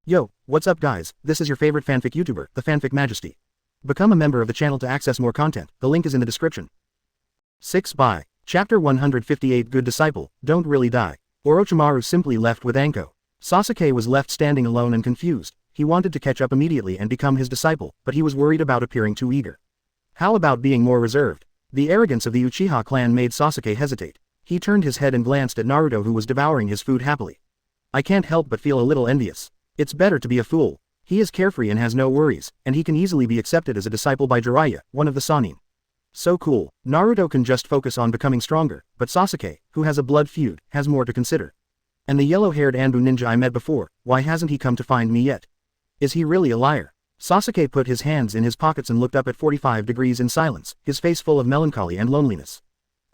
Yo, what's up guys, this is your favorite fanfic YouTuber, the Fanfic Majesty. Become a member of the channel to access more content, the link is in the description. 6 by Chapter 158 Good Disciple, Don't Really Die. Orochimaru simply left with Anko. Sasuke was left standing alone and confused. He wanted to catch up immediately and become his disciple, but he was worried about appearing too eager. How about being more reserved? The arrogance of the Uchiha clan made Sasuke hesitate. He turned his head and glanced at Naruto who was devouring his food happily. I can't help but feel a little envious. It's better to be a fool. He is carefree and has no worries, and he can easily be accepted as a disciple by Jiraiya, one of the Sannin. So cool. Naruto can just focus on becoming stronger, but Sasuke, who has a blood feud, has more to consider. And the yellow-haired Anbu ninja I met before, why hasn't he come to find me yet? Is he really a liar? Sasuke put his hands in his pockets and looked up at 45 degrees in silence, his face full of melancholy and loneliness.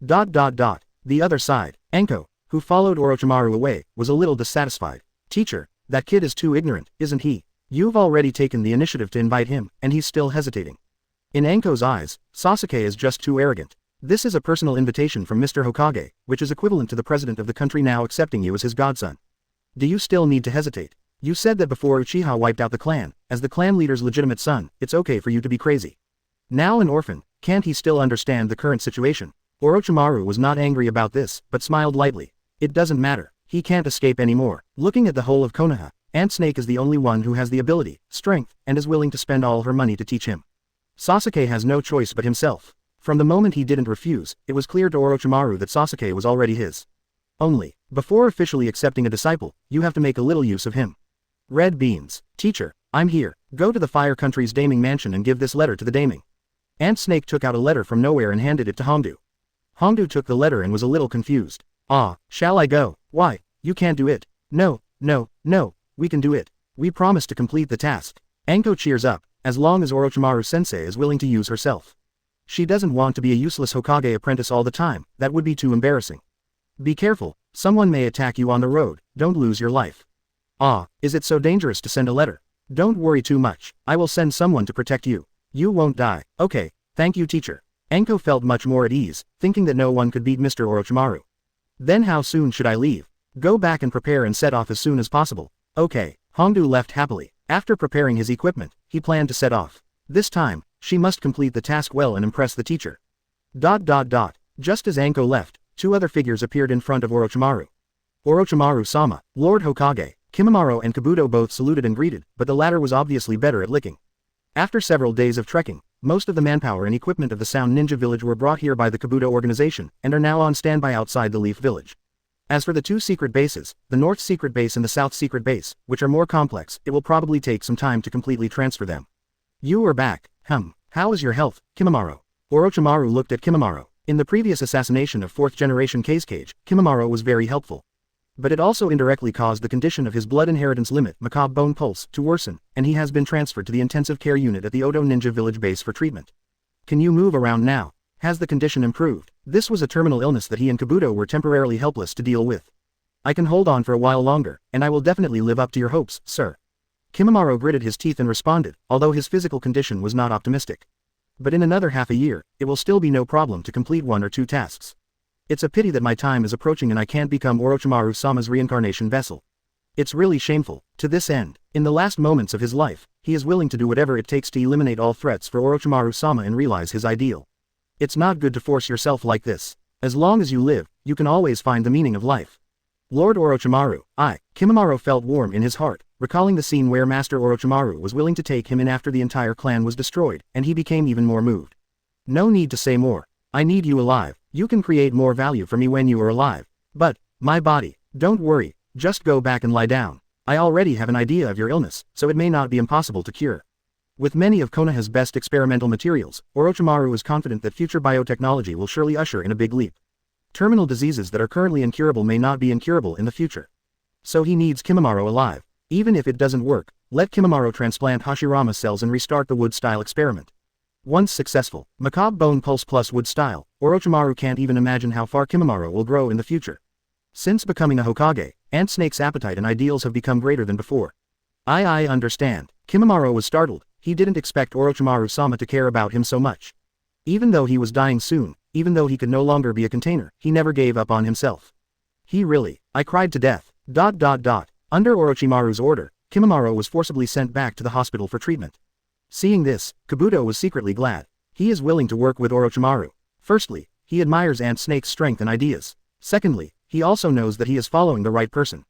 The other side, Anko, who followed Orochimaru away, was a little dissatisfied. Teacher, that kid is too ignorant, isn't he? You've already taken the initiative to invite him, and he's still hesitating. In Anko's eyes, Sasuke is just too arrogant. This is a personal invitation from Mr. Hokage, which is equivalent to the president of the country now accepting you as his godson. Do you still need to hesitate? You said that before Uchiha wiped out the clan, as the clan leader's legitimate son, it's okay for you to be crazy. Now an orphan, can't he still understand the current situation? Orochimaru was not angry about this, but smiled lightly. It doesn't matter. He can't escape anymore. Looking at the whole of Konoha, Ant Snake is the only one who has the ability, strength, and is willing to spend all her money to teach him. Sasuke has no choice but himself. From the moment he didn't refuse, it was clear to Orochimaru that Sasuke was already his. Only, before officially accepting a disciple, you have to make a little use of him. Red beans. Teacher, I'm here. Go to the Fire Country's Daming Mansion and give this letter to the Daming. Ant Snake took out a letter from nowhere and handed it to Hongdu. Hongdu took the letter and was a little confused. Shall I go? Why, you can't do it. No, we can do it. We promise to complete the task. Anko cheers up, as long as Orochimaru-sensei is willing to use herself. She doesn't want to be a useless Hokage apprentice all the time, that would be too embarrassing. Be careful, someone may attack you on the road, don't lose your life. Is it so dangerous to send a letter? Don't worry too much, I will send someone to protect you. You won't die. Okay, thank you teacher. Anko felt much more at ease, thinking that no one could beat Mr. Orochimaru. Then how soon should I leave? Go back and prepare and set off as soon as possible. Okay, Hongdu left happily. After preparing his equipment, he planned to set off. This time, she must complete the task well and impress the teacher. Just as Anko left, two other figures appeared in front of Orochimaru. Orochimaru-sama, Lord Hokage, Kimimaro and Kabuto both saluted and greeted, but the latter was obviously better at licking. After several days of trekking, most of the manpower and equipment of the Sound Ninja Village were brought here by the Kabuto organization, and are now on standby outside the Leaf Village. As for the two secret bases, the North Secret Base and the South Secret Base, which are more complex, it will probably take some time to completely transfer them. You are back. How is your health, Kimimaro? Orochimaru looked at Kimimaro. In the previous assassination of 4th generation Kage, Kimimaro was very helpful. But it also indirectly caused the condition of his blood inheritance limit, Macabre Bone Pulse, to worsen, and he has been transferred to the intensive care unit at the Oto Ninja Village base for treatment. Can you move around now? Has the condition improved? This was a terminal illness that he and Kabuto were temporarily helpless to deal with. I can hold on for a while longer, and I will definitely live up to your hopes, sir. Kimimaro gritted his teeth and responded, although his physical condition was not optimistic. But in another half a year, it will still be no problem to complete 1 or 2 tasks. It's a pity that my time is approaching and I can't become Orochimaru-sama's reincarnation vessel. It's really shameful. To this end, in the last moments of his life, he is willing to do whatever it takes to eliminate all threats for Orochimaru-sama and realize his ideal. It's not good to force yourself like this. As long as you live, you can always find the meaning of life. Lord Orochimaru, Kimimaro felt warm in his heart, recalling the scene where Master Orochimaru was willing to take him in after the entire clan was destroyed, and he became even more moved. No need to say more. I need you alive. You can create more value for me when you are alive. But, my body, don't worry, just go back and lie down. I already have an idea of your illness, so it may not be impossible to cure. With many of Konoha's best experimental materials, Orochimaru is confident that future biotechnology will surely usher in a big leap. Terminal diseases that are currently incurable may not be incurable in the future. So he needs Kimimaro alive. Even if it doesn't work, let Kimimaro transplant Hashirama cells and restart the wood-style experiment. Once successful, Macabre Bone Pulse plus wood style, Orochimaru can't even imagine how far Kimimaro will grow in the future. Since becoming a Hokage, Ant Snake's appetite and ideals have become greater than before. I understand. Kimimaro was startled. He didn't expect Orochimaru-sama to care about him so much. Even though he was dying soon, even though he could no longer be a container, he never gave up on himself. I cried to death. Under Orochimaru's order, Kimimaro was forcibly sent back to the hospital for treatment. Seeing this, Kabuto was secretly glad. He is willing to work with Orochimaru. Firstly, he admires Ant Snake's strength and ideas. Secondly, he also knows that he is following the right person.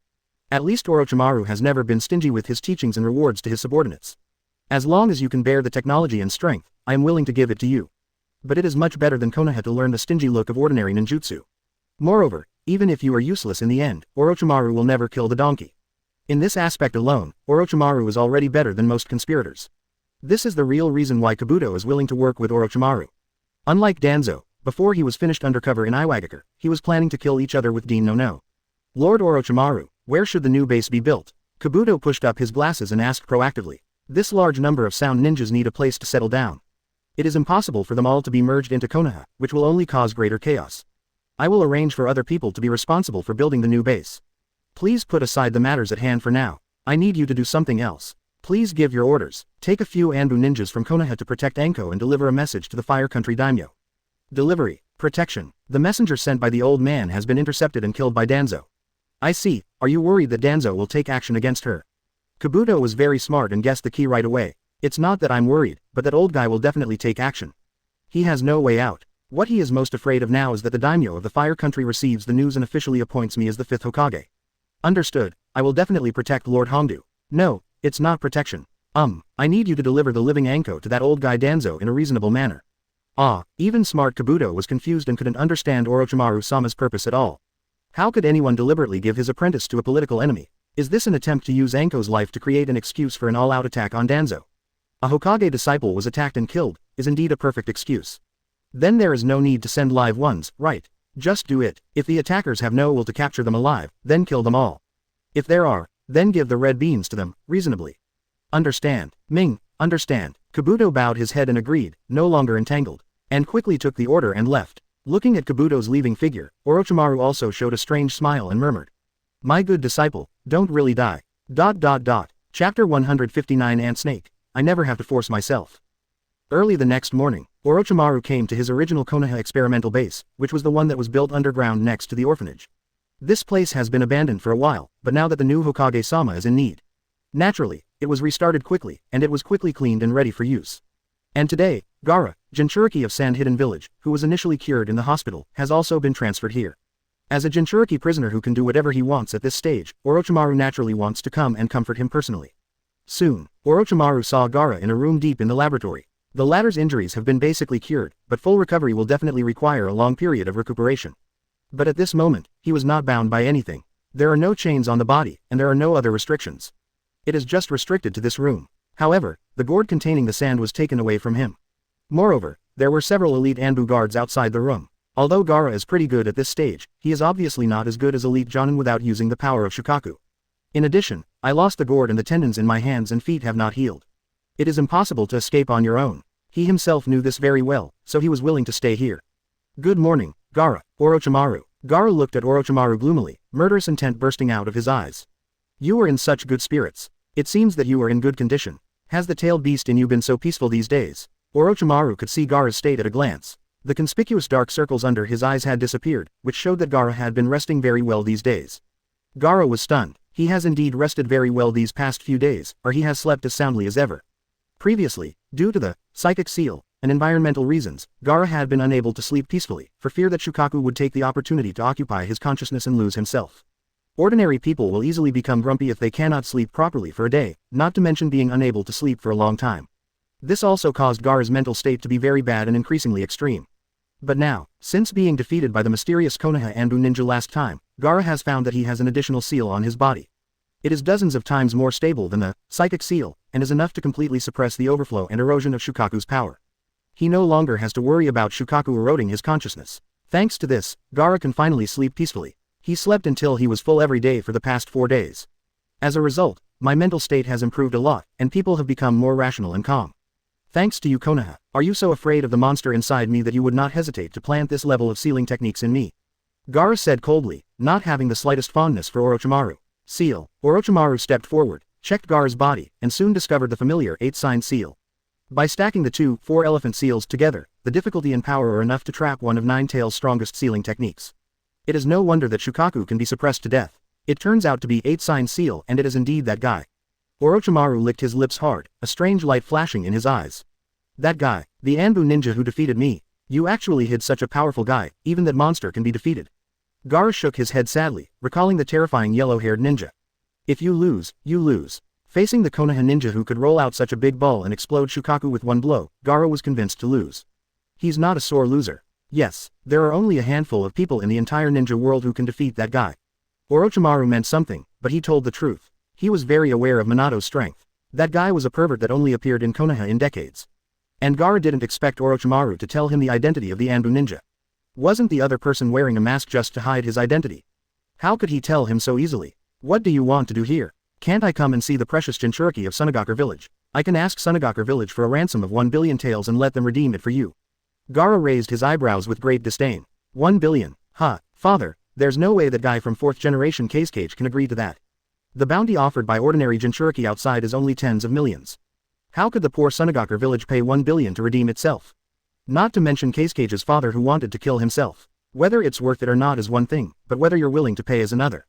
At least Orochimaru has never been stingy with his teachings and rewards to his subordinates. As long as you can bear the technology and strength, I am willing to give it to you. But it is much better than Konoha to learn the stingy look of ordinary ninjutsu. Moreover, even if you are useless in the end, Orochimaru will never kill the donkey. In this aspect alone, Orochimaru is already better than most conspirators. This is the real reason why Kabuto is willing to work with Orochimaru. Unlike Danzo, before he was finished undercover in Iwagakure, he was planning to kill each other with Dean No. Lord Orochimaru, where should the new base be built? Kabuto pushed up his glasses and asked proactively. This large number of sound ninjas need a place to settle down. It is impossible for them all to be merged into Konoha, which will only cause greater chaos. I will arrange for other people to be responsible for building the new base. Please put aside the matters at hand for now. I need you to do something else. Please give your orders. Take a few Anbu ninjas from Konoha to protect Enko and deliver a message to the Fire Country Daimyo. Delivery. Protection. The messenger sent by the old man has been intercepted and killed by Danzo. I see. Are you worried that Danzo will take action against her? Kabuto was very smart and guessed the key right away. It's not that I'm worried, but that old guy will definitely take action. He has no way out. What he is most afraid of now is that the daimyo of the Fire Country receives the news and officially appoints me as the 5th Hokage. Understood. I will definitely protect Lord Hongdu. No, it's not protection. I need you to deliver the living Anko to that old guy Danzo in a reasonable manner. Even smart Kabuto was confused and couldn't understand Orochimaru-sama's purpose at all. How could anyone deliberately give his apprentice to a political enemy? Is this an attempt to use Anko's life to create an excuse for an all-out attack on Danzo? A Hokage disciple was attacked and killed, is indeed a perfect excuse. Then there is no need to send live ones, right? Just do it. If the attackers have no will to capture them alive, then kill them all. If there are, then give the red beans to them, reasonably. Understand. Ming, understand. Kabuto bowed his head and agreed, no longer entangled, and quickly took the order and left. Looking at Kabuto's leaving figure, Orochimaru also showed a strange smile and murmured. My good disciple, don't really die. Chapter 159 Ant Snake. I never have to force myself. Early the next morning, Orochimaru came to his original Konoha experimental base, which was the one that was built underground next to the orphanage. This place has been abandoned for a while, but now that the new Hokage-sama is in need. Naturally, it was restarted quickly, and it was quickly cleaned and ready for use. And today, Gaara, Jinchuriki of Sand Hidden Village, who was initially cured in the hospital, has also been transferred here. As a Jinchuriki prisoner who can do whatever he wants at this stage, Orochimaru naturally wants to come and comfort him personally. Soon, Orochimaru saw Gaara in a room deep in the laboratory. The latter's injuries have been basically cured, but full recovery will definitely require a long period of recuperation. But at this moment, he was not bound by anything. There are no chains on the body, and there are no other restrictions. It is just restricted to this room. However, the gourd containing the sand was taken away from him. Moreover, there were several elite Anbu guards outside the room. Although Gaara is pretty good at this stage, he is obviously not as good as elite Jonin without using the power of Shukaku. In addition, I lost the gourd and the tendons in my hands and feet have not healed. It is impossible to escape on your own. He himself knew this very well, so he was willing to stay here. Good morning, Gaara, Orochimaru. Gaara looked at Orochimaru gloomily, murderous intent bursting out of his eyes. You are in such good spirits. It seems that you are in good condition. Has the tailed beast in you been so peaceful these days? Orochimaru could see Gaara's state at a glance. The conspicuous dark circles under his eyes had disappeared, which showed that Gaara had been resting very well these days. Gaara was stunned. He has indeed rested very well these past few days, or he has slept as soundly as ever. Previously, due to the psychic seal and environmental reasons, Gaara had been unable to sleep peacefully, for fear that Shukaku would take the opportunity to occupy his consciousness and lose himself. Ordinary people will easily become grumpy if they cannot sleep properly for a day, not to mention being unable to sleep for a long time. This also caused Gaara's mental state to be very bad and increasingly extreme. But now, since being defeated by the mysterious Konoha Anbu ninja last time, Gaara has found that he has an additional seal on his body. It is dozens of times more stable than the psychic seal, and is enough to completely suppress the overflow and erosion of Shukaku's power. He no longer has to worry about Shukaku eroding his consciousness. Thanks to this, Gaara can finally sleep peacefully. He slept until he was full every day for the past 4 days. As a result, my mental state has improved a lot, and people have become more rational and calm. Thanks to you Konoha, are you so afraid of the monster inside me that you would not hesitate to plant this level of sealing techniques in me? Gaara said coldly, not having the slightest fondness for Orochimaru. Seal. Orochimaru stepped forward, checked Gaara's body, and soon discovered the familiar 8-sign seal. By stacking the 2 4-elephant seals together, the difficulty and power are enough to trap one of Nine-Tails' strongest sealing techniques. It is no wonder that Shukaku can be suppressed to death. It turns out to be 8-sign seal and it is indeed that guy. Orochimaru licked his lips hard, a strange light flashing in his eyes. That guy, the Anbu ninja who defeated me. You actually hid such a powerful guy, even that monster can be defeated. Gaara shook his head sadly, recalling the terrifying yellow-haired ninja. If you lose, you lose. Facing the Konoha ninja who could roll out such a big ball and explode Shukaku with one blow, Gaara was convinced to lose. He's not a sore loser. Yes, there are only a handful of people in the entire ninja world who can defeat that guy. Orochimaru meant something, but he told the truth. He was very aware of Minato's strength. That guy was a pervert that only appeared in Konoha in decades. And Gaara didn't expect Orochimaru to tell him the identity of the Anbu ninja. Wasn't the other person wearing a mask just to hide his identity? How could he tell him so easily? What do you want to do here? Can't I come and see the precious Jinchuriki of Sunagakure village? I can ask Sunagakure village for a ransom of 1 billion taels and let them redeem it for you. Gaara raised his eyebrows with great disdain. 1 billion? Huh, father, there's no way that guy from 4th generation Cage can agree to that. The bounty offered by ordinary Jinchuriki outside is only tens of millions. How could the poor Sunagakure village pay 1 billion to redeem itself? Not to mention Cage's father who wanted to kill himself. Whether it's worth it or not is one thing, but whether you're willing to pay is another.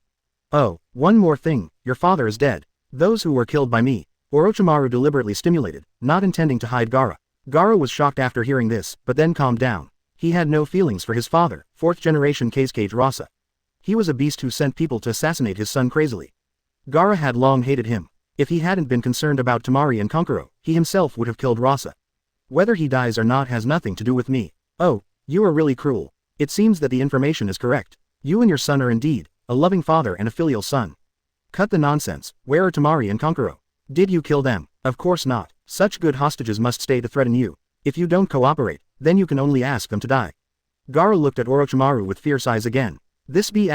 Oh, one more thing, your father is dead. Those who were killed by me. Orochimaru deliberately stimulated, not intending to hide Gaara. Gaara was shocked after hearing this, but then calmed down. He had no feelings for his father, 4th generation Cage Rasa. He was a beast who sent people to assassinate his son crazily. Gaara had long hated him. If he hadn't been concerned about Temari and Kankuro, he himself would have killed Rasa. Whether he dies or not has nothing to do with me. Oh, you are really cruel. It seems that the information is correct. You and your son are indeed a loving father and a filial son. Cut the nonsense. Where are Temari and Kankuro? Did you kill them? Of course not. Such good hostages must stay to threaten you. If you don't cooperate, then you can only ask them to die. Gaara looked at Orochimaru with fierce eyes again. This B*************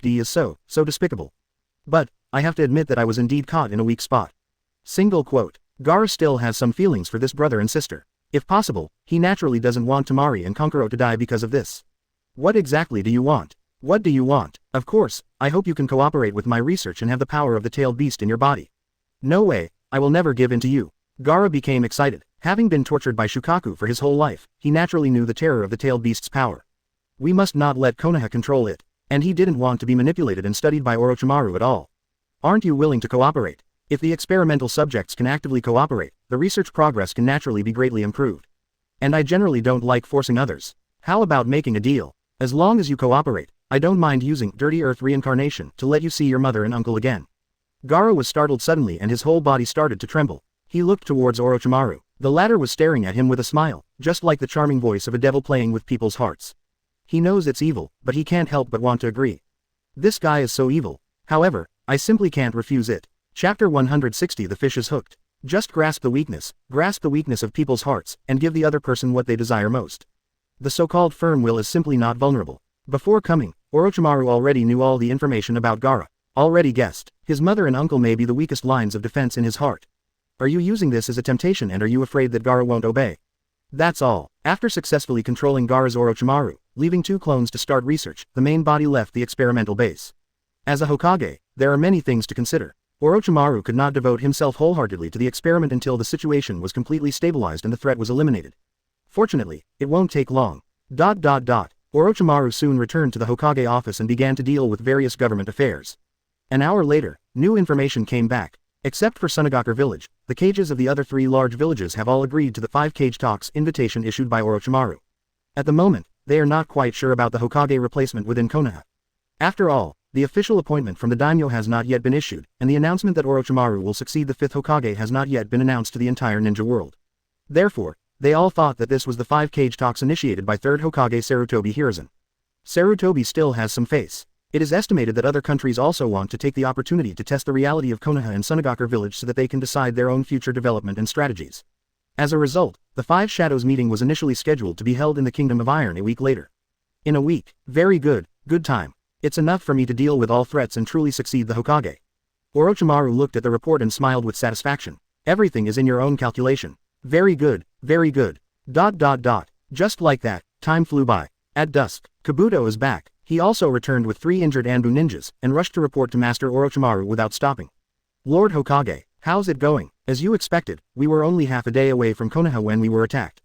D is so despicable. But, I have to admit that I was indeed caught in a weak spot. Single quote. Gaara still has some feelings for this brother and sister. If possible, he naturally doesn't want Temari and Kankuro to die because of this. What exactly do you want? What do you want? Of course, I hope you can cooperate with my research and have the power of the tailed beast in your body. No way, I will never give in to you. Gaara became excited. Having been tortured by Shukaku for his whole life, he naturally knew the terror of the tailed beast's power. We must not let Konoha control it. And he didn't want to be manipulated and studied by Orochimaru at all. Aren't you willing to cooperate? If the experimental subjects can actively cooperate, the research progress can naturally be greatly improved. And I generally don't like forcing others. How about making a deal? As long as you cooperate, I don't mind using Dirty Earth reincarnation to let you see your mother and uncle again. Gaara was startled suddenly and his whole body started to tremble. He looked towards Orochimaru. The latter was staring at him with a smile, just like the charming voice of a devil playing with people's hearts. He knows it's evil, but he can't help but want to agree. This guy is so evil. However, I simply can't refuse it. Chapter 160 The fish is hooked. Just grasp the weakness of people's hearts, and give the other person what they desire most. The so-called firm will is simply not vulnerable. Before coming, Orochimaru already knew all the information about Gaara. Already guessed, his mother and uncle may be the weakest lines of defense in his heart. Are you using this as a temptation and are you afraid that Gaara won't obey? That's all. After successfully controlling Gaara's Orochimaru, leaving 2 clones to start research, the main body left the experimental base. As a Hokage, there are many things to consider. Orochimaru could not devote himself wholeheartedly to the experiment until the situation was completely stabilized and the threat was eliminated. Fortunately, it won't take long. Orochimaru soon returned to the Hokage office and began to deal with various government affairs. An hour later, new information came back. Except for Sunagakure village, the cages of the other 3 large villages have all agreed to the 5 cage talks invitation issued by Orochimaru. At the moment, they are not quite sure about the Hokage replacement within Konoha. After all, the official appointment from the daimyo has not yet been issued, and the announcement that Orochimaru will succeed the 5th Hokage has not yet been announced to the entire ninja world. Therefore, they all thought that this was the 5 cage talks initiated by 3rd Hokage Sarutobi Hiruzen. Sarutobi still has some face. It is estimated that other countries also want to take the opportunity to test the reality of Konoha and Sunagakure village so that they can decide their own future development and strategies. As a result, the 5 Shadows meeting was initially scheduled to be held in the Kingdom of Iron a week later. In a week, very good time. It's enough for me to deal with all threats and truly succeed the Hokage. Orochimaru looked at the report and smiled with satisfaction. Everything is in your own calculation. Very good. Just like that, time flew by. At dusk, Kabuto is back. He also returned with 3 injured Anbu ninjas, and rushed to report to Master Orochimaru without stopping. Lord Hokage, how's it going? As you expected, we were only half a day away from Konoha when we were attacked.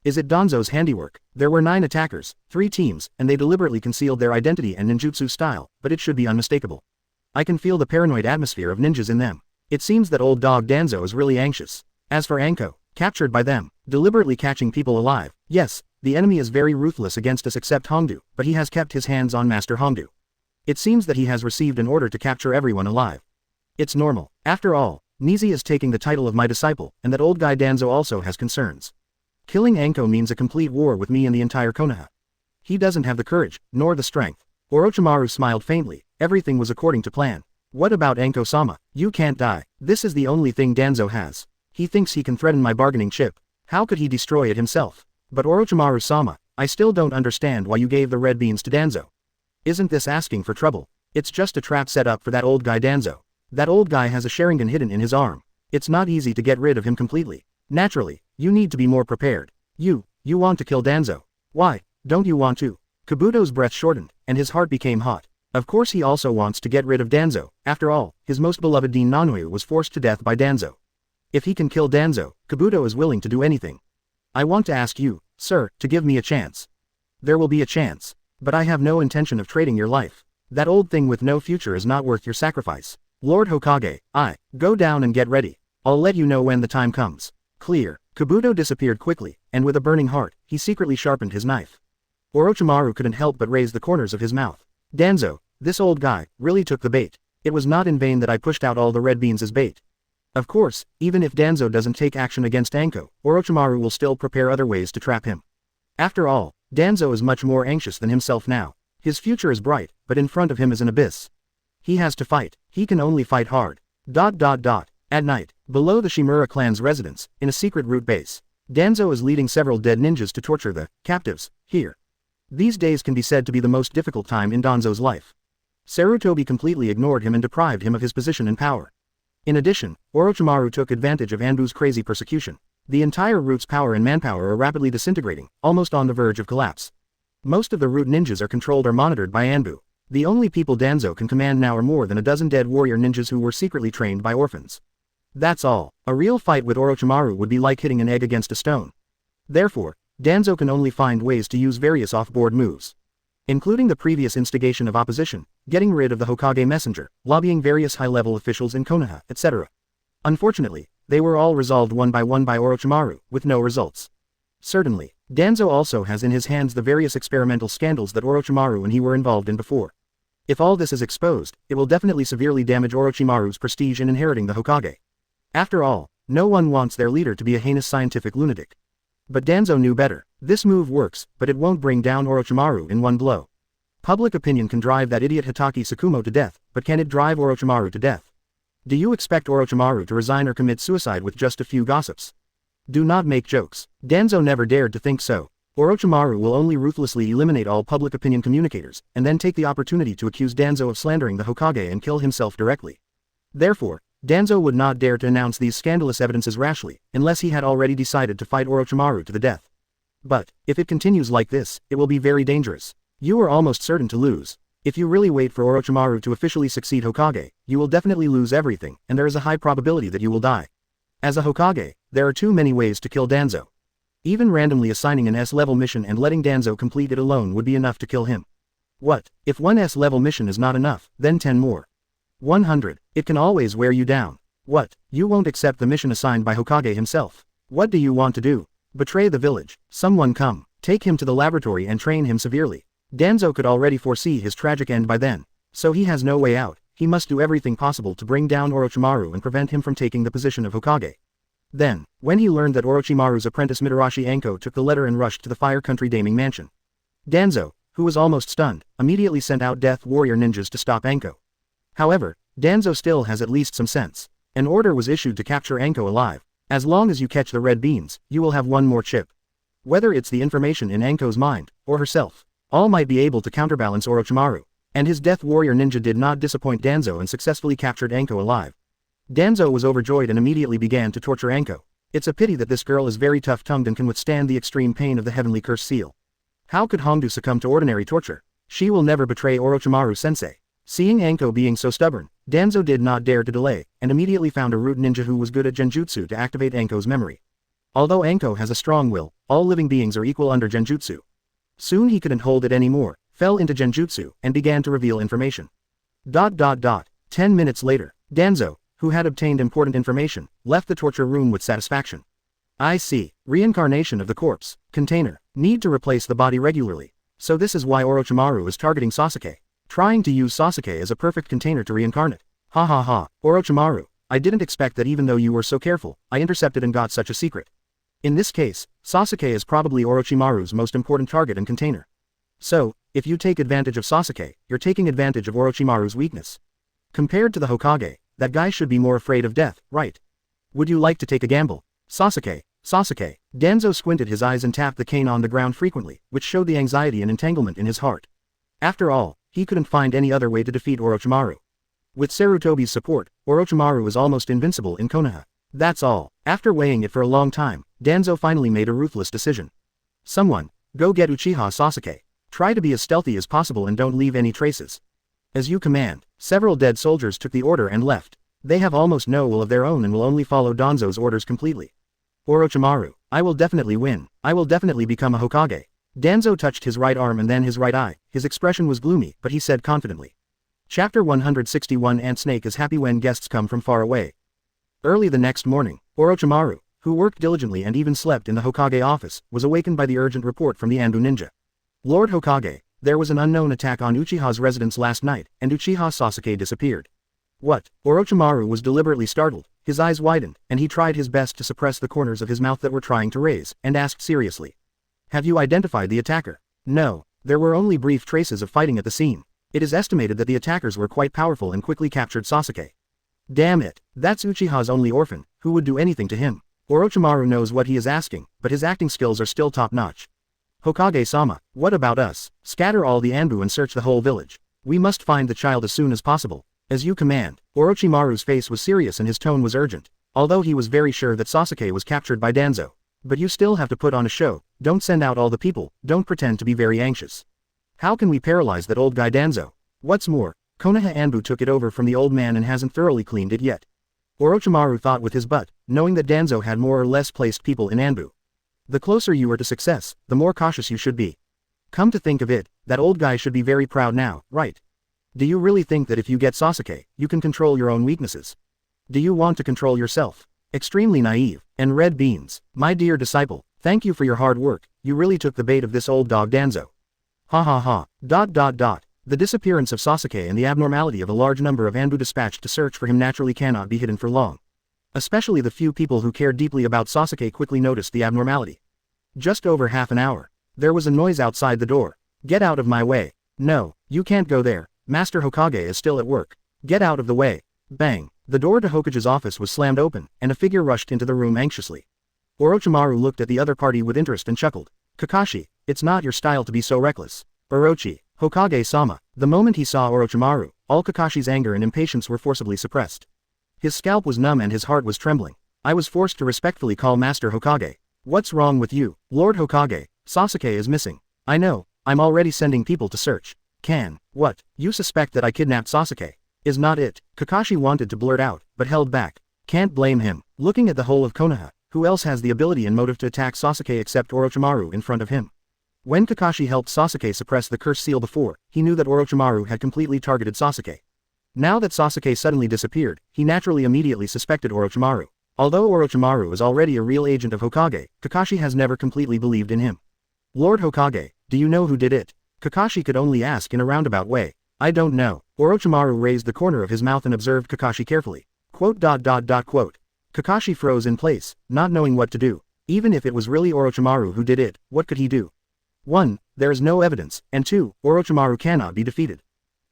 Is it Danzo's handiwork? There were 9 attackers, 3 teams, and they deliberately concealed their identity and ninjutsu style, but it should be unmistakable. I can feel the paranoid atmosphere of ninjas in them. It seems that old dog Danzo is really anxious. As for Anko, captured by them, deliberately catching people alive. Yes, the enemy is very ruthless against us except Hongdu, but he has kept his hands on Master Hongdu. It seems that he has received an order to capture everyone alive. It's normal. After all, Nizi is taking the title of my disciple, and that old guy Danzo also has concerns. Killing Anko means a complete war with me and the entire Konoha. He doesn't have the courage, nor the strength. Orochimaru smiled faintly. Everything was according to plan. What about Anko-sama? You can't die. This is the only thing Danzo has. He thinks he can threaten my bargaining chip. How could he destroy it himself? But Orochimaru-sama, I still don't understand why you gave the red beans to Danzo. Isn't this asking for trouble? It's just a trap set up for that old guy Danzo. That old guy has a Sharingan hidden in his arm. It's not easy to get rid of him completely. Naturally, you need to be more prepared. You want to kill Danzo. Why, don't you want to? Kabuto's breath shortened, and his heart became hot. Of course he also wants to get rid of Danzo. After all, his most beloved Dean Nanoyu was forced to death by Danzo. If he can kill Danzo, Kabuto is willing to do anything. I want to ask you, sir, to give me a chance. There will be a chance. But I have no intention of trading your life. That old thing with no future is not worth your sacrifice. Lord Hokage, go down and get ready. I'll let you know when the time comes. Clear. Kabuto disappeared quickly, and with a burning heart, he secretly sharpened his knife. Orochimaru couldn't help but raise the corners of his mouth. Danzo, this old guy, really took the bait. It was not in vain that I pushed out all the red beans as bait. Of course, even if Danzo doesn't take action against Anko, Orochimaru will still prepare other ways to trap him. After all, Danzo is much more anxious than himself now. His future is bright, but in front of him is an abyss. He has to fight. He can only fight hard. At night, below the Shimura clan's residence, in a secret root base, Danzo is leading several dead ninjas to torture the captives here. These days can be said to be the most difficult time in Danzo's life. Sarutobi completely ignored him and deprived him of his position and power. In addition, Orochimaru took advantage of Anbu's crazy persecution. The entire root's power and manpower are rapidly disintegrating, almost on the verge of collapse. Most of the root ninjas are controlled or monitored by Anbu. The only people Danzo can command now are more than a dozen dead warrior ninjas who were secretly trained by orphans. That's all. A real fight with Orochimaru would be like hitting an egg against a stone. Therefore, Danzo can only find ways to use various off-board moves. Including the previous instigation of opposition, getting rid of the Hokage messenger, lobbying various high-level officials in Konoha, etc. Unfortunately, they were all resolved one by Orochimaru, with no results. Certainly, Danzo also has in his hands the various experimental scandals that Orochimaru and he were involved in before. If all this is exposed, it will definitely severely damage Orochimaru's prestige in inheriting the Hokage. After all, no one wants their leader to be a heinous scientific lunatic. But Danzo knew better. This move works, but it won't bring down Orochimaru in one blow. Public opinion can drive that idiot Hitaki Tsukumo to death, but can it drive Orochimaru to death? Do you expect Orochimaru to resign or commit suicide with just a few gossips? Do not make jokes. Danzo never dared to think so. Orochimaru will only ruthlessly eliminate all public opinion communicators, and then take the opportunity to accuse Danzo of slandering the Hokage and kill himself directly. Therefore, Danzo would not dare to announce these scandalous evidences rashly, unless he had already decided to fight Orochimaru to the death. But, if it continues like this, it will be very dangerous. You are almost certain to lose. If you really wait for Orochimaru to officially succeed Hokage, you will definitely lose everything, and there is a high probability that you will die. As a Hokage, there are too many ways to kill Danzo. Even randomly assigning an S-level mission and letting Danzo complete it alone would be enough to kill him. What? If one S-level mission is not enough, then 10 more. 100. It can always wear you down. What? You won't accept the mission assigned by Hokage himself. What do you want to do? Betray the village. Someone come. Take him to the laboratory and train him severely. Danzo could already foresee his tragic end by then. So he has no way out. He must do everything possible to bring down Orochimaru and prevent him from taking the position of Hokage. Then, when he learned that Orochimaru's apprentice Mitarashi Anko took the letter and rushed to the Fire Country Daming Mansion, Danzo, who was almost stunned, immediately sent out Death Warrior ninjas to stop Anko. However, Danzo still has at least some sense. An order was issued to capture Anko alive. As long as you catch the red beans, you will have one more chip. Whether it's the information in Anko's mind, or herself, all might be able to counterbalance Orochimaru. And his Death Warrior ninja did not disappoint Danzo and successfully captured Anko alive. Danzo was overjoyed and immediately began to torture Anko. It's a pity that this girl is very tough-tongued and can withstand the extreme pain of the heavenly curse seal. How could Hongdu succumb to ordinary torture? She will never betray Orochimaru-sensei. Seeing Anko being so stubborn, Danzo did not dare to delay, and immediately found a root ninja who was good at genjutsu to activate Anko's memory. Although Anko has a strong will, all living beings are equal under genjutsu. Soon he couldn't hold it anymore, fell into genjutsu, and began to reveal information. 10 minutes later, Danzo, who had obtained important information, left the torture room with satisfaction. I see. Reincarnation of the corpse. Container. Need to replace the body regularly. So this is why Orochimaru is targeting Sasuke. Trying to use Sasuke as a perfect container to reincarnate. Ha ha ha. Orochimaru, I didn't expect that even though you were so careful, I intercepted and got such a secret. In this case, Sasuke is probably Orochimaru's most important target and container. So, if you take advantage of Sasuke, you're taking advantage of Orochimaru's weakness. Compared to the Hokage, that guy should be more afraid of death, right? Would you like to take a gamble? Sasuke, Sasuke. Danzo squinted his eyes and tapped the cane on the ground frequently, which showed the anxiety and entanglement in his heart. After all, he couldn't find any other way to defeat Orochimaru. With Sarutobi's support, Orochimaru is almost invincible in Konoha. That's all. After weighing it for a long time, Danzo finally made a ruthless decision. Someone, go get Uchiha Sasuke. Try to be as stealthy as possible and don't leave any traces. As you command. Several dead soldiers took the order and left. They have almost no will of their own and will only follow Danzo's orders completely. Orochimaru, I will definitely win. I will definitely become a Hokage. Danzo touched his right arm and then his right eye. His expression was gloomy, but he said confidently. Chapter 161. Ant Snake is happy when guests come from far away. Early the next morning, Orochimaru, who worked diligently and even slept in the Hokage office, was awakened by the urgent report from the Anbu ninja. Lord Hokage, there was an unknown attack on Uchiha's residence last night, and Uchiha Sasuke disappeared. What? Orochimaru was deliberately startled, his eyes widened, and he tried his best to suppress the corners of his mouth that were trying to raise, and asked seriously. Have you identified the attacker? No, there were only brief traces of fighting at the scene. It is estimated that the attackers were quite powerful and quickly captured Sasuke. Damn it, that's Uchiha's only orphan, who would do anything to him. Orochimaru knows what he is asking, but his acting skills are still top-notch. Hokage-sama, what about us? Scatter all the Anbu and search the whole village. We must find the child as soon as possible. As you command. Orochimaru's face was serious and his tone was urgent. Although he was very sure that Sasuke was captured by Danzo. But you still have to put on a show, don't send out all the people, don't pretend to be very anxious. How can we paralyze that old guy Danzo? What's more, Konoha Anbu took it over from the old man and hasn't thoroughly cleaned it yet. Orochimaru thought with his butt, knowing that Danzo had more or less placed people in Anbu. The closer you are to success, the more cautious you should be. Come to think of it, that old guy should be very proud now, right? Do you really think that if you get Sasuke, you can control your own weaknesses? Do you want to control yourself? Extremely naive, and red beans. My dear disciple, thank you for your hard work, you really took the bait of this old dog Danzo. Ha ha ha. The disappearance of Sasuke and the abnormality of a large number of Anbu dispatched to search for him naturally cannot be hidden for long. Especially the few people who cared deeply about Sasuke quickly noticed the abnormality. Just over half an hour. There was a noise outside the door. Get out of my way. No, you can't go there. Master Hokage is still at work. Get out of the way. Bang. The door to Hokage's office was slammed open, and a figure rushed into the room anxiously. Orochimaru looked at the other party with interest and chuckled. Kakashi, it's not your style to be so reckless. Orochi, Hokage-sama. The moment he saw Orochimaru, all Kakashi's anger and impatience were forcibly suppressed. His scalp was numb and his heart was trembling. I was forced to respectfully call Master Hokage. What's wrong with you, Lord Hokage? Sasuke is missing. I know, I'm already sending people to search. What? You suspect that I kidnapped Sasuke? Is not it? Kakashi wanted to blurt out, but held back. Can't blame him. Looking at the whole of Konoha, who else has the ability and motive to attack Sasuke except Orochimaru in front of him? When Kakashi helped Sasuke suppress the curse seal before, he knew that Orochimaru had completely targeted Sasuke. Now that Sasuke suddenly disappeared, he naturally immediately suspected Orochimaru. Although Orochimaru is already a real agent of Hokage, Kakashi has never completely believed in him. Lord Hokage, do you know who did it? Kakashi could only ask in a roundabout way. I don't know. Orochimaru raised the corner of his mouth and observed Kakashi carefully. Kakashi froze in place, not knowing what to do. Even if it was really Orochimaru who did it, what could he do? 1. There is no evidence, and 2. Orochimaru cannot be defeated.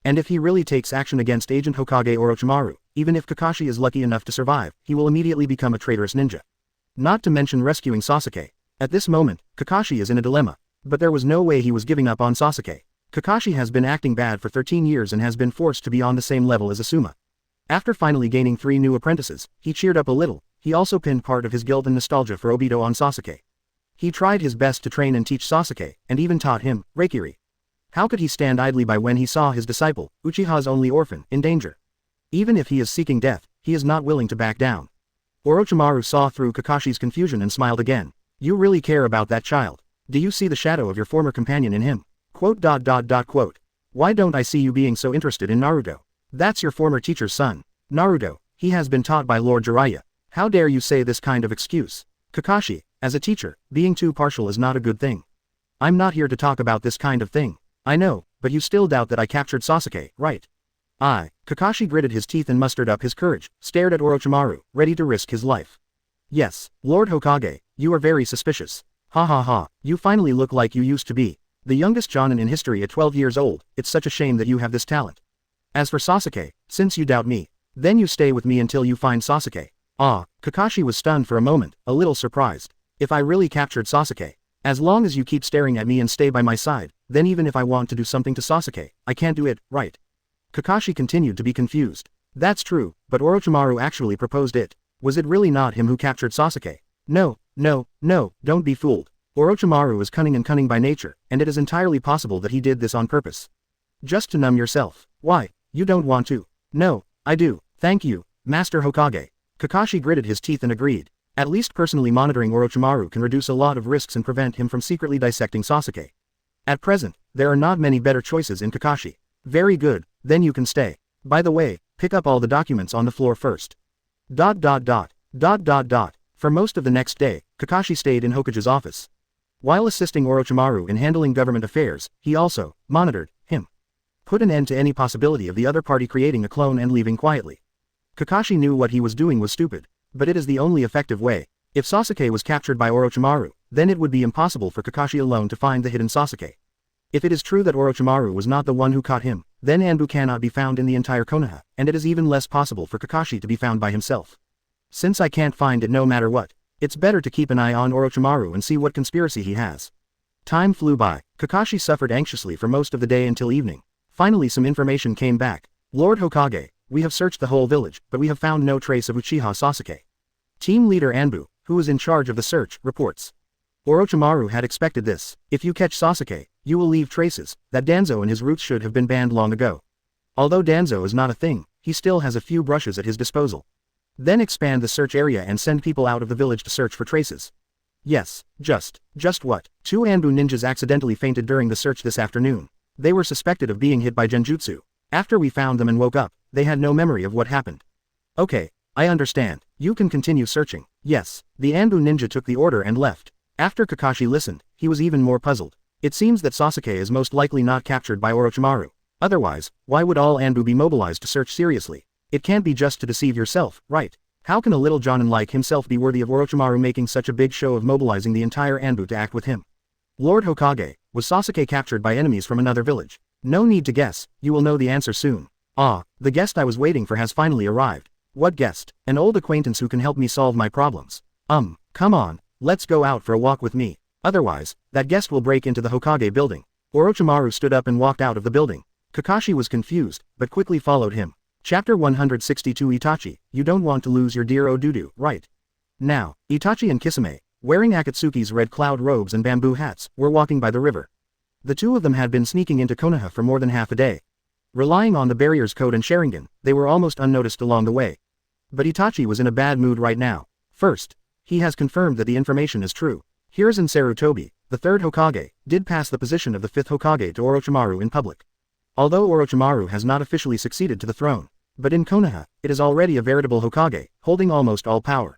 And if he really takes action against Agent Hokage Orochimaru, even if Kakashi is lucky enough to survive, he will immediately become a traitorous ninja. Not to mention rescuing Sasuke. At this moment, Kakashi is in a dilemma. But there was no way he was giving up on Sasuke. Kakashi has been acting bad for 13 years and has been forced to be on the same level as Asuma. After finally gaining 3 new apprentices, he cheered up a little. He also pinned part of his guilt and nostalgia for Obito on Sasuke. He tried his best to train and teach Sasuke, and even taught him, Reikiri. How could he stand idly by when he saw his disciple, Uchiha's only orphan, in danger? Even if he is seeking death, he is not willing to back down. Orochimaru saw through Kakashi's confusion and smiled again. You really care about that child. Do you see the shadow of your former companion in him? Why don't I see you being so interested in Naruto? That's your former teacher's son. Naruto, he has been taught by Lord Jiraiya. How dare you say this kind of excuse? Kakashi, as a teacher, being too partial is not a good thing. I'm not here to talk about this kind of thing. I know, but you still doubt that I captured Sasuke, right? Kakashi gritted his teeth and mustered up his courage, stared at Orochimaru, ready to risk his life. Yes, Lord Hokage, you are very suspicious. Ha ha ha, you finally look like you used to be. The youngest Jonin in history at 12 years old, it's such a shame that you have this talent. As for Sasuke, since you doubt me, then you stay with me until you find Sasuke. Kakashi was stunned for a moment, a little surprised. If I really captured Sasuke, as long as you keep staring at me and stay by my side, then even if I want to do something to Sasuke, I can't do it, right? Kakashi continued to be confused. That's true, but Orochimaru actually proposed it. Was it really not him who captured Sasuke? No, don't be fooled. Orochimaru is cunning by nature, and it is entirely possible that he did this on purpose. Just to numb yourself. Why, you don't want to? No, I do, thank you, Master Hokage. Kakashi gritted his teeth and agreed. At least personally monitoring Orochimaru can reduce a lot of risks and prevent him from secretly dissecting Sasuke. At present, there are not many better choices in Kakashi. Very good, then you can stay. By the way, pick up all the documents on the floor first. For most of the next day, Kakashi stayed in Hokage's office. While assisting Orochimaru in handling government affairs, he also monitored him. Put an end to any possibility of the other party creating a clone and leaving quietly. Kakashi knew what he was doing was stupid, but it is the only effective way. If Sasuke was captured by Orochimaru, then it would be impossible for Kakashi alone to find the hidden Sasuke. If it is true that Orochimaru was not the one who caught him, then Anbu cannot be found in the entire Konoha, and it is even less possible for Kakashi to be found by himself. Since I can't find it no matter what, it's better to keep an eye on Orochimaru and see what conspiracy he has. Time flew by. Kakashi suffered anxiously for most of the day until evening. Finally some information came back. Lord Hokage, we have searched the whole village, but we have found no trace of Uchiha Sasuke. Team leader Anbu, who is in charge of the search, reports. Orochimaru had expected this. If you catch Sasuke, you will leave traces. That Danzo and his roots should have been banned long ago. Although Danzo is not a thing, he still has a few brushes at his disposal. Then expand the search area and send people out of the village to search for traces. Yes, just what? 2 Anbu ninjas accidentally fainted during the search this afternoon. They were suspected of being hit by genjutsu. After we found them and woke up, they had no memory of what happened. Okay, I understand. You can continue searching. Yes, the Anbu ninja took the order and left. After Kakashi listened, he was even more puzzled. It seems that Sasuke is most likely not captured by Orochimaru. Otherwise, why would all Anbu be mobilized to search seriously? It can't be just to deceive yourself, right? How can a little Jonin like himself be worthy of Orochimaru making such a big show of mobilizing the entire Anbu to act with him? Lord Hokage, was Sasuke captured by enemies from another village? No need to guess, you will know the answer soon. The guest I was waiting for has finally arrived. What guest? An old acquaintance who can help me solve my problems. Come on, let's go out for a walk with me. Otherwise, that guest will break into the Hokage building. Orochimaru stood up and walked out of the building. Kakashi was confused, but quickly followed him. Chapter 162 Itachi, you don't want to lose your dear Odudu, right? Now, Itachi and Kisame, wearing Akatsuki's red cloud robes and bamboo hats, were walking by the river. The two of them had been sneaking into Konoha for more than half a day. Relying on the barrier's code and Sharingan, they were almost unnoticed along the way. But Itachi was in a bad mood right now. First, he has confirmed that the information is true. Hiruzen Sarutobi, the third Hokage, did pass the position of the fifth Hokage to Orochimaru in public. Although Orochimaru has not officially succeeded to the throne, but in Konoha, it is already a veritable Hokage, holding almost all power.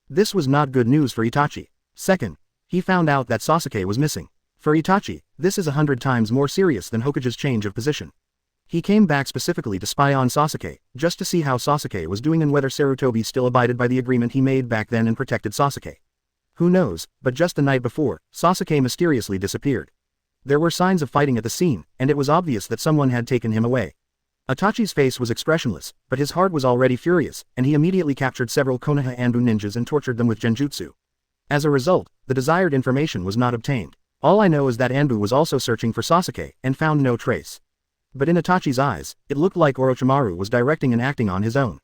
This was not good news for Itachi. Second, he found out that Sasuke was missing. For Itachi, this is 100 times more serious than Hokage's change of position. He came back specifically to spy on Sasuke, just to see how Sasuke was doing and whether Sarutobi still abided by the agreement he made back then and protected Sasuke. Who knows, but just the night before, Sasuke mysteriously disappeared. There were signs of fighting at the scene, and it was obvious that someone had taken him away. Itachi's face was expressionless, but his heart was already furious, and he immediately captured several Konoha Anbu ninjas and tortured them with genjutsu. As a result, the desired information was not obtained. All I know is that Anbu was also searching for Sasuke, and found no trace. But in Itachi's eyes, it looked like Orochimaru was directing and acting on his own.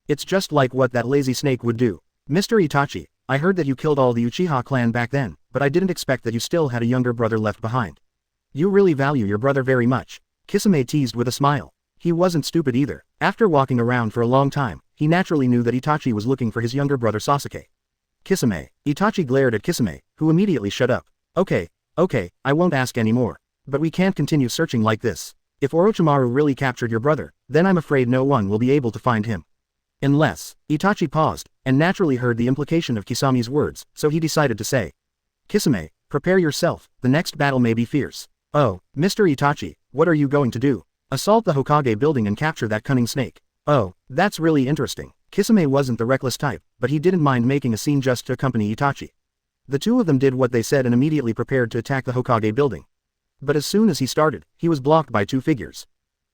It's just like what that lazy snake would do. Mr. Itachi, I heard that you killed all the Uchiha clan back then, but I didn't expect that you still had a younger brother left behind. You really value your brother very much. Kisame teased with a smile. He wasn't stupid either. After walking around for a long time, he naturally knew that Itachi was looking for his younger brother Sasuke. Kisame. Itachi glared at Kisame, who immediately shut up. Okay, I won't ask anymore. But we can't continue searching like this. If Orochimaru really captured your brother, then I'm afraid no one will be able to find him. Unless, Itachi paused, and naturally heard the implication of Kisami's words, so he decided to say. Kisame, prepare yourself, the next battle may be fierce. Oh, Mr. Itachi, what are you going to do? Assault the Hokage building and capture that cunning snake. Oh, that's really interesting. Kisame wasn't the reckless type, but he didn't mind making a scene just to accompany Itachi. The two of them did what they said and immediately prepared to attack the Hokage building. But as soon as he started, he was blocked by two figures.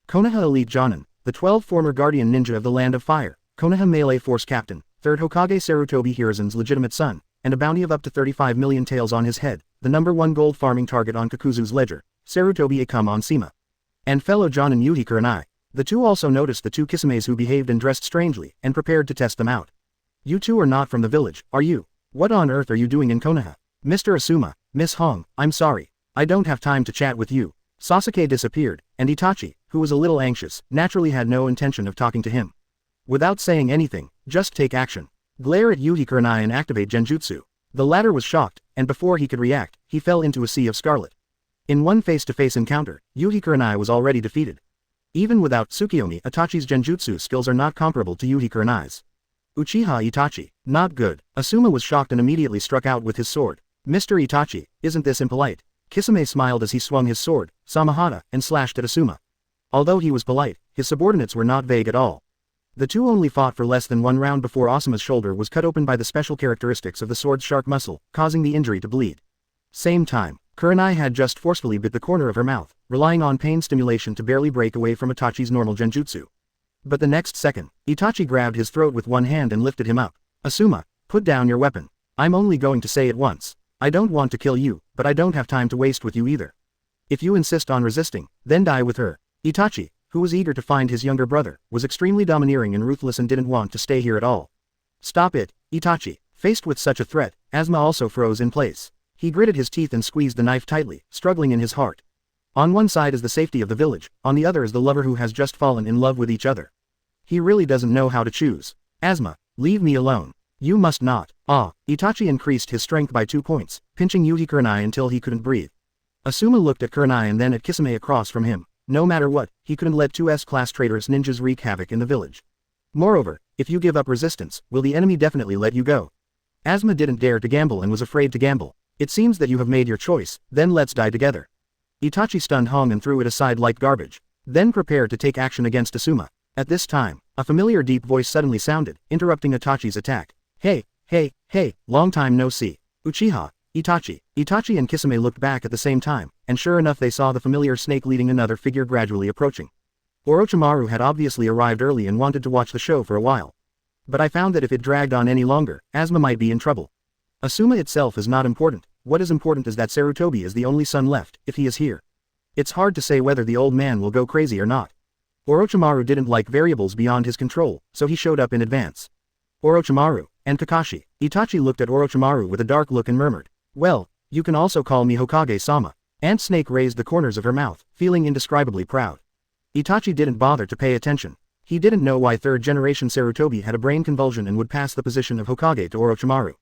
Konoha Elite Jonin, the 12 former guardian ninja of the Land of Fire, Konoha Melee Force Captain, 3rd Hokage Sarutobi Hiruzen's legitimate son, and a bounty of up to 35 million taels on his head, the #1 gold farming target on Kakuzu's ledger, Sarutobi Akuma on Sima. And fellow Jonin Yuhi Kurenai. The two also noticed the two Kisames who behaved and dressed strangely, and prepared to test them out. You two are not from the village, are you? What on earth are you doing in Konoha? Mr. Asuma, Miss Hong, I'm sorry. I don't have time to chat with you. Sasuke disappeared, and Itachi, who was a little anxious, naturally had no intention of talking to him. Without saying anything, just take action. Glare at Yuhi Kurenai and activate Genjutsu. The latter was shocked, and before he could react, he fell into a sea of scarlet. In one face-to-face encounter, Yuhi Kurenai was already defeated. Even without Tsukiyomi, Itachi's Genjutsu skills are not comparable to Yuhi Kurenai's. Uchiha Itachi, not good. Asuma was shocked and immediately struck out with his sword. Mr. Itachi, isn't this impolite? Kisame smiled as he swung his sword, Samahata, and slashed at Asuma. Although he was polite, his subordinates were not vague at all. The two only fought for less than one round before Asuma's shoulder was cut open by the special characteristics of the sword's sharp muscle, causing the injury to bleed. Same time, Kurenai had just forcefully bit the corner of her mouth, relying on pain stimulation to barely break away from Itachi's normal genjutsu. But the next second, Itachi grabbed his throat with one hand and lifted him up. Asuma, put down your weapon. I'm only going to say it once. I don't want to kill you, but I don't have time to waste with you either. If you insist on resisting, then die with her. Itachi, who was eager to find his younger brother, was extremely domineering and ruthless and didn't want to stay here at all. Stop it, Itachi. Faced with such a threat, Asuma also froze in place. He gritted his teeth and squeezed the knife tightly, struggling in his heart. On one side is the safety of the village, on the other is the lover who has just fallen in love with each other. He really doesn't know how to choose. Asuma, leave me alone. You must not. Itachi increased his strength by 2 points, pinching Yuhi Kurenai until he couldn't breathe. Asuma looked at Kurenai and then at Kisame across from him. No matter what, he couldn't let two S-class traitorous ninjas wreak havoc in the village. Moreover, if you give up resistance, will the enemy definitely let you go? Asuma didn't dare to gamble and was afraid to gamble. It seems that you have made your choice, then let's die together. Itachi stunned Hong and threw it aside like garbage. Then prepared to take action against Asuma. At this time, a familiar deep voice suddenly sounded, interrupting Itachi's attack. Hey, long time no see. Uchiha, Itachi. Itachi and Kisame looked back at the same time, and sure enough they saw the familiar snake leading another figure gradually approaching. Orochimaru had obviously arrived early and wanted to watch the show for a while. But I found that if it dragged on any longer, Asuma might be in trouble. Asuma itself is not important. What is important is that Sarutobi is the only son left, if he is here. It's hard to say whether the old man will go crazy or not. Orochimaru didn't like variables beyond his control, so he showed up in advance. Orochimaru, and Kakashi. Itachi looked at Orochimaru with a dark look and murmured, well, you can also call me Hokage-sama. Ant Snake raised the corners of her mouth, feeling indescribably proud. Itachi didn't bother to pay attention. He didn't know why third-generation Sarutobi had a brain convulsion and would pass the position of Hokage to Orochimaru.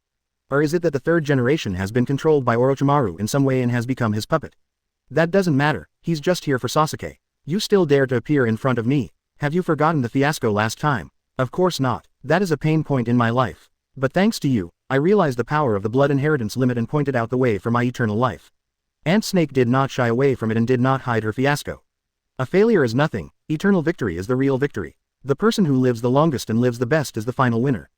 Or is it that the third generation has been controlled by Orochimaru in some way and has become his puppet? That doesn't matter, he's just here for Sasuke. You still dare to appear in front of me? Have you forgotten the fiasco last time? Of course not. That is a pain point in my life. But thanks to you, I realized the power of the blood inheritance limit and pointed out the way for my eternal life. Ant Snake did not shy away from it and did not hide her fiasco. A failure is nothing, eternal victory is the real victory. The person who lives the longest and lives the best is the final winner.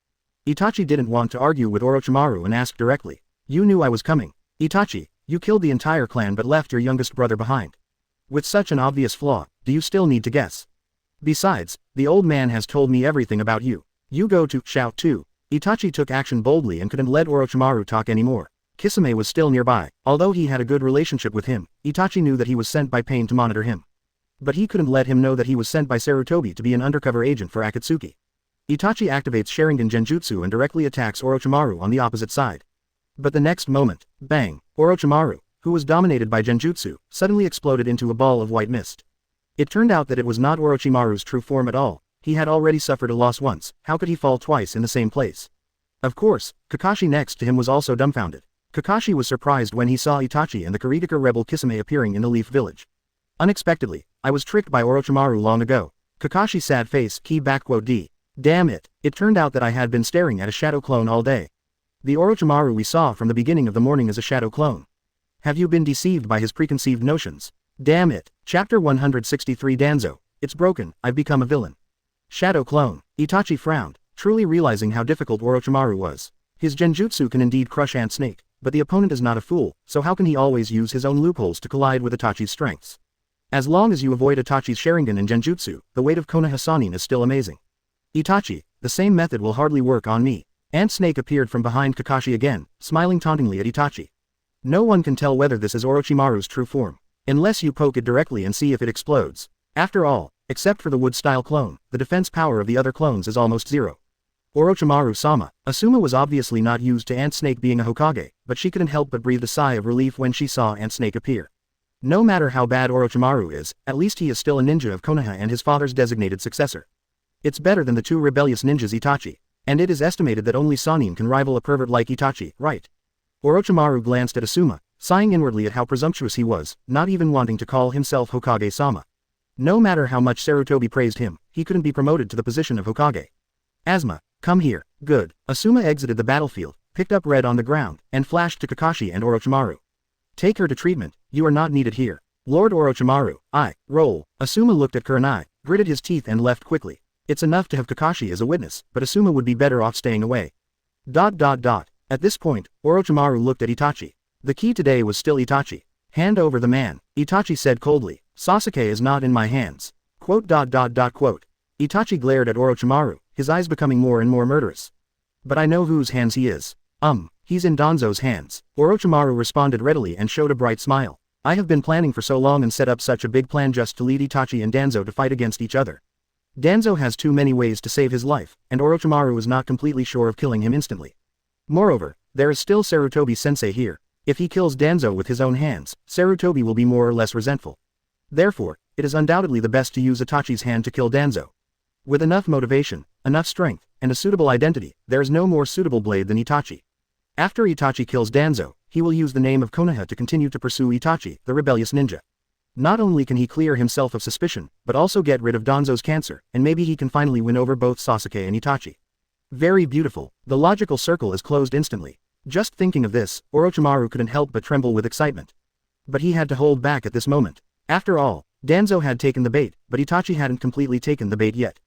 Itachi didn't want to argue with Orochimaru and asked directly. You knew I was coming. Itachi, you killed the entire clan but left your youngest brother behind. With such an obvious flaw, do you still need to guess? Besides, the old man has told me everything about you. You go to shout too. Itachi took action boldly and couldn't let Orochimaru talk anymore. Kisame was still nearby. Although he had a good relationship with him, Itachi knew that he was sent by Pain to monitor him. But he couldn't let him know that he was sent by Sarutobi to be an undercover agent for Akatsuki. Itachi activates Sharingan Genjutsu and directly attacks Orochimaru on the opposite side. But the next moment, bang, Orochimaru, who was dominated by Genjutsu, suddenly exploded into a ball of white mist. It turned out that it was not Orochimaru's true form at all. He had already suffered a loss once, how could he fall twice in the same place? Of course, Kakashi next to him was also dumbfounded. Kakashi was surprised when he saw Itachi and the Karateka rebel Kisame appearing in the Leaf Village. Unexpectedly, I was tricked by Orochimaru long ago. Kakashi sad face key backquote D. Damn it, it turned out that I had been staring at a shadow clone all day. The Orochimaru we saw from the beginning of the morning is a shadow clone. Have you been deceived by his preconceived notions? Damn it. Chapter 163 Danzo. It's broken, I've become a villain. Shadow clone. Itachi frowned, truly realizing how difficult Orochimaru was. His genjutsu can indeed crush Ant Snake, but the opponent is not a fool, so how can he always use his own loopholes to collide with Itachi's strengths? As long as you avoid Itachi's Sharingan and genjutsu, the weight of Konoha Sannin is still amazing. Itachi, the same method will hardly work on me. Ant Snake appeared from behind Kakashi again, smiling tauntingly at Itachi. No one can tell whether this is Orochimaru's true form, unless you poke it directly and see if it explodes. After all, except for the wood-style clone, the defense power of the other clones is almost zero. Orochimaru-sama. Asuma was obviously not used to Ant Snake being a Hokage, but she couldn't help but breathe a sigh of relief when she saw Ant Snake appear. No matter how bad Orochimaru is, at least he is still a ninja of Konoha and his father's designated successor. It's better than the two rebellious ninjas Itachi, and it is estimated that only Sannin can rival a pervert like Itachi, right? Orochimaru glanced at Asuma, sighing inwardly at how presumptuous he was, not even wanting to call himself Hokage-sama. No matter how much Sarutobi praised him, he couldn't be promoted to the position of Hokage. Asuma, come here. Good. Asuma exited the battlefield, picked up Red on the ground, and flashed to Kakashi and Orochimaru. Take her to treatment, you are not needed here. Lord Orochimaru, roll. Asuma looked at Kurenai, gritted his teeth and left quickly. It's enough to have Kakashi as a witness, but Asuma would be better off staying away. At this point, Orochimaru looked at Itachi. The key today was still Itachi. Hand over the man, Itachi said coldly. Sasuke is not in my hands. Itachi glared at Orochimaru, his eyes becoming more and more murderous. But I know whose hands he is. He's in Danzo's hands. Orochimaru responded readily and showed a bright smile. I have been planning for so long and set up such a big plan just to lead Itachi and Danzo to fight against each other. Danzo has too many ways to save his life, and Orochimaru is not completely sure of killing him instantly. Moreover, there is still Sarutobi-sensei here. If he kills Danzo with his own hands, Sarutobi will be more or less resentful. Therefore, it is undoubtedly the best to use Itachi's hand to kill Danzo. With enough motivation, enough strength, and a suitable identity, there is no more suitable blade than Itachi. After Itachi kills Danzo, he will use the name of Konoha to continue to pursue Itachi, the rebellious ninja. Not only can he clear himself of suspicion, but also get rid of Danzo's cancer, and maybe he can finally win over both Sasuke and Itachi. Very beautiful, the logical circle is closed instantly. Just thinking of this, Orochimaru couldn't help but tremble with excitement. But he had to hold back at this moment. After all, Danzo had taken the bait, but Itachi hadn't completely taken the bait yet.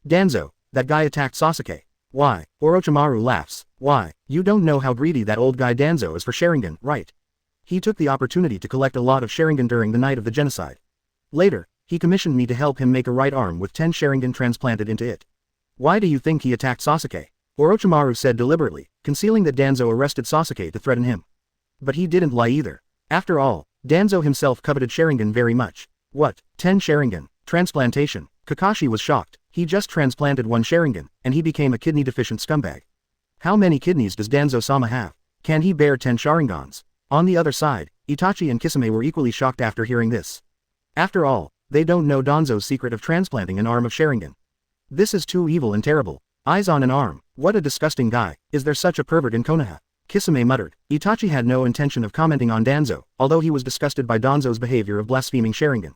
Danzo, that guy attacked Sasuke. Why? Orochimaru laughs. Why? You don't know how greedy that old guy Danzo is for Sharingan, right? He took the opportunity to collect a lot of Sharingan during the night of the genocide. Later, he commissioned me to help him make a right arm with 10 Sharingan transplanted into it. Why do you think he attacked Sasuke? Orochimaru said deliberately, concealing that Danzo arrested Sasuke to threaten him. But he didn't lie either. After all, Danzo himself coveted Sharingan very much. What? 10 Sharingan? Transplantation? Kakashi was shocked. He just transplanted 1 Sharingan, and he became a kidney-deficient scumbag. How many kidneys does Danzo-sama have? Can he bear 10 Sharingans? On the other side, Itachi and Kisame were equally shocked after hearing this. After all, they don't know Danzo's secret of transplanting an arm of Sharingan. This is too evil and terrible. Eyes on an arm, what a disgusting guy. Is there such a pervert in Konoha? Kisame muttered. Itachi had no intention of commenting on Danzo, although he was disgusted by Danzo's behavior of blaspheming Sharingan.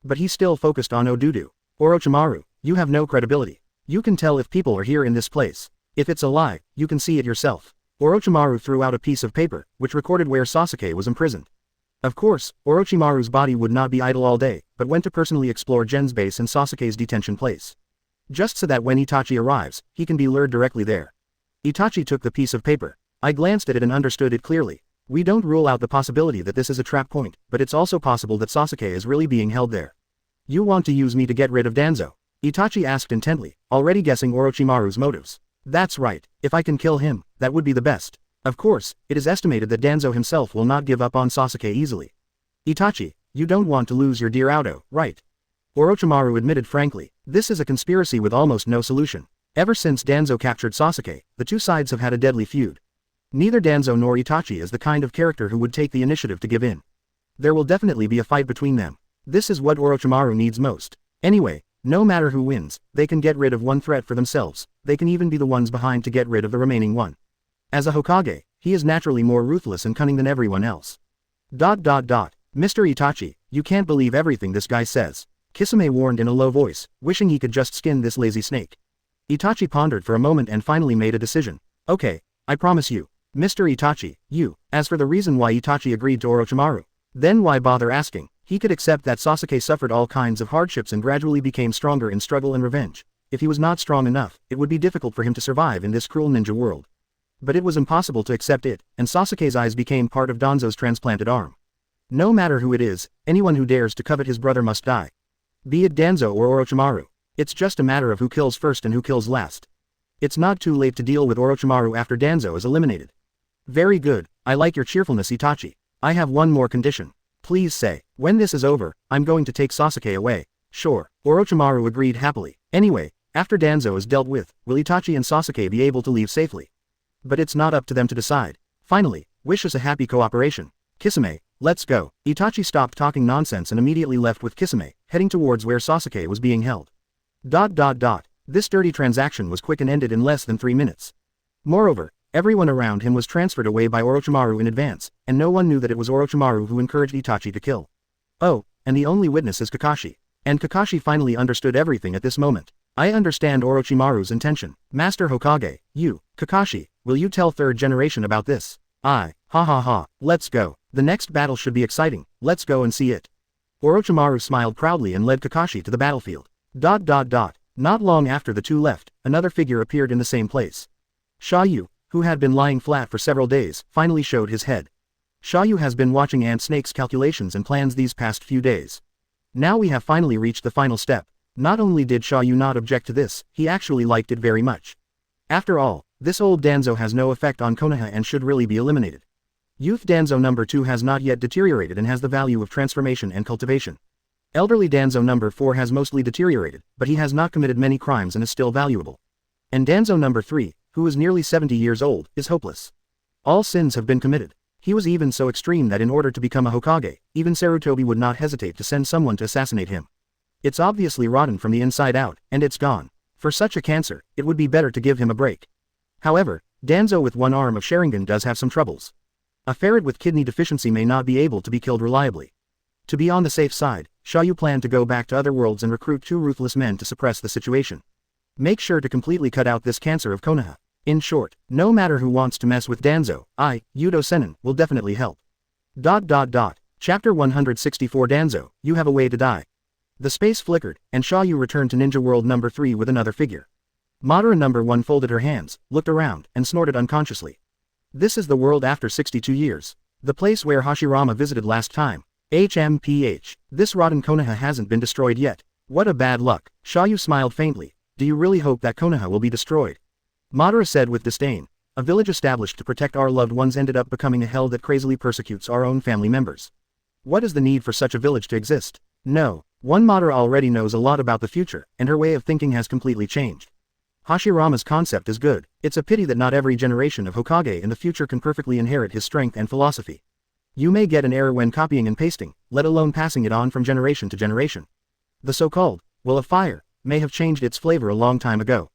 But he still focused on Odudu. Orochimaru, you have no credibility. You can tell if people are here in this place. If it's a lie, you can see it yourself. Orochimaru threw out a piece of paper, which recorded where Sasuke was imprisoned. Of course, Orochimaru's body would not be idle all day, but went to personally explore Gen's base and Sasuke's detention place. Just so that when Itachi arrives, he can be lured directly there. Itachi took the piece of paper. I glanced at it and understood it clearly. We don't rule out the possibility that this is a trap point, but it's also possible that Sasuke is really being held there. You want to use me to get rid of Danzo? Itachi asked intently, already guessing Orochimaru's motives. That's right, if I can kill him, that would be the best. Of course, it is estimated that Danzo himself will not give up on Sasuke easily. Itachi, you don't want to lose your dear Auto, right? Orochimaru admitted frankly, this is a conspiracy with almost no solution. Ever since Danzo captured Sasuke, the two sides have had a deadly feud. Neither Danzo nor Itachi is the kind of character who would take the initiative to give in. There will definitely be a fight between them. This is what Orochimaru needs most. Anyway, no matter who wins, they can get rid of one threat for themselves, they can even be the ones behind to get rid of the remaining one. As a Hokage, he is naturally more ruthless and cunning than everyone else. Mr. Itachi, you can't believe everything this guy says. Kisame warned in a low voice, wishing he could just skin this lazy snake. Itachi pondered for a moment and finally made a decision. Okay, I promise you. Mr. Itachi, you. As for the reason why Itachi agreed to Orochimaru, then why bother asking? He could accept that Sasuke suffered all kinds of hardships and gradually became stronger in struggle and revenge. If he was not strong enough, it would be difficult for him to survive in this cruel ninja world. But it was impossible to accept it, and Sasuke's eyes became part of Danzo's transplanted arm. No matter who it is, anyone who dares to covet his brother must die. Be it Danzo or Orochimaru. It's just a matter of who kills first and who kills last. It's not too late to deal with Orochimaru after Danzo is eliminated. Very good, I like your cheerfulness, Itachi. I have one more condition. Please say, when this is over, I'm going to take Sasuke away. Sure, Orochimaru agreed happily. Anyway, after Danzo is dealt with, will Itachi and Sasuke be able to leave safely? But it's not up to them to decide. Finally, wish us a happy cooperation. Kisame, let's go. Itachi stopped talking nonsense and immediately left with Kisame, heading towards where Sasuke was being held. This dirty transaction was quick and ended in less than 3 minutes. Moreover, everyone around him was transferred away by Orochimaru in advance, and no one knew that it was Orochimaru who encouraged Itachi to kill. Oh, and the only witness is Kakashi. And Kakashi finally understood everything at this moment. I understand Orochimaru's intention. Master Hokage, you, Kakashi, will you tell third generation about this? Ha ha ha, let's go. The next battle should be exciting, let's go and see it. Orochimaru smiled proudly and led Kakashi to the battlefield. Not long after the two left, another figure appeared in the same place. Xia You, who had been lying flat for several days, finally showed his head. Xia You has been watching Ant Snake's calculations and plans these past few days. Now we have finally reached the final step. Not only did Xia You not object to this, he actually liked it very much. After all, this old Danzo has no effect on Konoha and should really be eliminated. Youth Danzo number 2 has not yet deteriorated and has the value of transformation and cultivation. Elderly Danzo number 4 has mostly deteriorated, but he has not committed many crimes and is still valuable. And Danzo number 3, who is nearly 70 years old, is hopeless. All sins have been committed. He was even so extreme that in order to become a Hokage, even Sarutobi would not hesitate to send someone to assassinate him. It's obviously rotten from the inside out, and it's gone. For such a cancer, it would be better to give him a break. However, Danzo with one arm of Sharingan does have some troubles. A ferret with kidney deficiency may not be able to be killed reliably. To be on the safe side, Xia You planned to go back to other worlds and recruit 2 ruthless men to suppress the situation. Make sure to completely cut out this cancer of Konoha. In short, no matter who wants to mess with Danzo, Yudo Senin, will definitely help. Chapter 164 Danzo, you have a way to die. The space flickered, and Xia You returned to Ninja World number 3 with another figure. Madara number 1 folded her hands, looked around, and snorted unconsciously. This is the world after 62 years. The place where Hashirama visited last time. HMPH. This rotten Konoha hasn't been destroyed yet. What a bad luck. Xia You smiled faintly. Do you really hope that Konoha will be destroyed? Madara said with disdain. A village established to protect our loved ones ended up becoming a hell that crazily persecutes our own family members. What is the need for such a village to exist? No. One Madara already knows a lot about the future, and her way of thinking has completely changed. Hashirama's concept is good. It's a pity that not every generation of Hokage in the future can perfectly inherit his strength and philosophy. You may get an error when copying and pasting, let alone passing it on from generation to generation. The so-called well of fire may have changed its flavor a long time ago.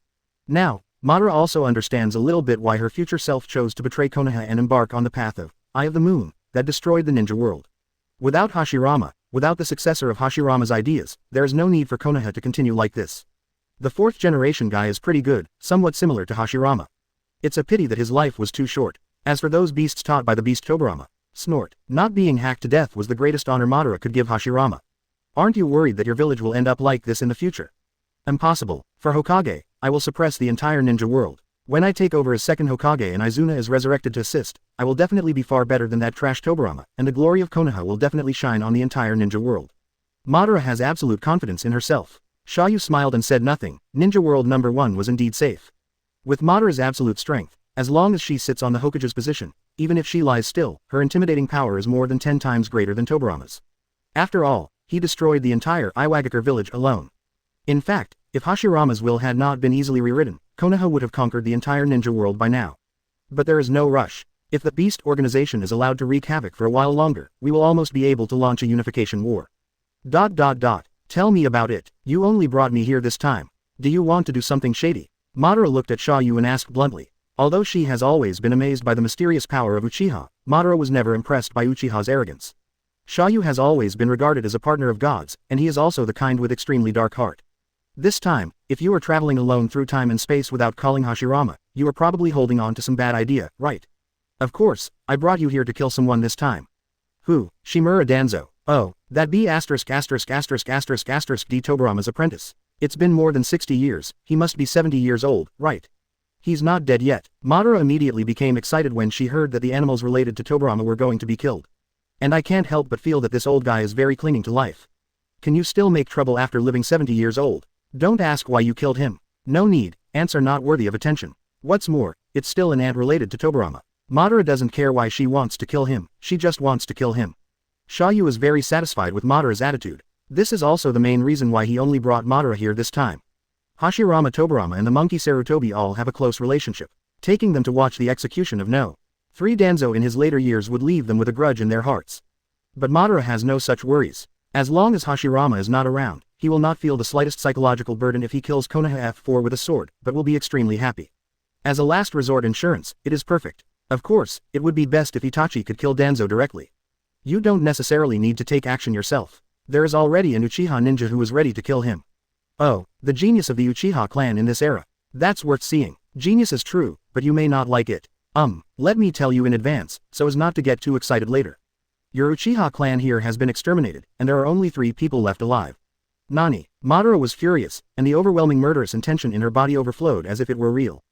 Now, Madara also understands a little bit why her future self chose to betray Konoha and embark on the path of Eye of the Moon that destroyed the ninja world. Without Hashirama, without the successor of Hashirama's ideas, there is no need for Konoha to continue like this. The 4th generation guy is pretty good, somewhat similar to Hashirama. It's a pity that his life was too short. As for those beasts taught by the beast Tobirama, snort, not being hacked to death was the greatest honor Madara could give Hashirama. Aren't you worried that your village will end up like this in the future? Impossible. For Hokage, I will suppress the entire ninja world. When I take over as second Hokage and Izuna is resurrected to assist, I will definitely be far better than that trash Tobirama, and the glory of Konoha will definitely shine on the entire ninja world. Madara has absolute confidence in herself. Xia You smiled and said nothing. Ninja world number 1 was indeed safe. With Madara's absolute strength, as long as she sits on the Hokage's position, even if she lies still, her intimidating power is more than 10 times greater than Tobirama's. After all, he destroyed the entire Iwagakure village alone. In fact, if Hashirama's will had not been easily rewritten, Konoha would have conquered the entire ninja world by now. But there is no rush. If the Beast organization is allowed to wreak havoc for a while longer, we will almost be able to launch a unification war. Tell me about it. You only brought me here this time. Do you want to do something shady? Madara looked at Xia You and asked bluntly. Although she has always been amazed by the mysterious power of Uchiha, Madara was never impressed by Uchiha's arrogance. Xia You has always been regarded as a partner of gods, and he is also the kind with extremely dark heart. This time, if you are traveling alone through time and space without calling Hashirama, you are probably holding on to some bad idea, right? Of course, I brought you here to kill someone this time. Who? Shimura Danzo. Oh, that be ********* D Tobirama's apprentice. It's been more than 60 years, he must be 70 years old, right? He's not dead yet. Madara immediately became excited when she heard that the animals related to Tobirama were going to be killed. And I can't help but feel that this old guy is very clinging to life. Can you still make trouble after living 70 years old? Don't ask why you killed him. No need, ants are not worthy of attention. What's more, it's still an ant related to Tobirama. Madara doesn't care why she wants to kill him, she just wants to kill him. Xia You is very satisfied with Madara's attitude. This is also the main reason why he only brought Madara here this time. Hashirama Tobirama and the monkey Sarutobi all have a close relationship. Taking them to watch the execution of No. 3 Danzo in his later years would leave them with a grudge in their hearts. But Madara has no such worries. As long as Hashirama is not around, he will not feel the slightest psychological burden if he kills Konoha F4 with a sword, but will be extremely happy. As a last resort insurance, it is perfect. Of course, it would be best if Itachi could kill Danzo directly. You don't necessarily need to take action yourself. There is already an Uchiha ninja who is ready to kill him. Oh, the genius of the Uchiha clan in this era. That's worth seeing. Genius is true, but you may not like it. Let me tell you in advance, so as not to get too excited later. Your Uchiha clan here has been exterminated, and there are only 3 people left alive. Nani? Madara was furious, and the overwhelming murderous intention in her body overflowed as if it were real.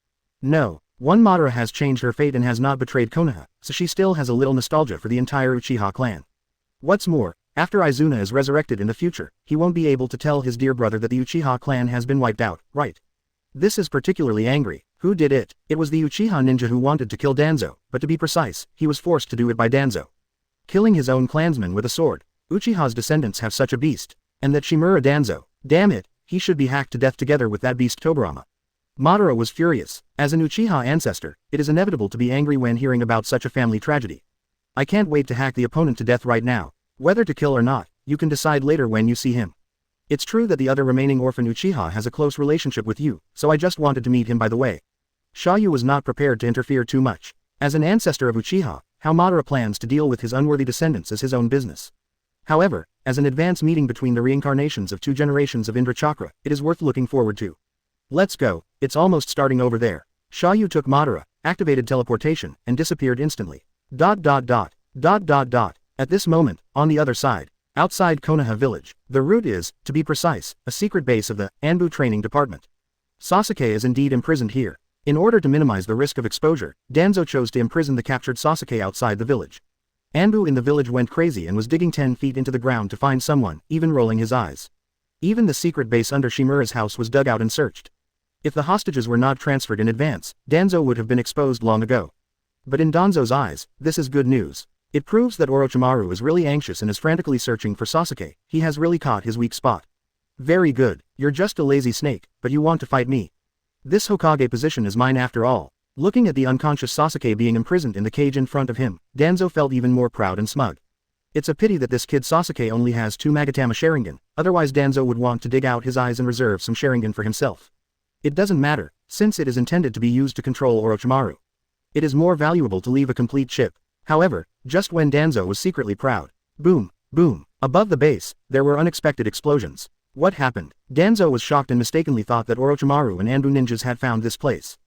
No, one Madara has changed her fate and has not betrayed Konoha, so she still has a little nostalgia for the entire Uchiha clan. What's more, after Izuna is resurrected in the future, he won't be able to tell his dear brother that the Uchiha clan has been wiped out, right? This is particularly angry. Who did it? It was the Uchiha ninja who wanted to kill Danzo, but to be precise, he was forced to do it by Danzo. Killing his own clansman with a sword. Uchiha's descendants have such a beast. And that Shimura Danzo, damn it, he should be hacked to death together with that beast Tobirama. Madara was furious. As an Uchiha ancestor, it is inevitable to be angry when hearing about such a family tragedy. I can't wait to hack the opponent to death right now. Whether to kill or not, you can decide later when you see him. It's true that the other remaining orphan Uchiha has a close relationship with you, so I just wanted to meet him by the way. Xia You was not prepared to interfere too much. As an ancestor of Uchiha, how Madara plans to deal with his unworthy descendants is his own business. However, as an advance meeting between the reincarnations of 2 generations of Indra Chakra, it is worth looking forward to. Let's go, it's almost starting over there. Xia You took Madara, activated teleportation, and disappeared instantly. At this moment, on the other side, outside Konoha village, the route is, to be precise, a secret base of the Anbu training department. Sasuke is indeed imprisoned here. In order to minimize the risk of exposure, Danzo chose to imprison the captured Sasuke outside the village. Anbu in the village went crazy and was digging 10 feet into the ground to find someone, even rolling his eyes. Even the secret base under Shimura's house was dug out and searched. If the hostages were not transferred in advance, Danzo would have been exposed long ago. But in Danzo's eyes, this is good news. It proves that Orochimaru is really anxious and is frantically searching for Sasuke. He has really caught his weak spot. Very good, you're just a lazy snake, but you want to fight me. This Hokage position is mine after all. Looking at the unconscious Sasuke being imprisoned in the cage in front of him, Danzo felt even more proud and smug. It's a pity that this kid Sasuke only has 2 Magatama Sharingan, otherwise Danzo would want to dig out his eyes and reserve some Sharingan for himself. It doesn't matter, since it is intended to be used to control Orochimaru. It is more valuable to leave a complete chip. However, just when Danzo was secretly proud, boom, boom, above the base, there were unexpected explosions. What happened? Danzo was shocked and mistakenly thought that Orochimaru and Anbu ninjas had found this place.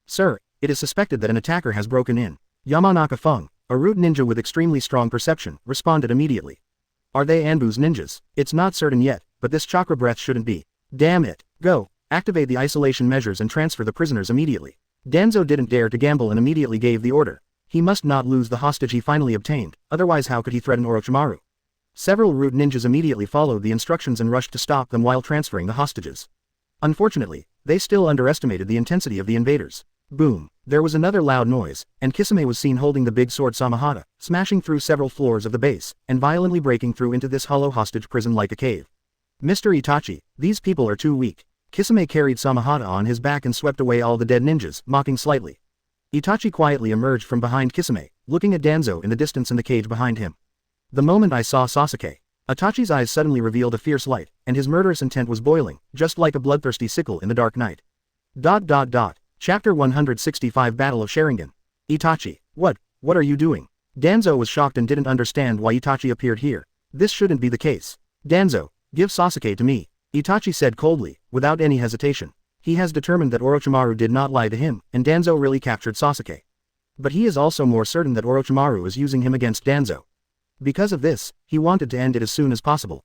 Sir, it is suspected that an attacker has broken in. Yamanaka Feng, a root ninja with extremely strong perception, responded immediately. Are they Anbu's ninjas? It's not certain yet, but this chakra breath shouldn't be. Damn it. Go, activate the isolation measures and transfer the prisoners immediately. Danzo didn't dare to gamble and immediately gave the order. He must not lose the hostage he finally obtained, otherwise how could he threaten Orochimaru? Several root ninjas immediately followed the instructions and rushed to stop them while transferring the hostages. Unfortunately, they still underestimated the intensity of the invaders. Boom, there was another loud noise, and Kisame was seen holding the big sword Samahata, smashing through several floors of the base, and violently breaking through into this hollow hostage prison like a cave. Mr. Itachi, these people are too weak. Kisame carried Samahata on his back and swept away all the dead ninjas, mocking slightly. Itachi quietly emerged from behind Kisame, looking at Danzo in the distance in the cage behind him. The moment I saw Sasuke, Itachi's eyes suddenly revealed a fierce light, and his murderous intent was boiling, just like a bloodthirsty sickle in the dark night. Chapter 165 Battle of Sharingan. Itachi, what are you doing? Danzo was shocked and didn't understand why Itachi appeared here. This shouldn't be the case. Danzo, give Sasuke to me, Itachi said coldly, without any hesitation. He has determined that Orochimaru did not lie to him, and Danzo really captured Sasuke. But he is also more certain that Orochimaru is using him against Danzo. Because of this, he wanted to end it as soon as possible.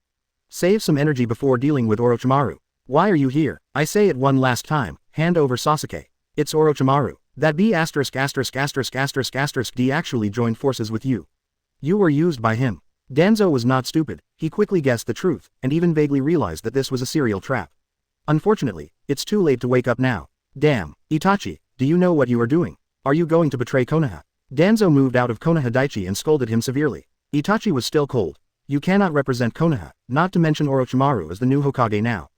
Save some energy before dealing with Orochimaru. Why are you here? I say it one last time, hand over Sasuke. It's Orochimaru. That B********* D actually joined forces with you. You were used by him. Danzo was not stupid, he quickly guessed the truth, and even vaguely realized that this was a serial trap. Unfortunately, it's too late to wake up now. Damn, Itachi, do you know what you are doing? Are you going to betray Konoha? Danzo moved out of Konoha Daichi and scolded him severely. Itachi was still cold. You cannot represent Konoha, not to mention Orochimaru as the new Hokage now.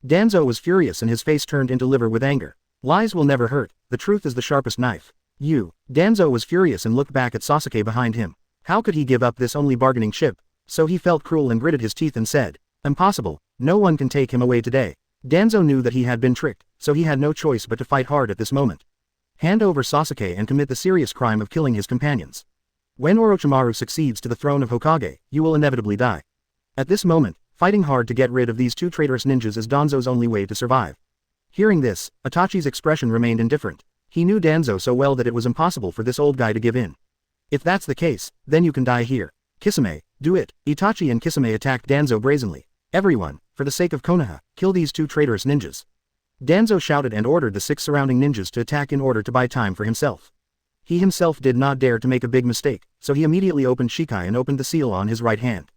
Danzo was furious and his face turned into liver with anger. Lies will never hurt, the truth is the sharpest knife. Danzo was furious and looked back at Sasuke behind him. How could he give up this only bargaining chip? So he felt cruel and gritted his teeth and said, impossible, no one can take him away today. Danzo knew that he had been tricked, so he had no choice but to fight hard at this moment. Hand over Sasuke and commit the serious crime of killing his companions. When Orochimaru succeeds to the throne of Hokage, you will inevitably die. At this moment, fighting hard to get rid of these two traitorous ninjas is Danzo's only way to survive. Hearing this, Itachi's expression remained indifferent. He knew Danzo so well that it was impossible for this old guy to give in. If that's the case, then you can die here. Kisame, do it. Itachi and Kisame attacked Danzo brazenly. Everyone, for the sake of Konoha, kill these two traitorous ninjas. Danzo shouted and ordered the 6 surrounding ninjas to attack in order to buy time for himself. He himself did not dare to make a big mistake, so he immediately opened Shikai and opened the seal on his right hand.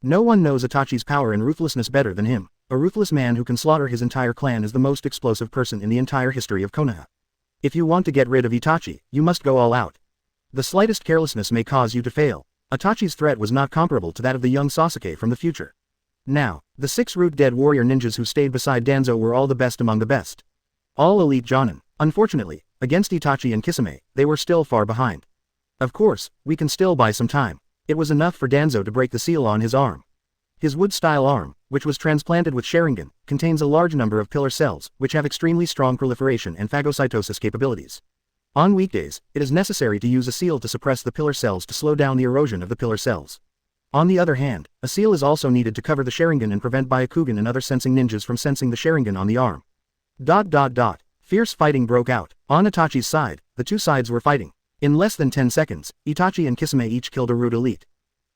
No one knows Itachi's power and ruthlessness better than him. A ruthless man who can slaughter his entire clan is the most explosive person in the entire history of Konoha. If you want to get rid of Itachi, you must go all out. The slightest carelessness may cause you to fail. Itachi's threat was not comparable to that of the young Sasuke from the future. Now, the 6 root dead warrior ninjas who stayed beside Danzo were all the best among the best. All elite Jonin. Unfortunately, against Itachi and Kisame, they were still far behind. Of course, we can still buy some time. It was enough for Danzo to break the seal on his arm. His wood-style arm, which was transplanted with Sharingan, contains a large number of pillar cells, which have extremely strong proliferation and phagocytosis capabilities. On weekdays, it is necessary to use a seal to suppress the pillar cells to slow down the erosion of the pillar cells. On the other hand, a seal is also needed to cover the Sharingan and prevent Byakugan and other sensing ninjas from sensing the Sharingan on the arm. Fierce fighting broke out. On Itachi's side, the two sides were fighting. In less than 10 seconds, Itachi and Kisame each killed a root elite.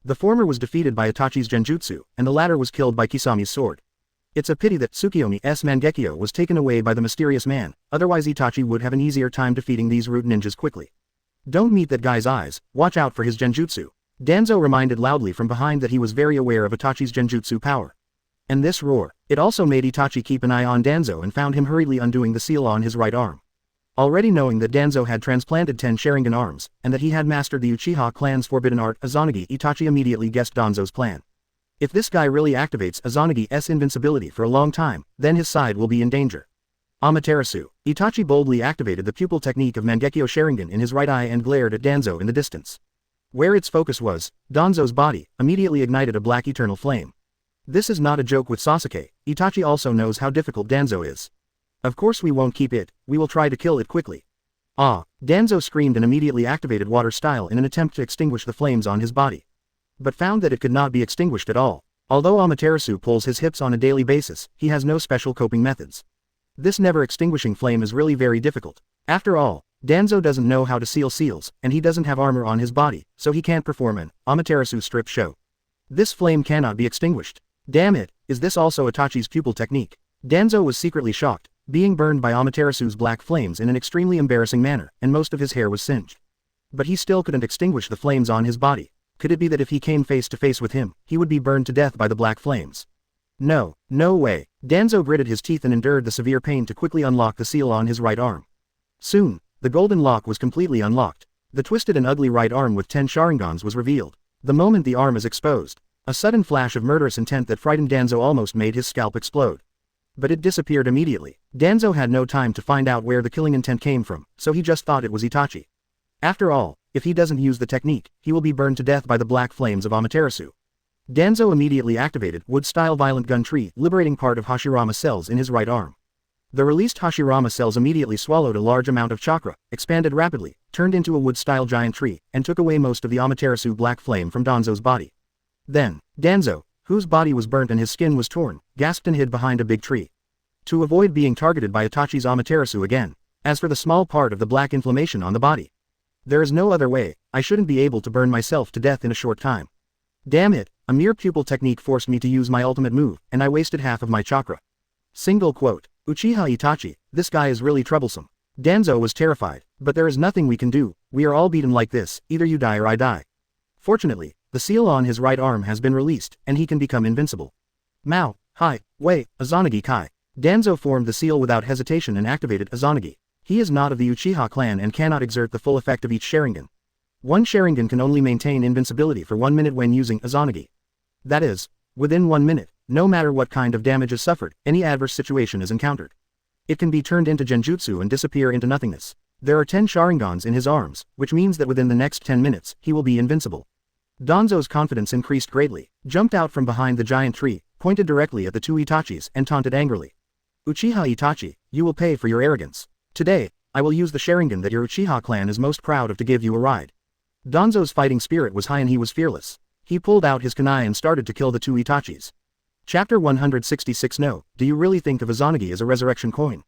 The former was defeated by Itachi's Genjutsu, and the latter was killed by Kisami's sword. It's a pity that Tsukiyomi's Mangekyo was taken away by the mysterious man, otherwise Itachi would have an easier time defeating these root ninjas quickly. Don't meet that guy's eyes, watch out for his Genjutsu. Danzo reminded loudly from behind that he was very aware of Itachi's Genjutsu power. And this roar, it also made Itachi keep an eye on Danzo and found him hurriedly undoing the seal on his right arm. Already knowing that Danzo had transplanted 10 Sharingan arms, and that he had mastered the Uchiha clan's forbidden art Izanagi, Itachi immediately guessed Danzo's plan. If this guy really activates Izanagi's invincibility for a long time, then his side will be in danger. Amaterasu. Itachi boldly activated the pupil technique of Mangekyo Sharingan in his right eye and glared at Danzo in the distance. Where its focus was, Danzo's body immediately ignited a black eternal flame. This is not a joke with Sasuke. Itachi also knows how difficult Danzo is. Of course we won't keep it, we will try to kill it quickly. Ah! Danzo screamed and immediately activated water style in an attempt to extinguish the flames on his body. But found that it could not be extinguished at all. Although Amaterasu pulls his hips on a daily basis, he has no special coping methods. This never extinguishing flame is really very difficult. After all, Danzo doesn't know how to seal seals, and he doesn't have armor on his body, so he can't perform an Amaterasu strip show. This flame cannot be extinguished. Damn it, is this also Itachi's pupil technique? Danzo was secretly shocked, being burned by Amaterasu's black flames in an extremely embarrassing manner, and most of his hair was singed. But he still couldn't extinguish the flames on his body. Could it be that if he came face to face with him, he would be burned to death by the black flames? No, no way. Danzo gritted his teeth and endured the severe pain to quickly unlock the seal on his right arm. Soon, the golden lock was completely unlocked. The twisted and ugly right arm with 10 Sharingans was revealed. The moment the arm is exposed, a sudden flash of murderous intent that frightened Danzo almost made his scalp explode. But it disappeared immediately. Danzo had no time to find out where the killing intent came from, so he just thought it was Itachi. After all, if he doesn't use the technique, he will be burned to death by the black flames of Amaterasu. Danzo immediately activated wood-style violent gun tree, liberating part of Hashirama cells in his right arm. The released Hashirama cells immediately swallowed a large amount of chakra, expanded rapidly, turned into a wood-style giant tree, and took away most of the Amaterasu black flame from Danzo's body. Then, Danzo, whose body was burnt and his skin was torn, gasped and hid behind a big tree. To avoid being targeted by Itachi's Amaterasu again. As for the small part of the black inflammation on the body, there is no other way, I shouldn't be able to burn myself to death in a short time. Damn it, a mere pupil technique forced me to use my ultimate move, and I wasted half of my chakra. Single quote. Uchiha Itachi, this guy is really troublesome. Danzo was terrified, but there is nothing we can do, we are all beaten like this, either you die or I die. Fortunately, the seal on his right arm has been released, and he can become invincible. Mao, Hei, Wei, Izanagi Kai. Danzo formed the seal without hesitation and activated Izanagi. He is not of the Uchiha clan and cannot exert the full effect of each Sharingan. One Sharingan can only maintain invincibility for 1 minute when using Izanagi. That is, within 1 minute, no matter what kind of damage is suffered, any adverse situation is encountered. It can be turned into genjutsu and disappear into nothingness. There are 10 Sharingans in his arms, which means that within the next 10 minutes, he will be invincible. Danzo's confidence increased greatly, jumped out from behind the giant tree, pointed directly at the two Itachis and taunted angrily. Uchiha Itachi, you will pay for your arrogance. Today, I will use the Sharingan that your Uchiha clan is most proud of to give you a ride. Danzo's fighting spirit was high and he was fearless. He pulled out his kunai and started to kill the two Itachis. Chapter 166 No, do you really think of Izanagi as a resurrection coin?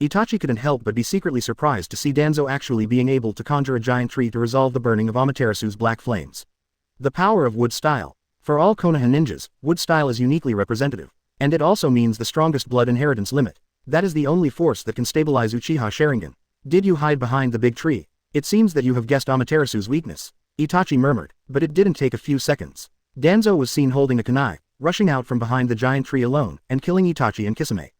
Itachi couldn't help but be secretly surprised to see Danzo actually being able to conjure a giant tree to resolve the burning of Amaterasu's black flames. The power of wood style. For all Konoha ninjas, wood style is uniquely representative. And it also means the strongest blood inheritance limit. That is the only force that can stabilize Uchiha Sharingan. Did you hide behind the big tree? It seems that you have guessed Amaterasu's weakness. Itachi murmured, but it didn't take a few seconds. Danzo was seen holding a kunai, rushing out from behind the giant tree alone, and killing Itachi and Kisame.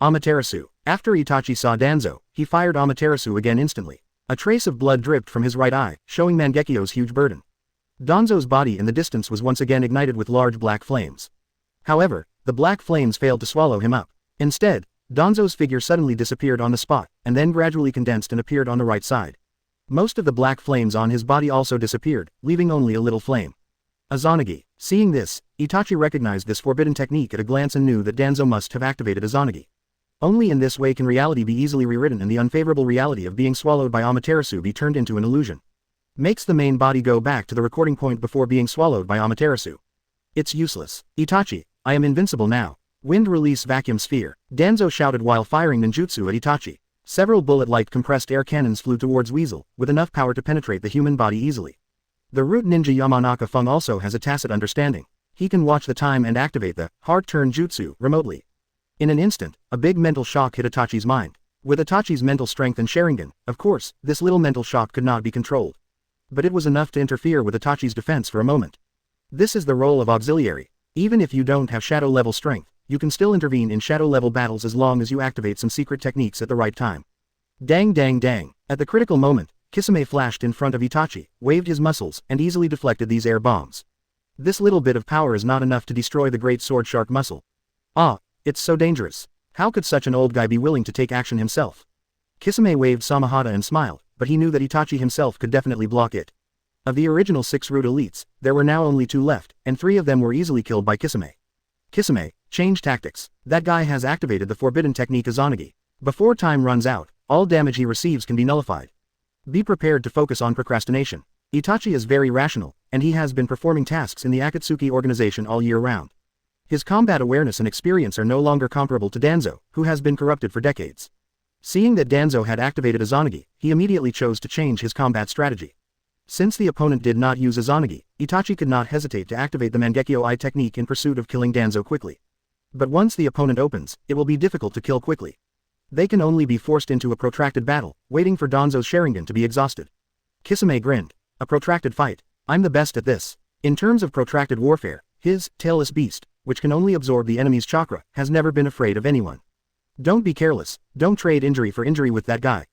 Amaterasu. After Itachi saw Danzo, he fired Amaterasu again instantly. A trace of blood dripped from his right eye, showing Mangekyo's huge burden. Danzo's body in the distance was once again ignited with large black flames. However, the black flames failed to swallow him up. Instead, Danzo's figure suddenly disappeared on the spot, and then gradually condensed and appeared on the right side. Most of the black flames on his body also disappeared, leaving only a little flame. Izanagi. Seeing this, Itachi recognized this forbidden technique at a glance and knew that Danzo must have activated Izanagi. Only in this way can reality be easily rewritten and the unfavorable reality of being swallowed by Amaterasu be turned into an illusion. Makes the main body go back to the recording point before being swallowed by Amaterasu. It's useless. Itachi, I am invincible now. Wind release vacuum sphere. Danzo shouted while firing ninjutsu at Itachi. Several bullet-like compressed air cannons flew towards Weasel, with enough power to penetrate the human body easily. The root ninja Yamanaka Fung also has a tacit understanding. He can watch the time and activate the hard turn jutsu remotely. In an instant, a big mental shock hit Itachi's mind. With Itachi's mental strength and Sharingan, of course, this little mental shock could not be controlled. But it was enough to interfere with Itachi's defense for a moment. This is the role of auxiliary. Even if you don't have shadow-level strength, you can still intervene in shadow-level battles as long as you activate some secret techniques at the right time. Dang dang dang. At the critical moment, Kisame flashed in front of Itachi, waved his muscles, and easily deflected these air bombs. This little bit of power is not enough to destroy the great sword shark muscle. Ah, it's so dangerous. How could such an old guy be willing to take action himself? Kisame waved Samahata and smiled, but he knew that Itachi himself could definitely block it. Of the original 6 root elites, there were now only 2 left, and 3 of them were easily killed by Kisame. Kisame, change tactics. That guy has activated the forbidden technique Izanagi. Before time runs out, all damage he receives can be nullified. Be prepared to focus on procrastination. Itachi is very rational, and he has been performing tasks in the Akatsuki organization all year round. His combat awareness and experience are no longer comparable to Danzo, who has been corrupted for decades. Seeing that Danzo had activated Izanagi, he immediately chose to change his combat strategy. Since the opponent did not use Izanagi, Itachi could not hesitate to activate the Mangekyo Eye technique in pursuit of killing Danzo quickly. But once the opponent opens, it will be difficult to kill quickly. They can only be forced into a protracted battle, waiting for Danzo's Sharingan to be exhausted. Kisame grinned. A protracted fight. I'm the best at this. In terms of protracted warfare, his tailless beast, which can only absorb the enemy's chakra, has never been afraid of anyone. Don't be careless, don't trade injury for injury with that guy.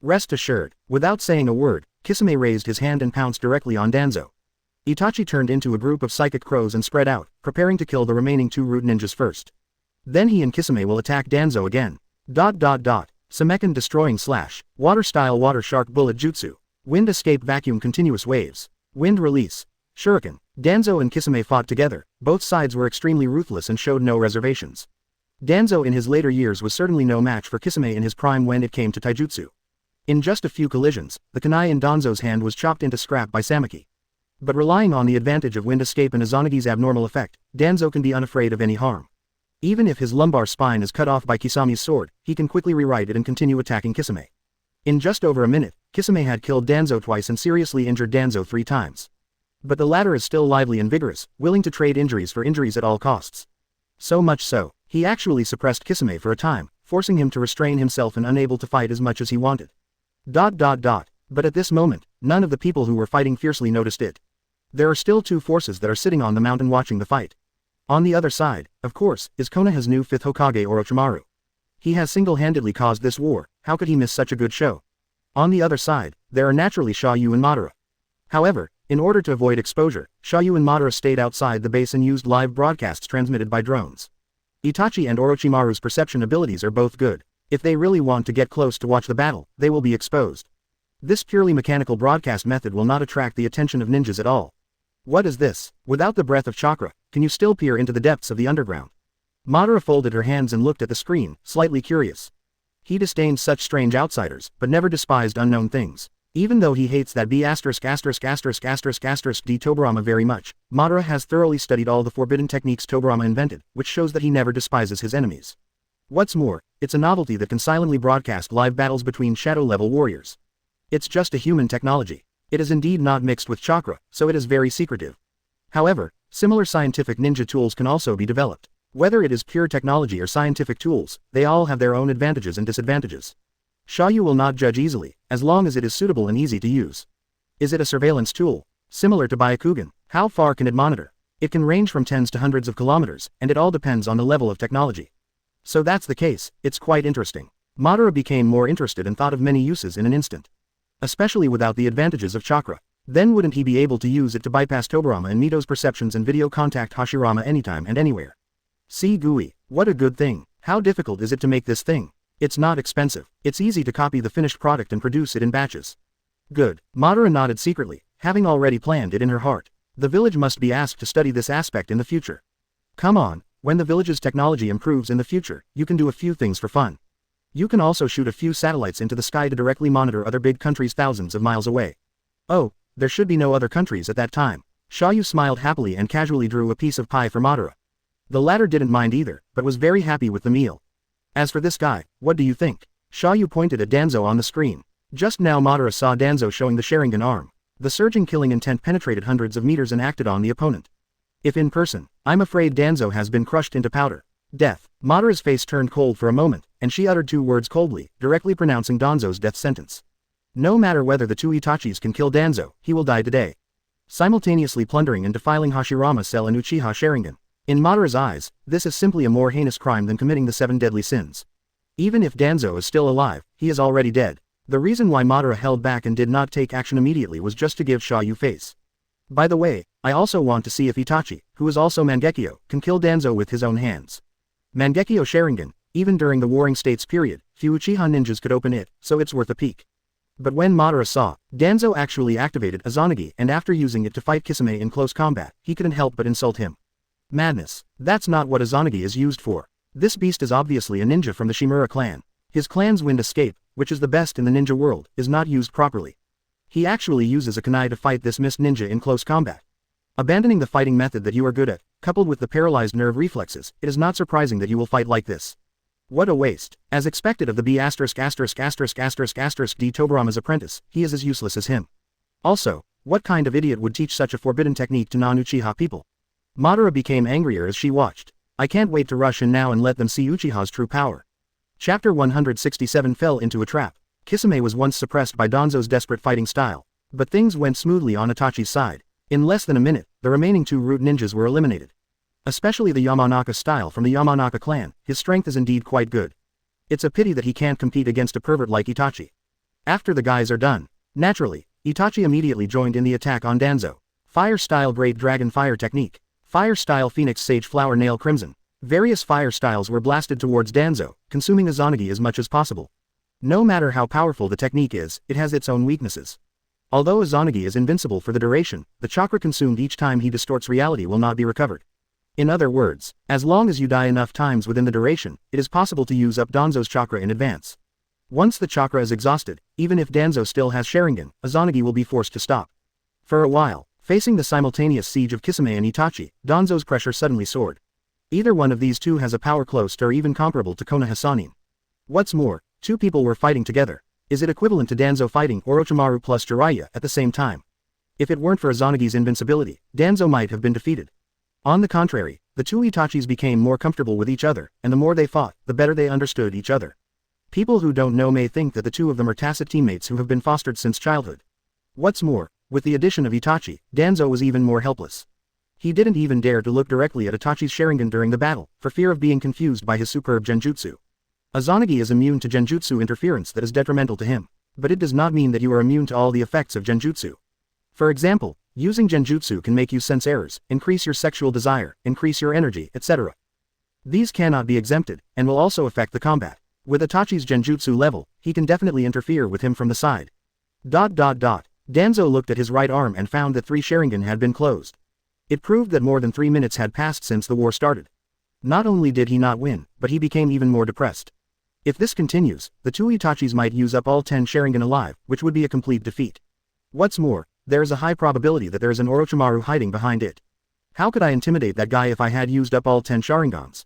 Rest assured. Without saying a word, Kisame raised his hand and pounced directly on Danzo. Itachi turned into a group of psychic crows and spread out, preparing to kill the remaining 2 root ninjas first. Then he and Kisame will attack Danzo again. Samekin destroying slash, water style water shark bullet jutsu. Wind escape vacuum continuous waves. Wind release. Shuriken. Danzo and Kisame fought together, both sides were extremely ruthless and showed no reservations. Danzo in his later years was certainly no match for Kisame in his prime when it came to taijutsu. In just a few collisions, the kunai in Danzo's hand was chopped into scrap by Samaki. But relying on the advantage of wind escape and Izanagi's abnormal effect, Danzo can be unafraid of any harm. Even if his lumbar spine is cut off by Kisami's sword, he can quickly rewrite it and continue attacking Kisame. In just over a minute, Kisame had killed Danzo twice and seriously injured Danzo 3 times. But the latter is still lively and vigorous, willing to trade injuries for injuries at all costs. So much so, he actually suppressed Kisame for a time, forcing him to restrain himself and unable to fight as much as he wanted. But at this moment, none of the people who were fighting fiercely noticed it. There are still 2 forces that are sitting on the mountain watching the fight. On the other side, of course, is Konoha's new 5th Hokage Orochimaru. He has single-handedly caused this war, how could he miss such a good show? On the other side, there are naturally Xia You and Madara. However, in order to avoid exposure, Xia You and Madara stayed outside the base and used live broadcasts transmitted by drones. Itachi and Orochimaru's perception abilities are both good. If they really want to get close to watch the battle, they will be exposed. This purely mechanical broadcast method will not attract the attention of ninjas at all. What is this? Without the breath of chakra, can you still peer into the depths of the underground? Madara folded her hands and looked at the screen, slightly curious. He disdained such strange outsiders, but never despised unknown things. Even though he hates that D Tobirama very much, Madara has thoroughly studied all the forbidden techniques Tobirama invented, which shows that he never despises his enemies. What's more, it's a novelty that can silently broadcast live battles between shadow-level warriors. It's just a human technology. It is indeed not mixed with chakra, so it is very secretive. However, similar scientific ninja tools can also be developed. Whether it is pure technology or scientific tools, they all have their own advantages and disadvantages. Xia You will not judge easily, as long as it is suitable and easy to use. Is it a surveillance tool? Similar to Byakugan, how far can it monitor? It can range from tens to hundreds of kilometers, and it all depends on the level of technology. So that's the case, it's quite interesting. Madara became more interested and thought of many uses in an instant. Especially without the advantages of chakra. Then wouldn't he be able to use it to bypass Tobirama and Mito's perceptions and video contact Hashirama anytime and anywhere? See GUI, what a good thing. How difficult is it to make this thing? It's not expensive. It's easy to copy the finished product and produce it in batches. Good. Madara nodded secretly, having already planned it in her heart. The village must be asked to study this aspect in the future. Come on, when the village's technology improves in the future, you can do a few things for fun. You can also shoot a few satellites into the sky to directly monitor other big countries thousands of miles away. Oh, there should be no other countries at that time. Xia You smiled happily and casually drew a piece of pie for Madara. The latter didn't mind either, but was very happy with the meal. As for this guy, what do you think? Xia You pointed at Danzo on the screen. Just now Madara saw Danzo showing the Sharingan arm. The surging killing intent penetrated hundreds of meters and acted on the opponent. If in person, I'm afraid Danzo has been crushed into powder. Death. Madara's face turned cold for a moment, and she uttered 2 words coldly, directly pronouncing Danzo's death sentence. No matter whether the 2 Itachis can kill Danzo, he will die today. Simultaneously plundering and defiling Hashirama's cell and Uchiha Sharingan. In Madara's eyes, this is simply a more heinous crime than committing the 7 deadly sins. Even if Danzo is still alive, he is already dead. The reason why Madara held back and did not take action immediately was just to give Xia You face. By the way, I also want to see if Itachi, who is also Mangekyo, can kill Danzo with his own hands. Mangekyo Sharingan, even during the Warring States period, few Uchiha ninjas could open it, so it's worth a peek. But when Madara saw, Danzo actually activated Izanagi and after using it to fight Kisame in close combat, he couldn't help but insult him. Madness. That's not what Izanagi is used for. This beast is obviously a ninja from the Shimura clan. His clan's wind escape, which is the best in the ninja world, is not used properly. He actually uses a kunai to fight this mist ninja in close combat. Abandoning the fighting method that you are good at, coupled with the paralyzed nerve reflexes, it is not surprising that you will fight like this. What a waste. As expected of the D Tobirama's apprentice, he is as useless as him. Also, what kind of idiot would teach such a forbidden technique to non-Uchiha people? Madara became angrier as she watched. I can't wait to rush in now and let them see Uchiha's true power. Chapter 167 fell into a trap. Kisame was once suppressed by Danzo's desperate fighting style, but things went smoothly on Itachi's side. In less than a minute, the remaining 2 root ninjas were eliminated. Especially the Yamanaka style from the Yamanaka clan, his strength is indeed quite good. It's a pity that he can't compete against a pervert like Itachi. After the guys are done, naturally, Itachi immediately joined in the attack on Danzo. Fire style Great Dragon Fire Technique. Fire style Phoenix Sage Flower Nail Crimson. Various fire styles were blasted towards Danzo, consuming Izanagi as much as possible. No matter how powerful the technique is, it has its own weaknesses. Although Izanagi is invincible for the duration, the chakra consumed each time he distorts reality will not be recovered. In other words, as long as you die enough times within the duration, it is possible to use up Danzo's chakra in advance. Once the chakra is exhausted, even if Danzo still has Sharingan, Izanagi will be forced to stop. For a while, facing the simultaneous siege of Kisame and Itachi, Danzo's pressure suddenly soared. Either one of these two has a power close to or even comparable to Konoha. What's more, two people were fighting together. Is it equivalent to Danzo fighting Orochimaru plus Jiraiya at the same time? If it weren't for Izanagi's invincibility, Danzo might have been defeated. On the contrary, the two Itachis became more comfortable with each other, and the more they fought, the better they understood each other. People who don't know may think that the two of them are tacit teammates who have been fostered since childhood. What's more, with the addition of Itachi, Danzo was even more helpless. He didn't even dare to look directly at Itachi's Sharingan during the battle, for fear of being confused by his superb genjutsu. Izanagi is immune to genjutsu interference that is detrimental to him, but it does not mean that you are immune to all the effects of genjutsu. For example, using genjutsu can make you sense errors, increase your sexual desire, increase your energy, etc. These cannot be exempted, and will also affect the combat. With Itachi's genjutsu level, he can definitely interfere with him from the side. Danzo looked at his right arm and found that 3 Sharingan had been closed. It proved that more than 3 minutes had passed since the war started. Not only did he not win, but he became even more depressed. If this continues, the two Itachis might use up all 10 Sharingan alive, which would be a complete defeat. What's more, there is a high probability that there is an Orochimaru hiding behind it. How could I intimidate that guy if I had used up all 10 Sharingans?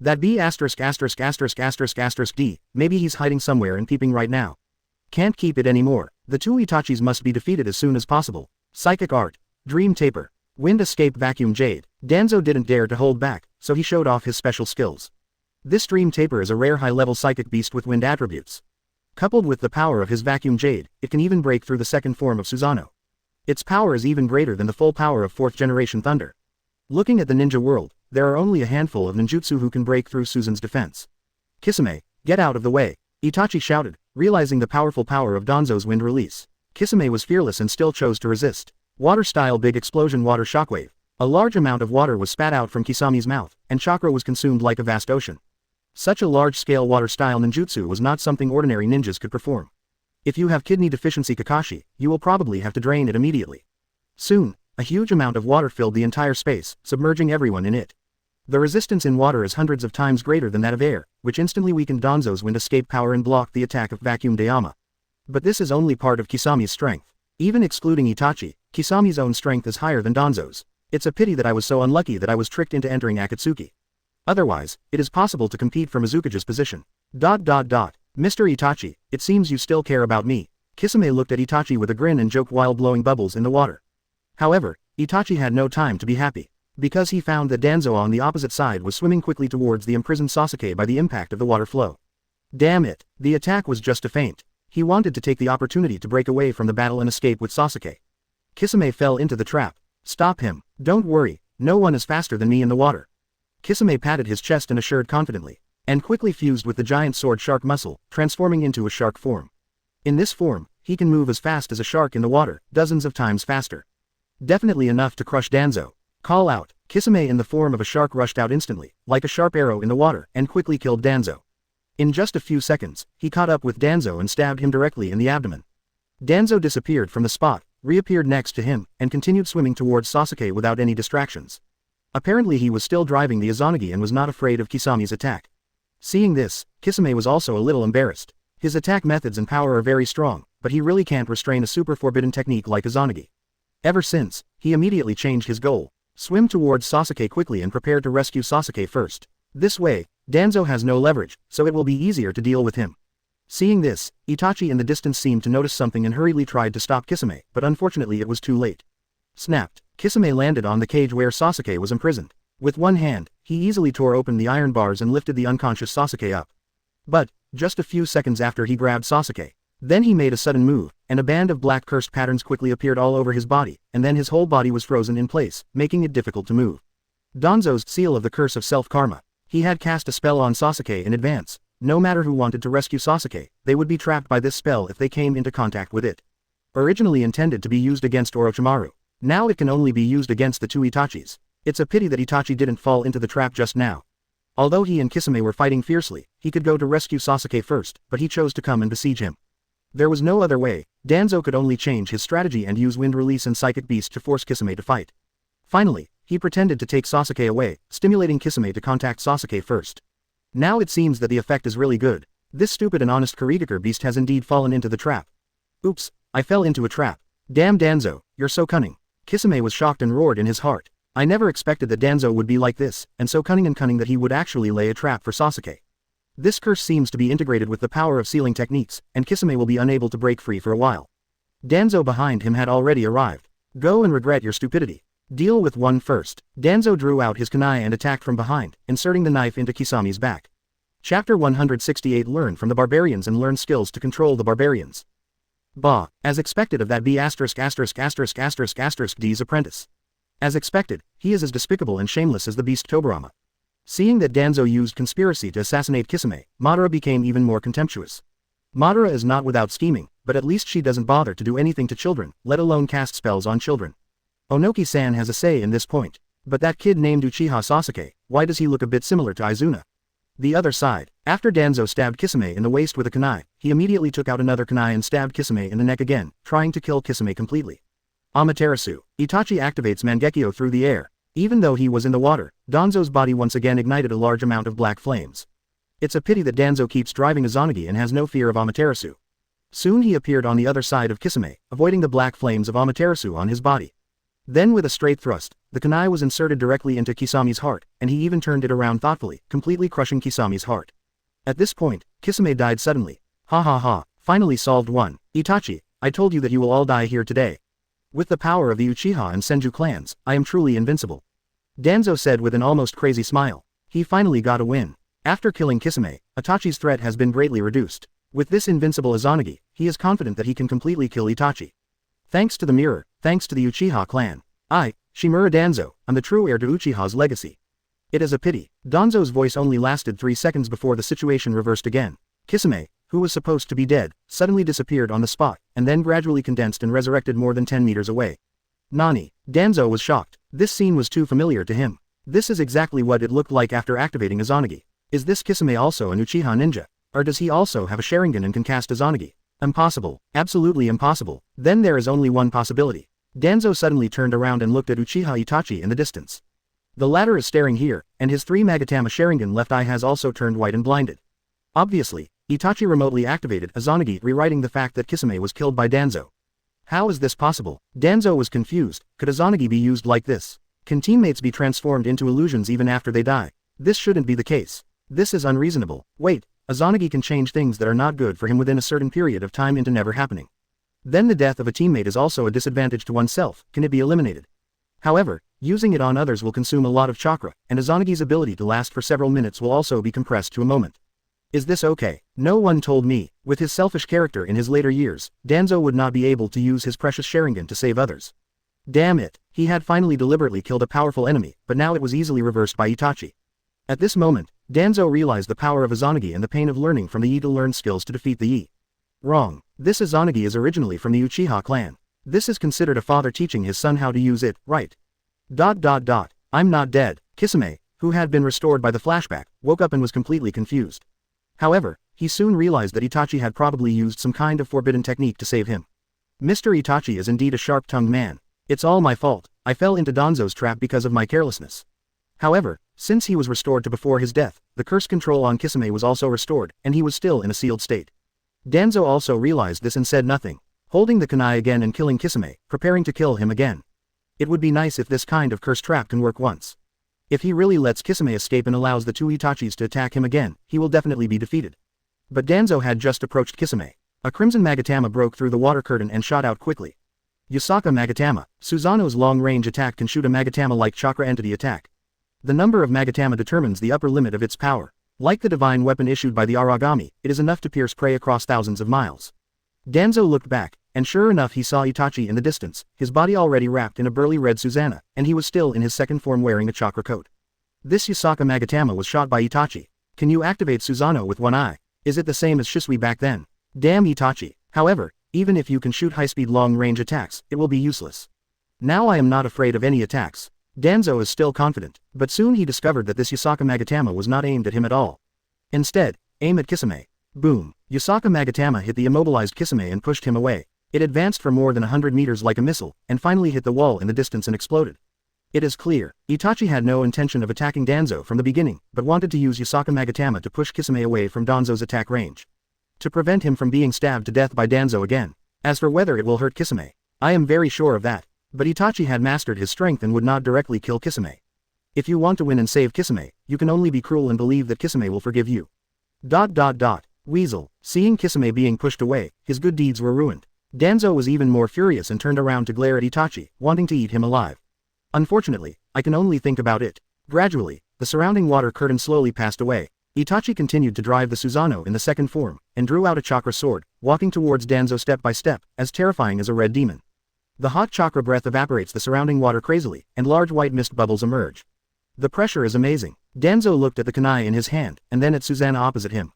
That B***********, D, maybe he's hiding somewhere and peeping right now. Can't keep it anymore. The two Itachis must be defeated as soon as possible. Psychic Art. Dream Taper. Wind Escape Vacuum Jade. Danzo didn't dare to hold back, so he showed off his special skills. This Dream Taper is a rare high-level psychic beast with wind attributes. Coupled with the power of his Vacuum Jade, it can even break through the second form of Susanoo. Its power is even greater than the full power of 4th generation Thunder. Looking at the ninja world, there are only a handful of ninjutsu who can break through Susan's defense. Kisame, get out of the way, Itachi shouted, realizing the powerful power of Danzo's wind release. Kisame was fearless and still chose to resist. Water-style big explosion water shockwave. A large amount of water was spat out from Kisame's mouth, and chakra was consumed like a vast ocean. Such a large-scale water-style ninjutsu was not something ordinary ninjas could perform. If you have kidney deficiency Kakashi, you will probably have to drain it immediately. Soon, a huge amount of water filled the entire space, submerging everyone in it. The resistance in water is hundreds of times greater than that of air, which instantly weakened Danzo's wind escape power and blocked the attack of Vacuum Dayama. But this is only part of Kisame's strength. Even excluding Itachi, Kisame's own strength is higher than Danzo's. It's a pity that I was so unlucky that I was tricked into entering Akatsuki. Otherwise, it is possible to compete for Mizukage's position. Mr. Itachi, it seems you still care about me. Kisame looked at Itachi with a grin and joked while blowing bubbles in the water. However, Itachi had no time to be happy, because he found that Danzo on the opposite side was swimming quickly towards the imprisoned Sasuke by the impact of the water flow. Damn it, the attack was just a feint. He wanted to take the opportunity to break away from the battle and escape with Sasuke. Kisame fell into the trap. Stop him, don't worry, no one is faster than me in the water. Kisame patted his chest and assured confidently, and quickly fused with the giant sword shark muscle, transforming into a shark form. In this form, he can move as fast as a shark in the water, dozens of times faster. Definitely enough to crush Danzo. Call out, Kisame in the form of a shark rushed out instantly, like a sharp arrow in the water, and quickly killed Danzo. In just a few seconds, he caught up with Danzo and stabbed him directly in the abdomen. Danzo disappeared from the spot, reappeared next to him, and continued swimming towards Sasuke without any distractions. Apparently he was still driving the Izanagi and was not afraid of Kisame's attack. Seeing this, Kisame was also a little embarrassed. His attack methods and power are very strong, but he really can't restrain a super forbidden technique like Izanagi. Ever since, he immediately changed his goal. Swim towards Sasuke quickly and prepare to rescue Sasuke first. This way, Danzo has no leverage, so it will be easier to deal with him. Seeing this, Itachi in the distance seemed to notice something and hurriedly tried to stop Kisame, but unfortunately it was too late. Snapped. Kisame landed on the cage where Sasuke was imprisoned. With one hand, he easily tore open the iron bars and lifted the unconscious Sasuke up. But, just a few seconds after he grabbed Sasuke, then he made a sudden move, and a band of black cursed patterns quickly appeared all over his body, and then his whole body was frozen in place, making it difficult to move. Danzo's seal of the curse of self-karma. He had cast a spell on Sasuke in advance. No matter who wanted to rescue Sasuke, they would be trapped by this spell if they came into contact with it. Originally intended to be used against Orochimaru, now it can only be used against the two Itachis. It's a pity that Itachi didn't fall into the trap just now. Although he and Kisame were fighting fiercely, he could go to rescue Sasuke first, but he chose to come and besiege him. There was no other way. Danzo could only change his strategy and use Wind Release and Psychic Beast to force Kisame to fight. Finally, he pretended to take Sasuke away, stimulating Kisame to contact Sasuke first. Now it seems that the effect is really good. This stupid and honest Kurigakure beast has indeed fallen into the trap. Oops, I fell into a trap. Damn Danzo, you're so cunning. Kisame was shocked and roared in his heart. I never expected that Danzo would be like this, and so cunning that he would actually lay a trap for Sasuke. This curse seems to be integrated with the power of sealing techniques, and Kisame will be unable to break free for a while. Danzo behind him had already arrived. Go and regret your stupidity. Deal with one first. Danzo drew out his kunai and attacked from behind, inserting the knife into Kisame's back. Chapter 168 Learn from the barbarians and learn skills to control the barbarians. Bah, as expected of that B'D's apprentice. As expected, he is as despicable and shameless as the beast Tobirama. Seeing that Danzo used conspiracy to assassinate Kisame, Madara became even more contemptuous. Madara is not without scheming, but at least she doesn't bother to do anything to children, let alone cast spells on children. Onoki-san has a say in this point. But that kid named Uchiha Sasuke, why does he look a bit similar to Izuna? The other side, after Danzo stabbed Kisame in the waist with a kunai, he immediately took out another kunai and stabbed Kisame in the neck again, trying to kill Kisame completely. Amaterasu, Itachi activates Mangekyo through the air. Even though he was in the water, Danzo's body once again ignited a large amount of black flames. It's a pity that Danzo keeps driving Izanagi and has no fear of Amaterasu. Soon he appeared on the other side of Kisame, avoiding the black flames of Amaterasu on his body. Then with a straight thrust, the kunai was inserted directly into Kisame's heart, and he even turned it around thoughtfully, completely crushing Kisame's heart. At this point, Kisame died suddenly. Ha ha ha, finally solved one. Itachi, I told you that you will all die here today. With the power of the Uchiha and Senju clans, I am truly invincible. Danzo said with an almost crazy smile. He finally got a win. After killing Kisame, Itachi's threat has been greatly reduced. With this invincible Izanagi, he is confident that he can completely kill Itachi. Thanks to the mirror, thanks to the Uchiha clan. I, Shimura Danzo, am the true heir to Uchiha's legacy. It is a pity. Danzo's voice only lasted 3 seconds before the situation reversed again. Kisame, who was supposed to be dead, suddenly disappeared on the spot, and then gradually condensed and resurrected more than 10 meters away. Nani? Danzo was shocked. This scene was too familiar to him. This is exactly what it looked like after activating Izanagi. Is this Kisame also an Uchiha ninja? Or does he also have a Sharingan and can cast Izanagi? Impossible. Absolutely impossible. Then there is only one possibility. Danzo suddenly turned around and looked at Uchiha Itachi in the distance. The latter is staring here, and his 3 Magatama Sharingan left eye has also turned white and blinded. Obviously, Itachi remotely activated Izanagi, rewriting the fact that Kisame was killed by Danzo. How is this possible? Danzo was confused. Could Izanagi be used like this? Can teammates be transformed into illusions even after they die? This shouldn't be the case. This is unreasonable. Wait, Izanagi can change things that are not good for him within a certain period of time into never happening. Then the death of a teammate is also a disadvantage to oneself. Can it be eliminated? However, using it on others will consume a lot of chakra, and Izanagi's ability to last for several minutes will also be compressed to a moment. Is this okay? No one told me. With his selfish character in his later years, Danzo would not be able to use his precious Sharingan to save others. Damn it, he had finally deliberately killed a powerful enemy, but now it was easily reversed by Itachi. At this moment, Danzo realized the power of Izanagi and the pain of learning from the Yi to learn skills to defeat the Yi. Wrong. This Izanagi is originally from the Uchiha clan. This is considered a father teaching his son how to use it, right? I'm not dead. Kisame, who had been restored by the flashback, woke up and was completely confused. However, he soon realized that Itachi had probably used some kind of forbidden technique to save him. Mr. Itachi is indeed a sharp-tongued man. It's all my fault. I fell into Danzo's trap because of my carelessness. However, since he was restored to before his death, the curse control on Kisame was also restored, and he was still in a sealed state. Danzo also realized this and said nothing, holding the kunai again and killing Kisame, preparing to kill him again. It would be nice if this kind of curse trap can work once. If he really lets Kisame escape and allows the 2 Itachis to attack him again, he will definitely be defeated. But Danzo had just approached Kisame. A crimson Magatama broke through the water curtain and shot out quickly. Yasaka Magatama, Susanoo's long-range attack can shoot a Magatama-like chakra entity attack. The number of Magatama determines the upper limit of its power. Like the divine weapon issued by the Aragami, it is enough to pierce prey across thousands of miles. Danzo looked back, and sure enough he saw Itachi in the distance, his body already wrapped in a burly red Susanoo, and he was still in his second form wearing a chakra coat. This Yasaka Magatama was shot by Itachi. Can you activate Susanoo with one eye? Is it the same as Shisui back then? Damn Itachi. However, even if you can shoot high-speed long-range attacks, it will be useless. Now I am not afraid of any attacks. Danzo is still confident, but soon he discovered that this Yasaka Magatama was not aimed at him at all. Instead, aim at Kisame. Boom. Yasaka Magatama hit the immobilized Kisame and pushed him away. It advanced for more than 100 meters like a missile, and finally hit the wall in the distance and exploded. It is clear, Itachi had no intention of attacking Danzo from the beginning, but wanted to use Yasaka Magatama to push Kisame away from Danzo's attack range. To prevent him from being stabbed to death by Danzo again. As for whether it will hurt Kisame, I am very sure of that. But Itachi had mastered his strength and would not directly kill Kisame. If you want to win and save Kisame, you can only be cruel and believe that Kisame will forgive you. Weasel, seeing Kisame being pushed away, his good deeds were ruined. Danzo was even more furious and turned around to glare at Itachi, wanting to eat him alive. Unfortunately, I can only think about it. Gradually, the surrounding water curtain slowly passed away. Itachi continued to drive the Susanoo in the second form, and drew out a chakra sword, walking towards Danzo step by step, as terrifying as a red demon. The hot chakra breath evaporates the surrounding water crazily, and large white mist bubbles emerge. The pressure is amazing. Danzo looked at the kunai in his hand, and then at Susanoo opposite him.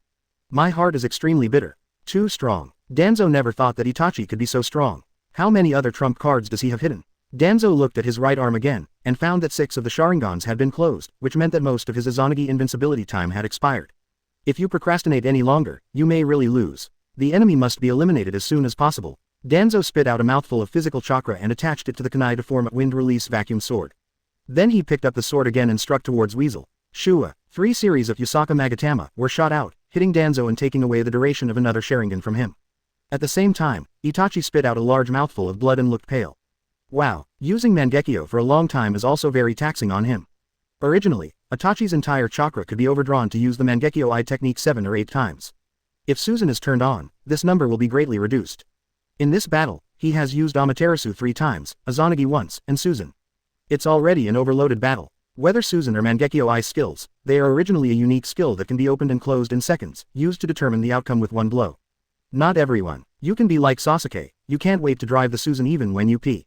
My heart is extremely bitter. Too strong. Danzo never thought that Itachi could be so strong. How many other trump cards does he have hidden? Danzo looked at his right arm again, and found that 6 of the Sharingans had been closed, which meant that most of his Izanagi invincibility time had expired. If you procrastinate any longer, you may really lose. The enemy must be eliminated as soon as possible. Danzo spit out a mouthful of physical chakra and attached it to the kunai to form a wind-release vacuum sword. Then he picked up the sword again and struck towards Weasel. Shua. 3 series of Yasaka Magatama were shot out, hitting Danzo and taking away the duration of another Sharingan from him. At the same time, Itachi spit out a large mouthful of blood and looked pale. Wow, using Mangekyo for a long time is also very taxing on him. Originally, Itachi's entire chakra could be overdrawn to use the Mangekyo I technique 7 or 8 times. If Susan is turned on, this number will be greatly reduced. In this battle, he has used Amaterasu 3 times, Izanagi once, and Susan. It's already an overloaded battle. Whether Susan or Mangekyo I skills, they are originally a unique skill that can be opened and closed in seconds, used to determine the outcome with one blow. Not everyone. You can be like Sasuke, you can't wait to drive the Susan even when you pee.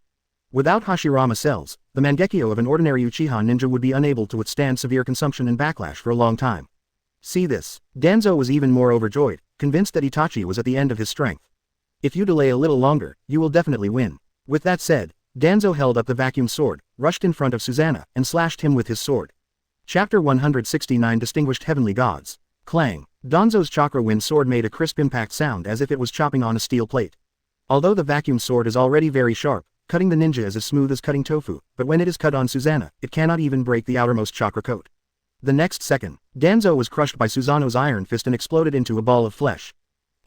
Without Hashirama cells, the Mangekyo of an ordinary Uchiha ninja would be unable to withstand severe consumption and backlash for a long time. See this. Danzo was even more overjoyed, convinced that Itachi was at the end of his strength. If you delay a little longer, you will definitely win. With that said, Danzo held up the vacuum sword, rushed in front of Susanoo, and slashed him with his sword. Chapter 169 Distinguished Heavenly Gods. Clang. Danzo's chakra wind sword made a crisp impact sound as if it was chopping on a steel plate. Although the vacuum sword is already very sharp, cutting the ninja is as smooth as cutting tofu, but when it is cut on Susanoo, it cannot even break the outermost chakra coat. The next second, Danzo was crushed by Susanoo's iron fist and exploded into a ball of flesh.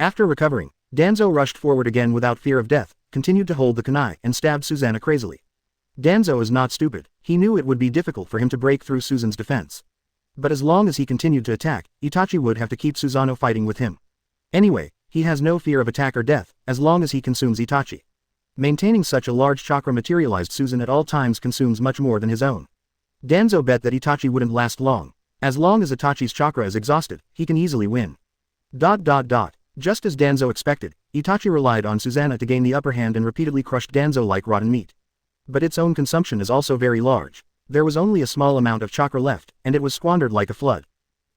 After recovering, Danzo rushed forward again without fear of death, continued to hold the kunai, and stabbed Susanoo crazily. Danzo is not stupid. He knew it would be difficult for him to break through Susan's defense. But as long as he continued to attack, Itachi would have to keep Susanoo fighting with him. Anyway, he has no fear of attack or death, as long as he consumes Itachi. Maintaining such a large chakra materialized Susan at all times consumes much more than his own. Danzo bet that Itachi wouldn't last long. As long as Itachi's chakra is exhausted, he can easily win. Just as Danzo expected, Itachi relied on Susanoo to gain the upper hand and repeatedly crushed Danzo like rotten meat. But its own consumption is also very large. There was only a small amount of chakra left, and it was squandered like a flood.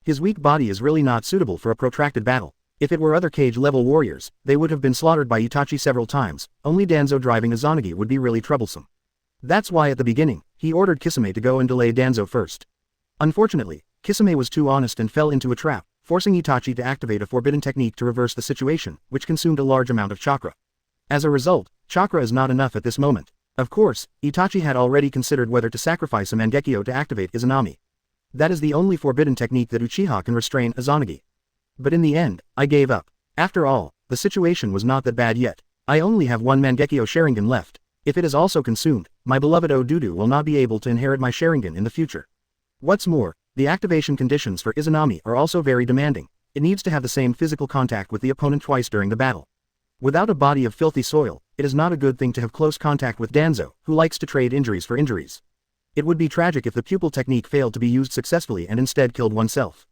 His weak body is really not suitable for a protracted battle. If it were other cage-level warriors, they would have been slaughtered by Itachi several times. Only Danzo driving Izanagi would be really troublesome. That's why at the beginning, he ordered Kisame to go and delay Danzo first. Unfortunately, Kisame was too honest and fell into a trap, forcing Itachi to activate a forbidden technique to reverse the situation, which consumed a large amount of chakra. As a result, chakra is not enough at this moment. Of course, Itachi had already considered whether to sacrifice a Mangekyo to activate Izanami. That is the only forbidden technique that Uchiha can restrain Izanagi. But in the end, I gave up. After all, the situation was not that bad yet. I only have one Mangekyo Sharingan left. If it is also consumed, my beloved Odudu will not be able to inherit my Sharingan in the future. What's more, the activation conditions for Izanami are also very demanding. It needs to have the same physical contact with the opponent twice during the battle. Without a body of filthy soil, it is not a good thing to have close contact with Danzo, who likes to trade injuries for injuries. It would be tragic if the pupil technique failed to be used successfully and instead killed oneself.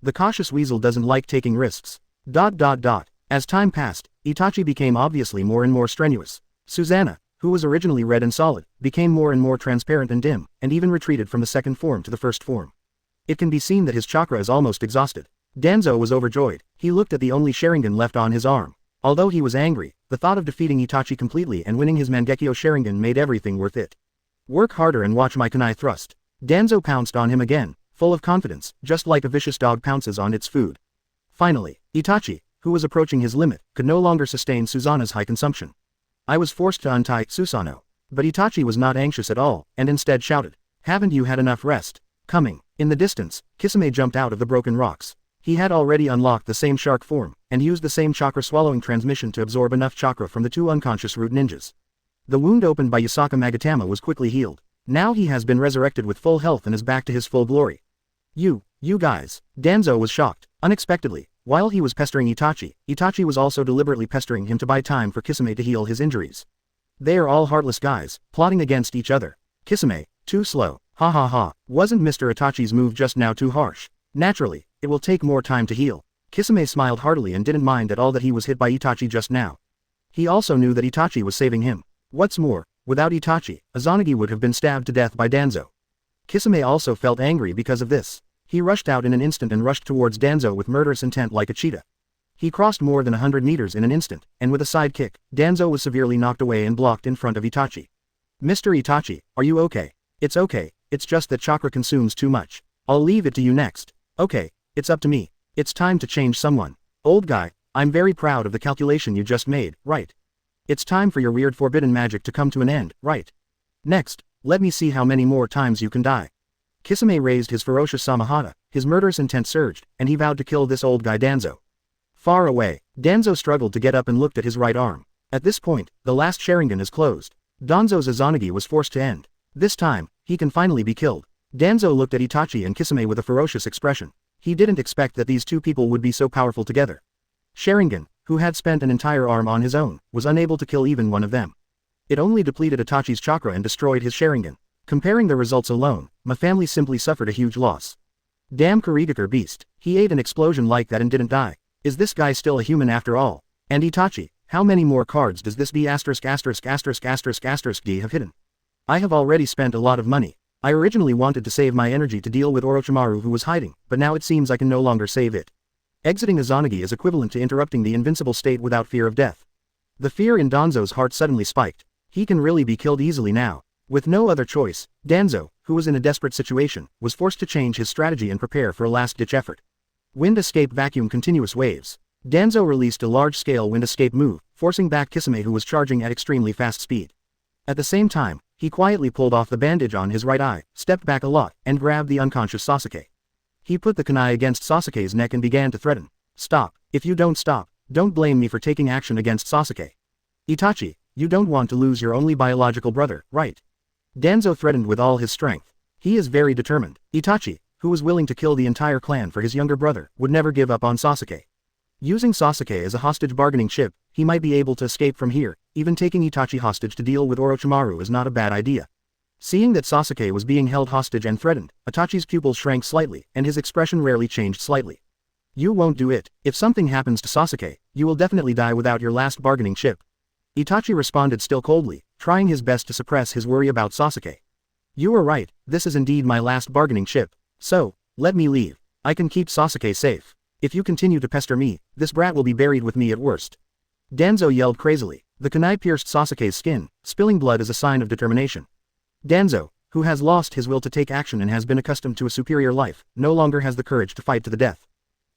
The cautious weasel doesn't like taking risks. As time passed, Itachi became obviously more and more strenuous. Susanoo, who was originally red and solid, became more and more transparent and dim, and even retreated from the second form to the first form. It can be seen that his chakra is almost exhausted. Danzo was overjoyed. He looked at the only Sharingan left on his arm. Although he was angry, the thought of defeating Itachi completely and winning his Mangekyo Sharingan made everything worth it. Work harder and watch my kunai thrust. Danzo pounced on him again, full of confidence, just like a vicious dog pounces on its food. Finally, Itachi, who was approaching his limit, could no longer sustain Susanoo's high consumption. I was forced to untie Susanoo. But Itachi was not anxious at all, and instead shouted, "Haven't you had enough rest?" Coming. In the distance, Kisame jumped out of the broken rocks. He had already unlocked the same shark form, and used the same chakra-swallowing transmission to absorb enough chakra from the two unconscious root ninjas. The wound opened by Yasaka Magatama was quickly healed. Now he has been resurrected with full health and is back to his full glory. You guys. Danzo was shocked. Unexpectedly, while he was pestering Itachi, Itachi was also deliberately pestering him to buy time for Kisame to heal his injuries. They are all heartless guys, plotting against each other. Kisame, too slow. Ha ha ha. Wasn't Mr. Itachi's move just now too harsh? Naturally, it will take more time to heal. Kisame smiled heartily and didn't mind at all that he was hit by Itachi just now. He also knew that Itachi was saving him. What's more, without Itachi, Izanagi would have been stabbed to death by Danzo. Kisame also felt angry because of this. He rushed out in an instant and rushed towards Danzo with murderous intent like a cheetah. He crossed more than 100 meters in an instant, and with a side kick, Danzo was severely knocked away and blocked in front of Itachi. Mr. Itachi, are you okay? It's okay, it's just that chakra consumes too much. I'll leave it to you next. Okay, it's up to me. It's time to change someone. Old guy, I'm very proud of the calculation you just made, right? It's time for your weird forbidden magic to come to an end, right? Next, let me see how many more times you can die. Kisame raised his ferocious Samahata, his murderous intent surged, and he vowed to kill this old guy Danzo. Far away, Danzo struggled to get up and looked at his right arm. At this point, the last Sharingan is closed. Danzo's Izanagi was forced to end. This time, he can finally be killed. Danzo looked at Itachi and Kisame with a ferocious expression. He didn't expect that these two people would be so powerful together. Sharingan, who had spent an entire arm on his own, was unable to kill even one of them. It only depleted Itachi's chakra and destroyed his Sharingan. Comparing the results alone, my family simply suffered a huge loss. Damn Kurigakure beast, he ate an explosion like that and didn't die. Is this guy still a human after all? And Itachi, how many more cards does this D have hidden? I have already spent a lot of money. I originally wanted to save my energy to deal with Orochimaru who was hiding, but now it seems I can no longer save it. Exiting Izanagi is equivalent to interrupting the invincible state without fear of death. The fear in Danzo's heart suddenly spiked. He can really be killed easily now. With no other choice, Danzo, who was in a desperate situation, was forced to change his strategy and prepare for a last-ditch effort. Wind escape vacuum continuous waves. Danzo released a large-scale wind escape move, forcing back Kisame who was charging at extremely fast speed. At the same time, he quietly pulled off the bandage on his right eye, stepped back a lot, and grabbed the unconscious Sasuke. He put the kunai against Sasuke's neck and began to threaten. Stop. If you don't stop, don't blame me for taking action against Sasuke. Itachi, you don't want to lose your only biological brother, right? Danzo threatened with all his strength. He is very determined. Itachi, who was willing to kill the entire clan for his younger brother, would never give up on Sasuke. Using Sasuke as a hostage bargaining chip, he might be able to escape from here. Even taking Itachi hostage to deal with Orochimaru is not a bad idea. Seeing that Sasuke was being held hostage and threatened, Itachi's pupils shrank slightly, and his expression rarely changed slightly. You won't do it. If something happens to Sasuke, you will definitely die without your last bargaining chip. Itachi responded still coldly, trying his best to suppress his worry about Sasuke. You are right, this is indeed my last bargaining chip. So, let me leave. I can keep Sasuke safe. If you continue to pester me, this brat will be buried with me at worst. Danzo yelled crazily. The kunai pierced Sasuke's skin, spilling blood as a sign of determination. Danzo, who has lost his will to take action and has been accustomed to a superior life, no longer has the courage to fight to the death.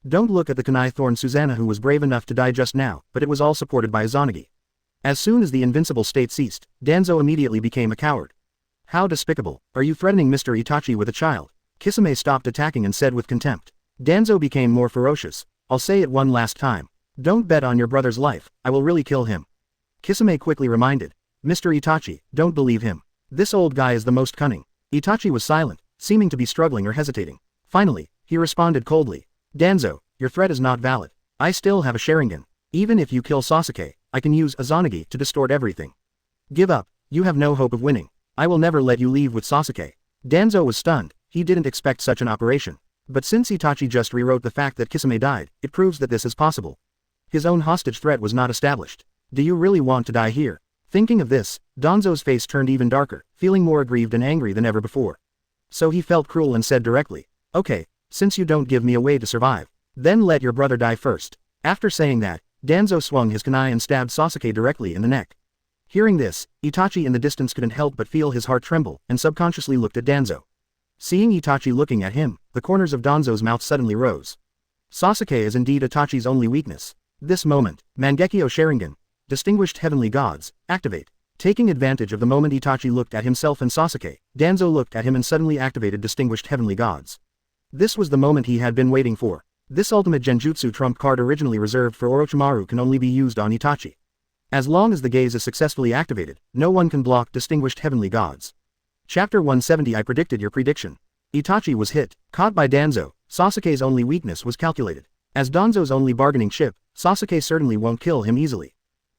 Don't look at the kunai thorn Susanna who was brave enough to die just now, but it was all supported by Izanagi. As soon as the invincible state ceased, Danzo immediately became a coward. How despicable, are you threatening Mr. Itachi with a child? Kisame stopped attacking and said with contempt. Danzo became more ferocious. I'll say it one last time. Don't bet on your brother's life, I will really kill him. Kisame quickly reminded. Mr. Itachi, don't believe him. This old guy is the most cunning. Itachi was silent, seeming to be struggling or hesitating. Finally, he responded coldly. Danzo, your threat is not valid. I still have a Sharingan. Even if you kill Sasuke, I can use Izanagi to distort everything. Give up, you have no hope of winning. I will never let you leave with Sasuke. Danzo was stunned, he didn't expect such an operation. But since Itachi just rewrote the fact that Kisame died, it proves that this is possible. His own hostage threat was not established. Do you really want to die here? Thinking of this, Danzo's face turned even darker, feeling more aggrieved and angry than ever before. So he felt cruel and said directly, okay, since you don't give me a way to survive, then let your brother die first. After saying that, Danzo swung his kunai and stabbed Sasuke directly in the neck. Hearing this, Itachi in the distance couldn't help but feel his heart tremble, and subconsciously looked at Danzo. Seeing Itachi looking at him, the corners of Danzo's mouth suddenly rose. Sasuke is indeed Itachi's only weakness. This moment, Mangekyo Sharingan, distinguished heavenly gods, activate. Taking advantage of the moment Itachi looked at himself and Sasuke, Danzo looked at him and suddenly activated Distinguished Heavenly Gods. This was the moment he had been waiting for. This ultimate genjutsu trump card originally reserved for Orochimaru can only be used on Itachi. As long as the gaze is successfully activated, no one can block Distinguished Heavenly Gods. Chapter 170 I predicted your prediction. Itachi was hit, caught by Danzo. Sasuke's only weakness was calculated. As Danzo's only bargaining chip, Sasuke certainly won't kill him easily.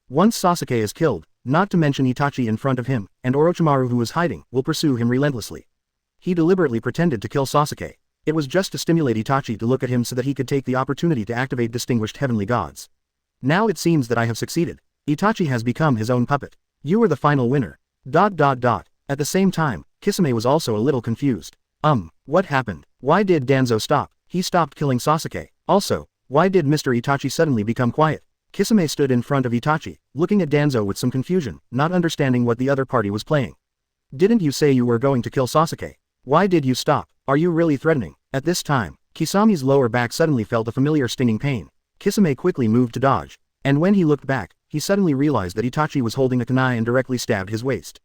Once Sasuke is killed, not to mention Itachi in front of him, and Orochimaru who is hiding, will pursue him relentlessly. He deliberately pretended to kill Sasuke. It was just to stimulate Itachi to look at him so that he could take the opportunity to activate Distinguished Heavenly Gods. Now it seems that I have succeeded. Itachi has become his own puppet. You are the final winner. ... At the same time, Kisame was also a little confused. What happened? Why did Danzo stop? He stopped killing Sasuke. Also, why did Mr. Itachi suddenly become quiet? Kisame stood in front of Itachi, looking at Danzo with some confusion, not understanding what the other party was playing. Didn't you say you were going to kill Sasuke? Why did you stop? Are you really threatening? At this time, Kisame's lower back suddenly felt a familiar stinging pain. Kisame quickly moved to dodge, and when he looked back, he suddenly realized that Itachi was holding a kunai and directly stabbed his waist.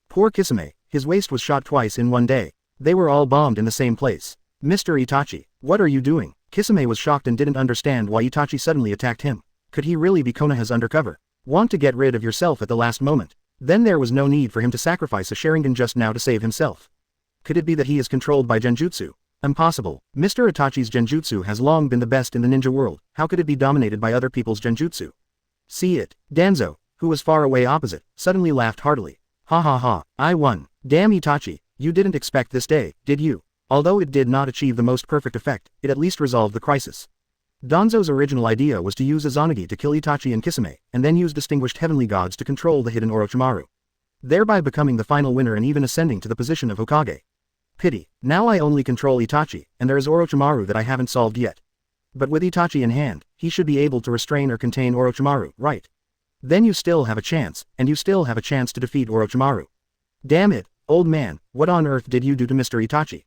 Poor Kisame, his waist was shot twice in one day. They were all bombed in the same place. Mr. Itachi, what are you doing? Kisame was shocked and didn't understand why Itachi suddenly attacked him. Could he really be Konoha's undercover? Want to get rid of yourself at the last moment? Then there was no need for him to sacrifice a Sharingan just now to save himself. Could it be that he is controlled by genjutsu? Impossible. Mr. Itachi's genjutsu has long been the best in the ninja world. How could it be dominated by other people's genjutsu? See it. Danzo, who was far away opposite, suddenly laughed heartily. Ha ha ha, I won. Damn Itachi, you didn't expect this day, did you? Although it did not achieve the most perfect effect, it at least resolved the crisis. Danzo's original idea was to use Izanagi to kill Itachi and Kisame, and then use Distinguished Heavenly Gods to control the hidden Orochimaru, thereby becoming the final winner and even ascending to the position of Hokage. Pity, now I only control Itachi, and there is Orochimaru that I haven't solved yet. But with Itachi in hand, he should be able to restrain or contain Orochimaru, right? Then you still have a chance, and you still have a chance to defeat Orochimaru. Damn it, old man, what on earth did you do to Mr. Itachi?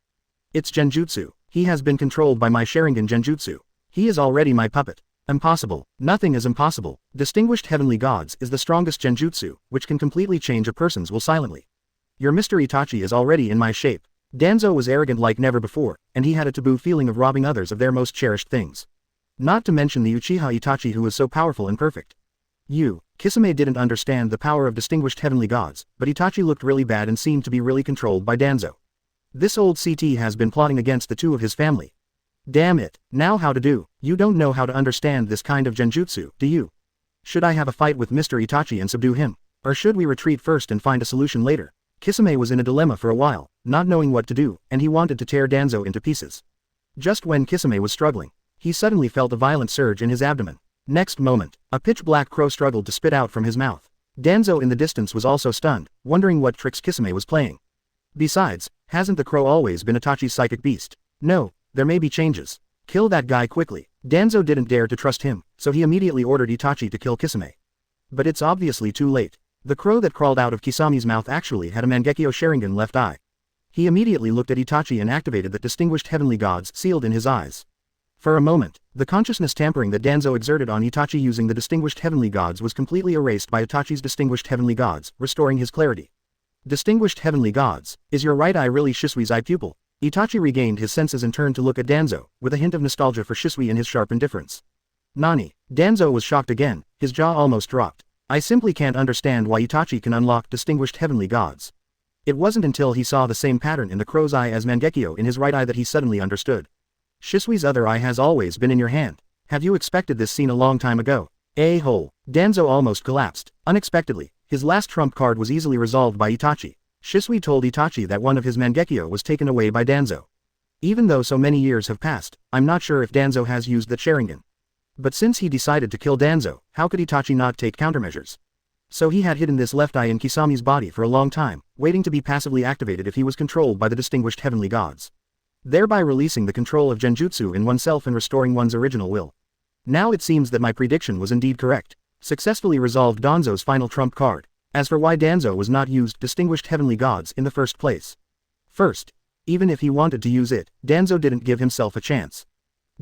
It's genjutsu. He has been controlled by my Sharingan genjutsu. He is already my puppet. Impossible. Nothing is impossible. Distinguished Heavenly Gods is the strongest genjutsu, which can completely change a person's will silently. Your Mr. Itachi is already in my shape. Danzo was arrogant like never before, and he had a taboo feeling of robbing others of their most cherished things. Not to mention the Uchiha Itachi who was so powerful and perfect. Kisame didn't understand the power of Distinguished Heavenly Gods, but Itachi looked really bad and seemed to be really controlled by Danzo. This old CT has been plotting against the two of his family. Damn it, now how to do? You don't know how to understand this kind of genjutsu, do you? Should I have a fight with Mr. Itachi and subdue him? Or should we retreat first and find a solution later? Kisame was in a dilemma for a while, not knowing what to do, and he wanted to tear Danzo into pieces. Just when Kisame was struggling, he suddenly felt a violent surge in his abdomen. Next moment, a pitch-black crow struggled to spit out from his mouth. Danzo in the distance was also stunned, wondering what tricks Kisame was playing. Besides, hasn't the crow always been Itachi's psychic beast? No, there may be changes. Kill that guy quickly. Danzo didn't dare to trust him, so he immediately ordered Itachi to kill Kisame. But it's obviously too late. The crow that crawled out of Kisame's mouth actually had a Mangekyo Sharingan left eye. He immediately looked at Itachi and activated the Distinguished Heavenly Gods sealed in his eyes. For a moment, the consciousness tampering that Danzo exerted on Itachi using the Distinguished Heavenly Gods was completely erased by Itachi's Distinguished Heavenly Gods, restoring his clarity. Distinguished Heavenly Gods, is your right eye really Shisui's eye pupil? Itachi regained his senses and turned to look at Danzo, with a hint of nostalgia for Shisui in his sharp indifference. Nani? Danzo was shocked again, his jaw almost dropped. I simply can't understand why Itachi can unlock Distinguished Heavenly Gods. It wasn't until he saw the same pattern in the crow's eye as Mangekyo in his right eye that he suddenly understood. Shisui's other eye has always been in your hand. Have you expected this scene a long time ago? A-hole. Danzo almost collapsed. Unexpectedly, his last trump card was easily resolved by Itachi. Shisui told Itachi that one of his Mangekyo was taken away by Danzo. Even though so many years have passed, I'm not sure if Danzo has used the Sharingan. But since he decided to kill Danzo, how could Itachi not take countermeasures? So he had hidden this left eye in Kisame's body for a long time, waiting to be passively activated if he was controlled by the Distinguished Heavenly Gods, thereby releasing the control of genjutsu in oneself and restoring one's original will. Now it seems that my prediction was indeed correct. Successfully resolved Danzo's final trump card. As for why Danzo was not used Distinguished Heavenly Gods in the first place. First, even if he wanted to use it, Danzo didn't give himself a chance.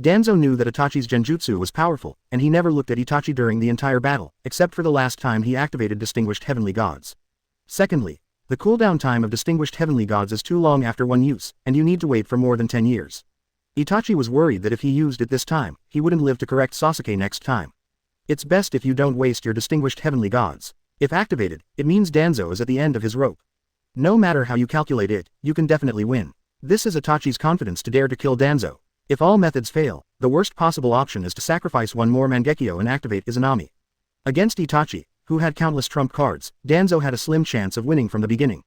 Danzo knew that Itachi's genjutsu was powerful, and he never looked at Itachi during the entire battle, except for the last time he activated Distinguished Heavenly Gods. Secondly, the cooldown time of distinguished heavenly gods is too long after one use, and you need to wait for more than 10 years. Itachi was worried that if he used it this time, he wouldn't live to correct Sasuke next time. It's best if you don't waste your distinguished heavenly gods. If activated, it means Danzo is at the end of his rope. No matter how you calculate it, you can definitely win. This is Itachi's confidence to dare to kill Danzo. If all methods fail, the worst possible option is to sacrifice one more Mangekyo and activate Izanami. Against Itachi, who had countless trump cards, Danzo had a slim chance of winning from the beginning.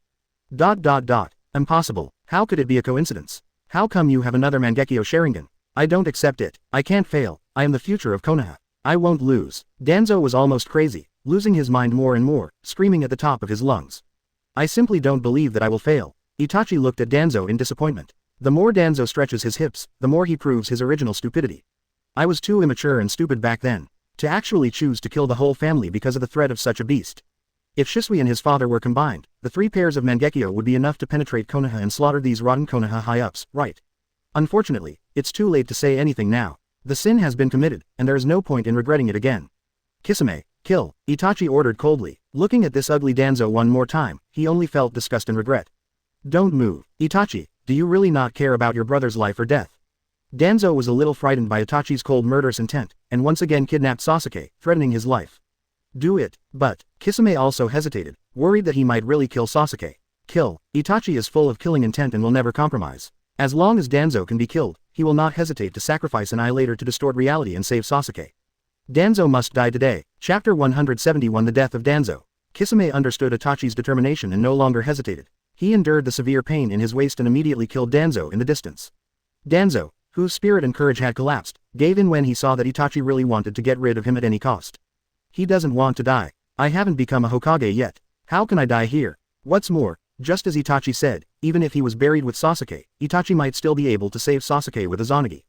Impossible. How could it be a coincidence? How come you have another Mangekyo Sharingan? I don't accept it. I can't fail. I am the future of Konoha. I won't lose. Danzo was almost crazy, losing his mind more and more, screaming at the top of his lungs. I simply don't believe that I will fail. Itachi looked at Danzo in disappointment. The more Danzo stretches his hips, the more he proves his original stupidity. I was too immature and stupid back then to actually choose to kill the whole family because of the threat of such a beast. If Shisui and his father were combined, the 3 pairs of Mangekyo would be enough to penetrate Konoha and slaughter these rotten Konoha high-ups, right? Unfortunately, it's too late to say anything now. The sin has been committed, and there is no point in regretting it again. Kisame, kill, Itachi ordered coldly. Looking at this ugly Danzo one more time, he only felt disgust and regret. Don't move. Itachi, do you really not care about your brother's life or death? Danzo was a little frightened by Itachi's cold murderous intent, and once again kidnapped Sasuke, threatening his life. Do it. But Kisame also hesitated, worried that he might really kill Sasuke. Kill. Itachi is full of killing intent and will never compromise. As long as Danzo can be killed, he will not hesitate to sacrifice Annihilator to distort reality and save Sasuke. Danzo must die today. Chapter 171 The Death of Danzo. Kisame understood Itachi's determination and no longer hesitated. He endured the severe pain in his waist and immediately killed Danzo in the distance. Danzo, whose spirit and courage had collapsed, gave in when he saw that Itachi really wanted to get rid of him at any cost. He doesn't want to die. I haven't become a Hokage yet. How can I die here? What's more, just as Itachi said, even if he was buried with Sasuke, Itachi might still be able to save Sasuke with Izanagi.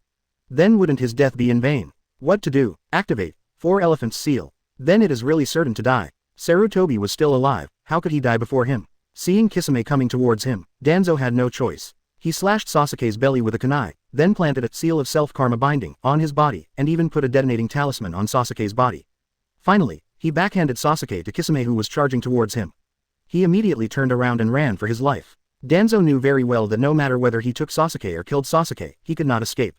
Then wouldn't his death be in vain? What to do? Activate. 4 Elephants Seal. Then it is really certain to die. Sarutobi was still alive, how could he die before him? Seeing Kisame coming towards him, Danzo had no choice. He slashed Sasuke's belly with a kunai, then planted a seal of self-karma binding on his body, and even put a detonating talisman on Sasuke's body. Finally, he backhanded Sasuke to Kisame who was charging towards him. He immediately turned around and ran for his life. Danzo knew very well that no matter whether he took Sasuke or killed Sasuke, he could not escape.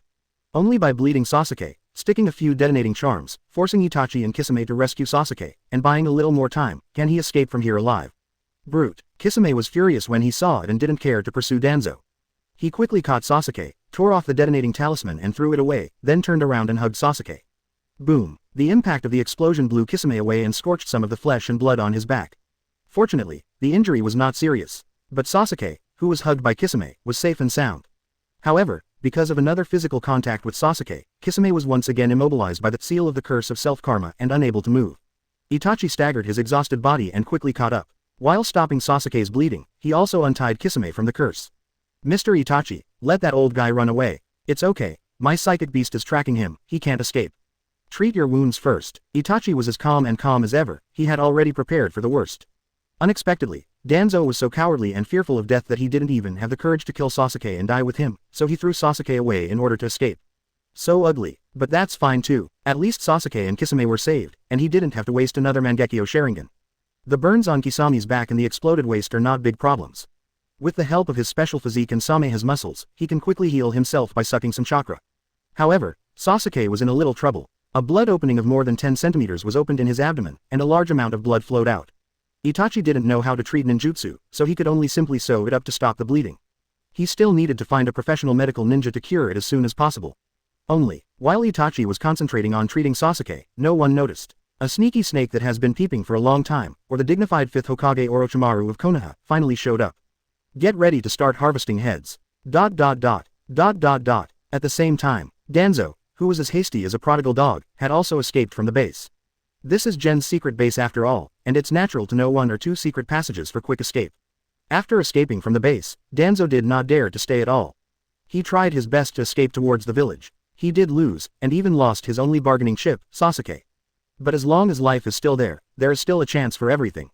Only by bleeding Sasuke, sticking a few detonating charms, forcing Itachi and Kisame to rescue Sasuke, and buying a little more time, can he escape from here alive. Brute. Kisame was furious when he saw it and didn't care to pursue Danzo. He quickly caught Sasuke, tore off the detonating talisman and threw it away, then turned around and hugged Sasuke. Boom. The impact of the explosion blew Kisame away and scorched some of the flesh and blood on his back. Fortunately, the injury was not serious. But Sasuke, who was hugged by Kisame, was safe and sound. However, because of another physical contact with Sasuke, Kisame was once again immobilized by the seal of the curse of self-karma and unable to move. Itachi staggered his exhausted body and quickly caught up. While stopping Sasuke's bleeding, he also untied Kisame from the curse. Mr. Itachi, let that old guy run away. It's okay, my psychic beast is tracking him, he can't escape. Treat your wounds first. Itachi was as calm as ever, he had already prepared for the worst. Unexpectedly, Danzo was so cowardly and fearful of death that he didn't even have the courage to kill Sasuke and die with him, so he threw Sasuke away in order to escape. So ugly, but that's fine too, at least Sasuke and Kisame were saved, and he didn't have to waste another Mangekyo Sharingan. The burns on Kisame's back and the exploded waist are not big problems. With the help of his special physique and Sameha's muscles, he can quickly heal himself by sucking some chakra. However, Sasuke was in a little trouble. A blood opening of more than 10 centimeters was opened in his abdomen, and a large amount of blood flowed out. Itachi didn't know how to treat ninjutsu, so he could only simply sew it up to stop the bleeding. He still needed to find a professional medical ninja to cure it as soon as possible. Only, while Itachi was concentrating on treating Sasuke, no one noticed. A sneaky snake that has been peeping for a long time, or the dignified 5th Hokage Orochimaru of Konoha, finally showed up. Get ready to start harvesting heads. At the same time, Danzo, who was as hasty as a prodigal dog, had also escaped from the base. This is Gen's secret base after all, and it's natural to know 1 or 2 secret passages for quick escape. After escaping from the base, Danzo did not dare to stay at all. He tried his best to escape towards the village. He did lose, and even lost his only bargaining chip, Sasuke. But as long as life is still there is still a chance for everything.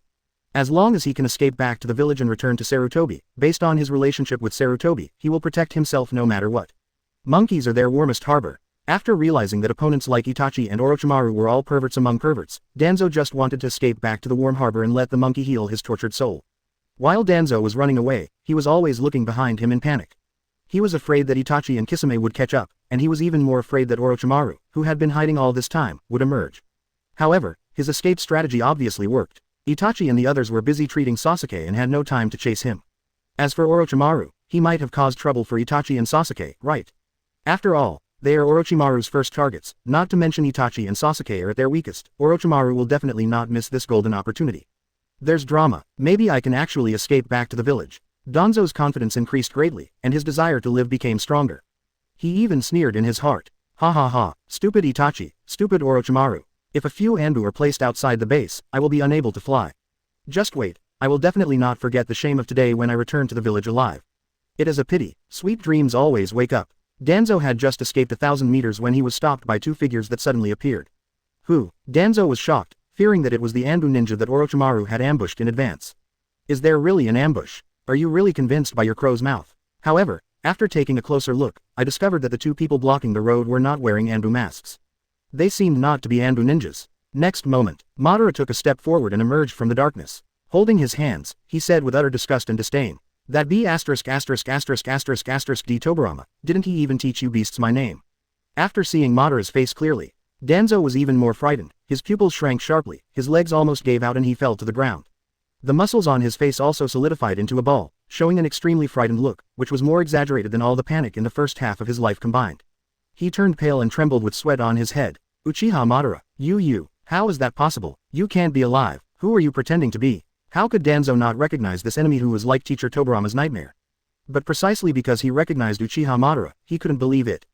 As long as he can escape back to the village and return to Sarutobi, based on his relationship with Sarutobi, he will protect himself no matter what. Monkeys are their warmest harbor. After realizing that opponents like Itachi and Orochimaru were all perverts among perverts, Danzo just wanted to escape back to the warm harbor and let the monkey heal his tortured soul. While Danzo was running away, he was always looking behind him in panic. He was afraid that Itachi and Kisame would catch up, and he was even more afraid that Orochimaru, who had been hiding all this time, would emerge. However, his escape strategy obviously worked. Itachi and the others were busy treating Sasuke and had no time to chase him. As for Orochimaru, he might have caused trouble for Itachi and Sasuke, right? After all, they are Orochimaru's first targets, not to mention Itachi and Sasuke are at their weakest. Orochimaru will definitely not miss this golden opportunity. There's drama. Maybe I can actually escape back to the village. Danzo's confidence increased greatly, and his desire to live became stronger. He even sneered in his heart. Ha ha ha, stupid Itachi, stupid Orochimaru. If a few Anbu are placed outside the base, I will be unable to fly. Just wait, I will definitely not forget the shame of today when I return to the village alive. It is a pity, sweet dreams always wake up. Danzo had just escaped 1,000 meters when he was stopped by two figures that suddenly appeared. Who? Danzo was shocked, fearing that it was the Anbu ninja that Orochimaru had ambushed in advance. Is there really an ambush? Are you really convinced by your crow's mouth? However, after taking a closer look, I discovered that the two people blocking the road were not wearing Anbu masks. They seemed not to be Anbu ninjas. Next moment, Madara took a step forward and emerged from the darkness. Holding his hands, he said with utter disgust and disdain. That B********** D Tobirama, didn't he even teach you beasts my name? After seeing Madara's face clearly, Danzo was even more frightened, his pupils shrank sharply, his legs almost gave out and he fell to the ground. The muscles on his face also solidified into a ball, showing an extremely frightened look, which was more exaggerated than all the panic in the first half of his life combined. He turned pale and trembled with sweat on his head. Uchiha Madara, you, how is that possible? You can't be alive, who are you pretending to be? How could Danzo not recognize this enemy who was like Teacher Tobirama's nightmare? But precisely because he recognized Uchiha Madara, he couldn't believe it.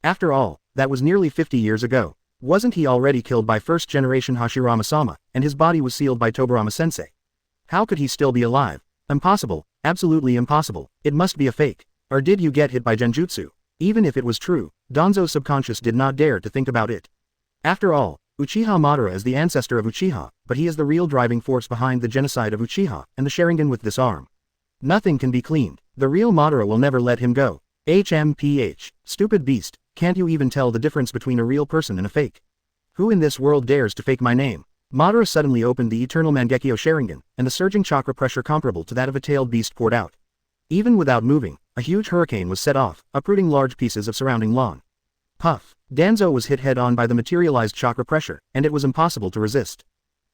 After all, that was nearly 50 years ago. Wasn't he already killed by first-generation Hashirama-sama, and his body was sealed by Tobirama-sensei? How could he still be alive? Impossible, absolutely impossible, it must be a fake. Or did you get hit by genjutsu? Even if it was true, Danzo's subconscious did not dare to think about it. After all, Uchiha Madara is the ancestor of Uchiha, but he is the real driving force behind the genocide of Uchiha and the Sharingan with this arm. Nothing can be cleaned. The real Madara will never let him go. HMPH, stupid beast, can't you even tell the difference between a real person and a fake? Who in this world dares to fake my name? Madara suddenly opened the eternal Mangekyo Sharingan, and the surging chakra pressure comparable to that of a tailed beast poured out. Even without moving, a huge hurricane was set off, uprooting large pieces of surrounding lawn. Puff. Danzo was hit head-on by the materialized chakra pressure, and it was impossible to resist.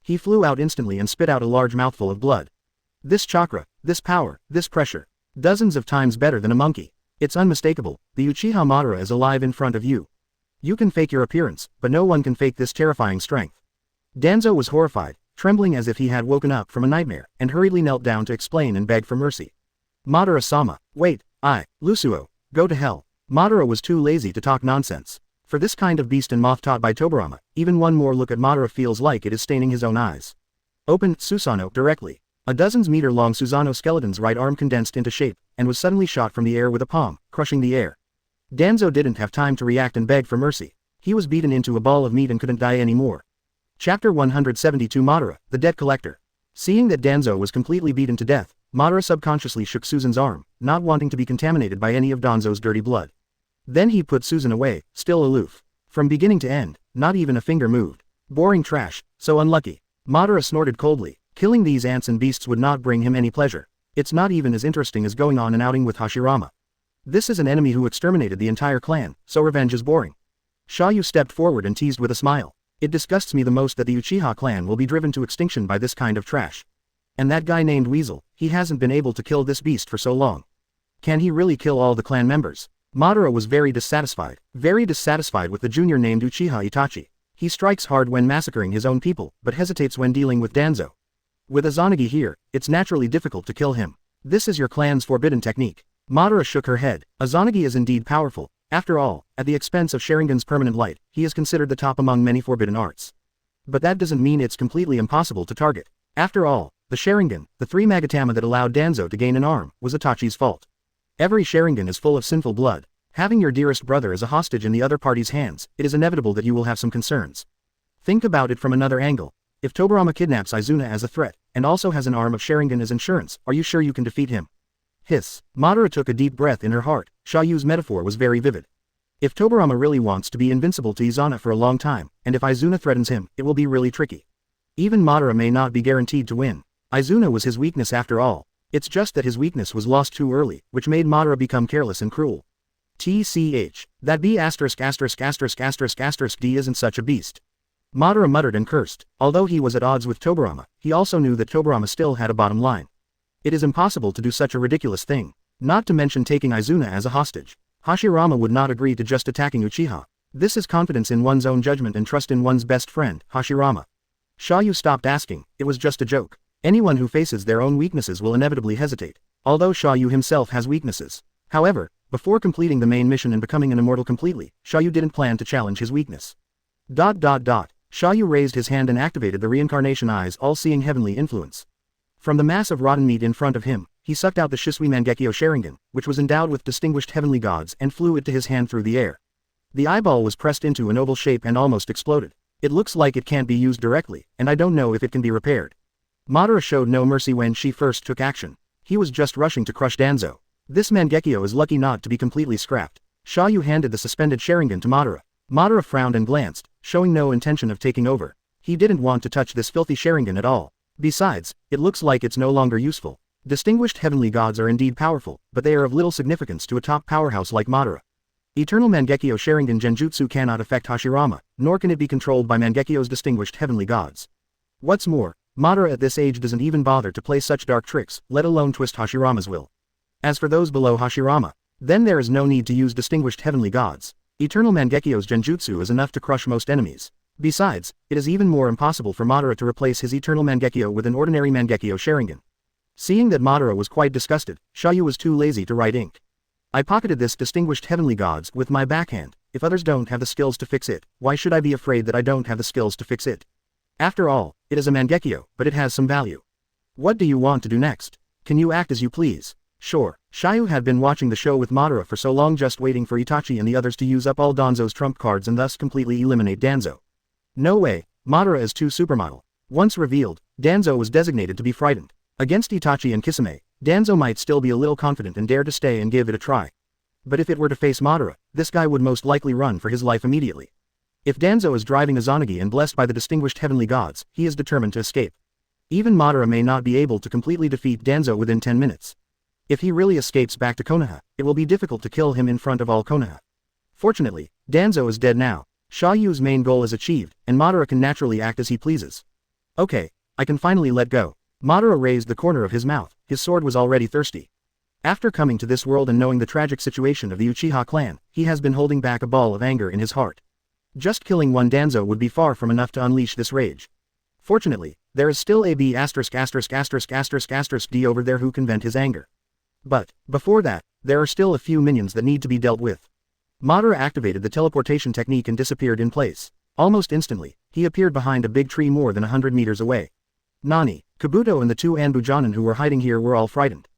He flew out instantly and spit out a large mouthful of blood. This chakra, this power, this pressure. Dozens of times better than a monkey. It's unmistakable, the Uchiha Madara is alive in front of you. You can fake your appearance, but no one can fake this terrifying strength. Danzo was horrified, trembling as if he had woken up from a nightmare, and hurriedly knelt down to explain and beg for mercy. Madara-sama, wait, Lusuo, go to hell. Madara was too lazy to talk nonsense. For this kind of beast and moth taught by Tobirama, even one more look at Madara feels like it is staining his own eyes. Open Susanoo directly. A dozens-meter-long Susanoo skeleton's right arm condensed into shape, and was suddenly shot from the air with a palm, crushing the air. Danzo didn't have time to react and beg for mercy. He was beaten into a ball of meat and couldn't die anymore. Chapter 172 Madara, the Debt Collector. Seeing that Danzo was completely beaten to death, Madara subconsciously shook Susan's arm, not wanting to be contaminated by any of Danzo's dirty blood. Then he put Susan away, still aloof. From beginning to end, not even a finger moved. Boring trash, so unlucky. Madara snorted coldly. Killing these ants and beasts would not bring him any pleasure. It's not even as interesting as going on an outing with Hashirama. This is an enemy who exterminated the entire clan, so revenge is boring. Xia You stepped forward and teased with a smile. It disgusts me the most that the Uchiha clan will be driven to extinction by this kind of trash. And that guy named Weasel, he hasn't been able to kill this beast for so long. Can he really kill all the clan members? Madara was very dissatisfied with the junior named Uchiha Itachi. He strikes hard when massacring his own people, but hesitates when dealing with Danzo. With Izanagi here, it's naturally difficult to kill him. This is your clan's forbidden technique. Madara shook her head. Izanagi is indeed powerful. After all, at the expense of Sharingan's permanent light, he is considered the top among many forbidden arts. But that doesn't mean it's completely impossible to target. After all, the Sharingan, the three Magatama that allowed Danzo to gain an arm, was Itachi's fault. Every Sharingan is full of sinful blood. Having your dearest brother as a hostage in the other party's hands, it is inevitable that you will have some concerns. Think about it from another angle. If Tobirama kidnaps Izuna as a threat, and also has an arm of Sharingan as insurance, are you sure you can defeat him? Hiss. Madara took a deep breath in her heart. Xia Yu's metaphor was very vivid. If Tobirama really wants to be invincible to Izuna for a long time, and if Izuna threatens him, it will be really tricky. Even Madara may not be guaranteed to win. Izuna was his weakness after all. It's just that his weakness was lost too early, which made Madara become careless and cruel. TCH. That B*************** D isn't such a beast. Madara muttered and cursed. Although he was at odds with Tobirama, he also knew that Tobirama still had a bottom line. It is impossible to do such a ridiculous thing. Not to mention taking Izuna as a hostage. Hashirama would not agree to just attacking Uchiha. This is confidence in one's own judgment and trust in one's best friend, Hashirama. Xia You stopped asking, it was just a joke. Anyone who faces their own weaknesses will inevitably hesitate. Although Xia You himself has weaknesses. However, before completing the main mission and becoming an immortal completely, Xia You didn't plan to challenge his weakness. Xia You raised his hand and activated the reincarnation eyes all-seeing heavenly influence. From the mass of rotten meat in front of him, he sucked out the Shisui Mangekyo Sharingan, which was endowed with distinguished heavenly gods, and flew it to his hand through the air. The eyeball was pressed into an oval shape and almost exploded. It looks like it can't be used directly, and I don't know if it can be repaired. Madara showed no mercy when she first took action. He was just rushing to crush Danzo. This Mangekyo is lucky not to be completely scrapped. Xia You handed the suspended Sharingan to Madara. Madara frowned and glanced, showing no intention of taking over. He didn't want to touch this filthy Sharingan at all. Besides, it looks like it's no longer useful. Distinguished heavenly gods are indeed powerful, but they are of little significance to a top powerhouse like Madara. Eternal Mangekyo Sharingan Genjutsu cannot affect Hashirama, nor can it be controlled by Mangekyo's distinguished heavenly gods. What's more, Madara at this age doesn't even bother to play such dark tricks, let alone twist Hashirama's will. As for those below Hashirama, then there is no need to use distinguished heavenly gods. Eternal Mangekyo's Genjutsu is enough to crush most enemies. Besides, it is even more impossible for Madara to replace his Eternal Mangekyo with an ordinary Mangekyo Sharingan. Seeing that Madara was quite disgusted, Xia You was too lazy to write ink. I pocketed this distinguished heavenly gods with my backhand. If others don't have the skills to fix it, why should I be afraid that I don't have the skills to fix it? After all, it is a Mangekyo, but it has some value. What do you want to do next? Can you act as you please? Sure. Xia You had been watching the show with Madara for so long, just waiting for Itachi and the others to use up all Danzo's trump cards and thus completely eliminate Danzo. No way, Madara is too supermodel. Once revealed, Danzo was designated to be frightened. Against Itachi and Kisame, Danzo might still be a little confident and dare to stay and give it a try. But if it were to face Madara, this guy would most likely run for his life immediately. If Danzo is driving Izanagi and blessed by the distinguished heavenly gods, he is determined to escape. Even Madara may not be able to completely defeat Danzo within 10 minutes. If he really escapes back to Konoha, it will be difficult to kill him in front of all Konoha. Fortunately, Danzo is dead now. Xia Yu's main goal is achieved, and Madara can naturally act as he pleases. Okay, I can finally let go. Madara raised the corner of his mouth, his sword was already thirsty. After coming to this world and knowing the tragic situation of the Uchiha clan, he has been holding back a ball of anger in his heart. Just killing one Danzo would be far from enough to unleash this rage. Fortunately, there is still a B************* D over there who can vent his anger. But, before that, there are still a few minions that need to be dealt with. Madara activated the teleportation technique and disappeared in place. Almost instantly, he appeared behind a big tree more than 100 meters away. Nani, Kabuto and the two Anbujanin who were hiding here were all frightened.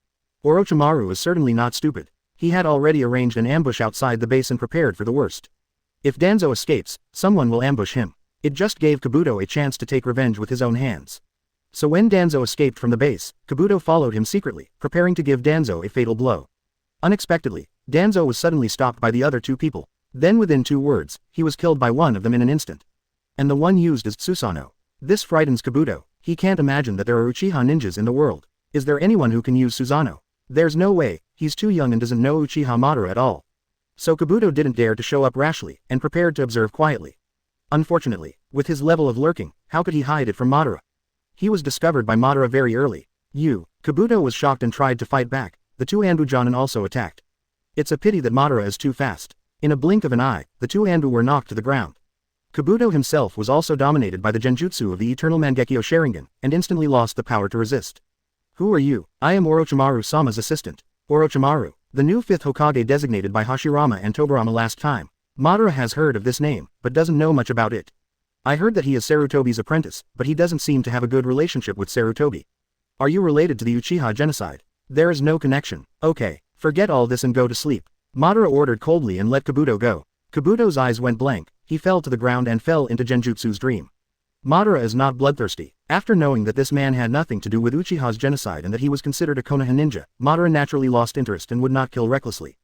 Orochimaru is certainly not stupid. He had already arranged an ambush outside the base and prepared for the worst. If Danzo escapes, someone will ambush him. It just gave Kabuto a chance to take revenge with his own hands. So when Danzo escaped from the base, Kabuto followed him secretly, preparing to give Danzo a fatal blow. Unexpectedly, Danzo was suddenly stopped by the other two people. Then within 2 words, he was killed by one of them in an instant. And the one used is Tsusano. This frightens Kabuto. He can't imagine that there are Uchiha ninjas in the world. Is there anyone who can use Susanoo? There's no way, he's too young and doesn't know Uchiha Madara at all. So Kabuto didn't dare to show up rashly, and prepared to observe quietly. Unfortunately, with his level of lurking, how could he hide it from Madara? He was discovered by Madara very early. Kabuto was shocked and tried to fight back. The two Anbujanin also attacked. It's a pity that Madara is too fast. In a blink of an eye, the two Anbu were knocked to the ground. Kabuto himself was also dominated by the genjutsu of the Eternal Mangekyo Sharingan, and instantly lost the power to resist. Who are you? I am Orochimaru-sama's assistant. Orochimaru, the new 5th Hokage designated by Hashirama and Tobirama last time. Madara has heard of this name, but doesn't know much about it. I heard that he is Sarutobi's apprentice, but he doesn't seem to have a good relationship with Sarutobi. Are you related to the Uchiha genocide? There is no connection. Okay, forget all this and go to sleep. Madara ordered coldly and let Kabuto go. Kabuto's eyes went blank, he fell to the ground and fell into Genjutsu's dream. Madara is not bloodthirsty. After knowing that this man had nothing to do with Uchiha's genocide and that he was considered a Konoha ninja, Madara naturally lost interest and would not kill recklessly.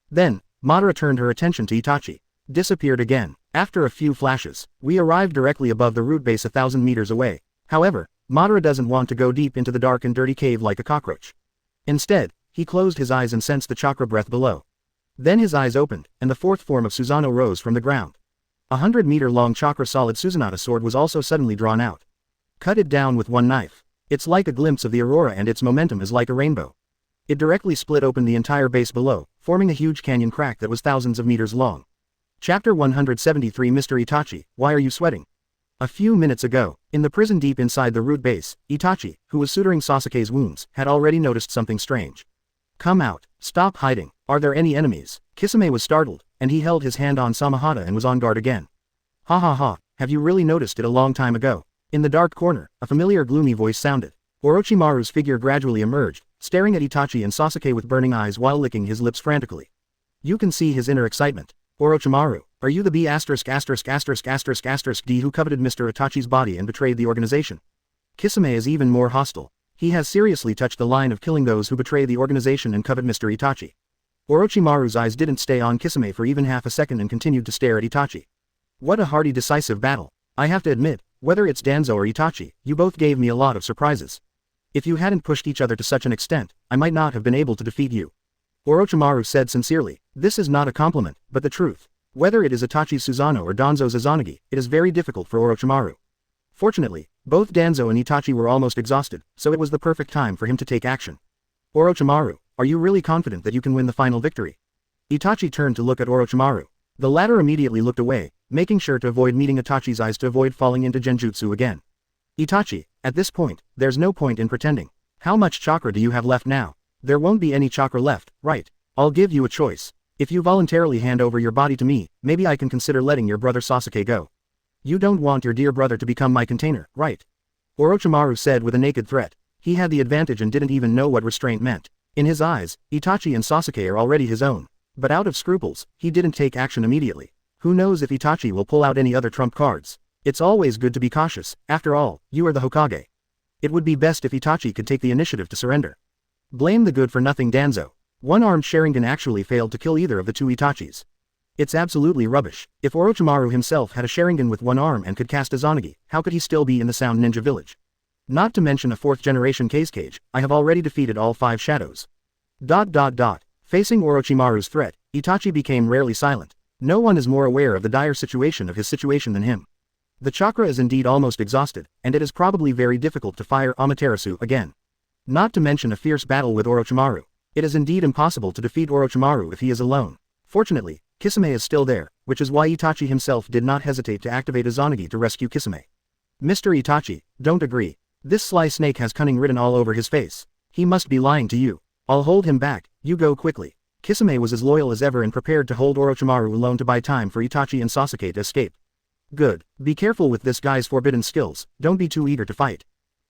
Then, Madara turned her attention to Itachi. Disappeared again. After a few flashes, we arrived directly above the root base 1,000 meters away. However, Madara doesn't want to go deep into the dark and dirty cave like a cockroach. Instead, he closed his eyes and sensed the chakra breath below. Then his eyes opened, and the fourth form of Susanoo rose from the ground. 100-meter-long chakra-solid Susanoo sword was also suddenly drawn out. Cut it down with one knife. It's like a glimpse of the aurora and its momentum is like a rainbow. It directly split open the entire base below, forming a huge canyon crack that was thousands of meters long. Chapter 173 Mr. Itachi, why are you sweating? A few minutes ago, in the prison deep inside the root base, Itachi, who was suturing Sasuke's wounds, had already noticed something strange. Come out, stop hiding, are there any enemies? Kisame was startled, and he held his hand on Samahata and was on guard again. Ha ha ha, have you really noticed it a long time ago? In the dark corner, a familiar gloomy voice sounded. Orochimaru's figure gradually emerged, staring at Itachi and Sasuke with burning eyes while licking his lips frantically. You can see his inner excitement. Orochimaru, are you the B************* D who coveted Mr. Itachi's body and betrayed the organization? Kisame is even more hostile. He has seriously touched the line of killing those who betray the organization and covet Mr. Itachi. Orochimaru's eyes didn't stay on Kisame for even half a second and continued to stare at Itachi. What a hearty decisive battle. I have to admit, whether it's Danzo or Itachi, you both gave me a lot of surprises. If you hadn't pushed each other to such an extent, I might not have been able to defeat you. Orochimaru said sincerely, this is not a compliment, but the truth. Whether it is Itachi's Susanoo or Danzo's Izanagi, it is very difficult for Orochimaru. Fortunately, both Danzo and Itachi were almost exhausted, so it was the perfect time for him to take action. Orochimaru, are you really confident that you can win the final victory? Itachi turned to look at Orochimaru. The latter immediately looked away, making sure to avoid meeting Itachi's eyes to avoid falling into genjutsu again. Itachi, at this point, there's no point in pretending. How much chakra do you have left now? There won't be any chakra left, right? I'll give you a choice. If you voluntarily hand over your body to me, maybe I can consider letting your brother Sasuke go. You don't want your dear brother to become my container, right? Orochimaru said with a naked threat. He had the advantage and didn't even know what restraint meant. In his eyes, Itachi and Sasuke are already his own. But out of scruples, he didn't take action immediately. Who knows if Itachi will pull out any other trump cards? It's always good to be cautious, after all, you are the Hokage. It would be best if Itachi could take the initiative to surrender. Blame the good-for-nothing Danzo. One-armed Sharingan actually failed to kill either of the two Itachis. It's absolutely rubbish. If Orochimaru himself had a Sharingan with one arm and could cast Izanagi, how could he still be in the Sound Ninja Village? Not to mention a fourth-generation Kazekage, I have already defeated all 5 shadows. Facing Orochimaru's threat, Itachi became rarely silent. No one is more aware of the dire situation of his situation than him. The chakra is indeed almost exhausted, and it is probably very difficult to fire Amaterasu again. Not to mention a fierce battle with Orochimaru. It is indeed impossible to defeat Orochimaru if he is alone. Fortunately, Kisame is still there, which is why Itachi himself did not hesitate to activate Izanagi to rescue Kisame. Mr. Itachi, don't agree. This sly snake has cunning written all over his face. He must be lying to you. I'll hold him back, you go quickly. Kisame was as loyal as ever and prepared to hold Orochimaru alone to buy time for Itachi and Sasuke to escape. Good, be careful with this guy's forbidden skills, don't be too eager to fight.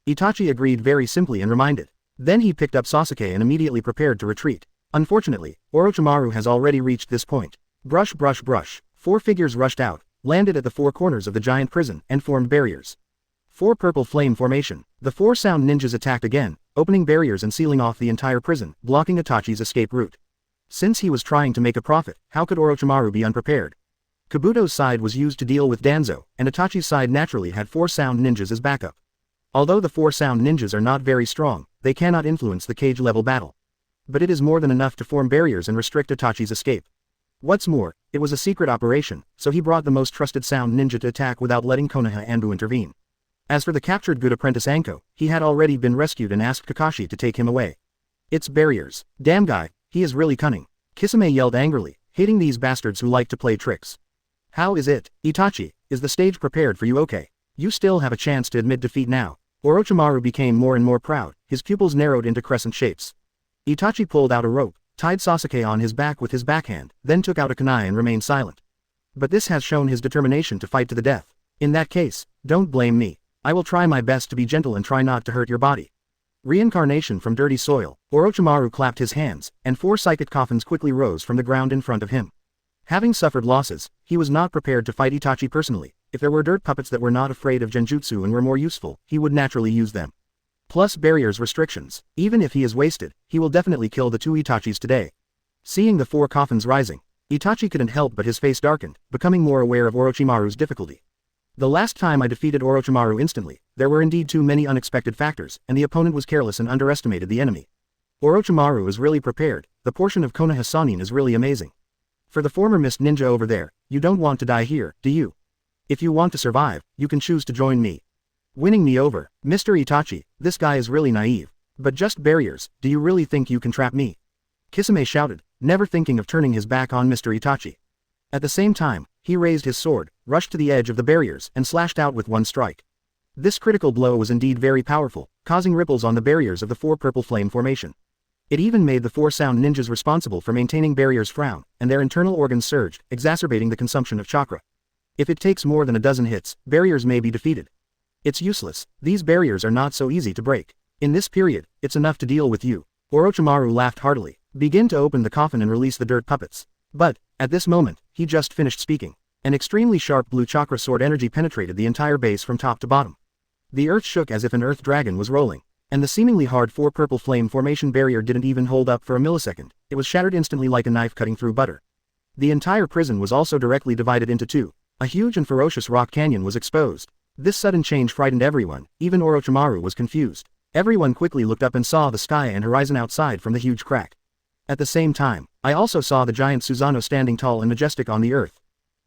Itachi agreed very simply and reminded. Then he picked up Sasuke and immediately prepared to retreat. Unfortunately, Orochimaru has already reached this point. Brush brush brush, 4 figures rushed out, landed at the 4 corners of the giant prison, and formed barriers. 4 purple flame formation. The 4 sound ninjas attacked again, opening barriers and sealing off the entire prison, blocking Itachi's escape route. Since he was trying to make a profit, how could Orochimaru be unprepared? Kabuto's side was used to deal with Danzo, and Itachi's side naturally had 4 sound ninjas as backup. Although the 4 sound ninjas are not very strong, they cannot influence the cage-level battle. But it is more than enough to form barriers and restrict Itachi's escape. What's more, it was a secret operation, so he brought the most trusted sound ninja to attack without letting Konoha Anbu intervene. As for the captured good apprentice Anko, he had already been rescued and asked Kakashi to take him away. It's barriers. Damn guy, he is really cunning. Kisame yelled angrily, hating these bastards who like to play tricks. How is it, Itachi, is the stage prepared for you? Okay. You still have a chance to admit defeat now. Orochimaru became more and more proud, his pupils narrowed into crescent shapes. Itachi pulled out a rope, tied Sasuke on his back with his backhand, then took out a kunai and remained silent. But this has shown his determination to fight to the death. In that case, don't blame me. I will try my best to be gentle and try not to hurt your body. Reincarnation from dirty soil. Orochimaru clapped his hands, and 4 psychic coffins quickly rose from the ground in front of him. Having suffered losses, he was not prepared to fight Itachi personally. If there were dirt puppets that were not afraid of genjutsu and were more useful, he would naturally use them. Plus barriers restrictions. Even if he is wasted, he will definitely kill the 2 Itachis today. Seeing the 4 coffins rising, Itachi couldn't help but his face darkened, becoming more aware of Orochimaru's difficulty. The last time I defeated Orochimaru instantly, there were indeed too many unexpected factors, and the opponent was careless and underestimated the enemy. Orochimaru is really prepared, the portion of Konoha-Sannin is really amazing. For the former mist ninja over there, you don't want to die here, do you? If you want to survive, you can choose to join me. Winning me over, Mr. Itachi, this guy is really naive. But just barriers, do you really think you can trap me? Kisame shouted, never thinking of turning his back on Mr. Itachi. At the same time, he raised his sword, rushed to the edge of the barriers and slashed out with one strike. This critical blow was indeed very powerful, causing ripples on the barriers of the four purple flame formation. It even made the four sound ninjas responsible for maintaining barriers frown, and their internal organs surged, exacerbating the consumption of chakra. If it takes more than a dozen hits, barriers may be defeated. It's useless, these barriers are not so easy to break. In this period, it's enough to deal with you. Orochimaru laughed heartily. Begin to open the coffin and release the dirt puppets. But, at this moment, he just finished speaking. An extremely sharp blue chakra sword energy penetrated the entire base from top to bottom. The earth shook as if an earth dragon was rolling. And the seemingly hard four purple flame formation barrier didn't even hold up for a millisecond, it was shattered instantly like a knife cutting through butter. The entire prison was also directly divided into two. A huge and ferocious rock canyon was exposed. This sudden change frightened everyone, even Orochimaru was confused. Everyone quickly looked up and saw the sky and horizon outside from the huge crack. At the same time, I also saw the giant Susanoo standing tall and majestic on the earth.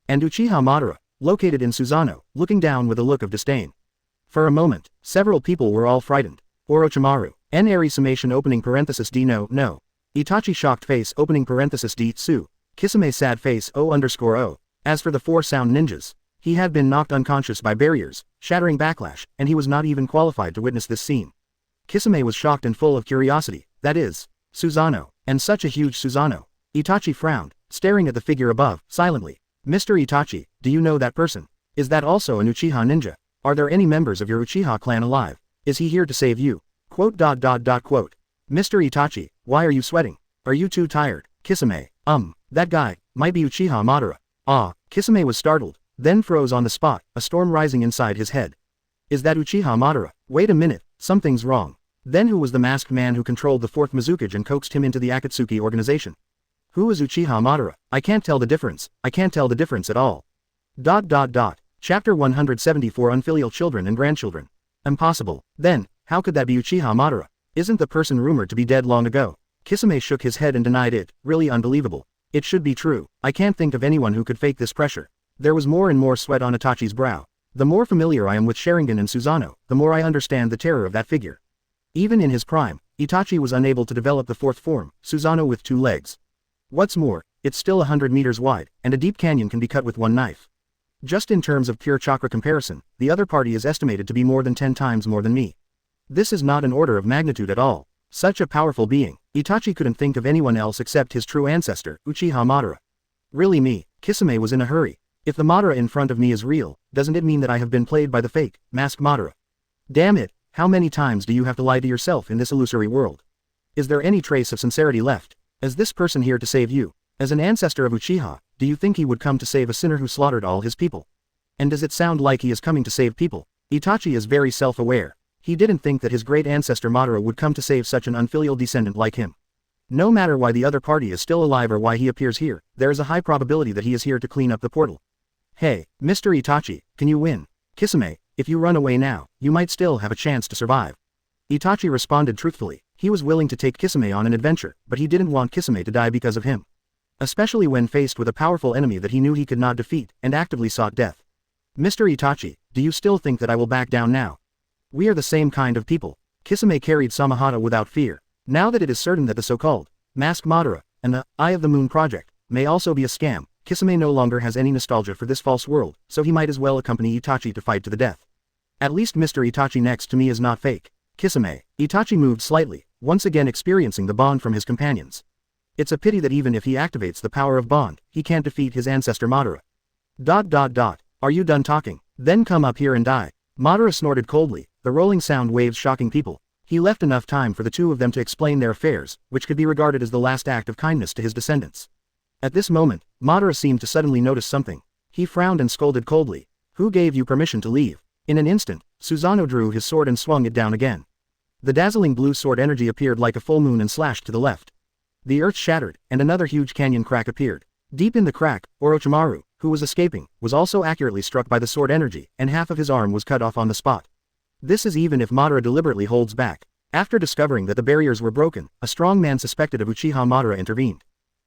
And Uchiha Madara, located in Susanoo, looking down with a look of disdain. For a moment, several people were all frightened. Orochimaru, N Eri summation opening parenthesis D no. Itachi shocked face opening parenthesis D Tsu. Kisame sad face O_O. As for the four sound ninjas, he had been knocked unconscious by barriers, shattering backlash, and he was not even qualified to witness this scene. Kisame was shocked and full of curiosity, that is, Susanoo, and such a huge Susanoo. Itachi frowned, staring at the figure above, silently. Mr. Itachi, do you know that person? Is that also an Uchiha ninja? Are there any members of your Uchiha clan alive? Is he here to save you? Mr. Itachi, why are you sweating? Are you too tired? Kisame, that guy, might be Uchiha Madara. Ah, Kisame was startled, then froze on the spot, a storm rising inside his head. Is that Uchiha Madara? Wait a minute, something's wrong. Then who was the masked man who controlled the fourth Mizukage and coaxed him into the Akatsuki organization? Who is Uchiha Madara? I can't tell the difference at all. Chapter 174 Unfilial Children and Grandchildren. Impossible. Then, how could that be Uchiha Madara? Isn't the person rumored to be dead long ago? Kisame shook his head and denied it, really unbelievable. It should be true, I can't think of anyone who could fake this pressure. There was more and more sweat on Itachi's brow. The more familiar I am with Sharingan and Susanoo, the more I understand the terror of that figure. Even in his prime, Itachi was unable to develop the fourth form, Susanoo with two legs. What's more, it's still 100 meters wide, and a deep canyon can be cut with one knife. Just in terms of pure chakra comparison, the other party is estimated to be more than 10 times more than me. This is not an order of magnitude at all. Such a powerful being, Itachi couldn't think of anyone else except his true ancestor, Uchiha Madara. Really me, Kisame was in a hurry. If the Madara in front of me is real, doesn't it mean that I have been played by the fake, masked Madara? Damn it, how many times do you have to lie to yourself in this illusory world? Is there any trace of sincerity left? Is this person here to save you? As an ancestor of Uchiha, do you think he would come to save a sinner who slaughtered all his people? And does it sound like he is coming to save people? Itachi is very self-aware. He didn't think that his great ancestor Madara would come to save such an unfilial descendant like him. No matter why the other party is still alive or why he appears here, there is a high probability that he is here to clean up the portal. Hey, Mr. Itachi, can you win? Kisame, if you run away now, you might still have a chance to survive. Itachi responded truthfully. He was willing to take Kisame on an adventure, but he didn't want Kisame to die because of him. Especially when faced with a powerful enemy that he knew he could not defeat, and actively sought death. Mr. Itachi, do you still think that I will back down now? We are the same kind of people. Kisame carried Samahata without fear. Now that it is certain that the so-called Masked Madara and the Eye of the Moon project may also be a scam, Kisame no longer has any nostalgia for this false world, so he might as well accompany Itachi to fight to the death. At least Mr. Itachi next to me is not fake. Kisame. Itachi moved slightly, once again experiencing the bond from his companions. It's a pity that even if he activates the power of bond, he can't defeat his ancestor Madara. Are you done talking? Then come up here and die. Madara snorted coldly, the rolling sound waves shocking people. He left enough time for the two of them to explain their affairs, which could be regarded as the last act of kindness to his descendants. At this moment, Madara seemed to suddenly notice something. He frowned and scolded coldly. Who gave you permission to leave? In an instant, Susanoo drew his sword and swung it down again. The dazzling blue sword energy appeared like a full moon and slashed to the left. The earth shattered, and another huge canyon crack appeared. Deep in the crack, Orochimaru, who was escaping, was also accurately struck by the sword energy, and half of his arm was cut off on the spot. This is even if Madara deliberately holds back. After discovering that the barriers were broken, a strong man suspected of Uchiha Madara intervened.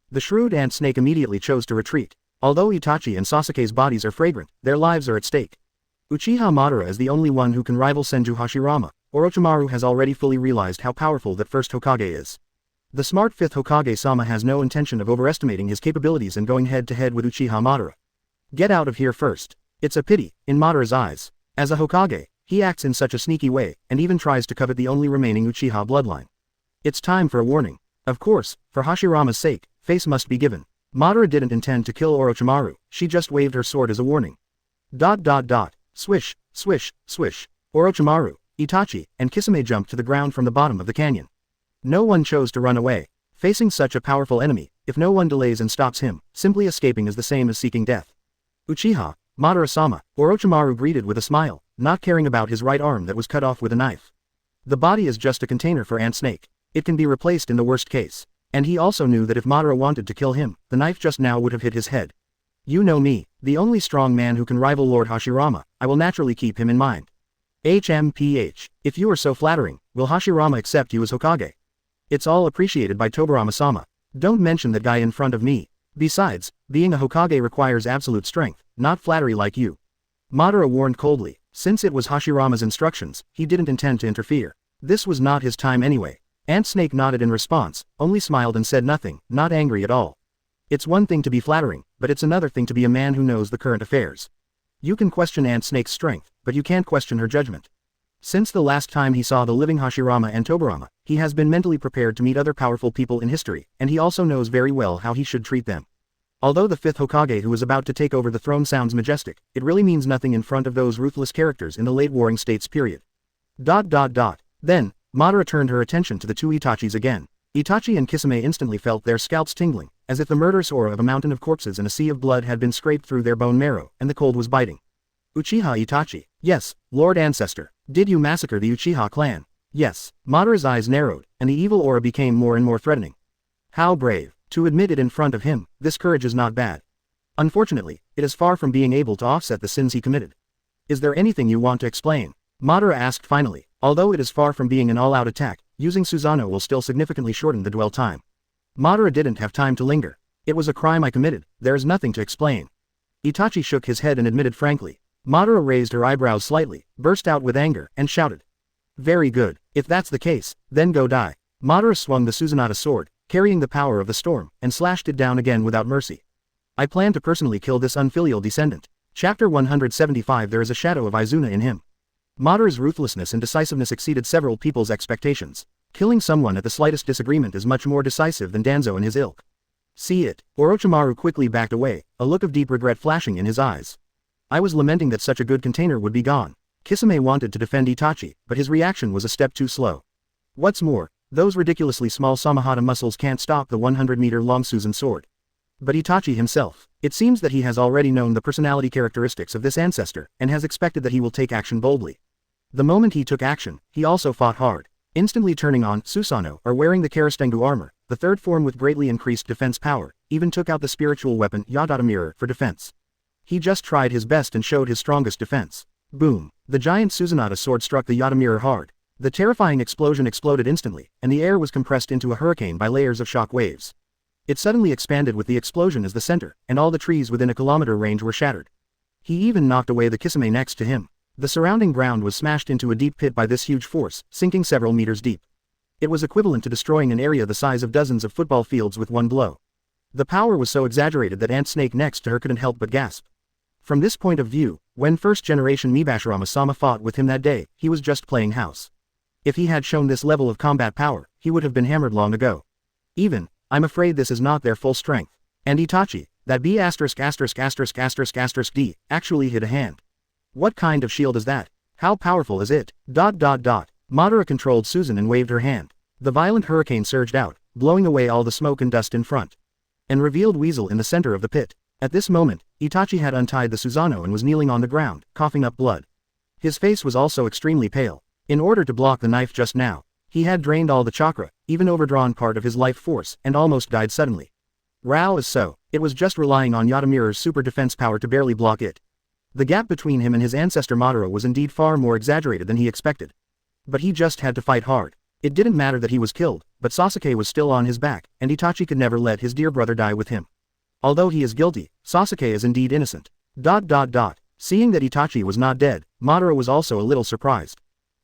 The shrewd ant snake immediately chose to retreat. Although Itachi and Sasuke's bodies are fragrant, their lives are at stake. Uchiha Madara is the only one who can rival Senju Hashirama. Orochimaru has already fully realized how powerful that first Hokage is. The smart fifth Hokage-sama has no intention of overestimating his capabilities and going head-to-head with Uchiha Madara. Get out of here first. It's a pity, in Madara's eyes. As a Hokage, he acts in such a sneaky way, and even tries to covet the only remaining Uchiha bloodline. It's time for a warning. Of course, for Hashirama's sake, face must be given. Madara didn't intend to kill Orochimaru, she just waved her sword as a warning. Swish, swish, swish. Orochimaru, Itachi, and Kisame jumped to the ground from the bottom of the canyon. No one chose to run away. Facing such a powerful enemy, if no one delays and stops him, simply escaping is the same as seeking death. Uchiha, Madara-sama, Orochimaru greeted with a smile, not caring about his right arm that was cut off with a knife. The body is just a container for Ant Snake. It can be replaced in the worst case. And he also knew that if Madara wanted to kill him, the knife just now would have hit his head. You know me, the only strong man who can rival Lord Hashirama, I will naturally keep him in mind. HMPH, if you are so flattering, will Hashirama accept you as Hokage? It's all appreciated by Tobirama-sama. Don't mention that guy in front of me. Besides, being a Hokage requires absolute strength, not flattery like you. Madara warned coldly. Since it was Hashirama's instructions, he didn't intend to interfere. This was not his time anyway. Ant Snake nodded in response, only smiled and said nothing, not angry at all. It's one thing to be flattering, but it's another thing to be a man who knows the current affairs. You can question Ant Snake's strength, but you can't question her judgment. Since the last time he saw the living Hashirama and Tobirama, he has been mentally prepared to meet other powerful people in history, and he also knows very well how he should treat them. Although the fifth Hokage who is about to take over the throne sounds majestic, it really means nothing in front of those ruthless characters in the late Warring States period. Then, Madara turned her attention to the two Itachis again. Itachi and Kisame instantly felt their scalps tingling, as if the murderous aura of a mountain of corpses and a sea of blood had been scraped through their bone marrow, and the cold was biting. Uchiha Itachi. Yes, Lord Ancestor. Did you massacre the Uchiha clan? Yes. Madara's eyes narrowed, and the evil aura became more and more threatening. How brave. To admit it in front of him, this courage is not bad. Unfortunately, it is far from being able to offset the sins he committed. Is there anything you want to explain? Madara asked finally. Although it is far from being an all-out attack, using Susanoo will still significantly shorten the dwell time. Madara didn't have time to linger. It was a crime I committed, there is nothing to explain. Itachi shook his head and admitted frankly. Madara raised her eyebrows slightly, burst out with anger, and shouted. Very good. If that's the case, then go die. Madara swung the Susanoo sword, carrying the power of the storm, and slashed it down again without mercy. I plan to personally kill this unfilial descendant. Chapter 175. There is a shadow of Izuna in him. Madara's ruthlessness and decisiveness exceeded several people's expectations. Killing someone at the slightest disagreement is much more decisive than Danzo and his ilk. See it. Orochimaru quickly backed away, a look of deep regret flashing in his eyes. I was lamenting that such a good container would be gone. Kisame wanted to defend Itachi, but his reaction was a step too slow. What's more, those ridiculously small Samahata muscles can't stop the 100-meter-long Susan sword. But Itachi himself. It seems that he has already known the personality characteristics of this ancestor, and has expected that he will take action boldly. The moment he took action, he also fought hard. Instantly turning on Susanoo, or wearing the Karastengu armor, the third form with greatly increased defense power, even took out the spiritual weapon Yadata Mirror for defense. He just tried his best and showed his strongest defense. Boom! The giant Susanoo sword struck the Yata Mirror hard. The terrifying explosion exploded instantly, and the air was compressed into a hurricane by layers of shock waves. It suddenly expanded with the explosion as the center, and all the trees within a kilometer range were shattered. He even knocked away the Kisame next to him. The surrounding ground was smashed into a deep pit by this huge force, sinking several meters deep. It was equivalent to destroying an area the size of dozens of football fields with one blow. The power was so exaggerated that Ant Snake next to her couldn't help but gasp. From this point of view, when first-generation Mibashirama-sama fought with him that day, he was just playing house. If he had shown this level of combat power, he would have been hammered long ago. I'm afraid this is not their full strength. And Itachi, that B***************, actually hit a hand. What kind of shield is that? How powerful is it? Madara controlled Susan and waved her hand. The violent hurricane surged out, blowing away all the smoke and dust in front. And revealed Weasel in the center of the pit. At this moment, Itachi had untied the Susanoo and was kneeling on the ground, coughing up blood. His face was also extremely pale. In order to block the knife just now, he had drained all the chakra, even overdrawn part of his life force, and almost died suddenly. Rao is so, it was just relying on Yata Mirror's super defense power to barely block it. The gap between him and his ancestor Madara was indeed far more exaggerated than he expected. But he just had to fight hard. It didn't matter that he was killed, but Sasuke was still on his back, and Itachi could never let his dear brother die with him. Although he is guilty, Sasuke is indeed innocent. Seeing that Itachi was not dead, Madara was also a little surprised.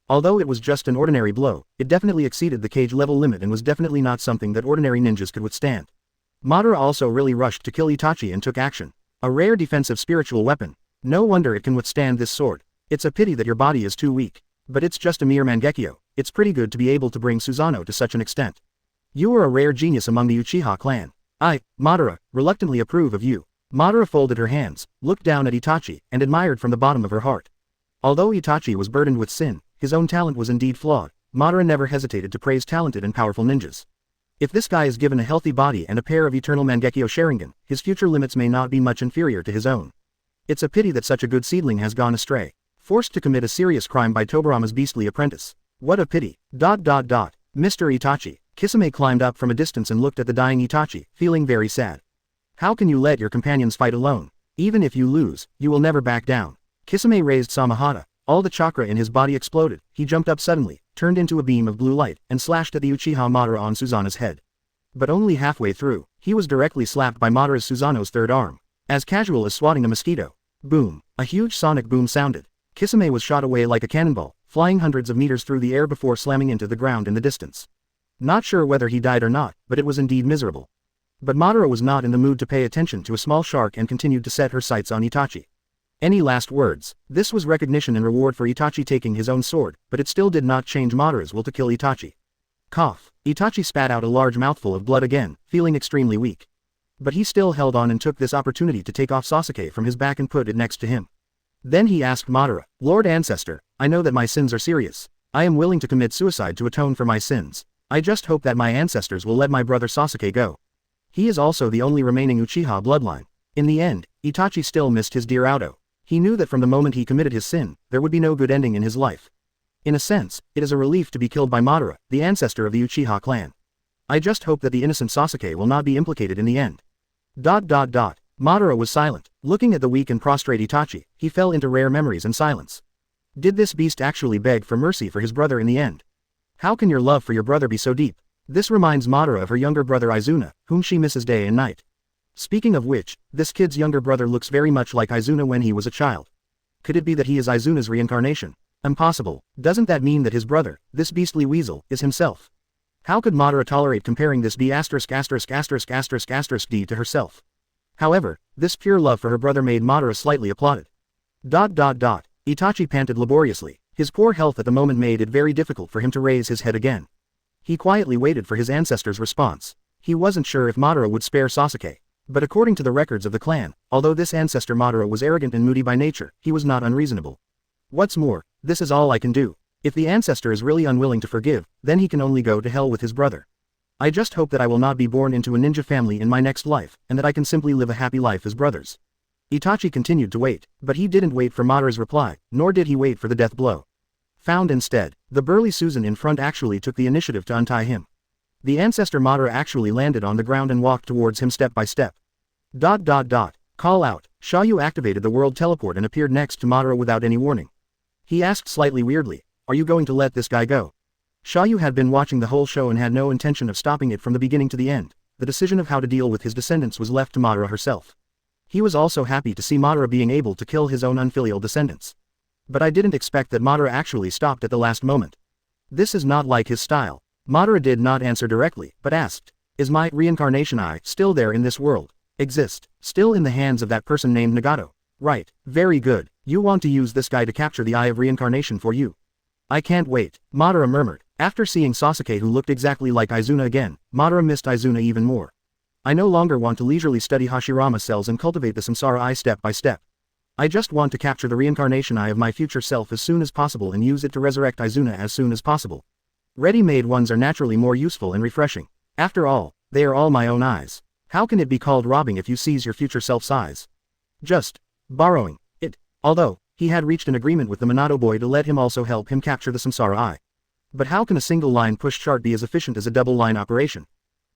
Although it was just an ordinary blow, it definitely exceeded the cage level limit and was definitely not something that ordinary ninjas could withstand. Madara also really rushed to kill Itachi and took action. A rare defensive spiritual weapon. No wonder it can withstand this sword. It's a pity that your body is too weak. But it's just a mere Mangekyo. It's pretty good to be able to bring Susanoo to such an extent. You are a rare genius among the Uchiha clan. I, Madara, reluctantly approve of you. Madara folded her hands, looked down at Itachi, and admired from the bottom of her heart. Although Itachi was burdened with sin, his own talent was indeed flawed. Madara never hesitated to praise talented and powerful ninjas. If this guy is given a healthy body and a pair of eternal Mangekyo Sharingan, his future limits may not be much inferior to his own. It's a pity that such a good seedling has gone astray. Forced to commit a serious crime by Tobirama's beastly apprentice. What a pity. Mr. Itachi. Kisame climbed up from a distance and looked at the dying Itachi, feeling very sad. How can you let your companions fight alone? Even if you lose, you will never back down. Kisame raised Samahata. All the chakra in his body exploded. He jumped up suddenly, turned into a beam of blue light, and slashed at the Uchiha Madara on Susanoo's head. But only halfway through, he was directly slapped by Madara's Susanoo's third arm. As casual as swatting a mosquito. Boom. A huge sonic boom sounded. Kisame was shot away like a cannonball, flying hundreds of meters through the air before slamming into the ground in the distance. Not sure whether he died or not, but it was indeed miserable. But Madara was not in the mood to pay attention to a small shark and continued to set her sights on Itachi. Any last words? This was recognition and reward for Itachi taking his own sword, but it still did not change Madara's will to kill Itachi. Cough. Itachi spat out a large mouthful of blood again, feeling extremely weak. But he still held on and took this opportunity to take off Sasuke from his back and put it next to him. Then he asked Madara, Lord Ancestor, I know that my sins are serious. I am willing to commit suicide to atone for my sins. I just hope that my ancestors will let my brother Sasuke go. He is also the only remaining Uchiha bloodline. In the end, Itachi still missed his dear Auto. He knew that from the moment he committed his sin, there would be no good ending in his life. In a sense, it is a relief to be killed by Madara, the ancestor of the Uchiha clan. I just hope that the innocent Sasuke will not be implicated in the end. Madara was silent. Looking at the weak and prostrate Itachi, he fell into rare memories and silence. Did this beast actually beg for mercy for his brother in the end? How can your love for your brother be so deep? This reminds Madara of her younger brother Izuna, whom she misses day and night. Speaking of which, this kid's younger brother looks very much like Izuna when he was a child. Could it be that he is Izuna's reincarnation? Impossible. Doesn't that mean that his brother, this beastly weasel, is himself? How could Madara tolerate comparing this D to herself? However, this pure love for her brother made Madara slightly applauded. Itachi panted laboriously. His poor health at the moment made it very difficult for him to raise his head again. He quietly waited for his ancestor's response. He wasn't sure if Madara would spare Sasuke. But according to the records of the clan, although this ancestor Madara was arrogant and moody by nature, he was not unreasonable. What's more, this is all I can do. If the ancestor is really unwilling to forgive, then he can only go to hell with his brother. I just hope that I will not be born into a ninja family in my next life, and that I can simply live a happy life as brothers. Itachi continued to wait, but he didn't wait for Madara's reply, nor did he wait for the death blow. Found instead, the burly Susan in front actually took the initiative to untie him. The ancestor Madara actually landed on the ground and walked towards him step by step. Call out. Xia You activated the world teleport and appeared next to Madara without any warning. He asked slightly weirdly, are you going to let this guy go? Xia You had been watching the whole show and had no intention of stopping it from the beginning to the end. The decision of how to deal with his descendants was left to Madara herself. He was also happy to see Madara being able to kill his own unfilial descendants. But I didn't expect that Madara actually stopped at the last moment. This is not like his style. Madara did not answer directly, but asked, is my reincarnation eye still there in this world? Exist, still in the hands of that person named Nagato? Right, very good. You want to use this guy to capture the eye of reincarnation for you. I can't wait, Madara murmured. After seeing Sasuke who looked exactly like Izuna again, Madara missed Izuna even more. I no longer want to leisurely study Hashirama cells and cultivate the samsara eye step by step. I just want to capture the reincarnation eye of my future self as soon as possible and use it to resurrect Izuna as soon as possible. Ready-made ones are naturally more useful and refreshing. After all, they are all my own eyes. How can it be called robbing if you seize your future self's eyes? Just borrowing it. Although, he had reached an agreement with the Minato boy to let him also help him capture the samsara eye. But how can a single line push chart be as efficient as a double line operation?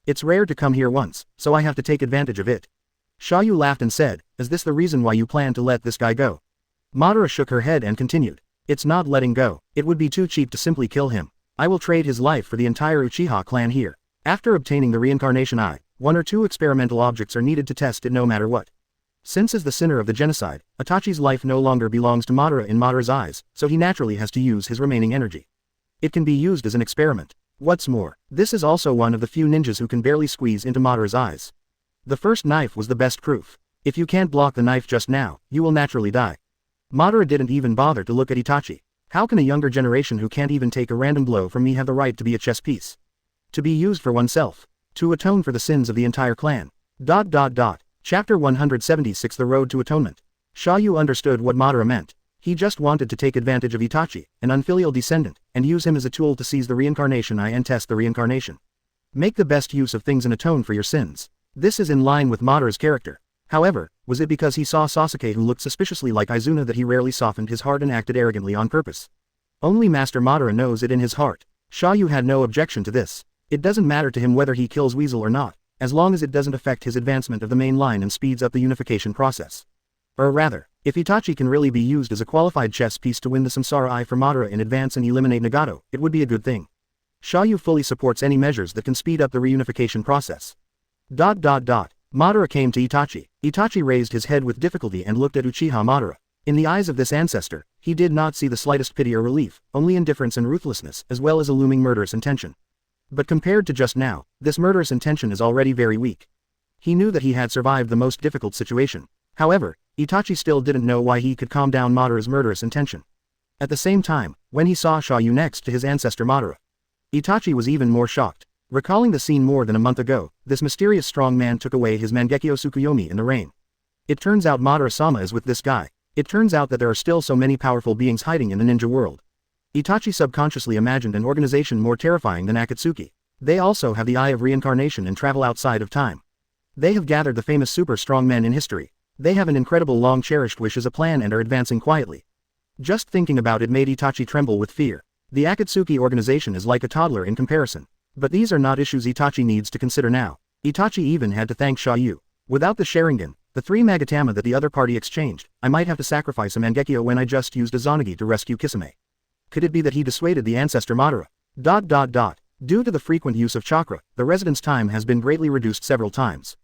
It's rare to come here once, so I have to take advantage of it. Xia You laughed and said, is this the reason why you plan to let this guy go? Madara shook her head and continued. It's not letting go. It would be too cheap to simply kill him. I will trade his life for the entire Uchiha clan here. After obtaining the reincarnation eye, 1 or 2 experimental objects are needed to test it no matter what. Since as the sinner of the genocide, Itachi's life no longer belongs to Madara in Madara's eyes, so he naturally has to use his remaining energy. It can be used as an experiment. What's more, this is also one of the few ninjas who can barely squeeze into Madara's eyes. The first knife was the best proof. If you can't block the knife just now, you will naturally die. Madara didn't even bother to look at Itachi. How can a younger generation who can't even take a random blow from me have the right to be a chess piece? To be used for oneself. To atone for the sins of the entire clan. Chapter 176 The Road to Atonement. Xia You understood what Madara meant. He just wanted to take advantage of Itachi, an unfilial descendant, and use him as a tool to seize the reincarnation eye and test the reincarnation. Make the best use of things and atone for your sins. This is in line with Madara's character. However, was it because he saw Sasuke who looked suspiciously like Izuna that he rarely softened his heart and acted arrogantly on purpose? Only Master Madara knows it in his heart. Xia You had no objection to this. It doesn't matter to him whether he kills Weasel or not, as long as it doesn't affect his advancement of the main line and speeds up the unification process. Or rather, if Itachi can really be used as a qualified chess piece to win the Samsara Eye for Madara in advance and eliminate Nagato, it would be a good thing. Xia You fully supports any measures that can speed up the reunification process. Madara came to Itachi. Itachi raised his head with difficulty and looked at Uchiha Madara. In the eyes of this ancestor, he did not see the slightest pity or relief, only indifference and ruthlessness, as well as a looming murderous intention. But compared to just now, this murderous intention is already very weak. He knew that he had survived the most difficult situation. However, Itachi still didn't know why he could calm down Madara's murderous intention. At the same time, when he saw Xia You next to his ancestor Madara, Itachi was even more shocked. Recalling the scene more than a month ago, this mysterious strong man took away his Mangekyo Tsukuyomi in the rain. It turns out Madara-sama is with this guy. It turns out that there are still so many powerful beings hiding in the ninja world. Itachi subconsciously imagined an organization more terrifying than Akatsuki. They also have the Eye of Reincarnation and travel outside of time. They have gathered the famous super strong men in history. They have an incredible long-cherished wish as a plan and are advancing quietly. Just thinking about it made Itachi tremble with fear. The Akatsuki organization is like a toddler in comparison. But these are not issues Itachi needs to consider now. Itachi even had to thank Xia You. Without the Sharingan, the 3 Magatama that the other party exchanged, I might have to sacrifice a Mangekyo when I just used a Zanagi to rescue Kisame. Could it be that he dissuaded the ancestor Madara? Due to the frequent use of chakra, the residence time has been greatly reduced several times.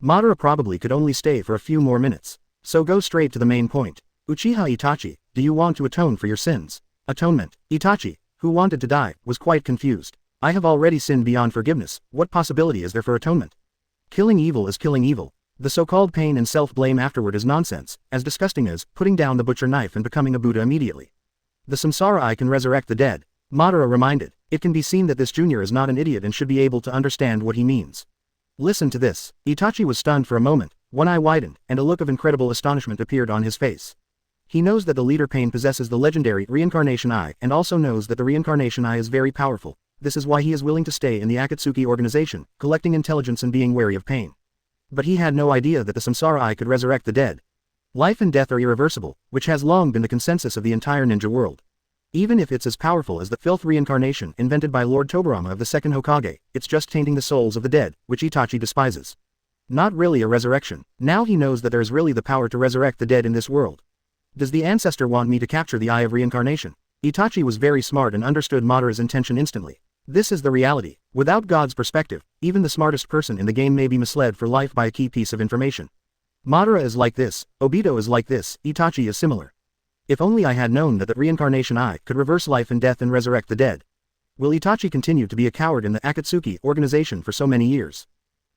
Madara probably could only stay for a few more minutes. So go straight to the main point. Uchiha Itachi, do you want to atone for your sins? Atonement. Itachi, who wanted to die, was quite confused. I have already sinned beyond forgiveness, what possibility is there for atonement? Killing evil is killing evil. The so-called pain and self-blame afterward is nonsense, as disgusting as putting down the butcher knife and becoming a Buddha immediately. The Samsara Eye can resurrect the dead. Madara reminded. It can be seen that this junior is not an idiot and should be able to understand what he means. Listen to this. Itachi was stunned for a moment, one eye widened, and a look of incredible astonishment appeared on his face. He knows that the leader Pain possesses the legendary Reincarnation Eye and also knows that the Reincarnation Eye is very powerful. This is why he is willing to stay in the Akatsuki organization, collecting intelligence and being wary of Pain. But he had no idea that the Samsara Eye could resurrect the dead. Life and death are irreversible, which has long been the consensus of the entire ninja world. Even if it's as powerful as the filth reincarnation invented by Lord Tobirama of the second Hokage, it's just tainting the souls of the dead, which Itachi despises. Not really a resurrection. Now he knows that there is really the power to resurrect the dead in this world. Does the ancestor want me to capture the Eye of Reincarnation? Itachi was very smart and understood Madara's intention instantly. This is the reality. Without God's perspective, even the smartest person in the game may be misled for life by a key piece of information. Madara is like this, Obito is like this, Itachi is similar. If only I had known that the Reincarnation Eye could reverse life and death and resurrect the dead. Will Itachi continue to be a coward in the Akatsuki organization for so many years?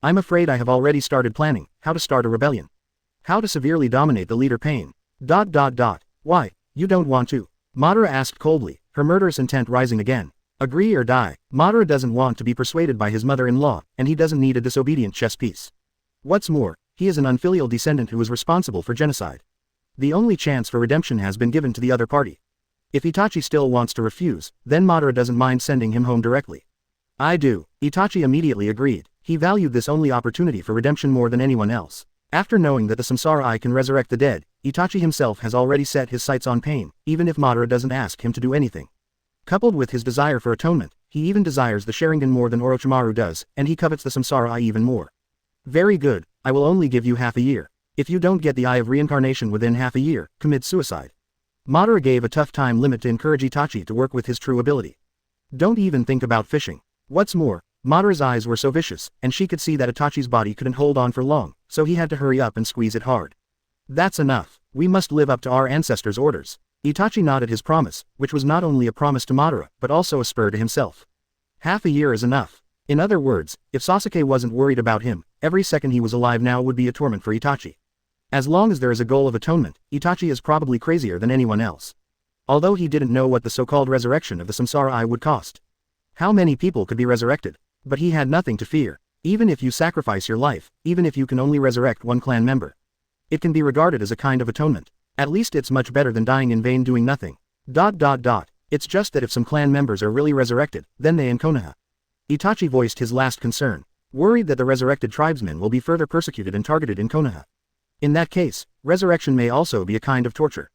I'm afraid I have already started planning how to start a rebellion. How to severely dominate the leader Pain. Why, you don't want to? Madara asked coldly, her murderous intent rising again. Agree or die. Madara doesn't want to be persuaded by his mother-in-law, and he doesn't need a disobedient chess piece. What's more, he is an unfilial descendant who is responsible for genocide. The only chance for redemption has been given to the other party. If Itachi still wants to refuse, then Madara doesn't mind sending him home directly. I do. Itachi immediately agreed. He valued this only opportunity for redemption more than anyone else. After knowing that the Samsara Eye can resurrect the dead, Itachi himself has already set his sights on Pain, even if Madara doesn't ask him to do anything. Coupled with his desire for atonement, he even desires the Sharingan more than Orochimaru does, and he covets the Samsara Eye even more. Very good, I will only give you half a year. If you don't get the Eye of Reincarnation within half a year, commit suicide. Madara gave a tough time limit to encourage Itachi to work with his true ability. Don't even think about fishing. What's more, Madara's eyes were so vicious, and she could see that Itachi's body couldn't hold on for long, so he had to hurry up and squeeze it hard. That's enough. We must live up to our ancestors' orders. Itachi nodded his promise, which was not only a promise to Madara, but also a spur to himself. Half a year is enough. In other words, if Sasuke wasn't worried about him, every second he was alive now would be a torment for Itachi. As long as there is a goal of atonement, Itachi is probably crazier than anyone else. Although he didn't know what the so-called resurrection of the Samsara Eye would cost. How many people could be resurrected? But he had nothing to fear. Even if you sacrifice your life, even if you can only resurrect one clan member, it can be regarded as a kind of atonement. At least it's much better than dying in vain doing nothing. It's just that if some clan members are really resurrected, then they in Konoha. Itachi voiced his last concern, worried that the resurrected tribesmen will be further persecuted and targeted in Konoha. In that case, resurrection may also be a kind of torture.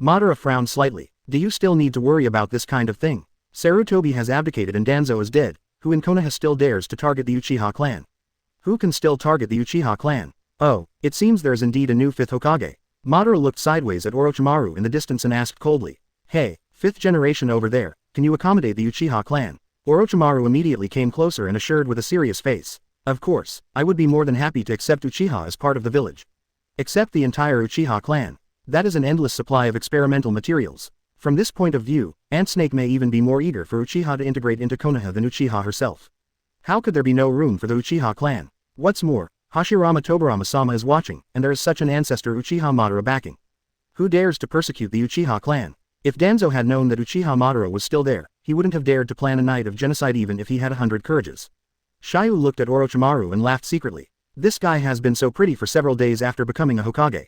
Madara frowned slightly. Do you still need to worry about this kind of thing? Sarutobi has abdicated and Danzo is dead, who in Konoha still dares to target the Uchiha clan? Who can still target the Uchiha clan? Oh, it seems there is indeed a new 5th Hokage. Madara looked sideways at Orochimaru in the distance and asked coldly, "Hey, 5th generation over there, can you accommodate the Uchiha clan?" Orochimaru immediately came closer and assured with a serious face, "Of course, I would be more than happy to accept Uchiha as part of the village. Accept the entire Uchiha clan. That is an endless supply of experimental materials. From this point of view, Ant Snake may even be more eager for Uchiha to integrate into Konoha than Uchiha herself. How could there be no room for the Uchiha clan? What's more, Hashirama Tobirama-sama is watching, and there is such an ancestor Uchiha Madara backing. Who dares to persecute the Uchiha clan? If Danzo had known that Uchiha Madara was still there, he wouldn't have dared to plan a night of genocide even if he had 100 courages." Xia You looked at Orochimaru and laughed secretly. This guy has been so pretty for several days after becoming a Hokage.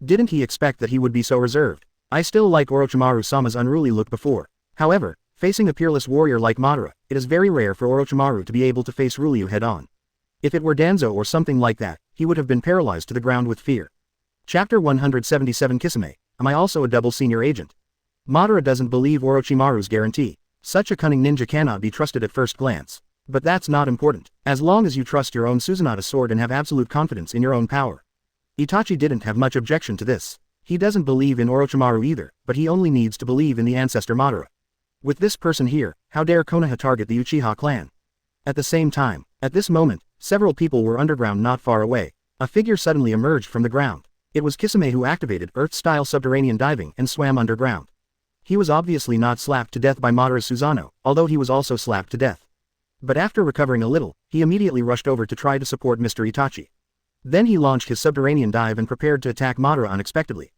Didn't he expect that he would be so reserved? I still like Orochimaru-sama's unruly look before. However, facing a peerless warrior like Madara, it is very rare for Orochimaru to be able to face Ryu head-on. If it were Danzo or something like that, he would have been paralyzed to the ground with fear. Chapter 177 Kisame, am I also a double senior agent? Madara doesn't believe Orochimaru's guarantee. Such a cunning ninja cannot be trusted at first glance. But that's not important, as long as you trust your own Susanoo sword and have absolute confidence in your own power. Itachi didn't have much objection to this. He doesn't believe in Orochimaru either, but he only needs to believe in the ancestor Madara. With this person here, how dare Konoha target the Uchiha clan? At the same time, at this moment, several people were underground not far away. A figure suddenly emerged from the ground. It was Kisame who activated Earth-style subterranean diving and swam underground. He was obviously not slapped to death by Madara's Susanoo, although he was also slapped to death. But after recovering a little, he immediately rushed over to try to support Mr. Itachi. Then he launched his subterranean dive and prepared to attack Madara unexpectedly.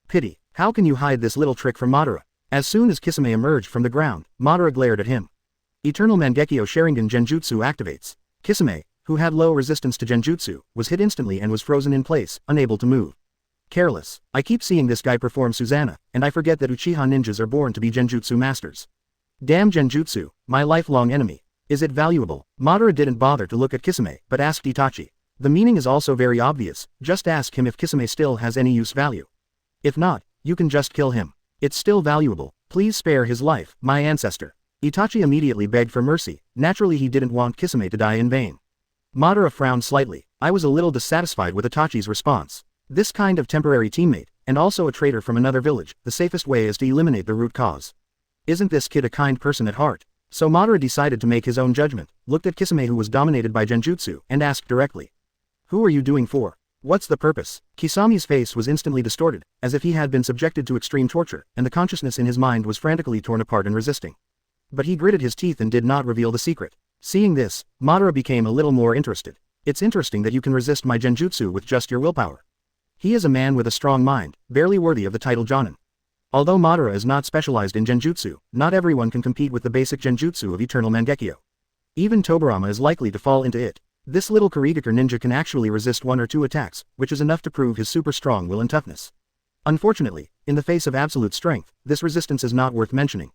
Pity, how can you hide this little trick from Madara? As soon as Kisame emerged from the ground, Madara glared at him. Eternal Mangekyo Sharingan Genjutsu activates. Kisame, who had low resistance to Genjutsu, was hit instantly and was frozen in place, unable to move. Careless, I keep seeing this guy perform Susanoo, and I forget that Uchiha ninjas are born to be Genjutsu masters. Damn Genjutsu, my lifelong enemy. Is it valuable? Madara didn't bother to look at Kisame, but asked Itachi. The meaning is also very obvious, just ask him if Kisame still has any use value. If not, you can just kill him. It's still valuable, please spare his life, my ancestor. Itachi immediately begged for mercy, naturally he didn't want Kisame to die in vain. Madara frowned slightly. I was a little dissatisfied with Itachi's response. This kind of temporary teammate, and also a traitor from another village, the safest way is to eliminate the root cause. Isn't this kid a kind person at heart? So Madara decided to make his own judgment, looked at Kisame who was dominated by Genjutsu, and asked directly. Who are you doing for? What's the purpose? Kisame's face was instantly distorted, as if he had been subjected to extreme torture, and the consciousness in his mind was frantically torn apart and resisting. But he gritted his teeth and did not reveal the secret. Seeing this, Madara became a little more interested. It's interesting that you can resist my Genjutsu with just your willpower. He is a man with a strong mind, barely worthy of the title Jonin. Although Madara is not specialized in Genjutsu, not everyone can compete with the basic Genjutsu of Eternal Mangekyo. Even Tobirama is likely to fall into it. This little Kurigaker ninja can actually resist 1 or 2 attacks, which is enough to prove his super strong will and toughness. Unfortunately, in the face of absolute strength, this resistance is not worth mentioning.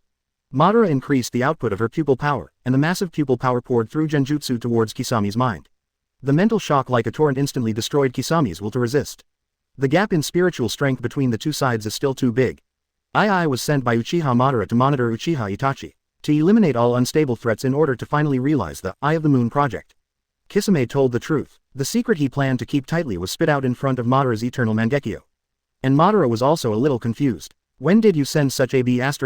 Madara increased the output of her pupil power, and the massive pupil power poured through Genjutsu towards Kisame's mind. The mental shock like a torrent instantly destroyed Kisame's will to resist. The gap in spiritual strength between the two sides is still too big. II was sent by Uchiha Madara to monitor Uchiha Itachi, to eliminate all unstable threats in order to finally realize the Eye of the Moon project. Kisame told the truth. The secret he planned to keep tightly was spit out in front of Madara's Eternal Mangekyo. And Madara was also a little confused. When did you send such a B*************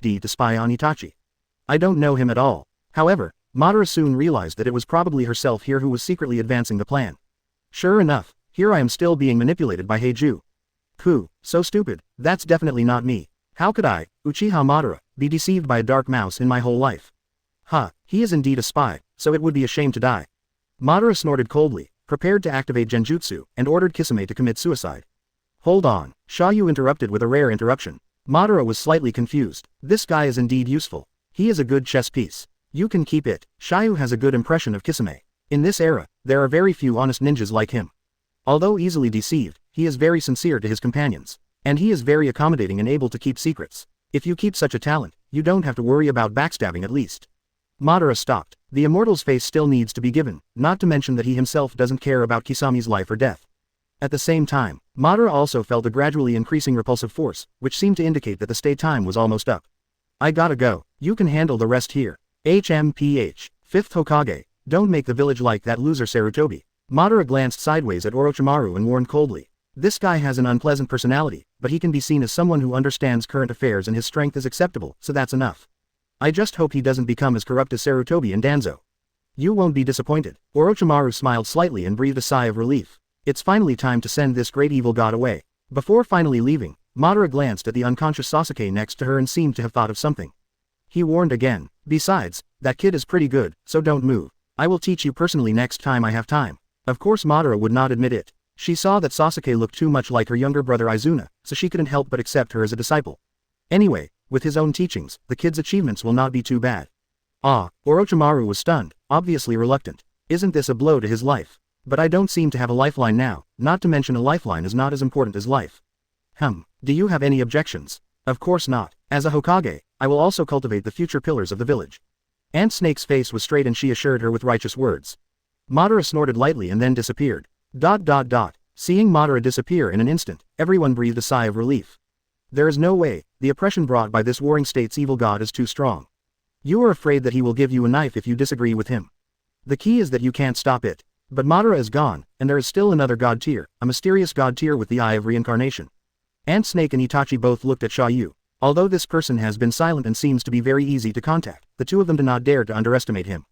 D to spy on Itachi? I don't know him at all. However, Madara soon realized that it was probably herself here who was secretly advancing the plan. Sure enough, here I am still being manipulated by Hei Jue. So stupid, that's definitely not me. How could I, Uchiha Madara, be deceived by a dark mouse in my whole life? He is indeed a spy, so it would be a shame to die. Madara snorted coldly, prepared to activate genjutsu, and ordered Kisame to commit suicide. Hold on, Xia You interrupted with a rare interruption. Madara was slightly confused. This guy is indeed useful. He is a good chess piece. You can keep it. Xia You has a good impression of Kisame. In this era, there are very few honest ninjas like him. Although easily deceived, he is very sincere to his companions. And he is very accommodating and able to keep secrets. If you keep such a talent, you don't have to worry about backstabbing at least. Madara stopped. The Immortal's face still needs to be given, not to mention that he himself doesn't care about Kisami's life or death. At the same time, Madara also felt a gradually increasing repulsive force, which seemed to indicate that the stay time was almost up. I gotta go. You can handle the rest here. HMPH. 5th Hokage. Don't make the village like that loser Sarutobi. Madara glanced sideways at Orochimaru and warned coldly. This guy has an unpleasant personality, but he can be seen as someone who understands current affairs and his strength is acceptable, so that's enough. I just hope he doesn't become as corrupt as Sarutobi and Danzo. You won't be disappointed. Orochimaru smiled slightly and breathed a sigh of relief. It's finally time to send this great evil god away. Before finally leaving, Madara glanced at the unconscious Sasuke next to her and seemed to have thought of something. He warned again. Besides, that kid is pretty good, so don't move. I will teach you personally next time I have time. Of course Madara would not admit it. She saw that Sasuke looked too much like her younger brother Izuna, so she couldn't help but accept her as a disciple. Anyway, with his own teachings, the kid's achievements will not be too bad. Orochimaru was stunned, obviously reluctant. Isn't this a blow to his life? But I don't seem to have a lifeline now, not to mention a lifeline is not as important as life. Do you have any objections? Of course not. As a Hokage, I will also cultivate the future pillars of the village. Ant Snake's face was straight and she assured her with righteous words. Madara snorted lightly and then disappeared. Seeing Madara disappear in an instant, everyone breathed a sigh of relief. There is no way, the oppression brought by this warring state's evil god is too strong. You are afraid that he will give you a knife if you disagree with him. The key is that you can't stop it. But Madara is gone, and there is still another god tier, a mysterious god tier with the eye of reincarnation. Ant Snake and Itachi both looked at Xia You. Although this person has been silent and seems to be very easy to contact, the two of them do not dare to underestimate him.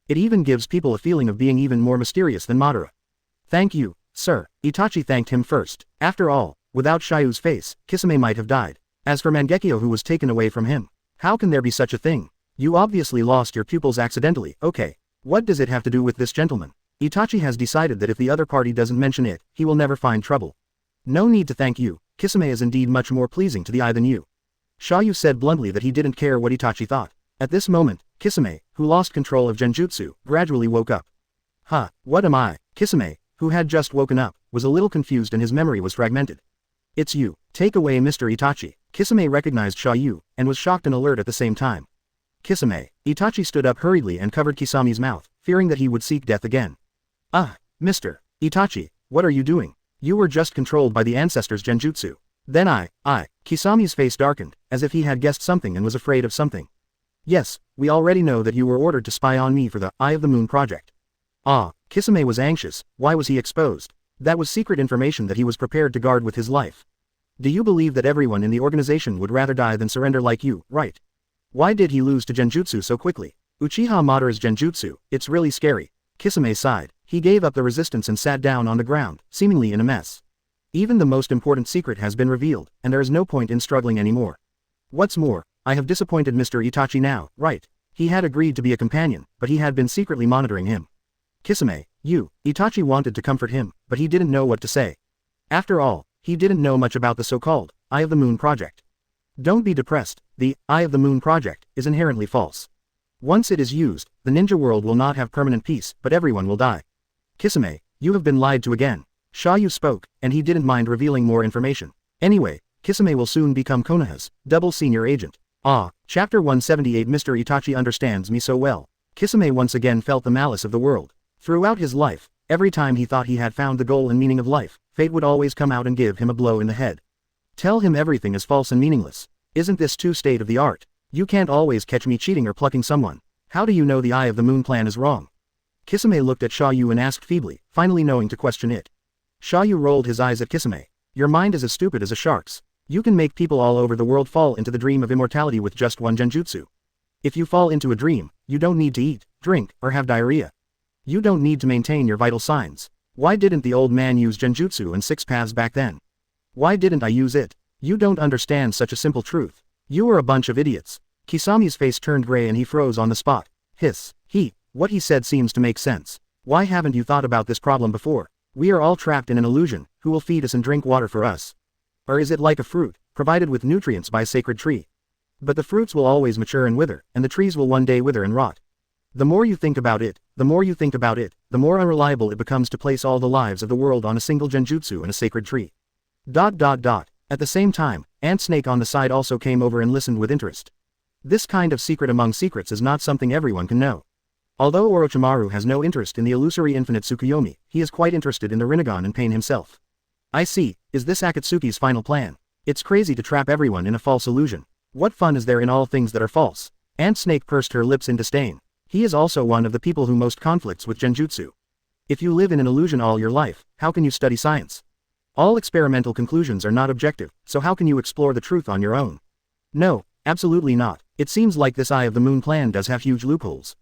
It even gives people a feeling of being even more mysterious than Madara. Thank you, sir. Itachi thanked him first. After all, without Xia Yu's face, Kisame might have died. As for Mangekyo who was taken away from him, how can there be such a thing? You obviously lost your pupils accidentally, okay. What does it have to do with this gentleman? Itachi has decided that if the other party doesn't mention it, he will never find trouble. No need to thank you, Kisame is indeed much more pleasing to the eye than you. Xia You said bluntly that he didn't care what Itachi thought. At this moment, Kisame, who lost control of genjutsu, gradually woke up. What am I? Kisame, who had just woken up, was a little confused and his memory was fragmented. It's you. Take away Mr. Itachi. Kisame recognized Xia You, and was shocked and alert at the same time. Kisame. Itachi stood up hurriedly and covered Kisami's mouth, fearing that he would seek death again. Mr. Itachi, what are you doing? You were just controlled by the ancestors' genjutsu. Then Kisami's face darkened, as if he had guessed something and was afraid of something. Yes, we already know that you were ordered to spy on me for the Eye of the Moon project. Kisame was anxious. Why was he exposed? That was secret information that he was prepared to guard with his life. Do you believe that everyone in the organization would rather die than surrender like you, right? Why did he lose to genjutsu so quickly? Uchiha Madara's genjutsu, it's really scary. Kisame sighed. He gave up the resistance and sat down on the ground, seemingly in a mess. Even the most important secret has been revealed, and there is no point in struggling anymore. What's more, I have disappointed Mr. Itachi now, right? He had agreed to be a companion, but he had been secretly monitoring him. Kisame, Itachi wanted to comfort him, but he didn't know what to say. After all, he didn't know much about the so-called Eye of the Moon project. Don't be depressed, the Eye of the Moon project is inherently false. Once it is used, the ninja world will not have permanent peace, but everyone will die. Kisame, you have been lied to again. Xia You spoke, and he didn't mind revealing more information. Anyway, Kisame will soon become Konoha's double senior agent. Chapter 178 Mr. Itachi understands me so well. Kisame once again felt the malice of the world. Throughout his life, every time he thought he had found the goal and meaning of life, fate would always come out and give him a blow in the head. Tell him everything is false and meaningless. Isn't this too state of the art? You can't always catch me cheating or plucking someone. How do you know the Eye of the Moon plan is wrong? Kisame looked at Xia You and asked feebly, finally knowing to question it. Xia You rolled his eyes at Kisame. Your mind is as stupid as a shark's. You can make people all over the world fall into the dream of immortality with just one genjutsu. If you fall into a dream, you don't need to eat, drink, or have diarrhea. You don't need to maintain your vital signs. Why didn't the old man use genjutsu and 6 paths back then? Why didn't I use it? You don't understand such a simple truth. You are a bunch of idiots. Kisami's face turned gray and he froze on the spot. Hiss. What he said seems to make sense. Why haven't you thought about this problem before? We are all trapped in an illusion. Who will feed us and drink water for us? Or is it like a fruit, provided with nutrients by a sacred tree? But the fruits will always mature and wither, and the trees will one day wither and rot. The more you think about it, the more unreliable it becomes to place all the lives of the world on a single genjutsu and a sacred tree. At the same time, Ant Snake on the side also came over and listened with interest. This kind of secret among secrets is not something everyone can know. Although Orochimaru has no interest in the illusory infinite Tsukuyomi, he is quite interested in the Rinnegan and pain himself. I see, is this Akatsuki's final plan? It's crazy to trap everyone in a false illusion. What fun is there in all things that are false? Ant Snake pursed her lips in disdain. He is also one of the people who most conflicts with genjutsu. If you live in an illusion all your life, how can you study science? All experimental conclusions are not objective, so how can you explore the truth on your own? No, absolutely not. It seems like this Eye of the Moon plan does have huge loopholes.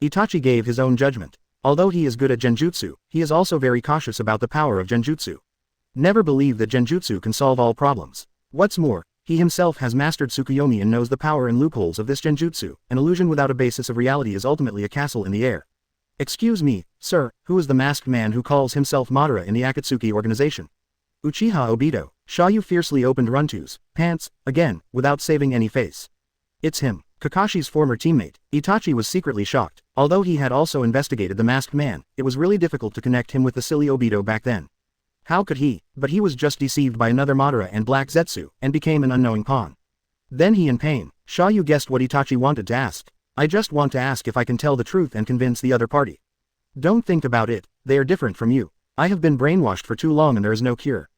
Itachi gave his own judgment. Although he is good at genjutsu, he is also very cautious about the power of genjutsu. Never believe that genjutsu can solve all problems. What's more, he himself has mastered Tsukuyomi and knows the power and loopholes of this genjutsu. An illusion without a basis of reality is ultimately a castle in the air. Excuse me, sir, who is the masked man who calls himself Madara in the Akatsuki organization? Uchiha Obito. Xia You fiercely opened Runto's pants, again, without saving any face. It's him, Kakashi's former teammate. Itachi was secretly shocked. Although he had also investigated the masked man, it was really difficult to connect him with the silly Obito back then. How could he? But he was just deceived by another Madara and Black Zetsu, and became an unknowing pawn. Then he in pain. Xia You guessed what Itachi wanted to ask. I just want to ask if I can tell the truth and convince the other party. Don't think about it, they are different from you. I have been brainwashed for too long and there is no cure.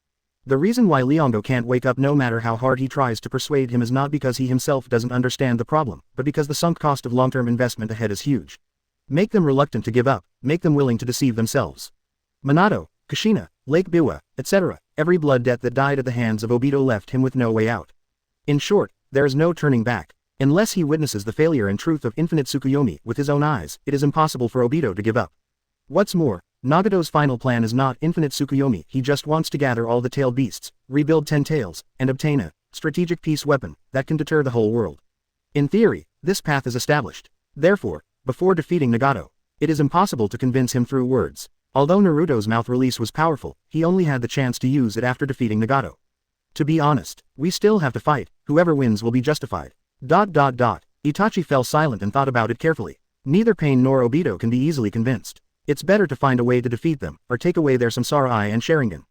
The reason why Leongo can't wake up no matter how hard he tries to persuade him is not because he himself doesn't understand the problem, but because the sunk cost of long-term investment ahead is huge. Make them reluctant to give up, make them willing to deceive themselves. Minato, Kushina, Lake Biwa, etc., every blood debt that died at the hands of Obito left him with no way out. In short, there is no turning back. Unless he witnesses the failure and truth of infinite Tsukuyomi with his own eyes, it is impossible for Obito to give up. What's more, Nagato's final plan is not infinite Tsukuyomi, he just wants to gather all the tailed beasts, rebuild 10 tails, and obtain a strategic peace weapon that can deter the whole world. In theory, this path is established. Therefore, before defeating Nagato, it is impossible to convince him through words. Although Naruto's mouth release was powerful, he only had the chance to use it after defeating Nagato. To be honest, we still have to fight, whoever wins will be justified. Itachi fell silent and thought about it carefully. Neither Pain nor Obito can be easily convinced. It's better to find a way to defeat them, or take away their Samsara Eye and Sharingan.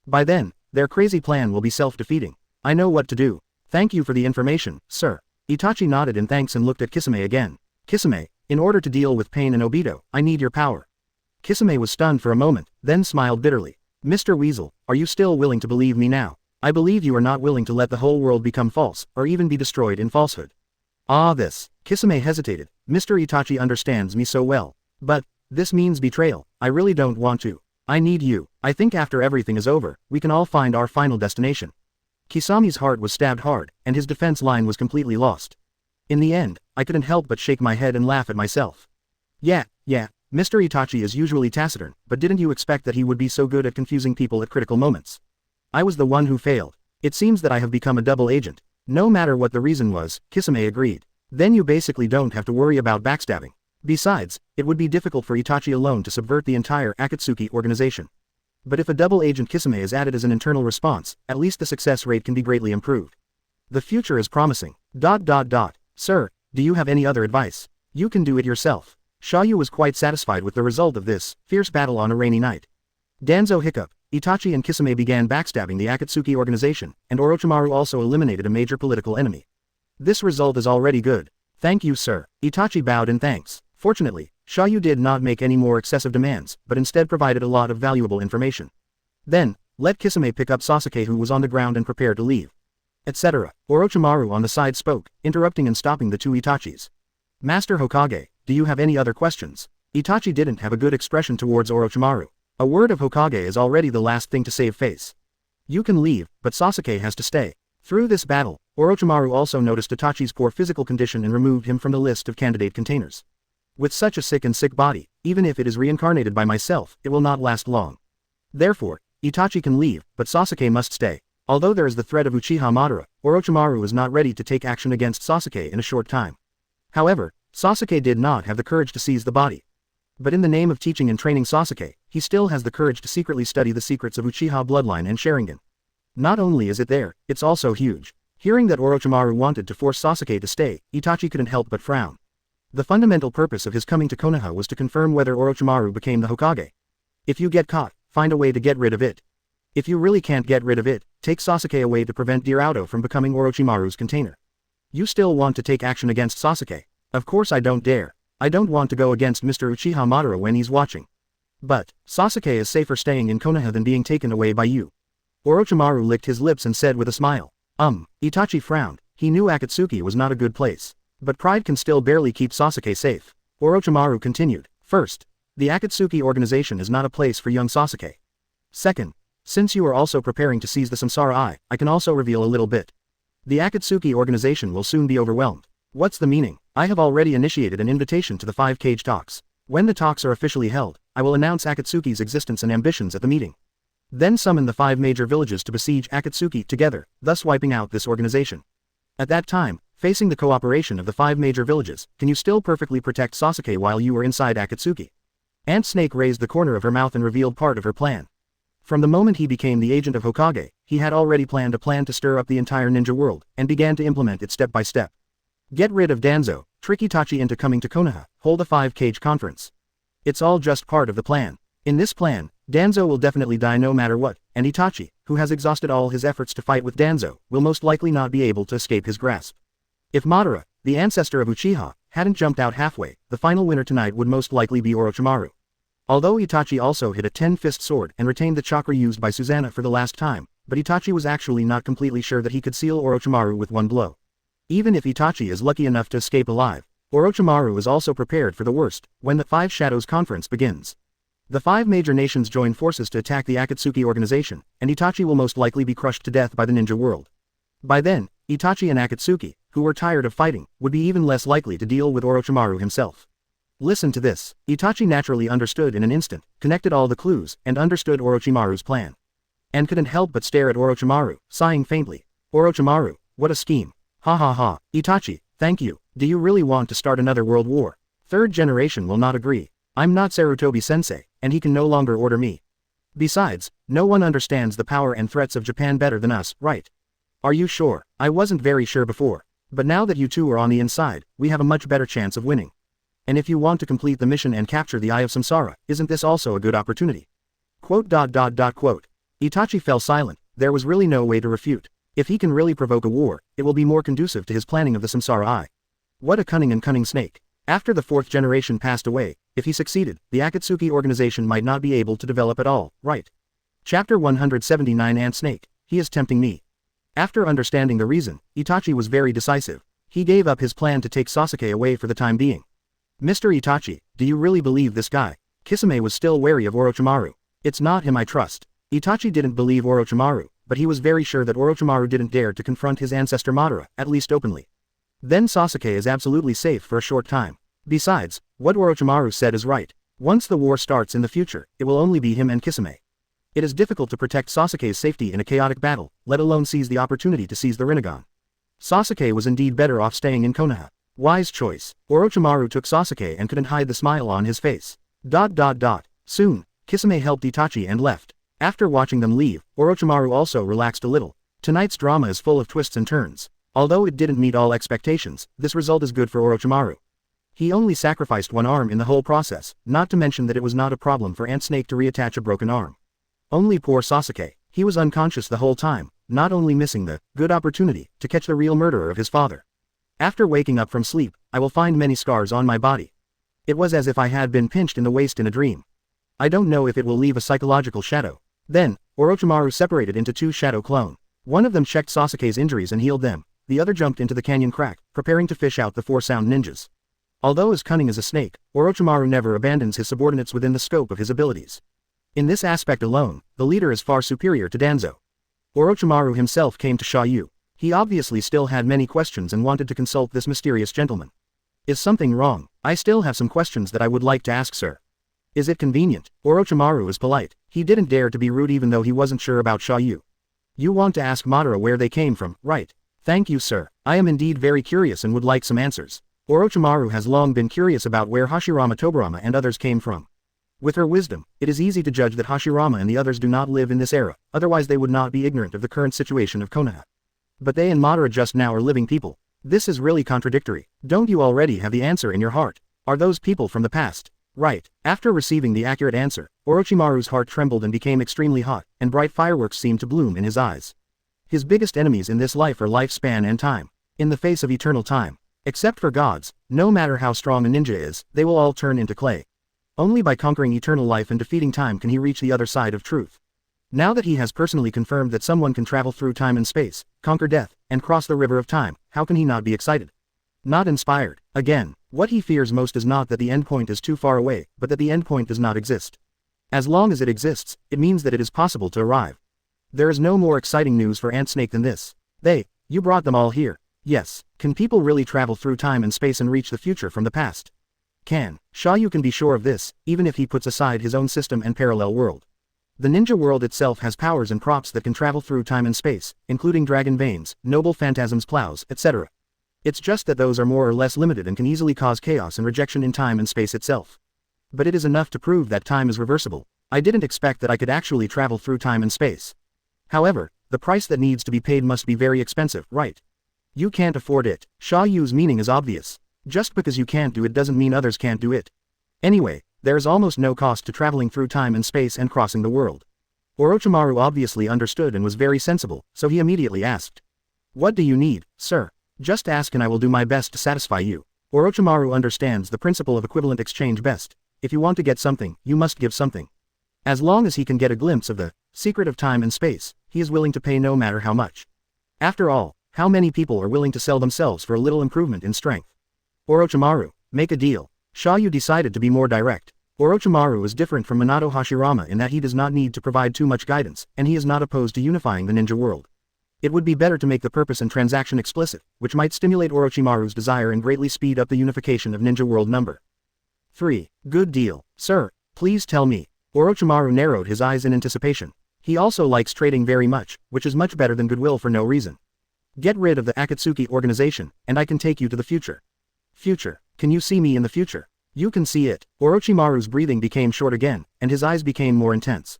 By then, their crazy plan will be self-defeating. I know what to do. Thank you for the information, sir. Itachi nodded in thanks and looked at Kisame again. Kisame, in order to deal with Pain and Obito, I need your power. Kisame was stunned for a moment, then smiled bitterly. Mr. Weasel, are you still willing to believe me now? I believe you are not willing to let the whole world become false, or even be destroyed in falsehood. This. Kisame hesitated. Mr. Itachi understands me so well. But, this means betrayal. I really don't want to. I need you. I think after everything is over, we can all find our final destination. Kisami's heart was stabbed hard, and his defense line was completely lost. In the end, I couldn't help but shake my head and laugh at myself. Yeah, Mr. Itachi is usually taciturn, but didn't you expect that he would be so good at confusing people at critical moments? I was the one who failed. It seems that I have become a double agent. No matter what the reason was, Kisame agreed. Then you basically don't have to worry about backstabbing. Besides, it would be difficult for Itachi alone to subvert the entire Akatsuki organization. But if a double agent Kisame is added as an internal response, at least the success rate can be greatly improved. The future is promising. Sir, do you have any other advice? You can do it yourself. Xia You was quite satisfied with the result of this fierce battle on a rainy night. Danzo hiccup. Itachi and Kisame began backstabbing the Akatsuki organization, and Orochimaru also eliminated a major political enemy. This result is already good. Thank you, sir. Itachi bowed in thanks. Fortunately, Xia You did not make any more excessive demands, but instead provided a lot of valuable information. Then, let Kisame pick up Sasuke who was on the ground and prepare to leave. Etc. Orochimaru on the side spoke, interrupting and stopping the two Itachis. Master Hokage, do you have any other questions? Itachi didn't have a good expression towards Orochimaru. A word of Hokage is already the last thing to save face. You can leave, but Sasuke has to stay. Through this battle, Orochimaru also noticed Itachi's poor physical condition and removed him from the list of candidate containers. With such a sick body, even if it is reincarnated by myself, it will not last long. Therefore, Itachi can leave, but Sasuke must stay. Although there is the threat of Uchiha Madara, Orochimaru is not ready to take action against Sasuke in a short time. However, Sasuke did not have the courage to seize the body. But in the name of teaching and training Sasuke, he still has the courage to secretly study the secrets of Uchiha bloodline and Sharingan. Not only is it there, it's also huge. Hearing that Orochimaru wanted to force Sasuke to stay, Itachi couldn't help but frown. The fundamental purpose of his coming to Konoha was to confirm whether Orochimaru became the Hokage. If you get caught, find a way to get rid of it. If you really can't get rid of it, take Sasuke away to prevent Dear Auto from becoming Orochimaru's container. You still want to take action against Sasuke? Of course I don't dare. I don't want to go against Mr. Uchiha Madara when he's watching. But, Sasuke is safer staying in Konoha than being taken away by you. Orochimaru licked his lips and said with a smile. Itachi frowned. He knew Akatsuki was not a good place. But pride can still barely keep Sasuke safe. Orochimaru continued. First, the Akatsuki organization is not a place for young Sasuke. Second, since you are also preparing to seize the Samsara Eye, I can also reveal a little bit. The Akatsuki organization will soon be overwhelmed. What's the meaning? I have already initiated an invitation to the 5-cage talks. When the talks are officially held, I will announce Akatsuki's existence and ambitions at the meeting. Then summon the 5 major villages to besiege Akatsuki together, thus wiping out this organization. At that time, facing the cooperation of the 5 major villages, can you still perfectly protect Sasuke while you are inside Akatsuki? Ant Snake raised the corner of her mouth and revealed part of her plan. From the moment he became the agent of Hokage, he had already planned a plan to stir up the entire ninja world, and began to implement it step by step. Get rid of Danzo, trick Itachi into coming to Konoha, hold a 5-cage conference. It's all just part of the plan. In this plan, Danzo will definitely die no matter what, and Itachi, who has exhausted all his efforts to fight with Danzo, will most likely not be able to escape his grasp. If Madara, the ancestor of Uchiha, hadn't jumped out halfway, the final winner tonight would most likely be Orochimaru. Although Itachi also hit a 10-fist sword and retained the chakra used by Susanna for the last time, but Itachi was actually not completely sure that he could seal Orochimaru with one blow. Even if Itachi is lucky enough to escape alive, Orochimaru is also prepared for the worst, when the 5 Shadows Conference begins. The 5 major nations join forces to attack the Akatsuki organization, and Itachi will most likely be crushed to death by the ninja world. By then, Itachi and Akatsuki, who were tired of fighting, would be even less likely to deal with Orochimaru himself. Listen to this. Itachi naturally understood in an instant, connected all the clues, and understood Orochimaru's plan. And couldn't help but stare at Orochimaru, sighing faintly. Orochimaru, what a scheme. Ha ha ha. Itachi, thank you. Do you really want to start another world war? Third generation will not agree. I'm not Sarutobi sensei, and he can no longer order me. Besides, no one understands the power and threats of Japan better than us, right? Are you sure? I wasn't very sure before. But now that you two are on the inside, we have a much better chance of winning. And if you want to complete the mission and capture the Eye of Samsara, isn't this also a good opportunity? Quote. Itachi fell silent. There was really no way to refute. If he can really provoke a war, it will be more conducive to his planning of the Samsara Eye. What a cunning snake. After the 4th generation passed away, if he succeeded, the Akatsuki organization might not be able to develop at all, right? Chapter 179 Ant Snake, he is tempting me. After understanding the reason, Itachi was very decisive. He gave up his plan to take Sasuke away for the time being. Mr. Itachi, do you really believe this guy? Kisame was still wary of Orochimaru. It's not him I trust. Itachi didn't believe Orochimaru, but he was very sure that Orochimaru didn't dare to confront his ancestor Madara, at least openly. Then Sasuke is absolutely safe for a short time. Besides, what Orochimaru said is right. Once the war starts in the future, it will only be him and Kisame. It is difficult to protect Sasuke's safety in a chaotic battle, let alone seize the opportunity to seize the Rinnegan. Sasuke was indeed better off staying in Konoha. Wise choice. Orochimaru took Sasuke and couldn't hide the smile on his face. Soon, Kisame helped Itachi and left. After watching them leave, Orochimaru also relaxed a little. Tonight's drama is full of twists and turns. Although it didn't meet all expectations, this result is good for Orochimaru. He only sacrificed one arm in the whole process, not to mention that it was not a problem for Ant Snake to reattach a broken arm. Only poor Sasuke. He was unconscious the whole time, not only missing the good opportunity to catch the real murderer of his father. After waking up from sleep, I will find many scars on my body. It was as if I had been pinched in the waist in a dream. I don't know if it will leave a psychological shadow. Then, Orochimaru separated into 2 shadow clone. One of them checked Sasuke's injuries and healed them. The other jumped into the canyon crack, preparing to fish out the 4 sound ninjas. Although as cunning as a snake, Orochimaru never abandons his subordinates within the scope of his abilities. In this aspect alone, the leader is far superior to Danzo. Orochimaru himself came to Xia You. He obviously still had many questions and wanted to consult this mysterious gentleman. Is something wrong? I still have some questions that I would like to ask, sir. Is it convenient? Orochimaru was polite. He didn't dare to be rude even though he wasn't sure about Xia You. You want to ask Madara where they came from, right? Thank you, sir. I am indeed very curious and would like some answers. Orochimaru has long been curious about where Hashirama, Tobirama and others came from. With her wisdom, it is easy to judge that Hashirama and the others do not live in this era, otherwise they would not be ignorant of the current situation of Konoha. But they and Madara just now are living people. This is really contradictory. Don't you already have the answer in your heart? Are those people from the past? Right. After receiving the accurate answer, Orochimaru's heart trembled and became extremely hot, and bright fireworks seemed to bloom in his eyes. His biggest enemies in this life are lifespan and time. In the face of eternal time. Except for gods, no matter how strong a ninja is, they will all turn into clay. Only by conquering eternal life and defeating time can he reach the other side of truth. Now that he has personally confirmed that someone can travel through time and space, conquer death, and cross the river of time, how can he not be excited? Not inspired. Again, what he fears most is not that the endpoint is too far away, but that the endpoint does not exist. As long as it exists, it means that it is possible to arrive. There is no more exciting news for Ant Snake than this. You brought them all here. Yes. Can people really travel through time and space and reach the future from the past? Can. Xia You can be sure of this, even if he puts aside his own system and parallel world. The ninja world itself has powers and props that can travel through time and space, including dragon veins, noble phantasms plows, etc. It's just that those are more or less limited and can easily cause chaos and rejection in time and space itself. But it is enough to prove that time is reversible. I didn't expect that I could actually travel through time and space. However, the price that needs to be paid must be very expensive, right? You can't afford it. Xia Yu's meaning is obvious. Just because you can't do it doesn't mean others can't do it. Anyway, there is almost no cost to traveling through time and space and crossing the world. Orochimaru obviously understood and was very sensible, so he immediately asked. What do you need, sir? Just ask and I will do my best to satisfy you. Orochimaru understands the principle of equivalent exchange best. If you want to get something, you must give something. As long as he can get a glimpse of the secret of time and space, he is willing to pay no matter how much. After all, how many people are willing to sell themselves for a little improvement in strength? Orochimaru, make a deal. Xia You decided to be more direct. Orochimaru is different from Minato Hashirama in that he does not need to provide too much guidance, and he is not opposed to unifying the ninja world. It would be better to make the purpose and transaction explicit, which might stimulate Orochimaru's desire and greatly speed up the unification of ninja world number 3. Good deal. Sir, please tell me. Orochimaru narrowed his eyes in anticipation. He also likes trading very much, which is much better than goodwill for no reason. Get rid of the Akatsuki organization, and I can take you to the future. Future. Can you see me in the future? You can see it. Orochimaru's breathing became short again, and his eyes became more intense.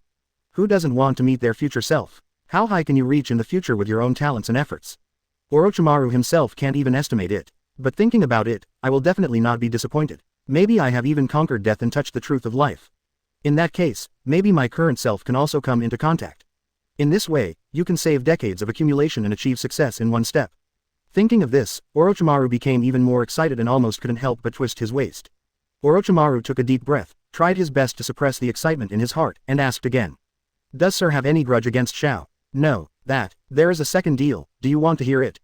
Who doesn't want to meet their future self? How high can you reach in the future with your own talents and efforts? Orochimaru himself can't even estimate it. But thinking about it, I will definitely not be disappointed. Maybe I have even conquered death and touched the truth of life. In that case, maybe my current self can also come into contact. In this way, you can save decades of accumulation and achieve success in one step. Thinking of this, Orochimaru became even more excited and almost couldn't help but twist his waist. Orochimaru took a deep breath, tried his best to suppress the excitement in his heart, and asked again. Does sir have any grudge against Xiao? No, there is a second deal, do you want to hear it?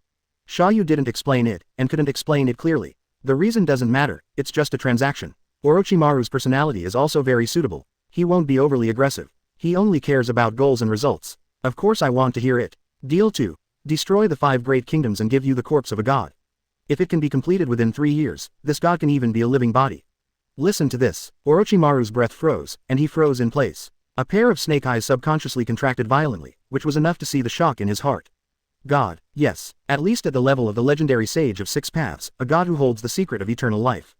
Xia You didn't explain it, and couldn't explain it clearly. The reason doesn't matter, it's just a transaction. Orochimaru's personality is also very suitable. He won't be overly aggressive. He only cares about goals and results. Of course I want to hear it. Deal 2. Destroy the 5 great kingdoms and give you the corpse of a god. If it can be completed within 3 years, this god can even be a living body. Listen to this. Orochimaru's breath froze, and he froze in place. A pair of snake eyes subconsciously contracted violently, which was enough to see the shock in his heart. God, yes, at least at the level of the legendary sage of 6 paths, a god who holds the secret of eternal life.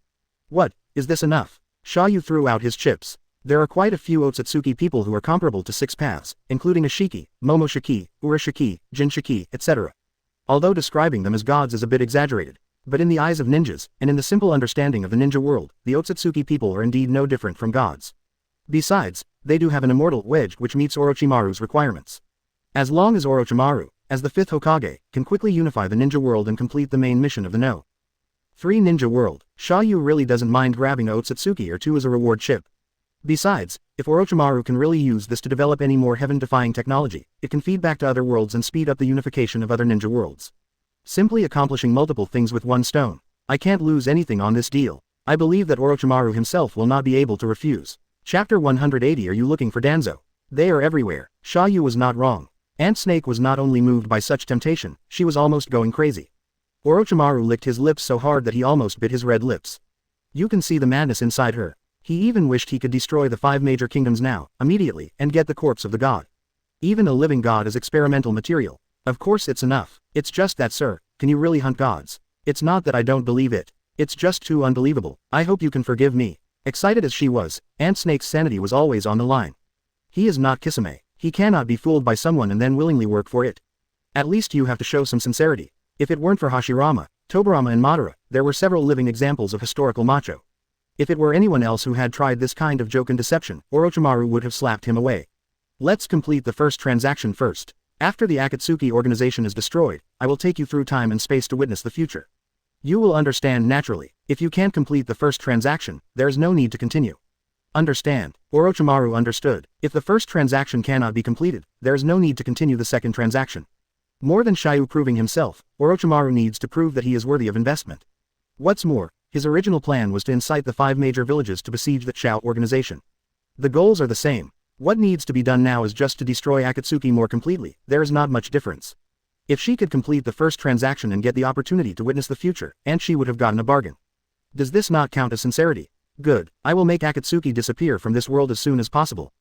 What, is this enough? Xia You threw out his chips. There are quite a few Otsutsuki people who are comparable to 6 paths, including Ashiki, Momoshiki, Urashiki, Jinshiki, etc. Although describing them as gods is a bit exaggerated. But in the eyes of ninjas, and in the simple understanding of the ninja world, the Otsutsuki people are indeed no different from gods. Besides, they do have an immortal wedge which meets Orochimaru's requirements. As long as Orochimaru, as the 5th Hokage, can quickly unify the ninja world and complete the main mission of the No. 3 Ninja World, Xia You really doesn't mind grabbing a Otsutsuki or 2 as a reward chip. Besides, if Orochimaru can really use this to develop any more heaven-defying technology, it can feed back to other worlds and speed up the unification of other ninja worlds. Simply accomplishing multiple things with one stone. I can't lose anything on this deal. I believe that Orochimaru himself will not be able to refuse. Chapter 180. Are you looking for Danzo? They are everywhere. Xia You was not wrong. Ant Snake was not only moved by such temptation, she was almost going crazy. Orochimaru licked his lips so hard that he almost bit his red lips. You can see the madness inside her. He even wished he could destroy the 5 major kingdoms now, immediately, and get the corpse of the god. Even a living god is experimental material. Of course it's enough. It's just that, sir, can you really hunt gods? It's not that I don't believe it. It's just too unbelievable. I hope you can forgive me. Excited as she was, Ant Snake's sanity was always on the line. He is not Kisame. He cannot be fooled by someone and then willingly work for it. At least you have to show some sincerity. If it weren't for Hashirama, Tobirama and Madara, there were several living examples of historical macho. If it were anyone else who had tried this kind of joke and deception, Orochimaru would have slapped him away. Let's complete the first transaction first. After the Akatsuki organization is destroyed, I will take you through time and space to witness the future. You will understand naturally. If you can't complete the first transaction, there is no need to continue. Understand. Orochimaru understood. If the first transaction cannot be completed, there is no need to continue the second transaction. More than Xia You proving himself, Orochimaru needs to prove that he is worthy of investment. What's more, his original plan was to incite the 5 major villages to besiege the Xiao organization. The goals are the same. What needs to be done now is just to destroy Akatsuki more completely. There is not much difference. If she could complete the first transaction and get the opportunity to witness the future, and she would have gotten a bargain. Does this not count as sincerity? Good. I will make Akatsuki disappear from this world as soon as possible.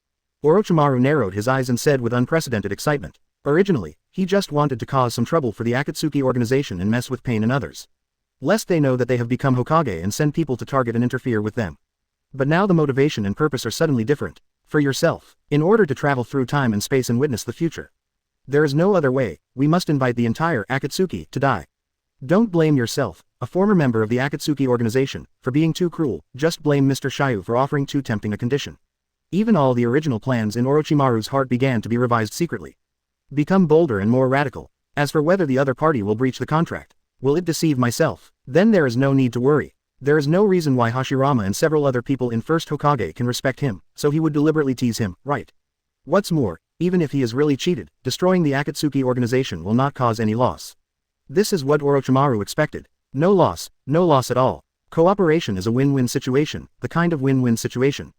Orochimaru narrowed his eyes and said with unprecedented excitement. Originally, he just wanted to cause some trouble for the Akatsuki organization and mess with Pain and others. Lest they know that they have become Hokage and send people to target and interfere with them. But now the motivation and purpose are suddenly different. For yourself, in order to travel through time and space and witness the future. There is no other way. We must invite the entire Akatsuki to die. Don't blame yourself, a former member of the Akatsuki organization, for being too cruel. Just blame Mr. Xia You for offering too tempting a condition. Even all the original plans in Orochimaru's heart began to be revised secretly. Become bolder and more radical. As for whether the other party will breach the contract, will it deceive myself? Then there is no need to worry. There is no reason why Hashirama and several other people in First Hokage can respect him, so he would deliberately tease him, right? What's more, even if he is really cheated, destroying the Akatsuki organization will not cause any loss. This is what Orochimaru expected. No loss at all. Cooperation is a win-win situation, the kind of win-win situation. ...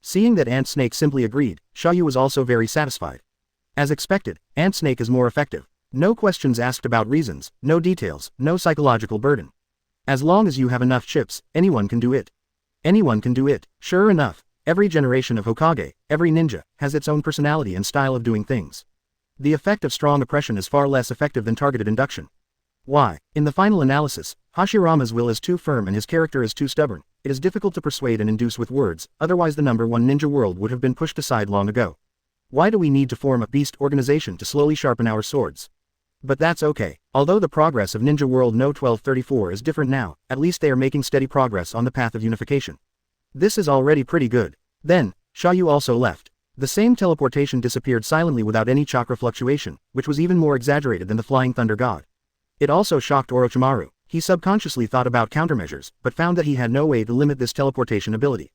Seeing that Ant Snake simply agreed, Xia You was also very satisfied. As expected, Ant Snake is more effective. No questions asked about reasons, no details, no psychological burden. As long as you have enough chips, anyone can do it. Anyone can do it. Sure enough, every generation of Hokage, every ninja, has its own personality and style of doing things. The effect of strong oppression is far less effective than targeted induction. Why? In the final analysis, Hashirama's will is too firm and his character is too stubborn. It is difficult to persuade and induce with words, otherwise the #1 ninja world would have been pushed aside long ago. Why do we need to form a beast organization to slowly sharpen our swords? But that's okay. Although the progress of Ninja World No 1234 is different now, at least they are making steady progress on the path of unification. This is already pretty good. Then, Xia You also left. The same teleportation disappeared silently without any chakra fluctuation, which was even more exaggerated than the Flying Thunder God. It also shocked Orochimaru. He subconsciously thought about countermeasures, but found that he had no way to limit this teleportation ability.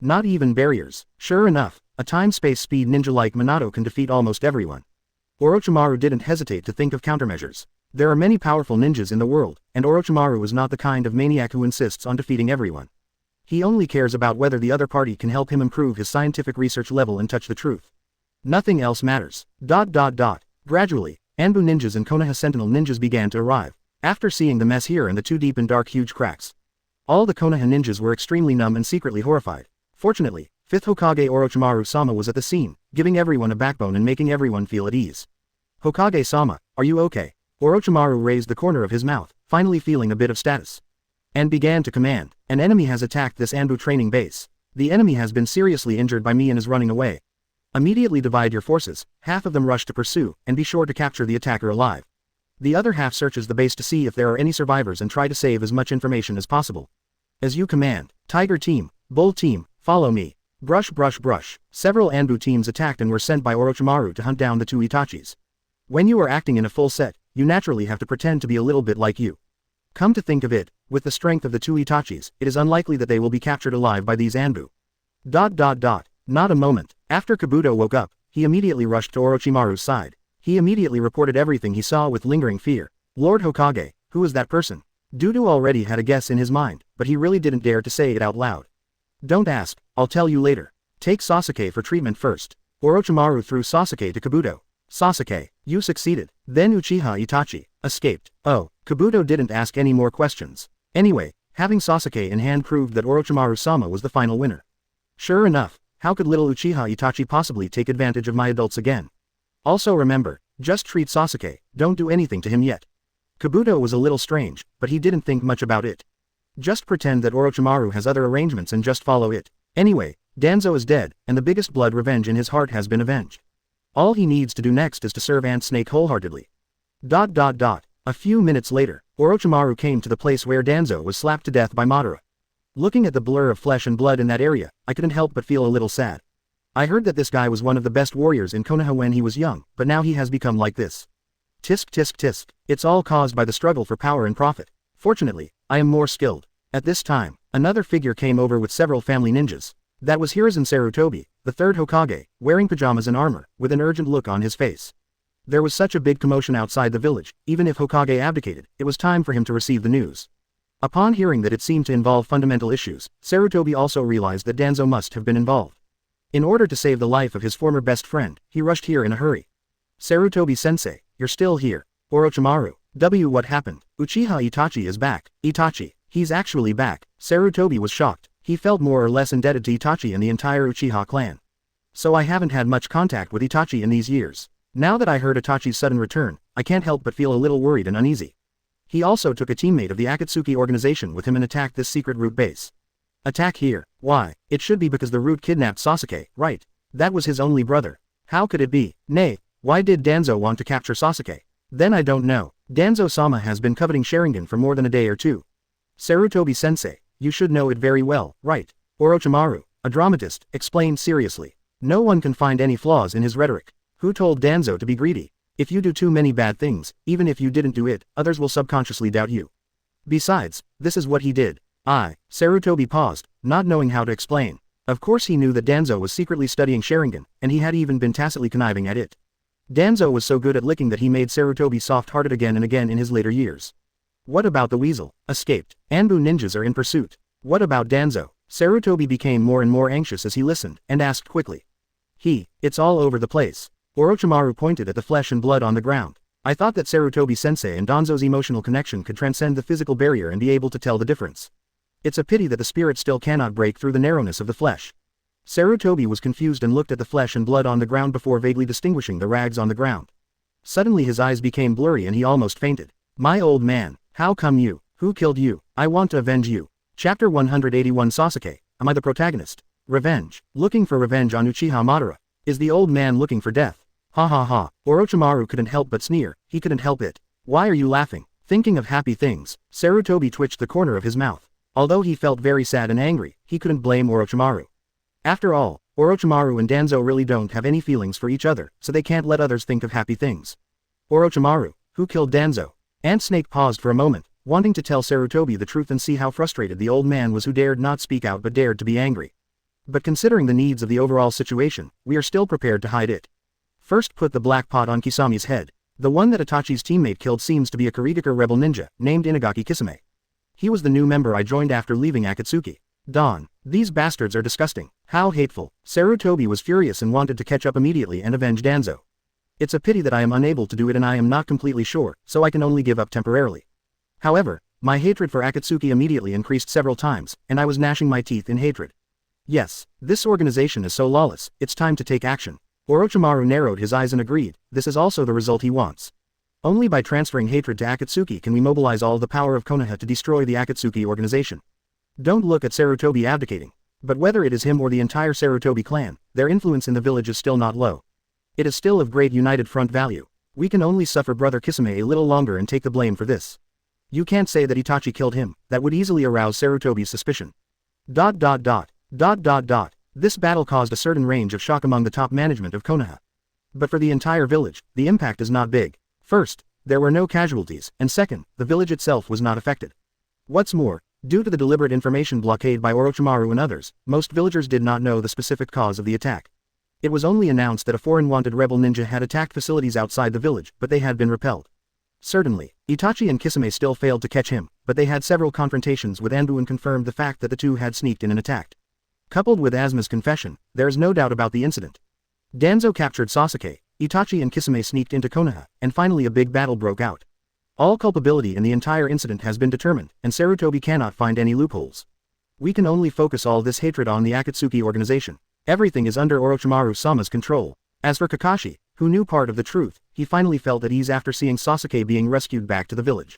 Not even barriers. Sure enough, a time-space speed ninja like Minato can defeat almost everyone. Orochimaru didn't hesitate to think of countermeasures. There are many powerful ninjas in the world, and Orochimaru is not the kind of maniac who insists on defeating everyone. He only cares about whether the other party can help him improve his scientific research level and touch the truth. Nothing else matters. Gradually, Anbu ninjas and Konoha Sentinel ninjas began to arrive. After seeing the mess here and the too deep and dark huge cracks, all the Konoha ninjas were extremely numb and secretly horrified. Fortunately, 5th Hokage Orochimaru-sama was at the scene, giving everyone a backbone and making everyone feel at ease. Hokage-sama, are you okay? Orochimaru raised the corner of his mouth, finally feeling a bit of status. And began to command. An enemy has attacked this Anbu training base. The enemy has been seriously injured by me and is running away. Immediately divide your forces, half of them rush to pursue, and be sure to capture the attacker alive. The other half searches the base to see if there are any survivors and try to save as much information as possible. As you command. Tiger team, Bull team, follow me. Brush. Several Anbu teams attacked and were sent by Orochimaru to hunt down the 2 Itachis. When you are acting in a full set, you naturally have to pretend to be a little bit like you. Come to think of it, with the strength of the 2 Itachis, it is unlikely that they will be captured alive by these Anbu. Not a moment. After Kabuto woke up, he immediately rushed to Orochimaru's side. He immediately reported everything he saw with lingering fear. Lord Hokage, who is that person? Dudu already had a guess in his mind, but he really didn't dare to say it out loud. Don't ask, I'll tell you later. Take Sasuke for treatment first. Orochimaru threw Sasuke to Kabuto. Sasuke, you succeeded. Then Uchiha Itachi escaped. Oh, Kabuto didn't ask any more questions. Anyway, having Sasuke in hand proved that Orochimaru-sama was the final winner. Sure enough, how could little Uchiha Itachi possibly take advantage of my adults again? Also remember, just treat Sasuke, don't do anything to him yet. Kabuto was a little strange, but he didn't think much about it. Just pretend that Orochimaru has other arrangements and just follow it. Anyway, Danzo is dead, and the biggest blood revenge in his heart has been avenged. All he needs to do next is to serve Ant Snake wholeheartedly. A few minutes later, Orochimaru came to the place where Danzo was slapped to death by Madara. Looking at the blur of flesh and blood in that area, I couldn't help but feel a little sad. I heard that this guy was one of the best warriors in Konoha when he was young, but now he has become like this. Tisk tisk tisk, it's all caused by the struggle for power and profit. Fortunately, I am more skilled. At this time, another figure came over with several family ninjas. That was Hiruzen Sarutobi, the third Hokage, wearing pajamas and armor, with an urgent look on his face. There was such a big commotion outside the village, even if Hokage abdicated, it was time for him to receive the news. Upon hearing that it seemed to involve fundamental issues, Sarutobi also realized that Danzo must have been involved. In order to save the life of his former best friend, he rushed here in a hurry. Sarutobi-sensei, you're still here. Orochimaru. What happened? Uchiha Itachi is back. Itachi. He's actually back. Sarutobi was shocked. He felt more or less indebted to Itachi and the entire Uchiha clan. So I haven't had much contact with Itachi in these years. Now that I heard Itachi's sudden return, I can't help but feel a little worried and uneasy. He also took a teammate of the Akatsuki organization with him and attacked this secret root base. Attack here. Why? It should be because the root kidnapped Sasuke, right? That was his only brother. How could it be? Nay, why did Danzo want to capture Sasuke? Then I don't know. Danzo-sama has been coveting Sharingan for more than a day or two. Sarutobi-sensei, you should know it very well, right? Orochimaru, a dramatist, explained seriously. No one can find any flaws in his rhetoric. Who told Danzo to be greedy? If you do too many bad things, even if you didn't do it, others will subconsciously doubt you. Besides, this is what he did. Sarutobi paused, not knowing how to explain. Of course he knew that Danzo was secretly studying Sharingan, and he had even been tacitly conniving at it. Danzo was so good at licking that he made Sarutobi soft-hearted again and again in his later years. What about the weasel? Escaped. Anbu ninjas are in pursuit. What about Danzo? Sarutobi became more and more anxious as he listened, and asked quickly. It's all over the place. Orochimaru pointed at the flesh and blood on the ground. I thought that Sarutobi-sensei and Danzo's emotional connection could transcend the physical barrier and be able to tell the difference. It's a pity that the spirit still cannot break through the narrowness of the flesh. Sarutobi was confused and looked at the flesh and blood on the ground before vaguely distinguishing the rags on the ground. Suddenly his eyes became blurry and he almost fainted. My old man, how come you? Who killed you? I want to avenge you. Chapter 181 Sasuke, am I the protagonist? Revenge. Looking for revenge on Uchiha Madara. Is the old man looking for death? Ha ha ha. Orochimaru couldn't help but sneer, he couldn't help it. Why are you laughing? Thinking of happy things. Sarutobi twitched the corner of his mouth. Although he felt very sad and angry, he couldn't blame Orochimaru. After all, Orochimaru and Danzo really don't have any feelings for each other, so they can't let others think of happy things. Orochimaru, who killed Danzo? Ant Snake paused for a moment, wanting to tell Sarutobi the truth and see how frustrated the old man was who dared not speak out but dared to be angry. But considering the needs of the overall situation, we are still prepared to hide it. First put the black pot on Kisami's head. The one that Itachi's teammate killed seems to be a Kurigakure rebel ninja, named Inagaki Kisame. He was the new member I joined after leaving Akatsuki. Dawn. These bastards are disgusting. How hateful. Sarutobi was furious and wanted to catch up immediately and avenge Danzo. It's a pity that I am unable to do it and I am not completely sure, so I can only give up temporarily. However, my hatred for Akatsuki immediately increased several times, and I was gnashing my teeth in hatred. Yes, this organization is so lawless, it's time to take action. Orochimaru narrowed his eyes and agreed, this is also the result he wants. Only by transferring hatred to Akatsuki can we mobilize all the power of Konoha to destroy the Akatsuki organization. Don't look at Sarutobi abdicating. But whether it is him or the entire Sarutobi clan, their influence in the village is still not low. It is still of great united front value. We can only suffer brother Kisame a little longer and take the blame for this. You can't say that Itachi killed him, that would easily arouse Sarutobi's suspicion. This battle caused a certain range of shock among the top management of Konoha. But for the entire village, the impact is not big. First, there were no casualties, and second, the village itself was not affected. What's more, due to the deliberate information blockade by Orochimaru and others, most villagers did not know the specific cause of the attack. It was only announced that a foreign wanted rebel ninja had attacked facilities outside the village, but they had been repelled. Certainly, Itachi and Kisame still failed to catch him, but they had several confrontations with Anbu and confirmed the fact that the two had sneaked in and attacked. Coupled with Asma's confession, there is no doubt about the incident. Danzo captured Sasuke, Itachi and Kisame sneaked into Konoha, and finally a big battle broke out. All culpability in the entire incident has been determined, and Sarutobi cannot find any loopholes. We can only focus all this hatred on the Akatsuki organization. Everything is under Orochimaru-sama's control. As for Kakashi, who knew part of the truth, he finally felt at ease after seeing Sasuke being rescued back to the village.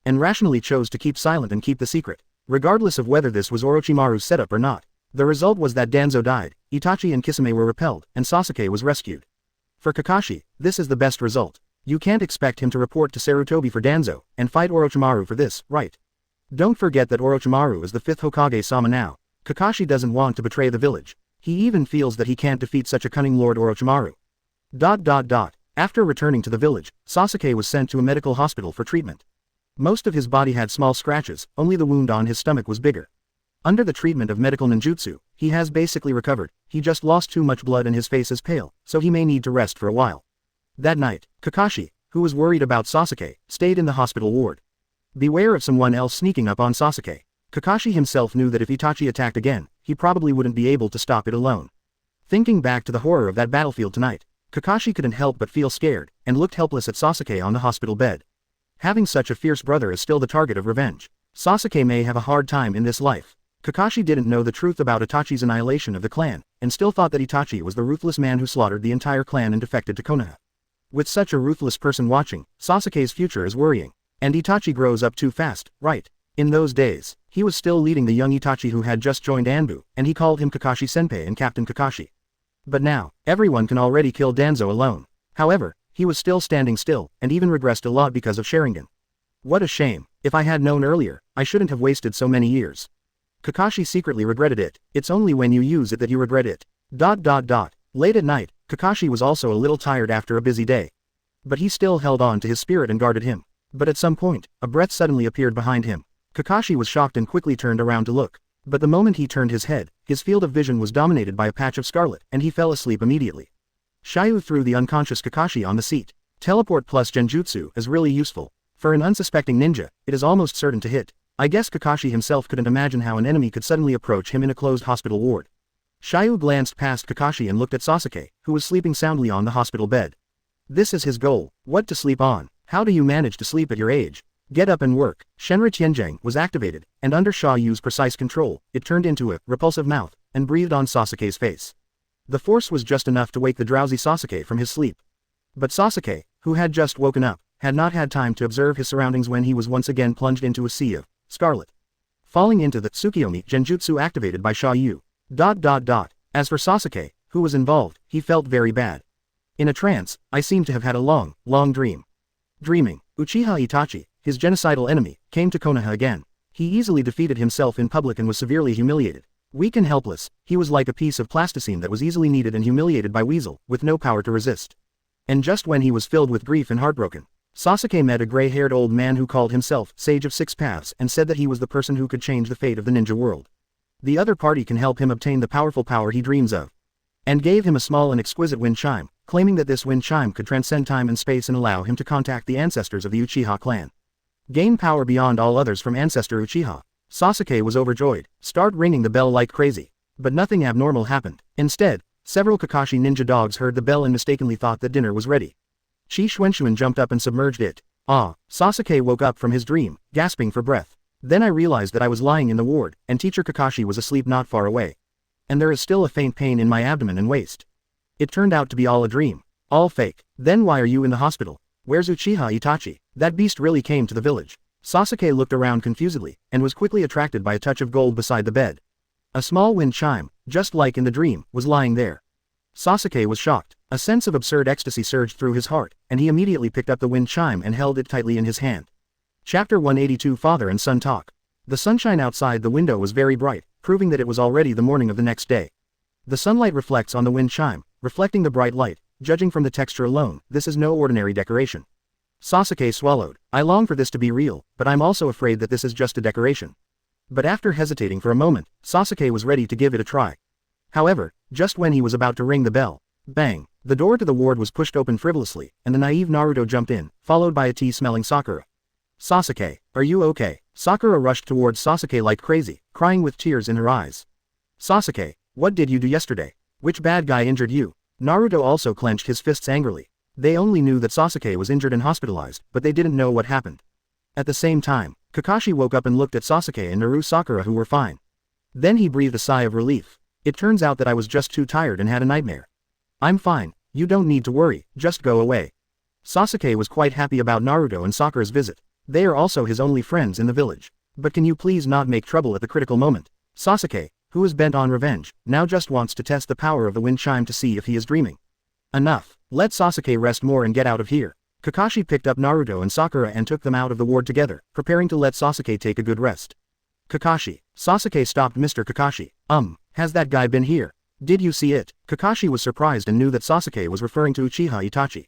And rationally chose to keep silent and keep the secret, regardless of whether this was Orochimaru's setup or not. The result was that Danzo died, Itachi and Kisame were repelled, and Sasuke was rescued. For Kakashi, this is the best result. You can't expect him to report to Sarutobi for Danzo, and fight Orochimaru for this, right? Don't forget that Orochimaru is the 5th Hokage-sama now. Kakashi doesn't want to betray the village. He even feels that he can't defeat such a cunning Lord Orochimaru. After returning to the village, Sasuke was sent to a medical hospital for treatment. Most of his body had small scratches, only the wound on his stomach was bigger. Under the treatment of medical ninjutsu, he has basically recovered. He just lost too much blood and his face is pale, so he may need to rest for a while. That night, Kakashi, who was worried about Sasuke, stayed in the hospital ward. Beware of someone else sneaking up on Sasuke. Kakashi himself knew that if Itachi attacked again, he probably wouldn't be able to stop it alone. Thinking back to the horror of that battlefield tonight, Kakashi couldn't help but feel scared, and looked helpless at Sasuke on the hospital bed. Having such a fierce brother is still the target of revenge. Sasuke may have a hard time in this life. Kakashi didn't know the truth about Itachi's annihilation of the clan, and still thought that Itachi was the ruthless man who slaughtered the entire clan and defected to Konoha. With such a ruthless person watching, Sasuke's future is worrying. And Itachi grows up too fast, right? In those days, he was still leading the young Itachi who had just joined Anbu, and he called him Kakashi-senpai and Captain Kakashi. But now, everyone can already kill Danzo alone. However, he was still standing still, and even regressed a lot because of Sharingan. What a shame. If I had known earlier, I shouldn't have wasted so many years. Kakashi secretly regretted it. It's only when you use it that you regret it. Late at night, Kakashi was also a little tired after a busy day. But he still held on to his spirit and guarded him. But at some point, a breath suddenly appeared behind him. Kakashi was shocked and quickly turned around to look. But the moment he turned his head, his field of vision was dominated by a patch of scarlet, and he fell asleep immediately. Xia You threw the unconscious Kakashi on the seat. Teleport plus genjutsu is really useful. For an unsuspecting ninja, it is almost certain to hit. I guess Kakashi himself couldn't imagine how an enemy could suddenly approach him in a closed hospital ward. Xia You glanced past Kakashi and looked at Sasuke, who was sleeping soundly on the hospital bed. This is his goal. What to sleep on? How do you manage to sleep at your age? Get up and work. Shenri Tianzheng was activated, and under Xia Yu's precise control, it turned into a repulsive mouth, and breathed on Sasuke's face. The force was just enough to wake the drowsy Sasuke from his sleep. But Sasuke, who had just woken up, had not had time to observe his surroundings when he was once again plunged into a sea of scarlet. Falling into the Tsukiyomi genjutsu activated by Xia Yu. As for Sasuke, who was involved, he felt very bad. In a trance, I seem to have had a long dream. Dreaming, Uchiha Itachi, his genocidal enemy, came to Konoha again. He easily defeated himself in public and was severely humiliated. Weak and helpless, he was like a piece of plasticine that was easily kneaded and humiliated by Weasel, with no power to resist. And just when he was filled with grief and heartbroken, Sasuke met a gray-haired old man who called himself Sage of Six Paths and said that he was the person who could change the fate of the ninja world. The other party can help him obtain the powerful power he dreams of. And gave him a small and exquisite wind chime, claiming that this wind chime could transcend time and space and allow him to contact the ancestors of the Uchiha clan. Gain power beyond all others from ancestor Uchiha. Sasuke was overjoyed, started ringing the bell like crazy. But nothing abnormal happened. Instead, several Kakashi ninja dogs heard the bell and mistakenly thought that dinner was ready. Chi Xuanxuan jumped up and submerged it. Sasuke woke up from his dream, gasping for breath. Then I realized that I was lying in the ward, and teacher Kakashi was asleep not far away. And there is still a faint pain in my abdomen and waist. It turned out to be all a dream. All fake. Then why are you in the hospital? Where's Uchiha Itachi? That beast really came to the village. Sasuke looked around confusedly, and was quickly attracted by a touch of gold beside the bed. A small wind chime, just like in the dream, was lying there. Sasuke was shocked. A sense of absurd ecstasy surged through his heart, and he immediately picked up the wind chime and held it tightly in his hand. Chapter 182 Father and Son Talk. The sunshine outside the window was very bright, proving that it was already the morning of the next day. The sunlight reflects on the wind chime, reflecting the bright light. Judging from the texture alone, this is no ordinary decoration. Sasuke swallowed. I long for this to be real, but I'm also afraid that this is just a decoration. But after hesitating for a moment, Sasuke was ready to give it a try. However, just when he was about to ring the bell, bang, the door to the ward was pushed open frivolously, and the naive Naruto jumped in, followed by a tea-smelling Sakura. Sasuke, are you okay? Sakura rushed towards Sasuke like crazy, crying with tears in her eyes. Sasuke, what did you do yesterday? Which bad guy injured you? Naruto also clenched his fists angrily. They only knew that Sasuke was injured and hospitalized, but they didn't know what happened. At the same time, Kakashi woke up and looked at Sasuke and Naru Sakura who were fine. Then he breathed a sigh of relief. It turns out that I was just too tired and had a nightmare. I'm fine, you don't need to worry, just go away. Sasuke was quite happy about Naruto and Sakura's visit. They are also his only friends in the village. But can you please not make trouble at the critical moment? Sasuke, who is bent on revenge, now just wants to test the power of the wind chime to see if he is dreaming. Enough, let Sasuke rest more and get out of here. Kakashi picked up Naruto and Sakura and took them out of the ward together, preparing to let Sasuke take a good rest. Kakashi. Sasuke stopped Mr. Kakashi. Has that guy been here? Did you see it? Kakashi was surprised and knew that Sasuke was referring to Uchiha Itachi.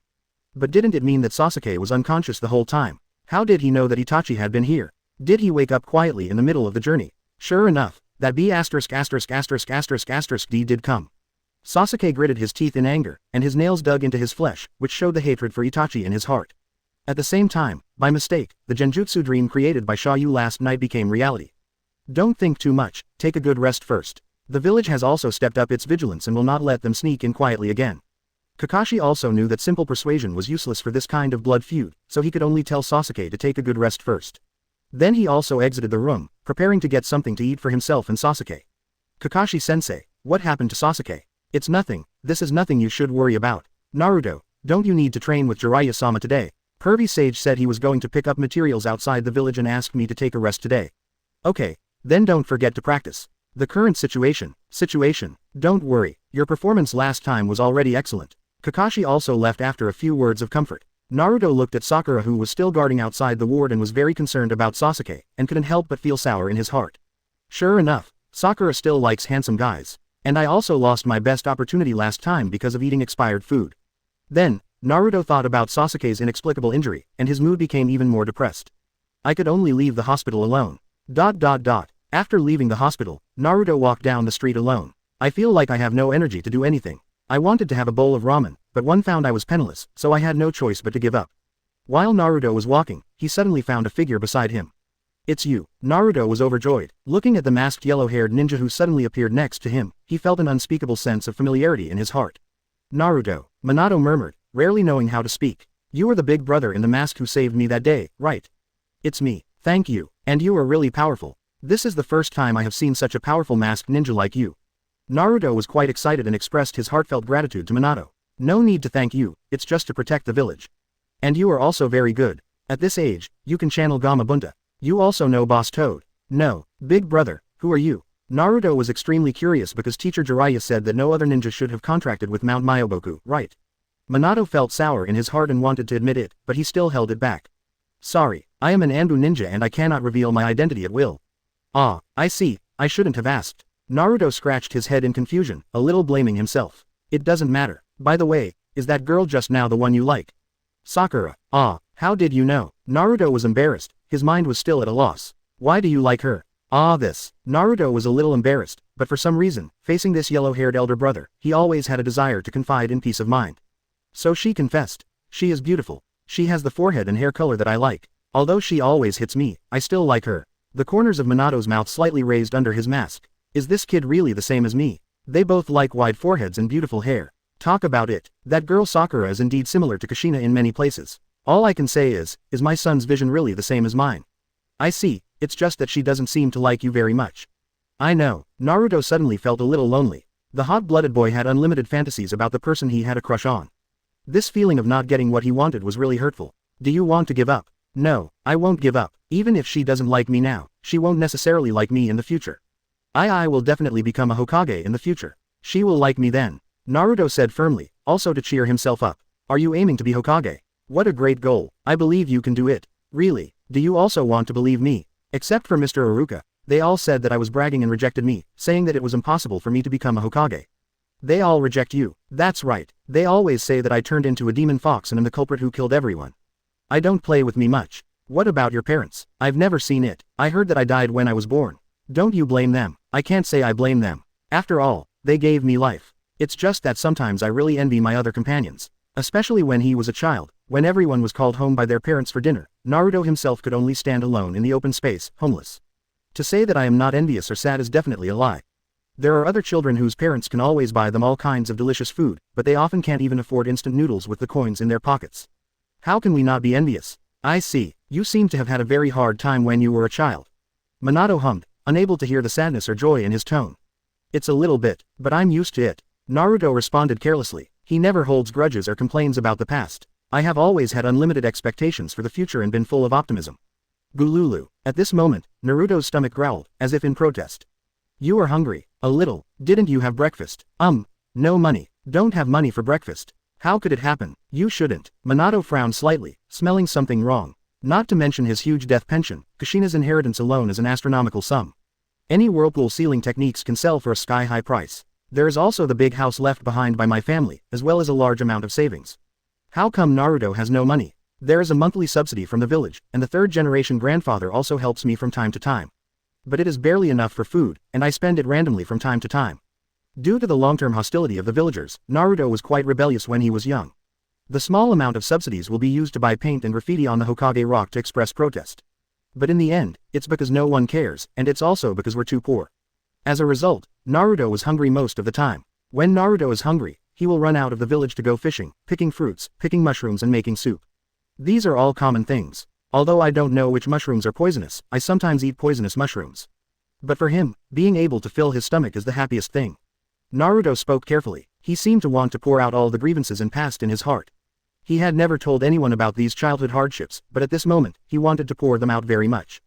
But didn't it mean that Sasuke was unconscious the whole time? How did he know that Itachi had been here? Did he wake up quietly in the middle of the journey? Sure enough, that B***** D did come. Sasuke gritted his teeth in anger, and his nails dug into his flesh, which showed the hatred for Itachi in his heart. At the same time, by mistake, the genjutsu dream created by Xia You last night became reality. Don't think too much, take a good rest first. The village has also stepped up its vigilance and will not let them sneak in quietly again. Kakashi also knew that simple persuasion was useless for this kind of blood feud, so he could only tell Sasuke to take a good rest first. Then he also exited the room, preparing to get something to eat for himself and Sasuke. Kakashi-sensei, what happened to Sasuke? It's nothing, this is nothing you should worry about. Naruto, don't you need to train with Jiraiya-sama today? Pervy Sage said he was going to pick up materials outside the village and asked me to take a rest today. Okay, then don't forget to practice. The current situation, don't worry, your performance last time was already excellent. Kakashi also left after a few words of comfort. Naruto looked at Sakura who was still guarding outside the ward and was very concerned about Sasuke, and couldn't help but feel sour in his heart. Sure enough, Sakura still likes handsome guys. And I also lost my best opportunity last time because of eating expired food. Then, Naruto thought about Sasuke's inexplicable injury, and his mood became even more depressed. I could only leave the hospital alone. After leaving the hospital, Naruto walked down the street alone. I feel like I have no energy to do anything. I wanted to have a bowl of ramen, but one found I was penniless, so I had no choice but to give up. While Naruto was walking, he suddenly found a figure beside him. It's you. Naruto was overjoyed. Looking at the masked yellow-haired ninja who suddenly appeared next to him, he felt an unspeakable sense of familiarity in his heart. Naruto, Minato murmured, rarely knowing how to speak. You are the big brother in the mask who saved me that day, right? It's me. Thank you. And you are really powerful. This is the first time I have seen such a powerful masked ninja like you. Naruto was quite excited and expressed his heartfelt gratitude to Minato. No need to thank you, it's just to protect the village. And you are also very good. At this age, you can channel Gamabunta. You also know Boss Toad. No, big brother, who are you? Naruto was extremely curious because teacher Jiraiya said that no other ninja should have contracted with Mount Myoboku, right? Minato felt sour in his heart and wanted to admit it, but he still held it back. Sorry, I am an Anbu ninja and I cannot reveal my identity at will. Ah, I see, I shouldn't have asked. Naruto scratched his head in confusion, a little blaming himself. It doesn't matter. By the way, is that girl just now the one you like? Sakura. Ah, how did you know? Naruto was embarrassed, his mind was still at a loss. Why do you like her? Ah this. Naruto was a little embarrassed, but for some reason, facing this yellow-haired elder brother, he always had a desire to confide in peace of mind. So she confessed. She is beautiful. She has the forehead and hair color that I like. Although she always hits me, I still like her. The corners of Minato's mouth slightly raised under his mask. Is this kid really the same as me? They both like wide foreheads and beautiful hair. Talk about it. That girl Sakura is indeed similar to Kushina in many places. All I can say is my son's vision really the same as mine? I see, it's just that she doesn't seem to like you very much. I know. Naruto suddenly felt a little lonely. The hot-blooded boy had unlimited fantasies about the person he had a crush on. This feeling of not getting what he wanted was really hurtful. Do you want to give up? No, I won't give up. Even if she doesn't like me now, she won't necessarily like me in the future. I will definitely become a Hokage in the future. She will like me then. Naruto said firmly, also to cheer himself up. Are you aiming to be Hokage? What a great goal. I believe you can do it. Really, do you also want to believe me? Except for Mr. Iruka, they all said that I was bragging and rejected me, saying that it was impossible for me to become a Hokage. They all reject you. That's right. They always say that I turned into a demon fox and am the culprit who killed everyone. I don't play with me much. What about your parents? I've never seen it. I heard that I died when I was born. Don't you blame them? I can't say I blame them. After all, they gave me life. It's just that sometimes I really envy my other companions. Especially when he was a child, when everyone was called home by their parents for dinner, Naruto himself could only stand alone in the open space, homeless. To say that I am not envious or sad is definitely a lie. There are other children whose parents can always buy them all kinds of delicious food, but they often can't even afford instant noodles with the coins in their pockets. How can we not be envious? I see, you seem to have had a very hard time when you were a child. Minato hummed, unable to hear the sadness or joy in his tone. It's a little bit, but I'm used to it. Naruto responded carelessly. He never holds grudges or complains about the past. I have always had unlimited expectations for the future and been full of optimism. Gululu. At this moment, Naruto's stomach growled, as if in protest. You are hungry. A little. Didn't you have breakfast? No money. Don't have money for breakfast. How could it happen? You shouldn't. Minato frowned slightly, smelling something wrong. Not to mention his huge death pension, Kushina's inheritance alone is an astronomical sum. Any whirlpool sealing techniques can sell for a sky-high price. There is also the big house left behind by my family, as well as a large amount of savings. How come Naruto has no money? There is a monthly subsidy from the village, and the third-generation grandfather also helps me from time to time. But it is barely enough for food, and I spend it randomly from time to time. Due to the long-term hostility of the villagers, Naruto was quite rebellious when he was young. The small amount of subsidies will be used to buy paint and graffiti on the Hokage rock to express protest. But in the end, it's because no one cares, and it's also because we're too poor. As a result, Naruto was hungry most of the time. When Naruto is hungry, he will run out of the village to go fishing, picking fruits, picking mushrooms and making soup. These are all common things. Although I don't know which mushrooms are poisonous, I sometimes eat poisonous mushrooms. But for him, being able to fill his stomach is the happiest thing. Naruto spoke carefully. He seemed to want to pour out all the grievances and past in his heart. He had never told anyone about these childhood hardships, but at this moment, he wanted to pour them out very much.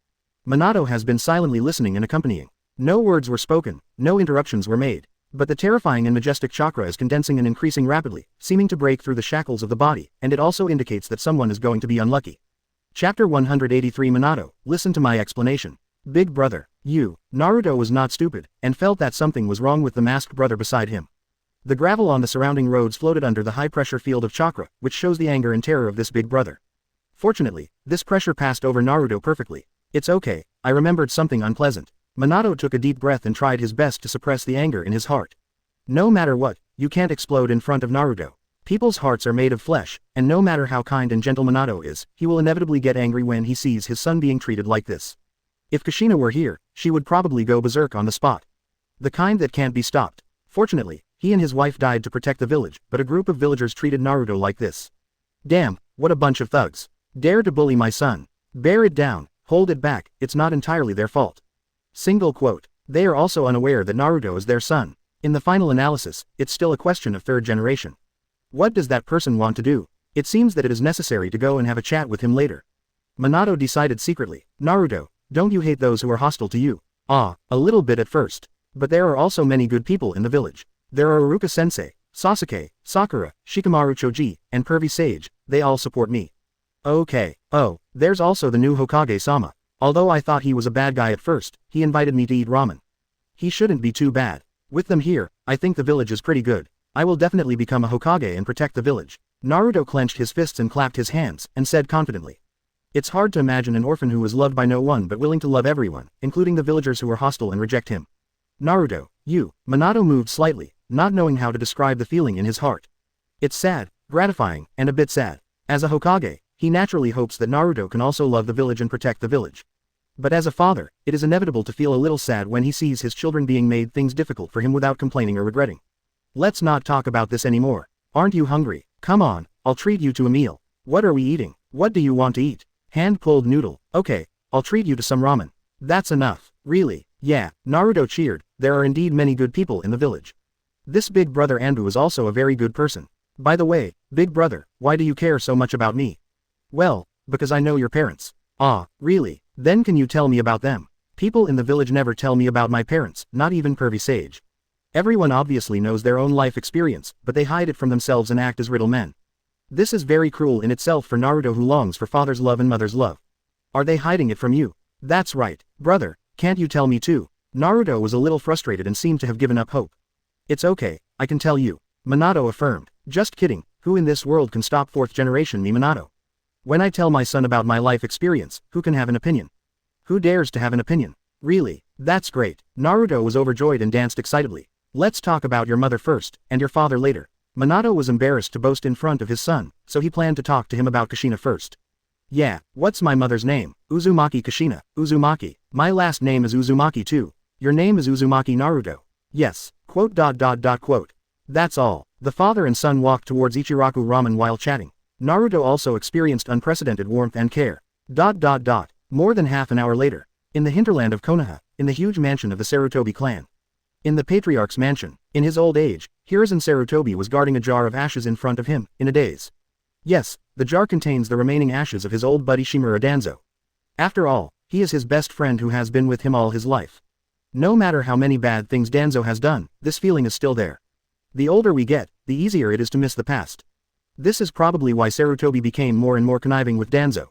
Minato has been silently listening and accompanying. No words were spoken, no interruptions were made. But the terrifying and majestic chakra is condensing and increasing rapidly, seeming to break through the shackles of the body, and it also indicates that someone is going to be unlucky. Chapter 183 Minato, listen to my explanation. Big brother, you. Naruto was not stupid, and felt that something was wrong with the masked brother beside him. The gravel on the surrounding roads floated under the high-pressure field of chakra, which shows the anger and terror of this big brother. Fortunately, this pressure passed over Naruto perfectly. It's okay, I remembered something unpleasant. Minato took a deep breath and tried his best to suppress the anger in his heart. No matter what, you can't explode in front of Naruto. People's hearts are made of flesh, and no matter how kind and gentle Minato is, he will inevitably get angry when he sees his son being treated like this. If Kushina were here, she would probably go berserk on the spot. The kind that can't be stopped. Fortunately, he and his wife died to protect the village, but a group of villagers treated Naruto like this. Damn, what a bunch of thugs. Dare to bully my son. Bear it down, hold it back, it's not entirely their fault. Single quote. They are also unaware that Naruto is their son. In the final analysis, it's still a question of third generation. What does that person want to do? It seems that it is necessary to go and have a chat with him later. Minato decided secretly. Naruto, don't you hate those who are hostile to you? A little bit at first. But there are also many good people in the village. There are Iruka-sensei, Sasuke, Sakura, Shikamaru Choji, and Pervy Sage, they all support me. Okay, there's also the new Hokage-sama. Although I thought he was a bad guy at first, he invited me to eat ramen. He shouldn't be too bad. With them here, I think the village is pretty good. I will definitely become a Hokage and protect the village. Naruto clenched his fists and clapped his hands, and said confidently. It's hard to imagine an orphan who is loved by no one but willing to love everyone, including the villagers who are hostile and reject him. Naruto, you. Minato moved slightly, not knowing how to describe the feeling in his heart. It's sad, gratifying, and a bit sad. As a Hokage, he naturally hopes that Naruto can also love the village and protect the village. But as a father, it is inevitable to feel a little sad when he sees his children being made things difficult for him without complaining or regretting. Let's not talk about this anymore. Aren't you hungry? Come on, I'll treat you to a meal. What are we eating? What do you want to eat? Hand-pulled noodle. Okay, I'll treat you to some ramen. That's enough. Really? Yeah, Naruto cheered. There are indeed many good people in the village. This big brother Anbu is also a very good person. By the way, big brother, why do you care so much about me? Well, because I know your parents. Really? Then can you tell me about them? People in the village never tell me about my parents, not even Pervy Sage. Everyone obviously knows their own life experience, but they hide it from themselves and act as riddle men. This is very cruel in itself for Naruto who longs for father's love and mother's love. Are they hiding it from you? That's right, brother, can't you tell me too? Naruto was a little frustrated and seemed to have given up hope. It's okay, I can tell you. Minato affirmed. Just kidding, who in this world can stop fourth generation me Minato? When I tell my son about my life experience, who can have an opinion? Who dares to have an opinion? Really? That's great. Naruto was overjoyed and danced excitedly. Let's talk about your mother first, and your father later. Minato was embarrassed to boast in front of his son, so he planned to talk to him about Kushina first. Yeah, what's my mother's name? Uzumaki Kushina. Uzumaki. My last name is Uzumaki too. Your name is Uzumaki Naruto. Yes. Quote. That's all. The father and son walked towards Ichiraku Ramen while chatting. Naruto also experienced unprecedented warmth and care. More than half an hour later. In the hinterland of Konoha, in the huge mansion of the Sarutobi clan. In the patriarch's mansion, in his old age, Hiruzen Sarutobi was guarding a jar of ashes in front of him, in a daze. Yes, the jar contains the remaining ashes of his old buddy Shimura Danzo. After all, he is his best friend who has been with him all his life. No matter how many bad things Danzo has done, this feeling is still there. The older we get, the easier it is to miss the past. This is probably why Sarutobi became more and more conniving with Danzo.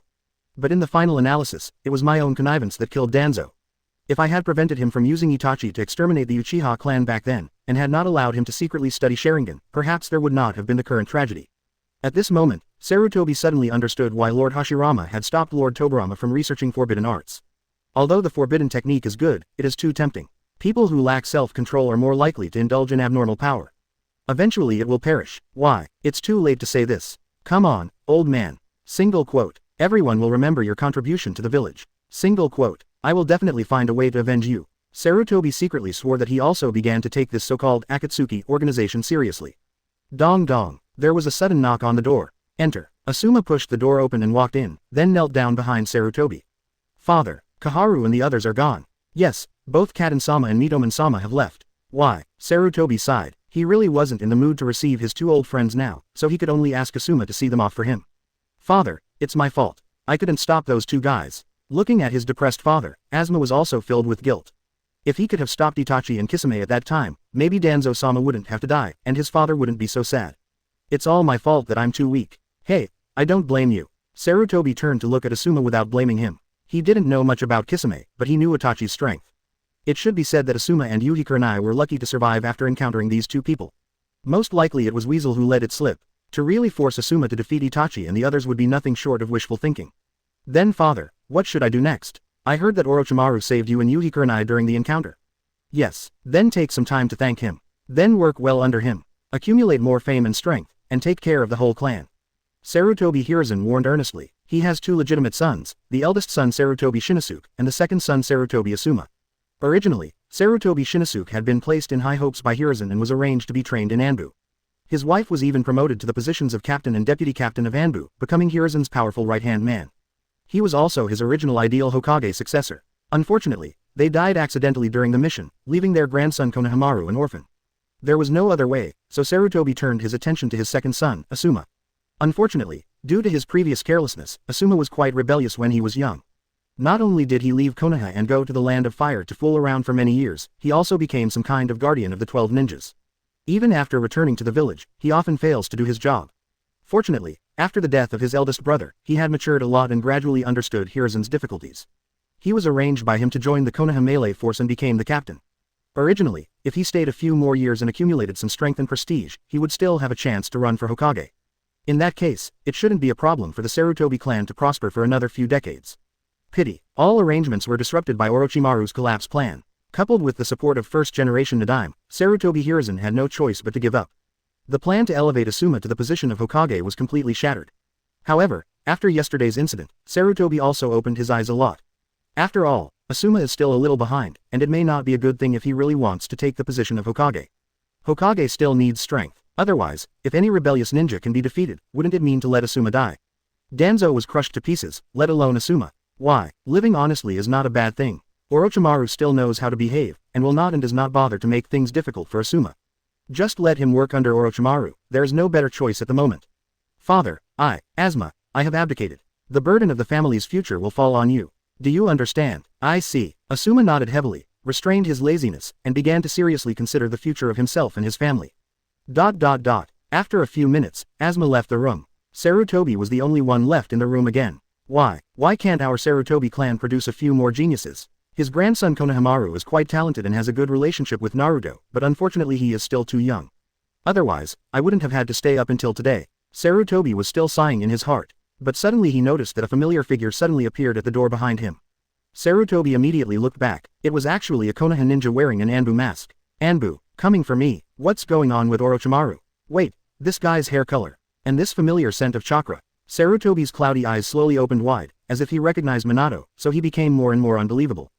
But in the final analysis, it was my own connivance that killed Danzo. If I had prevented him from using Itachi to exterminate the Uchiha clan back then, and had not allowed him to secretly study Sharingan, perhaps there would not have been the current tragedy. At this moment, Sarutobi suddenly understood why Lord Hashirama had stopped Lord Tobirama from researching forbidden arts. Although the forbidden technique is good, it is too tempting. People who lack self-control are more likely to indulge in abnormal power. Eventually it will perish. Why? It's too late to say this. Come on, old man. Single quote. Everyone will remember your contribution to the village. Single quote. I will definitely find a way to avenge you. Sarutobi secretly swore that he also began to take this so-called Akatsuki organization seriously. Dong dong. There was a sudden knock on the door. Enter. Asuma pushed the door open and walked in, then knelt down behind Sarutobi. Father, Kaharu and the others are gone. Yes, both Kaden-sama and Mitoman-sama have left. Why? Sarutobi sighed. He really wasn't in the mood to receive his two old friends now, so he could only ask Asuma to see them off for him. Father, it's my fault. I couldn't stop those two guys. Looking at his depressed father, Asuma was also filled with guilt. If he could have stopped Itachi and Kisame at that time, maybe Danzo-sama wouldn't have to die, and his father wouldn't be so sad. It's all my fault that I'm too weak. Hey, I don't blame you. Sarutobi turned to look at Asuma without blaming him. He didn't know much about Kisame, but he knew Itachi's strength. It should be said that Asuma and Yuhi Kurenai were lucky to survive after encountering these two people. Most likely it was Weasel who let it slip. To really force Asuma to defeat Itachi and the others would be nothing short of wishful thinking. Then father, what should I do next? I heard that Orochimaru saved you and Yuhi Kurenai during the encounter. Yes, then take some time to thank him. Then work well under him. Accumulate more fame and strength, and take care of the whole clan. Sarutobi Hiruzen warned earnestly. He has two legitimate sons, the eldest son Sarutobi Shinosuke, and the second son Sarutobi Asuma. Originally, Sarutobi Shinosuke had been placed in high hopes by Hiruzen and was arranged to be trained in Anbu. His wife was even promoted to the positions of captain and deputy captain of Anbu, becoming Hiruzen's powerful right-hand man. He was also his original ideal Hokage successor. Unfortunately, they died accidentally during the mission, leaving their grandson Konohamaru an orphan. There was no other way, so Sarutobi turned his attention to his second son, Asuma. Unfortunately, due to his previous carelessness, Asuma was quite rebellious when he was young. Not only did he leave Konoha and go to the Land of Fire to fool around for many years, he also became some kind of guardian of the 12 ninjas. Even after returning to the village, he often fails to do his job. Fortunately, after the death of his eldest brother, he had matured a lot and gradually understood Hiruzen's difficulties. He was arranged by him to join the Konoha melee force and became the captain. Originally, if he stayed a few more years and accumulated some strength and prestige, he would still have a chance to run for Hokage. In that case, it shouldn't be a problem for the Sarutobi clan to prosper for another few decades. Pity. All arrangements were disrupted by Orochimaru's collapse plan. Coupled with the support of first-generation Nadaime, Sarutobi Hiruzen had no choice but to give up. The plan to elevate Asuma to the position of Hokage was completely shattered. However, after yesterday's incident, Sarutobi also opened his eyes a lot. After all, Asuma is still a little behind, and it may not be a good thing if he really wants to take the position of Hokage. Hokage still needs strength. Otherwise, if any rebellious ninja can be defeated, wouldn't it mean to let Asuma die? Danzo was crushed to pieces, let alone Asuma. Why? Living honestly is not a bad thing. Orochimaru still knows how to behave, and will not and does not bother to make things difficult for Asuma. Just let him work under Orochimaru, there is no better choice at the moment. Father, Asuma, I have abdicated. The burden of the family's future will fall on you. Do you understand? I see. Asuma nodded heavily, restrained his laziness, and began to seriously consider the future of himself and his family. After a few minutes, Asuma left the room. Sarutobi was the only one left in the room again. Why can't our Sarutobi clan produce a few more geniuses? His grandson Konohamaru is quite talented and has a good relationship with Naruto, but unfortunately he is still too young. Otherwise, I wouldn't have had to stay up until today. Sarutobi was still sighing in his heart, but suddenly he noticed that a familiar figure suddenly appeared at the door behind him. Sarutobi immediately looked back. It was actually a Konoha ninja wearing an Anbu mask. Anbu, coming for me. What's going on with Orochimaru? Wait, this guy's hair color. And this familiar scent of chakra. Sarutobi's cloudy eyes slowly opened wide, as if he recognized Minato, so he became more and more unbelievable.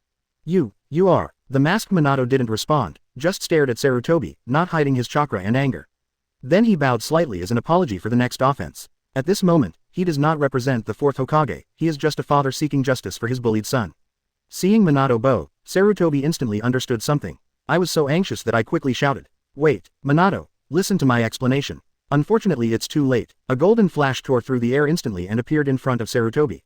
You are. The masked Minato didn't respond, just stared at Sarutobi, not hiding his chakra and anger. Then he bowed slightly as an apology for the next offense. At this moment, he does not represent the fourth Hokage, he is just a father seeking justice for his bullied son. Seeing Minato bow, Sarutobi instantly understood something. I was so anxious that I quickly shouted. Wait, Minato, listen to my explanation. Unfortunately it's too late. A golden flash tore through the air instantly and appeared in front of Sarutobi.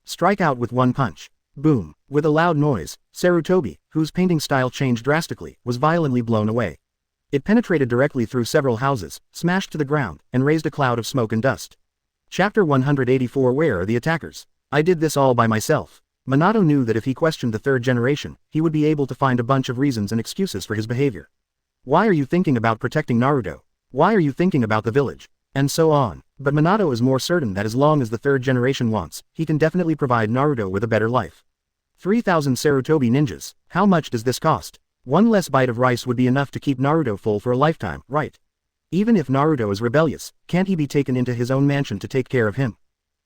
Strike out with one punch. Boom. With a loud noise, Sarutobi, whose painting style changed drastically, was violently blown away. It penetrated directly through several houses, smashed to the ground, and raised a cloud of smoke and dust. Chapter 184 Where are the attackers? I did this all by myself. Minato knew that if he questioned the third generation, he would be able to find a bunch of reasons and excuses for his behavior. Why are you thinking about protecting Naruto? Why are you thinking about the village? And so on. But Minato is more certain that as long as the third generation wants, he can definitely provide Naruto with a better life. 3,000 Sarutobi ninjas, how much does this cost? One less bite of rice would be enough to keep Naruto full for a lifetime, right? Even if Naruto is rebellious, can't he be taken into his own mansion to take care of him?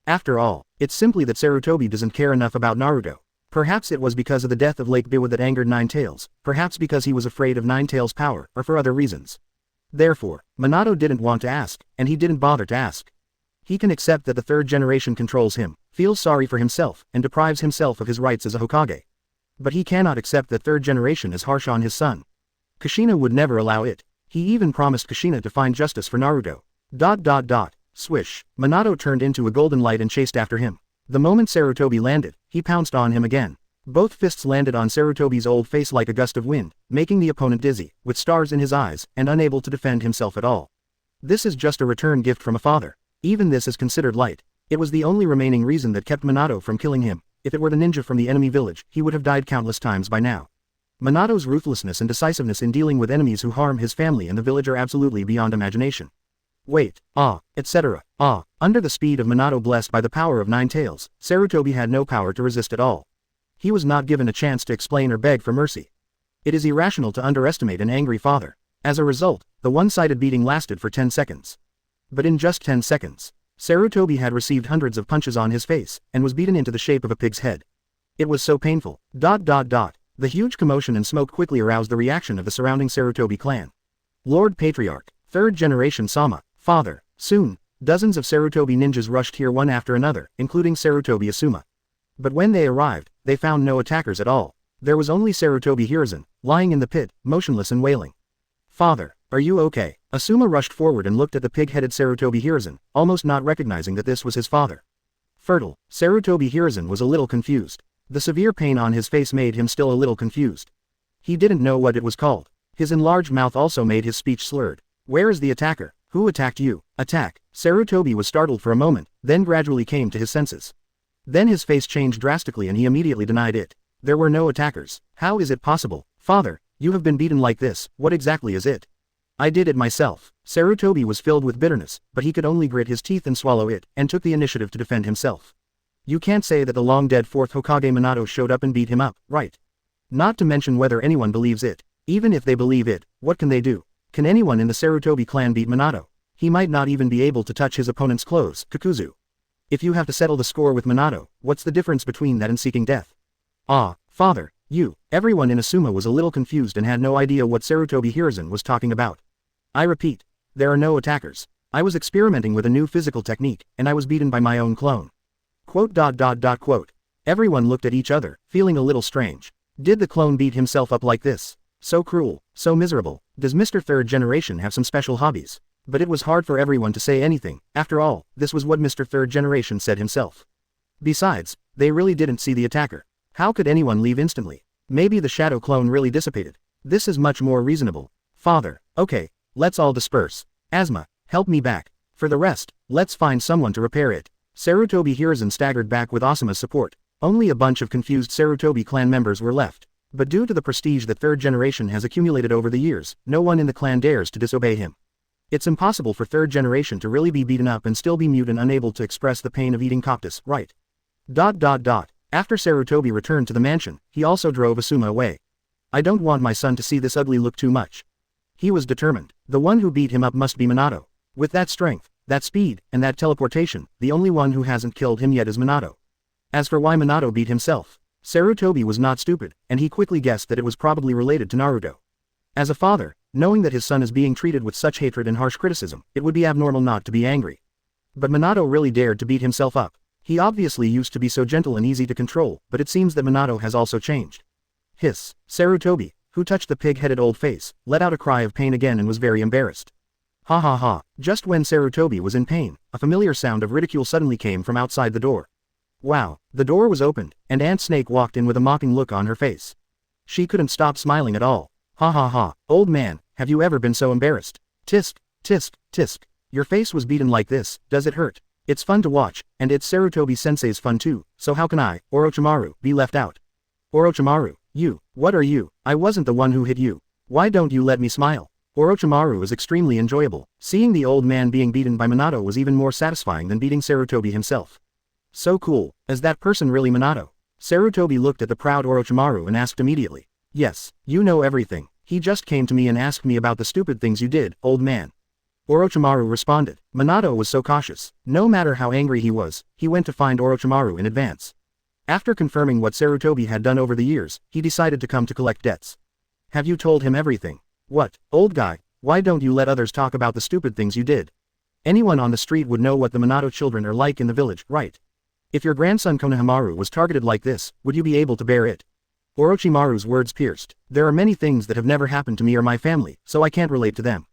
After all, it's simply that Sarutobi doesn't care enough about Naruto. Perhaps it was because of the death of Lake Biwa that angered Nine Tails, perhaps because he was afraid of Nine Tails' power, or for other reasons. Therefore, Minato didn't want to ask, and he didn't bother to ask. He can accept that the third generation controls him, feels sorry for himself, and deprives himself of his rights as a Hokage. But he cannot accept that third generation is harsh on his son. Kushina would never allow it. He even promised Kushina to find justice for Naruto. Swish. Minato turned into a golden light and chased after him. The moment Sarutobi landed, he pounced on him again. Both fists landed on Sarutobi's old face like a gust of wind, making the opponent dizzy, with stars in his eyes, and unable to defend himself at all. This is just a return gift from a father. Even this is considered light. It was the only remaining reason that kept Minato from killing him. If it were the ninja from the enemy village, he would have died countless times by now. Minato's ruthlessness and decisiveness in dealing with enemies who harm his family and the village are absolutely beyond imagination. Wait, etc. Under the speed of Minato blessed by the power of Nine Tails, Sarutobi had no power to resist at all. He was not given a chance to explain or beg for mercy. It is irrational to underestimate an angry father. As a result, the one-sided beating lasted for 10 seconds. But in just 10 seconds, Sarutobi had received hundreds of punches on his face, and was beaten into the shape of a pig's head. It was so painful. The huge commotion and smoke quickly aroused the reaction of the surrounding Sarutobi clan. Lord Patriarch, third generation Sama, father, soon, dozens of Sarutobi ninjas rushed here one after another, including Sarutobi Asuma. But when they arrived, they found no attackers at all. There was only Sarutobi Hiruzen, lying in the pit, motionless and wailing. Father, are you okay? Asuma rushed forward and looked at the pig-headed Sarutobi Hiruzen, almost not recognizing that this was his father. Fertile, Sarutobi Hiruzen was a little confused. The severe pain on his face made him still a little confused. He didn't know what it was called. His enlarged mouth also made his speech slurred. Where is the attacker? Who attacked you? Attack. Sarutobi was startled for a moment, then gradually came to his senses. Then his face changed drastically and he immediately denied it. There were no attackers. How is it possible? Father, you have been beaten like this, what exactly is it? I did it myself. Sarutobi was filled with bitterness, but he could only grit his teeth and swallow it, and took the initiative to defend himself. You can't say that the long-dead fourth Hokage Minato showed up and beat him up, right? Not to mention whether anyone believes it. Even if they believe it, what can they do? Can anyone in the Sarutobi clan beat Minato? He might not even be able to touch his opponent's clothes, Kakuzu. If you have to settle the score with Minato, what's the difference between that and seeking death? Father, you. Everyone in Asuma was a little confused and had no idea what Sarutobi Hiruzen was talking about. I repeat, there are no attackers. I was experimenting with a new physical technique, and I was beaten by my own clone. Everyone looked at each other, feeling a little strange. Did the clone beat himself up like this? So cruel, so miserable. Does Mr. Third Generation have some special hobbies? But it was hard for everyone to say anything. After all, this was what Mr. Third Generation said himself. Besides, they really didn't see the attacker. How could anyone leave instantly? Maybe the shadow clone really dissipated. This is much more reasonable. Father, okay, let's all disperse. Asuma, help me back. For the rest, let's find someone to repair it. Sarutobi Hiruzen staggered back with Asuma's support. Only a bunch of confused Sarutobi clan members were left. But due to the prestige that third generation has accumulated over the years, no one in the clan dares to disobey him. It's impossible for third generation to really be beaten up and still be mute and unable to express the pain of eating cactus, right? After Sarutobi returned to the mansion, he also drove Asuma away. I don't want my son to see this ugly look too much. He was determined. The one who beat him up must be Minato. With that strength, that speed, and that teleportation, the only one who hasn't killed him yet is Minato. As for why Minato beat himself, Sarutobi was not stupid, and he quickly guessed that it was probably related to Naruto. As a father, knowing that his son is being treated with such hatred and harsh criticism, it would be abnormal not to be angry. But Minato really dared to beat himself up. He obviously used to be so gentle and easy to control, but it seems that Minato has also changed. Hiss. Sarutobi, who touched the pig-headed old face, let out a cry of pain again and was very embarrassed. Ha ha ha. Just when Sarutobi was in pain, a familiar sound of ridicule suddenly came from outside the door. Wow. The door was opened, and Aunt Snake walked in with a mocking look on her face. She couldn't stop smiling at all. Ha ha ha. Old man, have you ever been so embarrassed? Tisk, tisk, tisk. Your face was beaten like this, does it hurt? It's fun to watch, and it's Sarutobi-sensei's fun too, so how can I, Orochimaru, be left out? Orochimaru, you, what are you? I wasn't the one who hit you. Why don't you let me smile? Orochimaru is extremely enjoyable. Seeing the old man being beaten by Minato was even more satisfying than beating Sarutobi himself. So cool. Is that person really Minato? Sarutobi looked at the proud Orochimaru and asked immediately. Yes, you know everything. He just came to me and asked me about the stupid things you did, old man. Orochimaru responded. Minato was so cautious. No matter how angry he was, he went to find Orochimaru in advance. After confirming what Sarutobi had done over the years, he decided to come to collect debts. Have you told him everything? What, old guy, why don't you let others talk about the stupid things you did? Anyone on the street would know what the Minato children are like in the village, right? If your grandson Konohamaru was targeted like this, would you be able to bear it? Orochimaru's words pierced. There are many things that have never happened to me or my family, so I can't relate to them.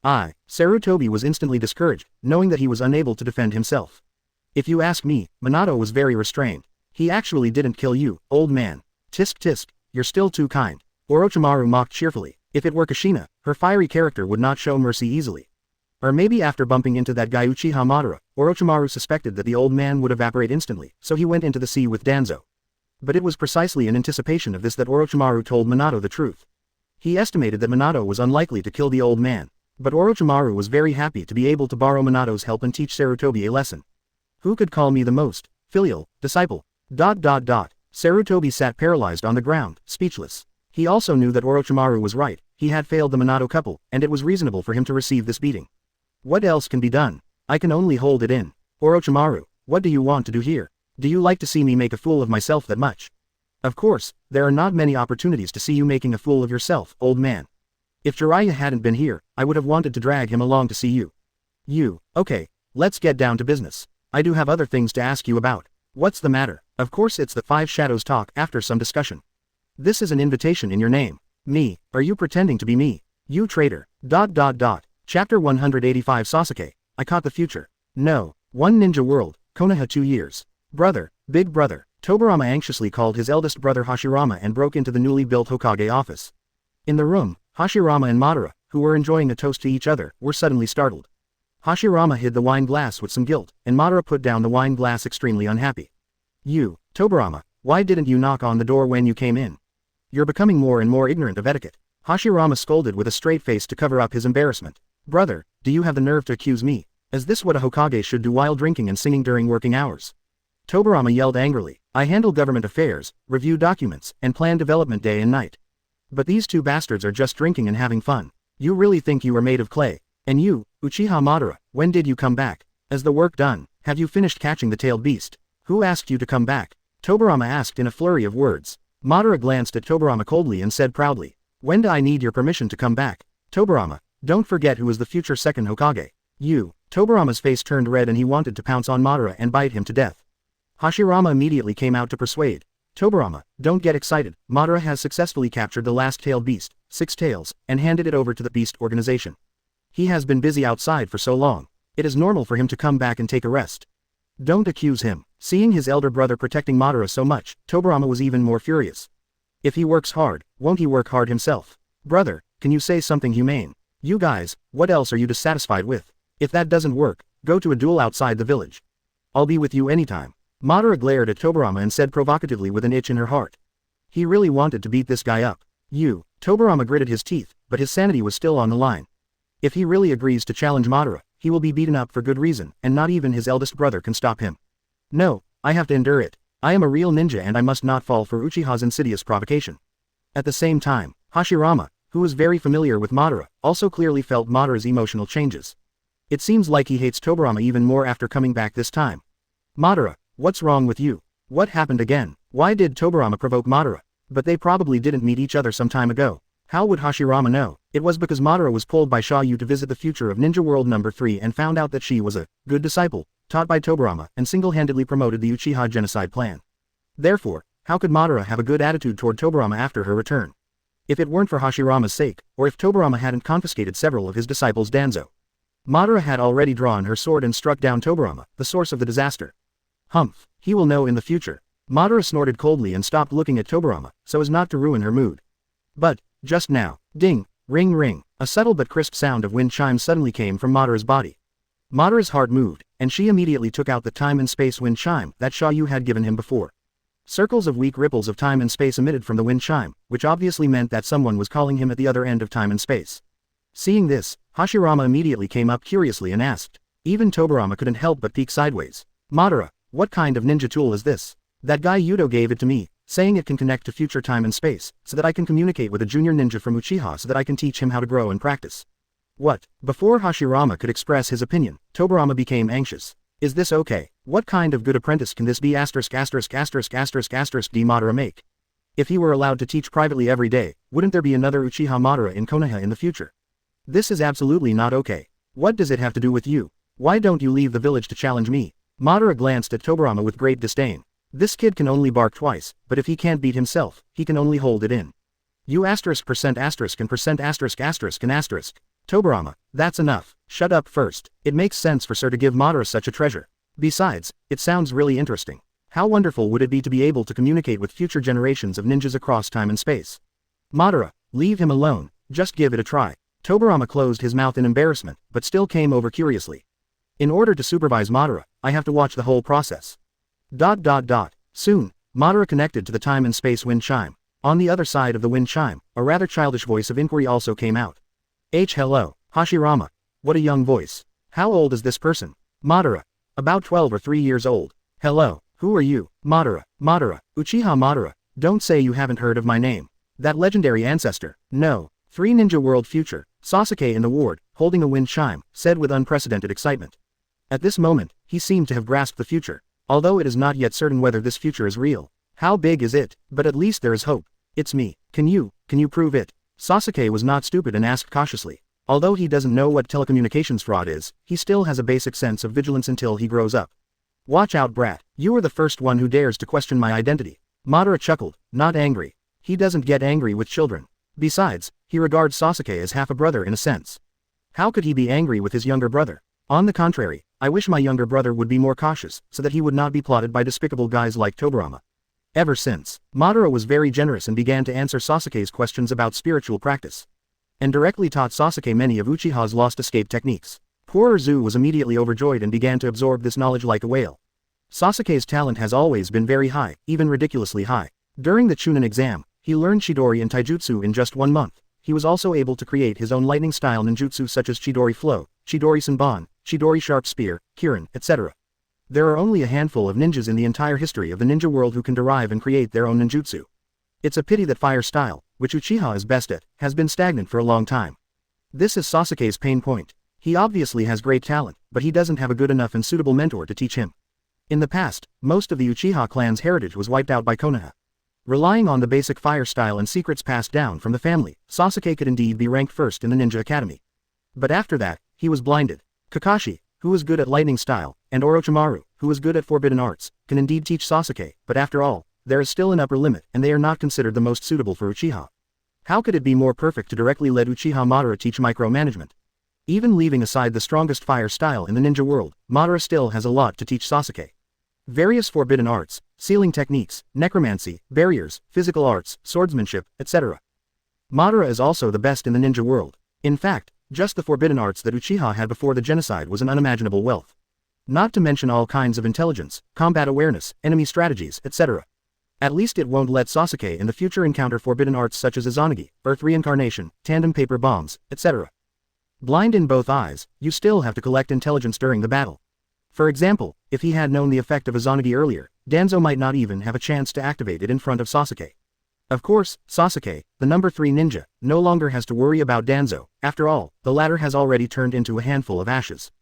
Sarutobi was instantly discouraged, knowing that he was unable to defend himself. If you ask me, Minato was very restrained. He actually didn't kill you, old man. Tisk tisk, you're still too kind. Orochimaru mocked cheerfully. If it were Kushina, her fiery character would not show mercy easily. Or maybe after bumping into that guy Uchiha Madara, Orochimaru suspected that the old man would evaporate instantly, so he went into the sea with Danzo. But it was precisely in anticipation of this that Orochimaru told Minato the truth. He estimated that Minato was unlikely to kill the old man. But Orochimaru was very happy to be able to borrow Minato's help and teach Sarutobi a lesson. Who could call me the most filial disciple? Sarutobi sat paralyzed on the ground, speechless. He also knew that Orochimaru was right. He had failed the Minato couple, and it was reasonable for him to receive this beating. What else can be done? I can only hold it in. Orochimaru, what do you want to do here? Do you like to see me make a fool of myself that much? Of course, there are not many opportunities to see you making a fool of yourself, old man. If Jiraiya hadn't been here, I would have wanted to drag him along to see you. Okay, let's get down to business. I do have other things to ask you about. What's the matter? Of course it's the Five Shadows talk after some discussion. This is an invitation in your name. Me, are you pretending to be me? You traitor. Chapter 185 Sasuke, I caught the future. No. One ninja world, Konoha 2 years. Brother, big brother. Tobirama anxiously called his eldest brother Hashirama and broke into the newly built Hokage office. In the room, Hashirama and Madara, who were enjoying a toast to each other, were suddenly startled. Hashirama hid the wine glass with some guilt, and Madara put down the wine glass extremely unhappy. You, Tobirama, why didn't you knock on the door when you came in? You're becoming more and more ignorant of etiquette. Hashirama scolded with a straight face to cover up his embarrassment. Brother, do you have the nerve to accuse me? Is this what a Hokage should do while drinking and singing during working hours? Tobirama yelled angrily. I handle government affairs, review documents, and plan development day and night. But these two bastards are just drinking and having fun. You really think you are made of clay? And you, Uchiha Madara, when did you come back? Is the work done? Have you finished catching the tailed beast? Who asked you to come back? Tobirama asked in a flurry of words. Madara glanced at Tobirama coldly and said proudly. When do I need your permission to come back? Tobirama, don't forget who is the future second Hokage. You. Tobirama's face turned red and he wanted to pounce on Madara and bite him to death. Hashirama immediately came out to persuade. Tobirama, don't get excited. Madara has successfully captured the last tailed beast, 6 tails, and handed it over to the beast organization. He has been busy outside for so long. It is normal for him to come back and take a rest. Don't accuse him. Seeing his elder brother protecting Madara so much, Tobirama was even more furious. If he works hard, won't he work hard himself? Brother, can you say something humane? You guys, what else are you dissatisfied with? If that doesn't work, go to a duel outside the village. I'll be with you anytime. Madara glared at Tobirama and said provocatively with an itch in her heart. He really wanted to beat this guy up. You. Tobirama gritted his teeth, but his sanity was still on the line. If he really agrees to challenge Madara, he will be beaten up for good reason, and not even his eldest brother can stop him. No, I have to endure it. I am a real ninja and I must not fall for Uchiha's insidious provocation. At the same time, Hashirama, who was very familiar with Madara, also clearly felt Madara's emotional changes. It seems like he hates Tobirama even more after coming back this time. Madara, what's wrong with you? What happened again? Why did Tobirama provoke Madara? But they probably didn't meet each other some time ago. How would Hashirama know? It was because Madara was pulled by Xia You to visit the future of Ninja World number 3 and found out that she was a good disciple, taught by Tobirama, and single-handedly promoted the Uchiha genocide plan. Therefore, how could Madara have a good attitude toward Tobirama after her return? If it weren't for Hashirama's sake, or if Tobirama hadn't confiscated several of his disciples' danzo. Madara had already drawn her sword and struck down Tobirama, the source of the disaster. Humph, he will know in the future. Madara snorted coldly and stopped looking at Tobirama, so as not to ruin her mood. But, just now, ding, ring ring, a subtle but crisp sound of wind chimes suddenly came from Madara's body. Madara's heart moved, and she immediately took out the time and space wind chime that Xia You had given him before. Circles of weak ripples of time and space emitted from the wind chime, which obviously meant that someone was calling him at the other end of time and space. Seeing this, Hashirama immediately came up curiously and asked. Even Tobirama couldn't help but peek sideways. Madara, what kind of ninja tool is this? That guy Yudo gave it to me, saying it can connect to future time and space, so that I can communicate with a junior ninja from Uchiha so that I can teach him how to grow and practice. What? Before Hashirama could express his opinion, Tobirama became anxious. Is this okay? What kind of good apprentice can this be ********* D Madara make? If he were allowed to teach privately every day, wouldn't there be another Uchiha Madara in Konoha in the future? This is absolutely not okay. What does it have to do with you? Why don't you leave the village to challenge me? Madara glanced at Tobirama with great disdain. This kid can only bark twice, but if he can't beat himself, he can only hold it in. You ***% and %*** and asterisk. Tobirama, that's enough. Shut up first. It makes sense for Sir to give Madara such a treasure. Besides, it sounds really interesting. How wonderful would it be to be able to communicate with future generations of ninjas across time and space? Madara, leave him alone, just give it a try. Tobirama closed his mouth in embarrassment, but still came over curiously. In order to supervise Madara, I have to watch the whole process. Soon, Madara connected to the time and space wind chime. On the other side of the wind chime, a rather childish voice of inquiry also came out. Hello, Hashirama. What a young voice. How old is this person? Madara. About 12 or 3 years old. Hello, who are you? Madara, Uchiha Madara. Don't say you haven't heard of my name. That legendary ancestor. No. 3 Ninja World Future. Sasuke in the ward, holding a wind chime, said with unprecedented excitement. At this moment, he seemed to have grasped the future, although it is not yet certain whether this future is real. How big is it? But at least there is hope. It's me. Can you prove it? Sasuke was not stupid and asked cautiously. Although he doesn't know what telecommunications fraud is, he still has a basic sense of vigilance until he grows up. Watch out, brat. You are the first one who dares to question my identity. Madara chuckled, not angry. He doesn't get angry with children. Besides, he regards Sasuke as half a brother in a sense. How could he be angry with his younger brother? On the contrary, I wish my younger brother would be more cautious so that he would not be plotted by despicable guys like Tobirama. Ever since, Madara was very generous and began to answer Sasuke's questions about spiritual practice. And directly taught Sasuke many of Uchiha's lost escape techniques. Poor Zu was immediately overjoyed and began to absorb this knowledge like a whale. Sasuke's talent has always been very high, even ridiculously high. During the Chunin exam, he learned Chidori and Taijutsu in just 1 month. He was also able to create his own lightning style ninjutsu such as Chidori Flow, Chidori Senbon, Chidori Sharp Spear, Kirin, etc. There are only a handful of ninjas in the entire history of the ninja world who can derive and create their own ninjutsu. It's a pity that fire style, which Uchiha is best at, has been stagnant for a long time. This is Sasuke's pain point. He obviously has great talent, but he doesn't have a good enough and suitable mentor to teach him. In the past, most of the Uchiha clan's heritage was wiped out by Konoha. Relying on the basic fire style and secrets passed down from the family, Sasuke could indeed be ranked first in the ninja academy. But after that, he was blinded. Kakashi, who was good at lightning style, and Orochimaru, who was good at forbidden arts, can indeed teach Sasuke, but after all, there is still an upper limit and they are not considered the most suitable for Uchiha. How could it be more perfect to directly let Uchiha Madara teach micromanagement? Even leaving aside the strongest fire style in the ninja world, Madara still has a lot to teach Sasuke. Various forbidden arts, sealing techniques, necromancy, barriers, physical arts, swordsmanship, etc. Madara is also the best in the ninja world. In fact, just the forbidden arts that Uchiha had before the genocide was an unimaginable wealth. Not to mention all kinds of intelligence, combat awareness, enemy strategies, etc. At least it won't let Sasuke in the future encounter forbidden arts such as Izanagi, Earth Reincarnation, Tandem Paper Bombs, etc. Blind in both eyes, you still have to collect intelligence during the battle. For example, if he had known the effect of Izanagi earlier, Danzo might not even have a chance to activate it in front of Sasuke. Of course, Sasuke, the number 3 ninja, no longer has to worry about Danzo. After all, the latter has already turned into a handful of ashes.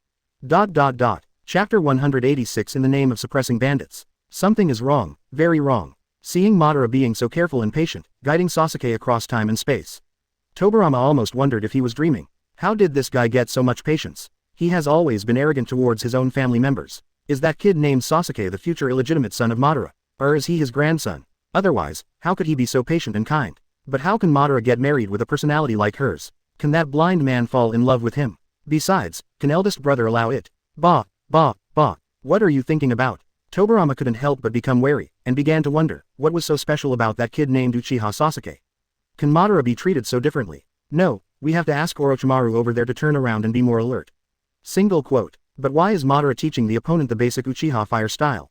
Chapter 186 In the name of suppressing bandits. Something is wrong, very wrong. Seeing Madara being so careful and patient, guiding Sasuke across time and space. Tobirama almost wondered if he was dreaming. How did this guy get so much patience? He has always been arrogant towards his own family members. Is that kid named Sasuke the future illegitimate son of Madara? Or is he his grandson? Otherwise, how could he be so patient and kind? But how can Madara get married with a personality like hers? Can that blind man fall in love with him? Besides, can eldest brother allow it? Bah, what are you thinking about? Tobirama couldn't help but become wary, and began to wonder, what was so special about that kid named Uchiha Sasuke? Can Madara be treated so differently? No, we have to ask Orochimaru over there to turn around and be more alert. Single quote. But why is Madara teaching the opponent the basic Uchiha fire style?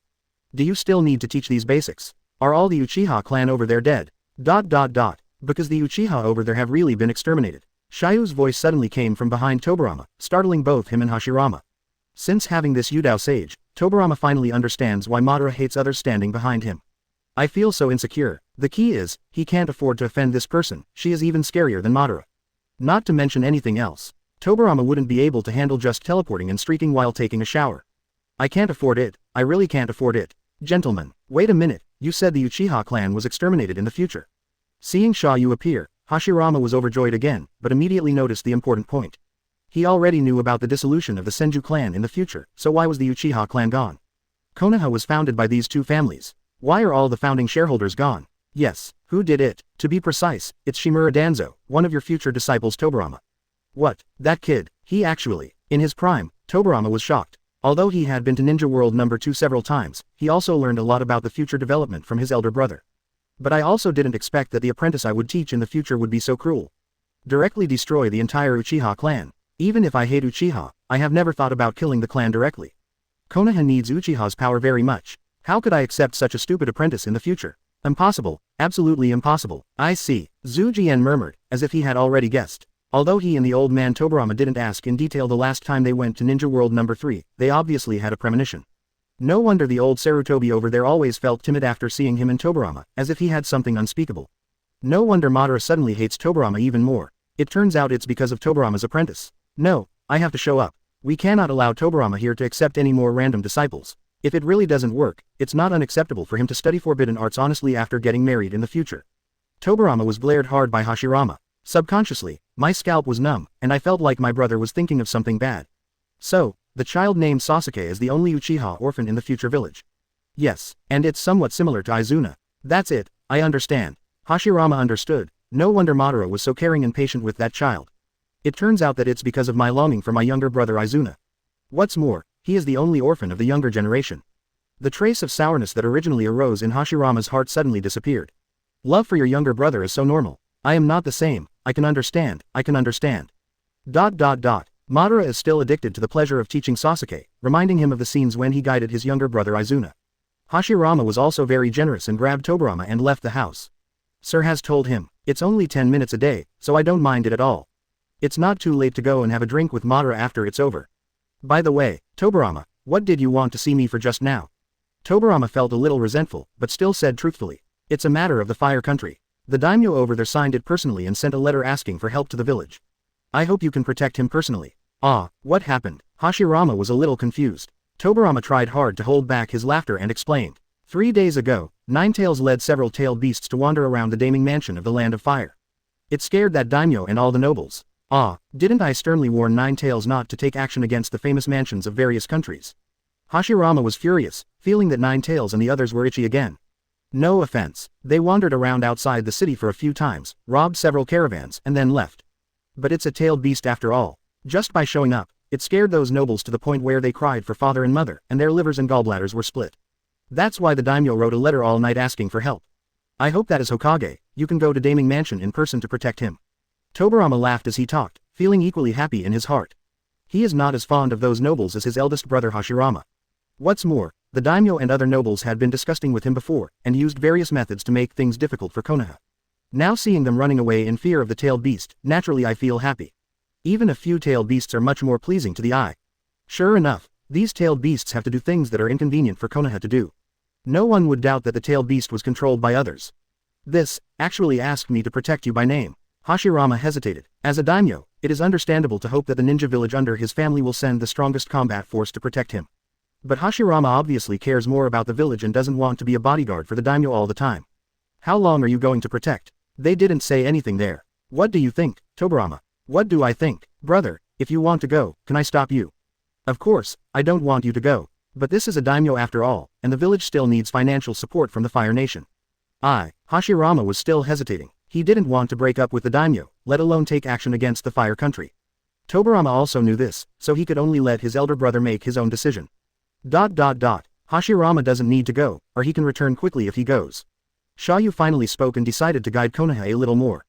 Do you still need to teach these basics? Are all the Uchiha clan over there dead? Because the Uchiha over there have really been exterminated. Xia Yu's voice suddenly came from behind Tobirama, startling both him and Hashirama. Since having this Yudao sage, Tobirama finally understands why Madara hates others standing behind him. I feel so insecure. The key is, he can't afford to offend this person, she is even scarier than Madara. Not to mention anything else. Tobirama wouldn't be able to handle just teleporting and streaking while taking a shower. I can't afford it, I really can't afford it. Gentlemen, wait a minute, you said the Uchiha clan was exterminated in the future. Seeing Xia You appear, Hashirama was overjoyed again, but immediately noticed the important point. He already knew about the dissolution of the Senju clan in the future, so why was the Uchiha clan gone? Konoha was founded by these two families. Why are all the founding shareholders gone? Yes, who did it? To be precise, it's Shimura Danzo, one of your future disciples Tobirama. What, that kid, he actually, in his prime. Tobirama was shocked. Although he had been to Ninja World number 2 several times, he also learned a lot about the future development from his elder brother. But I also didn't expect that the apprentice I would teach in the future would be so cruel. Directly destroy the entire Uchiha clan. Even if I hate Uchiha, I have never thought about killing the clan directly. Konoha needs Uchiha's power very much. How could I accept such a stupid apprentice in the future? Impossible, absolutely impossible. I see, Zhu Jian murmured, as if he had already guessed. Although he and the old man Tobirama didn't ask in detail the last time they went to Ninja World number 3, they obviously had a premonition. No wonder the old Sarutobi over there always felt timid after seeing him and Tobirama, as if he had something unspeakable. No wonder Madara suddenly hates Tobirama even more. It turns out it's because of Tobirama's apprentice. No, I have to show up. We cannot allow Tobirama here to accept any more random disciples. If it really doesn't work, it's not unacceptable for him to study forbidden arts honestly after getting married in the future. Tobirama was glared hard by Hashirama. Subconsciously, my scalp was numb, and I felt like my brother was thinking of something bad. So, the child named Sasuke is the only Uchiha orphan in the future village. Yes, and it's somewhat similar to Izuna. That's it, I understand. Hashirama understood. No wonder Madara was so caring and patient with that child. It turns out that it's because of my longing for my younger brother Izuna. What's more, he is the only orphan of the younger generation. The trace of sourness that originally arose in Hashirama's heart suddenly disappeared. Love for your younger brother is so normal. I am not the same, I can understand. Madara is still addicted to the pleasure of teaching Sasuke, reminding him of the scenes when he guided his younger brother Izuna. Hashirama was also very generous and grabbed Tobirama and left the house. Sir has told him, it's only 10 minutes a day, so I don't mind it at all. It's not too late to go and have a drink with Madara after it's over. By the way, Tobirama, what did you want to see me for just now? Tobirama felt a little resentful, but still said truthfully, it's a matter of the fire country. The daimyo over there signed it personally and sent a letter asking for help to the village. I hope you can protect him personally. Ah, what happened? Hashirama was a little confused. Tobirama tried hard to hold back his laughter and explained. 3 days ago, Ninetails led several tailed beasts to wander around the daiming mansion of the Land of Fire. It scared that daimyo and all the nobles. Ah, didn't I sternly warn Ninetails not to take action against the famous mansions of various countries? Hashirama was furious, feeling that Ninetails and the others were itchy again. No offense, they wandered around outside the city for a few times, robbed several caravans, and then left. But it's a tailed beast after all. Just by showing up, it scared those nobles to the point where they cried for father and mother, and their livers and gallbladders were split. That's why the daimyo wrote a letter all night asking for help. I hope that as Hokage, you can go to Daiming Mansion in person to protect him. Tobirama laughed as he talked, feeling equally happy in his heart. He is not as fond of those nobles as his eldest brother Hashirama. What's more, the daimyo and other nobles had been disgusting with him before, and used various methods to make things difficult for Konoha. Now seeing them running away in fear of the tailed beast, naturally I feel happy. Even a few tailed beasts are much more pleasing to the eye. Sure enough, these tailed beasts have to do things that are inconvenient for Konoha to do. No one would doubt that the tailed beast was controlled by others. This, actually asked me to protect you by name. Hashirama hesitated. As a daimyo, it is understandable to hope that the ninja village under his family will send the strongest combat force to protect him. But Hashirama obviously cares more about the village and doesn't want to be a bodyguard for the daimyo all the time. How long are you going to protect? They didn't say anything there. What do you think, Tobirama? What do I think? Brother, if you want to go, can I stop you? Of course, I don't want you to go. But this is a daimyo after all, and the village still needs financial support from the Fire Nation. Hashirama was still hesitating. He didn't want to break up with the daimyo, let alone take action against the Fire Country. Tobirama also knew this, so he could only let his elder brother make his own decision. Hashirama doesn't need to go, or he can return quickly if he goes. Xia You finally spoke and decided to guide Konoha a little more.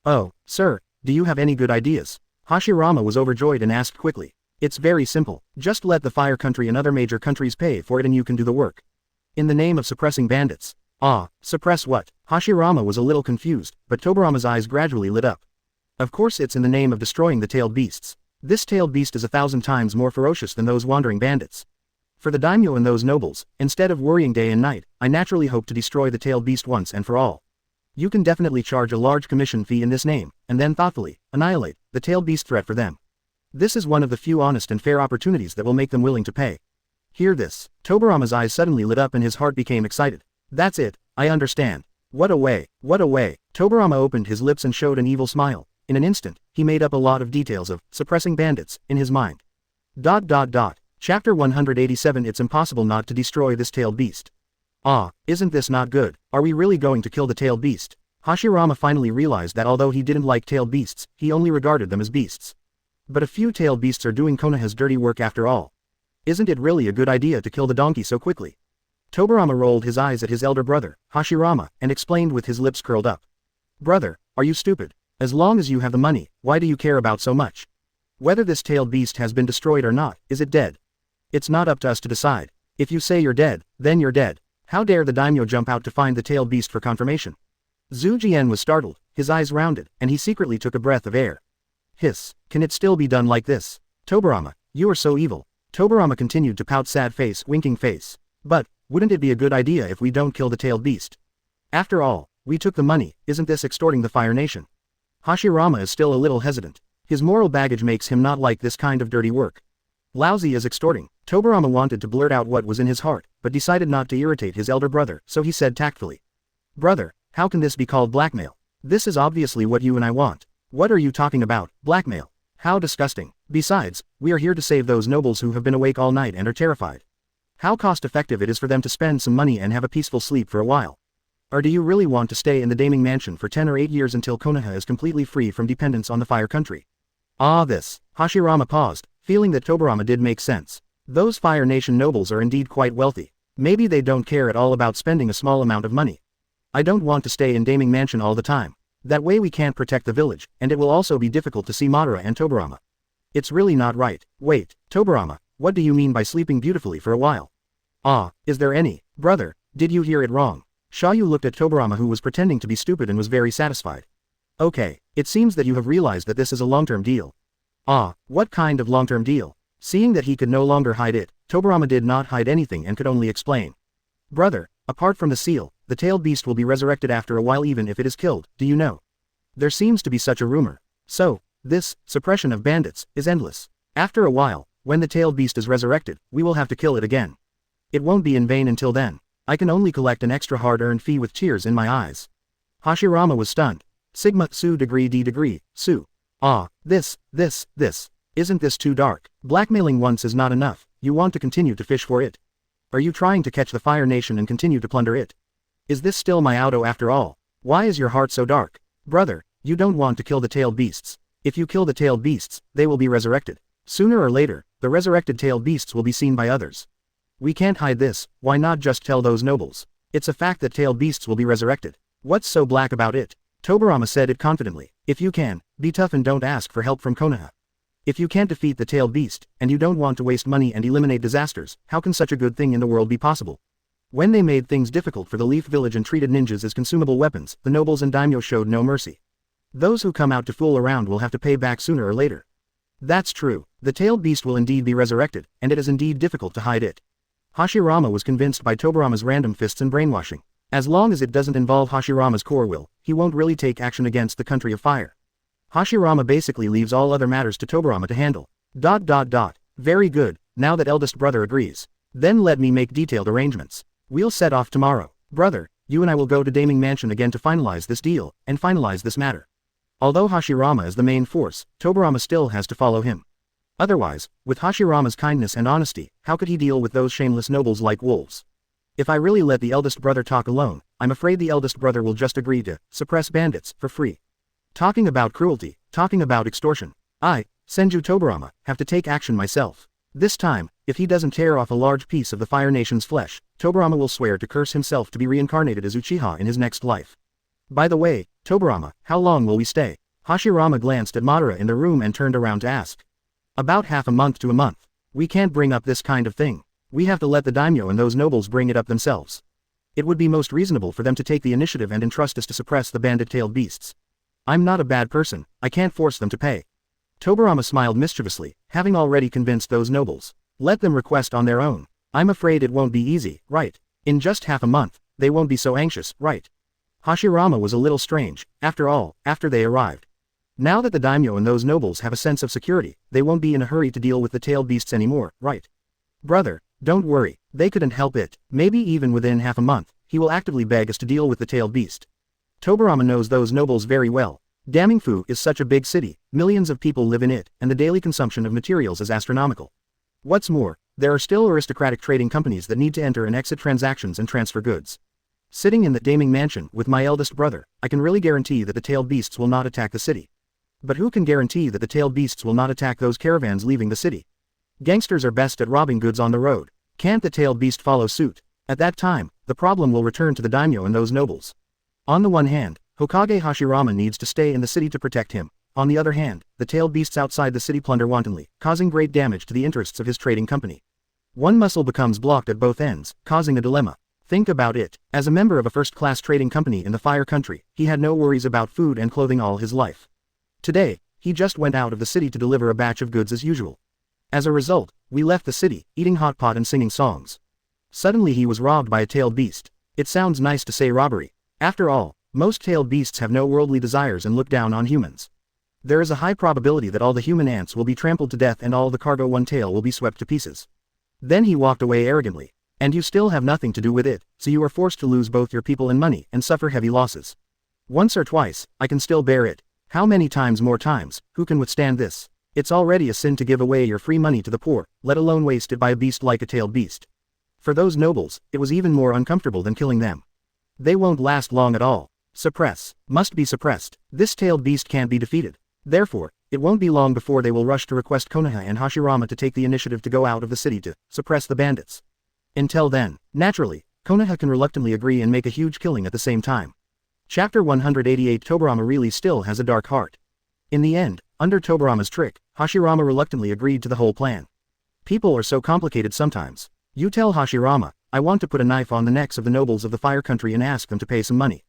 Oh, sir, do you have any good ideas? Hashirama was overjoyed and asked quickly. It's very simple, just let the Fire Country and other major countries pay for it and you can do the work. In the name of suppressing bandits. Suppress what? Hashirama was a little confused, but Tobirama's eyes gradually lit up. Of course it's in the name of destroying the tailed beasts. This tailed beast is 1,000 times more ferocious than those wandering bandits. For the daimyo and those nobles, instead of worrying day and night, I naturally hope to destroy the tailed beast once and for all. You can definitely charge a large commission fee in this name, and then thoughtfully annihilate the tailed beast threat for them. This is one of the few honest and fair opportunities that will make them willing to pay. Hear this. Tobirama's eyes suddenly lit up and his heart became excited. That's it, I understand. What a way, what a way. Tobirama opened his lips and showed an evil smile. In an instant, he made up a lot of details of suppressing bandits in his mind. Chapter 187 It's impossible not to destroy this tailed beast. Isn't this not good? Are we really going to kill the tailed beast? Hashirama finally realized that although he didn't like tailed beasts, he only regarded them as beasts. But a few tailed beasts are doing Konoha's dirty work after all. Isn't it really a good idea to kill the donkey so quickly? Tobirama rolled his eyes at his elder brother, Hashirama, and explained with his lips curled up. Brother, are you stupid? As long as you have the money, why do you care about so much? Whether this tailed beast has been destroyed or not, is it dead? It's not up to us to decide. If you say you're dead, then you're dead. How dare the daimyo jump out to find the tailed beast for confirmation? Zhu Jian was startled, his eyes rounded, and he secretly took a breath of air. Hiss, can it still be done like this? Tobirama, you are so evil. Tobirama continued to pout sad face, winking face. But, wouldn't it be a good idea if we don't kill the tailed beast? After all, we took the money, isn't this extorting the Fire Nation? Hashirama is still a little hesitant. His moral baggage makes him not like this kind of dirty work. Lousy is extorting. Tobirama wanted to blurt out what was in his heart, but decided not to irritate his elder brother, so he said tactfully. Brother, how can this be called blackmail? This is obviously what you and I want. What are you talking about, blackmail? How disgusting. Besides, we are here to save those nobles who have been awake all night and are terrified. How cost-effective it is for them to spend some money and have a peaceful sleep for a while. Or do you really want to stay in the Daming Mansion for 10 or 8 years until Konoha is completely free from dependence on the Fire Country? Hashirama paused, feeling that Tobirama did make sense. Those Fire Nation nobles are indeed quite wealthy. Maybe they don't care at all about spending a small amount of money. I don't want to stay in Daming Mansion all the time. That way we can't protect the village, and it will also be difficult to see Madara and Tobirama. It's really not right. Wait, Tobirama, what do you mean by sleeping beautifully for a while? Is there any? Brother, did you hear it wrong? Xia You looked at Tobirama, who was pretending to be stupid, and was very satisfied. Okay, it seems that you have realized that this is a long-term deal. What kind of long-term deal? Seeing that he could no longer hide it, Tobirama did not hide anything and could only explain. Brother, apart from the seal, the tailed beast will be resurrected after a while even if it is killed, do you know? There seems to be such a rumor. So, this suppression of bandits is endless. After a while, when the tailed beast is resurrected, we will have to kill it again. It won't be in vain until then. I can only collect an extra hard-earned fee with tears in my eyes. Hashirama was stunned. Sigma Su degree D degree, Su. This. Isn't this too dark? Blackmailing once is not enough, you want to continue to fish for it. Are you trying to catch the Fire Nation and continue to plunder it? Is this still my auto after all? Why is your heart so dark? Brother, you don't want to kill the tailed beasts. If you kill the tailed beasts, they will be resurrected. Sooner or later, the resurrected tailed beasts will be seen by others. We can't hide this, why not just tell those nobles? It's a fact that tailed beasts will be resurrected. What's so black about it? Tobirama said it confidently. If you can, be tough and don't ask for help from Konoha. If you can't defeat the tailed beast, and you don't want to waste money and eliminate disasters, how can such a good thing in the world be possible? When they made things difficult for the Leaf Village and treated ninjas as consumable weapons, the nobles and daimyo showed no mercy. Those who come out to fool around will have to pay back sooner or later. That's true, the tailed beast will indeed be resurrected, and it is indeed difficult to hide it. Hashirama was convinced by Tobirama's random fists and brainwashing. As long as it doesn't involve Hashirama's core will, he won't really take action against the Country of Fire. Hashirama basically leaves all other matters to Tobirama to handle. Very good, now that eldest brother agrees. Then let me make detailed arrangements. We'll set off tomorrow. Brother, you and I will go to Daming Mansion again to finalize this deal, and finalize this matter. Although Hashirama is the main force, Tobirama still has to follow him. Otherwise, with Hashirama's kindness and honesty, how could he deal with those shameless nobles like wolves? If I really let the eldest brother talk alone, I'm afraid the eldest brother will just agree to suppress bandits for free. Talking about cruelty, talking about extortion. I, Senju Tobirama, have to take action myself. This time, if he doesn't tear off a large piece of the Fire Nation's flesh, Tobirama will swear to curse himself to be reincarnated as Uchiha in his next life. By the way, Tobirama, how long will we stay? Hashirama glanced at Madara in the room and turned around to ask. About half a month to a month. We can't bring up this kind of thing. We have to let the daimyo and those nobles bring it up themselves. It would be most reasonable for them to take the initiative and entrust us to suppress the bandit-tailed beasts. I'm not a bad person, I can't force them to pay. Tobirama smiled mischievously, having already convinced those nobles. Let them request on their own. I'm afraid it won't be easy, right? In just half a month, they won't be so anxious, right? Hashirama was a little strange, after all, after they arrived. Now that the daimyo and those nobles have a sense of security, they won't be in a hurry to deal with the tailed beasts anymore, right? Brother, don't worry, they couldn't help it. Maybe even within half a month, he will actively beg us to deal with the tailed beast. Tobirama knows those nobles very well. Damingfu is such a big city, millions of people live in it, and the daily consumption of materials is astronomical. What's more, there are still aristocratic trading companies that need to enter and exit transactions and transfer goods. Sitting in the Daming mansion with my eldest brother, I can really guarantee that the tailed beasts will not attack the city. But who can guarantee that the tailed beasts will not attack those caravans leaving the city? Gangsters are best at robbing goods on the road. Can't the tailed beast follow suit? At that time, the problem will return to the daimyo and those nobles. On the one hand, Hokage Hashirama needs to stay in the city to protect him. On the other hand, the tailed beasts outside the city plunder wantonly, causing great damage to the interests of his trading company. One muscle becomes blocked at both ends, causing a dilemma. Think about it. As a member of a first-class trading company in the Fire Country, he had no worries about food and clothing all his life. Today, he just went out of the city to deliver a batch of goods as usual. As a result, we left the city, eating hot pot and singing songs. Suddenly he was robbed by a tailed beast. It sounds nice to say robbery. After all, most tailed beasts have no worldly desires and look down on humans. There is a high probability that all the human ants will be trampled to death and all the cargo one tail will be swept to pieces. Then he walked away arrogantly. And you still have nothing to do with it, so you are forced to lose both your people and money and suffer heavy losses. Once or twice, I can still bear it. How many times more times, who can withstand this? It's already a sin to give away your free money to the poor, let alone waste it by a beast like a tailed beast. For those nobles, it was even more uncomfortable than killing them. They won't last long at all. Suppress. Must be suppressed. This tailed beast can't be defeated. Therefore, it won't be long before they will rush to request Konoha and Hashirama to take the initiative to go out of the city to suppress the bandits. Until then, naturally, Konoha can reluctantly agree and make a huge killing at the same time. Chapter 188 Tobirama really still has a dark heart. In the end, under Tobirama's trick, Hashirama reluctantly agreed to the whole plan. People are so complicated sometimes. You tell Hashirama, I want to put a knife on the necks of the nobles of the Fire Country and ask them to pay some money.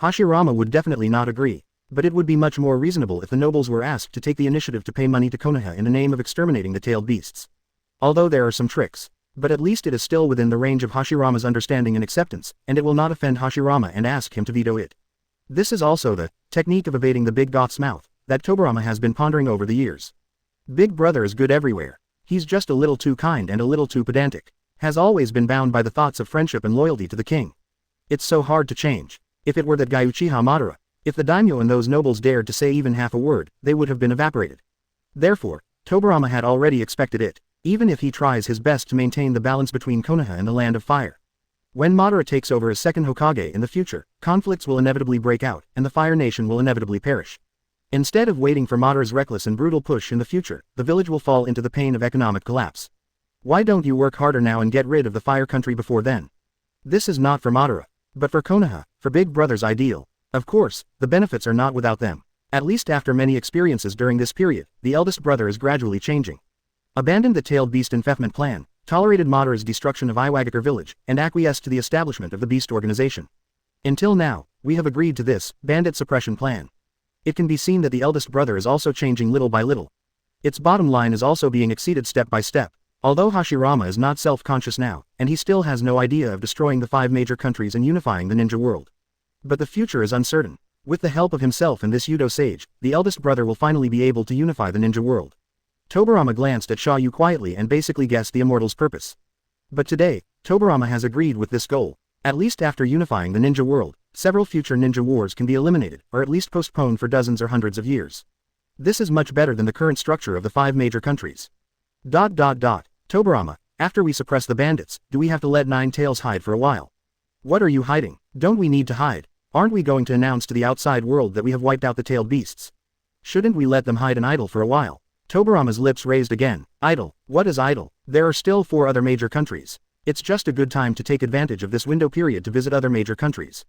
Hashirama would definitely not agree, but it would be much more reasonable if the nobles were asked to take the initiative to pay money to Konoha in the name of exterminating the tailed beasts. Although there are some tricks, but at least it is still within the range of Hashirama's understanding and acceptance, and it will not offend Hashirama and ask him to veto it. This is also the technique of evading the big goth's mouth that Tobirama has been pondering over the years. Big brother is good everywhere. He's just a little too kind and a little too pedantic. Has always been bound by the thoughts of friendship and loyalty to the king. It's so hard to change. If it were that guy Uchiha Madara, if the daimyo and those nobles dared to say even half a word, they would have been evaporated. Therefore, Tobirama had already expected it, even if he tries his best to maintain the balance between Konoha and the Land of Fire. When Madara takes over as second Hokage in the future, conflicts will inevitably break out, and the Fire Nation will inevitably perish. Instead of waiting for Madara's reckless and brutal push in the future, the village will fall into the pain of economic collapse. Why don't you work harder now and get rid of the Fire Country before then? This is not for Madara, but for Konoha, for Big Brother's ideal. Of course, the benefits are not without them. At least after many experiences during this period, the eldest brother is gradually changing. Abandoned the tailed beast enfeoffment plan, tolerated Madara's destruction of Iwagakure village, and acquiesced to the establishment of the beast organization. Until now, we have agreed to this bandit suppression plan. It can be seen that the eldest brother is also changing little by little. Its bottom line is also being exceeded step by step. Although Hashirama is not self-conscious now, and he still has no idea of destroying the 5 major countries and unifying the ninja world. But the future is uncertain. With the help of himself and this Yudo sage, the eldest brother will finally be able to unify the ninja world. Tobirama glanced at Xia You quietly and basically guessed the Immortal's purpose. But today, Tobirama has agreed with this goal. At least after unifying the ninja world, several future ninja wars can be eliminated, or at least postponed for dozens or hundreds of years. This is much better than the current structure of the 5 major countries. Tobirama, after we suppress the bandits, do we have to let Nine Tails hide for a while? What are you hiding? Don't we need to hide? Aren't we going to announce to the outside world that we have wiped out the tailed beasts? Shouldn't we let them hide and idle for a while? Tobirama's lips raised again. Idle? What is idle? There are still 4 other major countries. It's just a good time to take advantage of this window period to visit other major countries.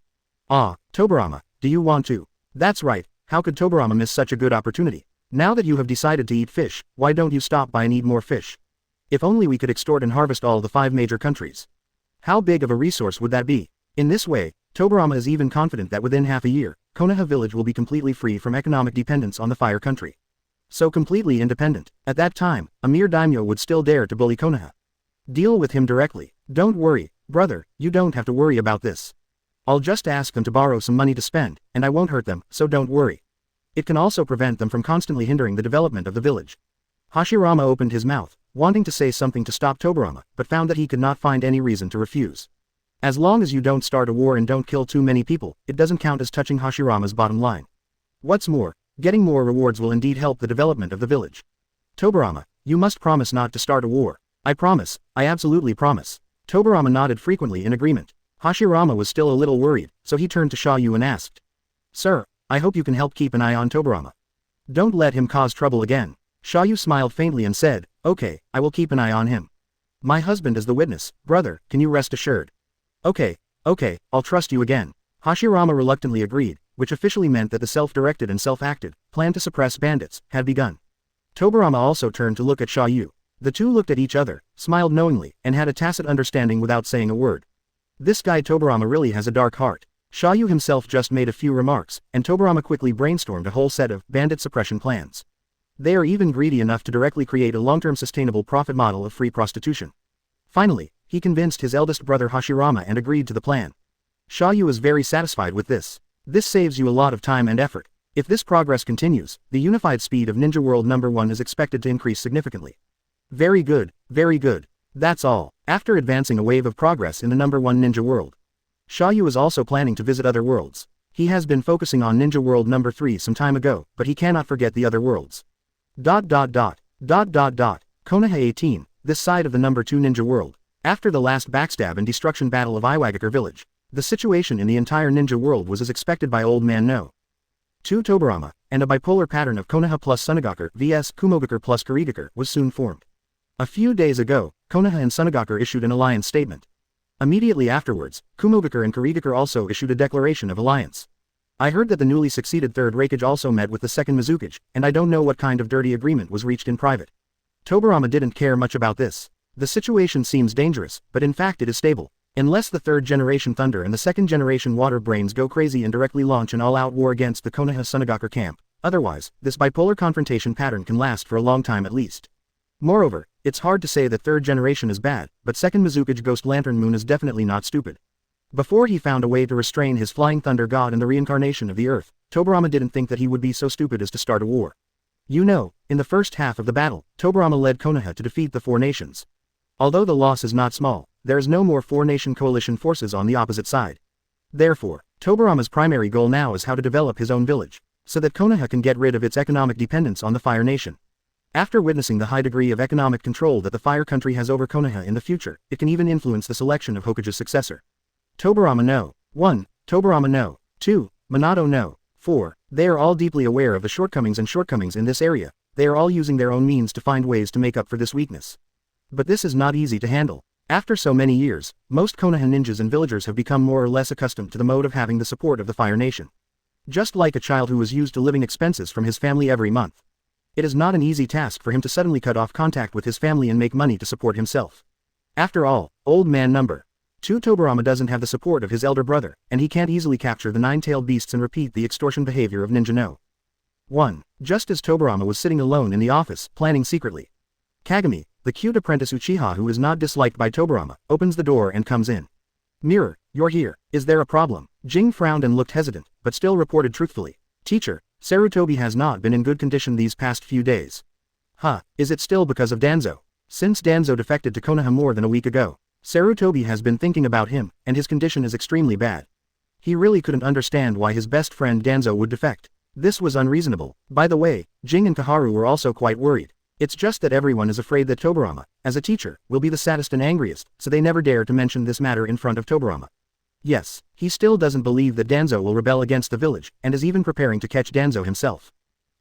Ah, Tobirama, do you want to? That's right, how could Tobirama miss such a good opportunity? Now that you have decided to eat fish, why don't you stop by and eat more fish? If only we could extort and harvest all the 5 major countries. How big of a resource would that be? In this way, Tobirama is even confident that within half a year, Konoha village will be completely free from economic dependence on the fire country. So completely independent. At that time, a mere daimyo would still dare to bully Konoha. Deal with him directly. Don't worry, brother, you don't have to worry about this. I'll just ask them to borrow some money to spend, and I won't hurt them, so don't worry. It can also prevent them from constantly hindering the development of the village. Hashirama opened his mouth, wanting to say something to stop Tobirama, but found that he could not find any reason to refuse. As long as you don't start a war and don't kill too many people, it doesn't count as touching Hashirama's bottom line. What's more, getting more rewards will indeed help the development of the village. Tobirama, you must promise not to start a war. I promise, I absolutely promise. Tobirama nodded frequently in agreement. Hashirama was still a little worried, so he turned to Xia You and asked. Sir, I hope you can help keep an eye on Tobirama. Don't let him cause trouble again. Xia You smiled faintly and said, okay, I will keep an eye on him. My husband is the witness, brother, can you rest assured? Okay, I'll trust you again. Hashirama reluctantly agreed, which officially meant that the self-directed and self-acted plan to suppress bandits had begun. Tobirama also turned to look at Xia You. The two looked at each other, smiled knowingly, and had a tacit understanding without saying a word. This guy Tobirama really has a dark heart. Xia You himself just made a few remarks, and Tobirama quickly brainstormed a whole set of bandit suppression plans. They are even greedy enough to directly create a long-term sustainable profit model of free prostitution. Finally, he convinced his eldest brother Hashirama and agreed to the plan. Xia You is very satisfied with this. This saves you a lot of time and effort. If this progress continues, the unified speed of Ninja World No. 1 is expected to increase significantly. Very good, very good. That's all. After advancing a wave of progress in the No. 1 Ninja World, Xia You is also planning to visit other worlds. He has been focusing on Ninja World No. 3 some time ago, but he cannot forget the other worlds. Konoha 18, this side of the No. 2 Ninja World. After the last backstab and destruction battle of Iwagakure village, the situation in the entire ninja world was as expected by Old Man No. 2 Tobirama, and a bipolar pattern of Konoha plus Sunagakure vs Kumogakure plus Kurigakure was soon formed. A few days ago, Konoha and Sunagakure issued an alliance statement. Immediately afterwards, Kumogakure and Kurigakure also issued a declaration of alliance. I heard that the newly succeeded third Raikage also met with the second Mizukage, and I don't know what kind of dirty agreement was reached in private. Tobirama didn't care much about this. The situation seems dangerous, but in fact it is stable. Unless the third generation Thunder and the second generation Water Brains go crazy and directly launch an all-out war against the Konoha Sunagakure camp, otherwise, this bipolar confrontation pattern can last for a long time at least. Moreover, it's hard to say that third generation is bad, but second Mizukage Ghost Lantern Moon is definitely not stupid. Before he found a way to restrain his flying thunder god and the reincarnation of the earth, Tobirama didn't think that he would be so stupid as to start a war. You know, in the first half of the battle, Tobirama led Konoha to defeat the four nations. Although the loss is not small, there is no more four-nation coalition forces on the opposite side. Therefore, Tobirama's primary goal now is how to develop his own village, so that Konoha can get rid of its economic dependence on the Fire Nation. After witnessing the high degree of economic control that the Fire Country has over Konoha in the future, it can even influence the selection of Hokage's successor. Tobirama No. 1, Tobirama No. 2, Minato No. 4, they are all deeply aware of the shortcomings in this area, they are all using their own means to find ways to make up for this weakness. But this is not easy to handle. After so many years, most Konoha ninjas and villagers have become more or less accustomed to the mode of having the support of the Fire Nation. Just like a child who is used to living expenses from his family every month. It is not an easy task for him to suddenly cut off contact with his family and make money to support himself. After all, Old Man No. 2 Tobirama doesn't have the support of his elder brother, and he can't easily capture the nine-tailed beasts and repeat the extortion behavior of Ninja No. 1. Just as Tobirama was sitting alone in the office, planning secretly, Kagami, the cute apprentice Uchiha who is not disliked by Tobirama, opens the door and comes in. Mirror, you're here, is there a problem? Jing frowned and looked hesitant, but still reported truthfully. Teacher, Sarutobi has not been in good condition these past few days. Huh, is it still because of Danzo? Since Danzo defected to Konoha more than a week ago, Sarutobi has been thinking about him, and his condition is extremely bad. He really couldn't understand why his best friend Danzo would defect. This was unreasonable. By the way, Jing and Kaharu were also quite worried. It's just that everyone is afraid that Tobirama, as a teacher, will be the saddest and angriest, so they never dare to mention this matter in front of Tobirama. Yes, he still doesn't believe that Danzo will rebel against the village, and is even preparing to catch Danzo himself.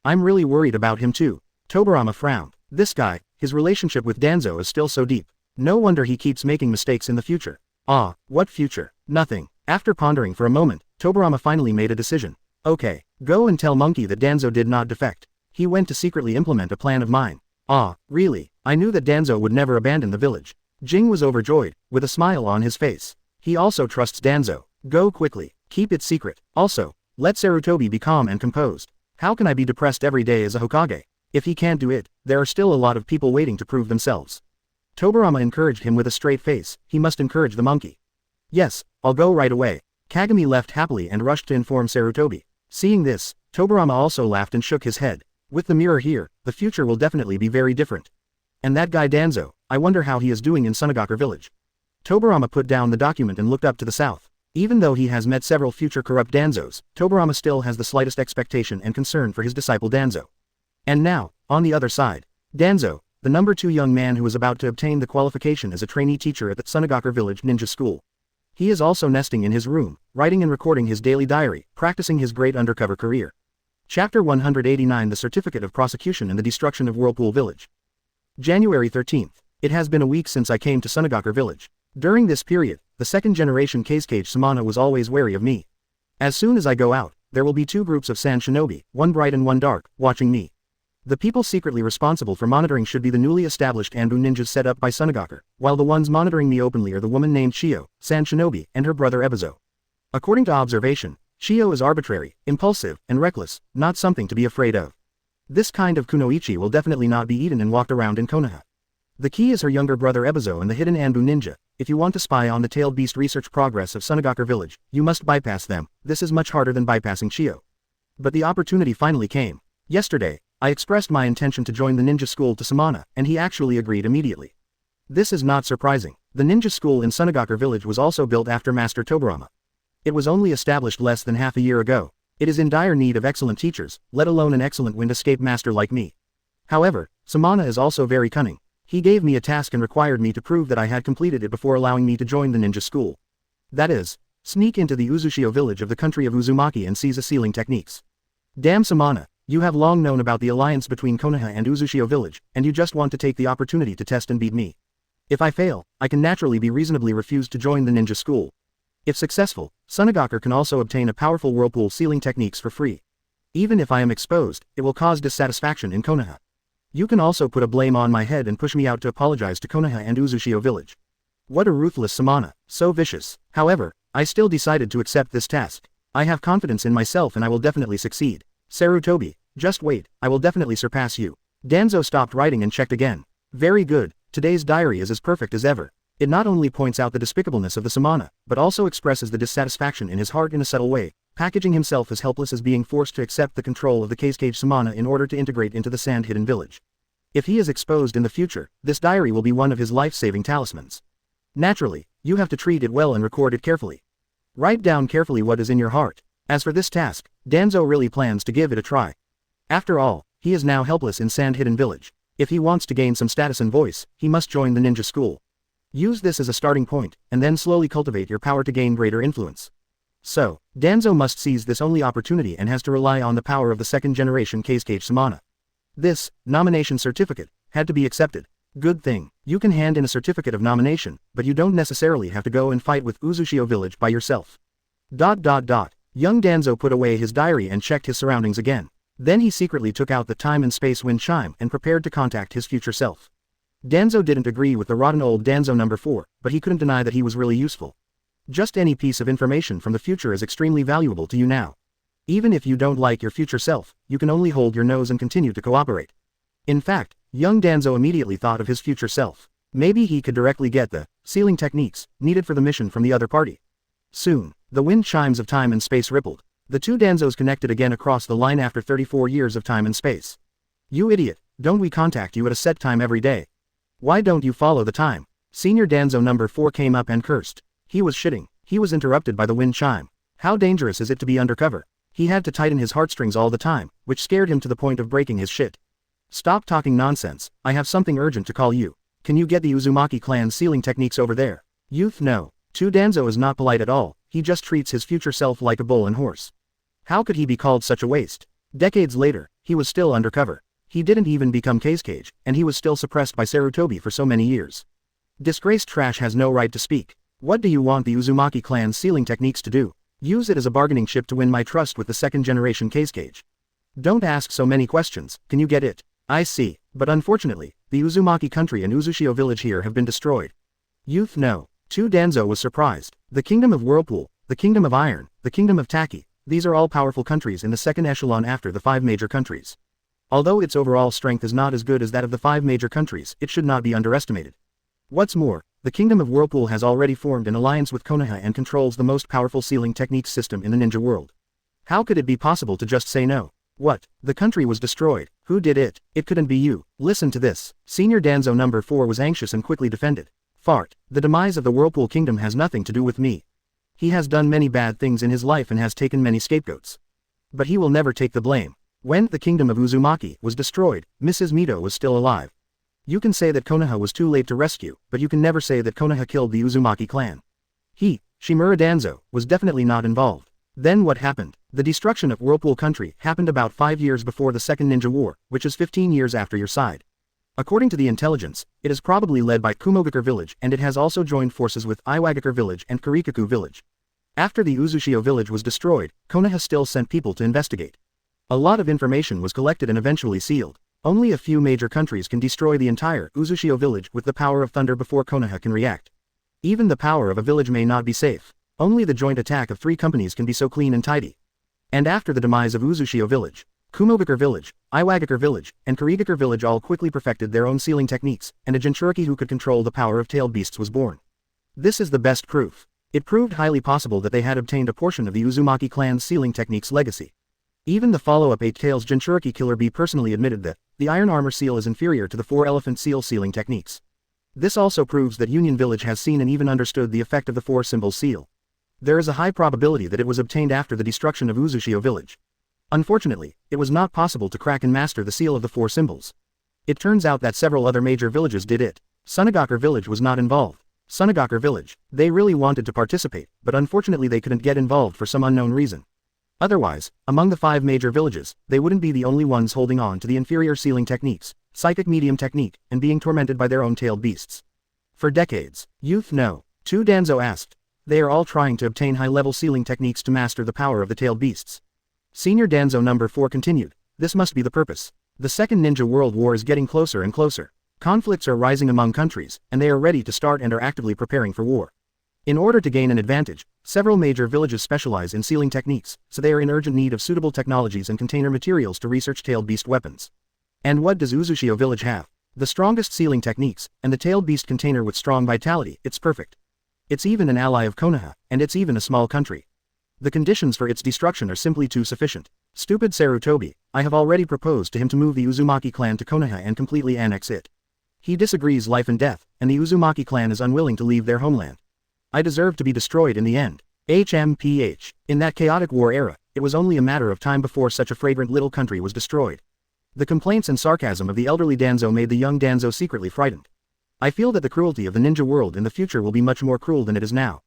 I'm really worried about him too. Tobirama frowned. This guy, his relationship with Danzo is still so deep. No wonder he keeps making mistakes in the future. Ah, what future? Nothing. After pondering for a moment, Tobirama finally made a decision. Okay, go and tell Monkey that Danzo did not defect. He went to secretly implement a plan of mine. Ah, really? I knew that Danzo would never abandon the village. Jing was overjoyed, with a smile on his face. He also trusts Danzo. Go quickly. Keep it secret. Also, let Sarutobi be calm and composed. How can I be depressed every day as a Hokage? If he can't do it, there are still a lot of people waiting to prove themselves. Tobirama encouraged him with a straight face. He must encourage the monkey. Yes, I'll go right away. Kagami left happily and rushed to inform Sarutobi. Seeing this, Tobirama also laughed and shook his head. With the mirror here, the future will definitely be very different. And that guy Danzo, I wonder how he is doing in Sunagakure village. Tobirama put down the document and looked up to the south. Even though he has met several future corrupt Danzos, Tobirama still has the slightest expectation and concern for his disciple Danzo. And now, on the other side, Danzo, the number 2 young man who is about to obtain the qualification as a trainee teacher at the Sunagakure village ninja school. He is also nesting in his room, writing and recording his daily diary, practicing his great undercover career. Chapter 189 The Certificate of Prosecution and the Destruction of Whirlpool Village. January 13th. It has been a week since I came to Sunagakure village. During this period, the second generation Kazekage Samana was always wary of me. As soon as I go out, there will be 2 groups of Sand Shinobi, one bright and one dark, watching me. The people secretly responsible for monitoring should be the newly established Anbu ninjas set up by Sunagakure, while the ones monitoring me openly are the woman named Shio, Sand Shinobi, and her brother Ebizo. According to observation, Shio is arbitrary, impulsive, and reckless, not something to be afraid of. This kind of kunoichi will definitely not be eaten and walked around in Konoha. The key is her younger brother Ebizo and the hidden Anbu ninja. If you want to spy on the tailed beast research progress of Sunagakure village, you must bypass them. This is much harder than bypassing Shio. But the opportunity finally came. Yesterday, I expressed my intention to join the ninja school to Samana, and he actually agreed immediately. This is not surprising. The ninja school in Sunagakure village was also built after Master Tobirama. It was only established less than half a year ago. It is in dire need of excellent teachers, let alone an excellent wind escape master like me. However, Samana is also very cunning. He gave me a task and required me to prove that I had completed it before allowing me to join the ninja school. That is, sneak into the Uzushio village of the country of Uzumaki and seize sealing techniques. Damn Samana, you have long known about the alliance between Konoha and Uzushio village, and you just want to take the opportunity to test and beat me. If I fail, I can naturally be reasonably refused to join the ninja school. If successful, Sunagakure can also obtain a powerful whirlpool sealing techniques for free. Even if I am exposed, it will cause dissatisfaction in Konoha. You can also put a blame on my head and push me out to apologize to Konoha and Uzushio village. What a ruthless Samana, so vicious. However, I still decided to accept this task. I have confidence in myself and I will definitely succeed. Sarutobi, just wait, I will definitely surpass you. Danzo stopped writing and checked again. Very good, today's diary is as perfect as ever. It not only points out the despicableness of the Samana, but also expresses the dissatisfaction in his heart in a subtle way, packaging himself as helpless as being forced to accept the control of the Kazekage Samana in order to integrate into the sand-hidden village. If he is exposed in the future, this diary will be one of his life-saving talismans. Naturally, you have to treat it well and record it carefully. Write down carefully what is in your heart. As for this task, Danzo really plans to give it a try. After all, he is now helpless in sand-hidden village. If he wants to gain some status and voice, he must join the ninja school. Use this as a starting point, and then slowly cultivate your power to gain greater influence. So, Danzo must seize this only opportunity and has to rely on the power of the second generation Kazekage Samana. This, nomination certificate, had to be accepted. Good thing, you can hand in a certificate of nomination, but you don't necessarily have to go and fight with Uzushio village by yourself. Young Danzo put away his diary and checked his surroundings again. Then he secretly took out the time and space wind chime and prepared to contact his future self. Danzo didn't agree with the rotten old Danzo number 4, but he couldn't deny that he was really useful. Just any piece of information from the future is extremely valuable to you now. Even if you don't like your future self, you can only hold your nose and continue to cooperate. In fact, young Danzo immediately thought of his future self. Maybe he could directly get the sealing techniques needed for the mission from the other party. Soon, the wind chimes of time and space rippled. The 2 Danzos connected again across the line after 34 years of time and space. You idiot, don't we contact you at a set time every day? Why don't you follow the time? Senior Danzo number 4 came up and cursed. He was shitting. He was interrupted by the wind chime. How dangerous is it to be undercover? He had to tighten his heartstrings all the time, which scared him to the point of breaking his shit. Stop talking nonsense, I have something urgent to call you. Can you get the Uzumaki clan's sealing techniques over there? Youth, no. Danzo is not polite at all, he just treats his future self like a bull and horse. How could he be called such a waste? Decades later, he was still undercover. He didn't even become Kazekage, and he was still suppressed by Sarutobi for so many years. Disgraced trash has no right to speak. What do you want the Uzumaki clan's sealing techniques to do? Use it as a bargaining chip to win my trust with the second-generation Kazekage. Don't ask so many questions, can you get it? I see, but unfortunately, the Uzumaki country and Uzushio village here have been destroyed. Youth, no. Danzo was surprised. The Kingdom of Whirlpool, the Kingdom of Iron, the Kingdom of Taki, these are all powerful countries in the second echelon after the 5 major countries. Although its overall strength is not as good as that of the 5 major countries, it should not be underestimated. What's more, the Kingdom of Whirlpool has already formed an alliance with Konoha and controls the most powerful sealing techniques system in the ninja world. How could it be possible to just say no? What? The country was destroyed. Who did it? It couldn't be you. Listen to this. Senior Danzo number 4 was anxious and quickly defended. Fart. The demise of the Whirlpool Kingdom has nothing to do with me. He has done many bad things in his life and has taken many scapegoats. But he will never take the blame. When the Kingdom of Uzumaki was destroyed, Mrs. Mito was still alive. You can say that Konoha was too late to rescue, but you can never say that Konoha killed the Uzumaki clan. He, Shimura Danzo, was definitely not involved. Then what happened? The destruction of Whirlpool Country happened about 5 years before the Second Ninja War, which is 15 years after your side. According to the intelligence, it is probably led by Kumogakure village and it has also joined forces with Iwagakure village and Kurikaku village. After the Uzushio village was destroyed, Konoha still sent people to investigate. A lot of information was collected and eventually sealed. Only a few major countries can destroy the entire Uzushio village with the power of thunder before Konoha can react. Even the power of a village may not be safe. Only the joint attack of 3 companies can be so clean and tidy. And after the demise of Uzushio village, Kumogakure village, Iwagakure village, and Kurigakure village all quickly perfected their own sealing techniques, and a Jinchuriki who could control the power of tailed beasts was born. This is the best proof. It proved highly possible that they had obtained a portion of the Uzumaki clan's sealing techniques legacy. Even the follow-up 8 Tails Jinchuriki Killer Bee personally admitted that the Iron Armor seal is inferior to the 4 Elephant seal sealing techniques. This also proves that Union Village has seen and even understood the effect of the 4 Symbols seal. There is a high probability that it was obtained after the destruction of Uzushio village. Unfortunately, it was not possible to crack and master the seal of the 4 Symbols. It turns out that several other major villages did it. Sunagakure village was not involved. Sunagakure village, they really wanted to participate, but unfortunately they couldn't get involved for some unknown reason. Otherwise, among the 5 major villages, they wouldn't be the only ones holding on to the inferior sealing techniques, psychic medium technique, and being tormented by their own tailed beasts. For decades, youth no. Danzo asked. They are all trying to obtain high-level sealing techniques to master the power of the tailed beasts. Senior Danzo number 4 continued. This must be the purpose. The Second Ninja World War is getting closer and closer. Conflicts are rising among countries, and they are ready to start and are actively preparing for war. In order to gain an advantage, several major villages specialize in sealing techniques, so they are in urgent need of suitable technologies and container materials to research tailed beast weapons. And what does Uzushio village have? The strongest sealing techniques, and the tailed beast container with strong vitality. It's perfect. It's even an ally of Konoha, and it's even a small country. The conditions for its destruction are simply too sufficient. Stupid Sarutobi, I have already proposed to him to move the Uzumaki clan to Konoha and completely annex it. He disagrees life and death, and the Uzumaki clan is unwilling to leave their homeland. I deserve to be destroyed in the end. HMPH. In that chaotic war era, it was only a matter of time before such a fragrant little country was destroyed. The complaints and sarcasm of the elderly Danzo made the young Danzo secretly frightened. I feel that the cruelty of the ninja world in the future will be much more cruel than it is now.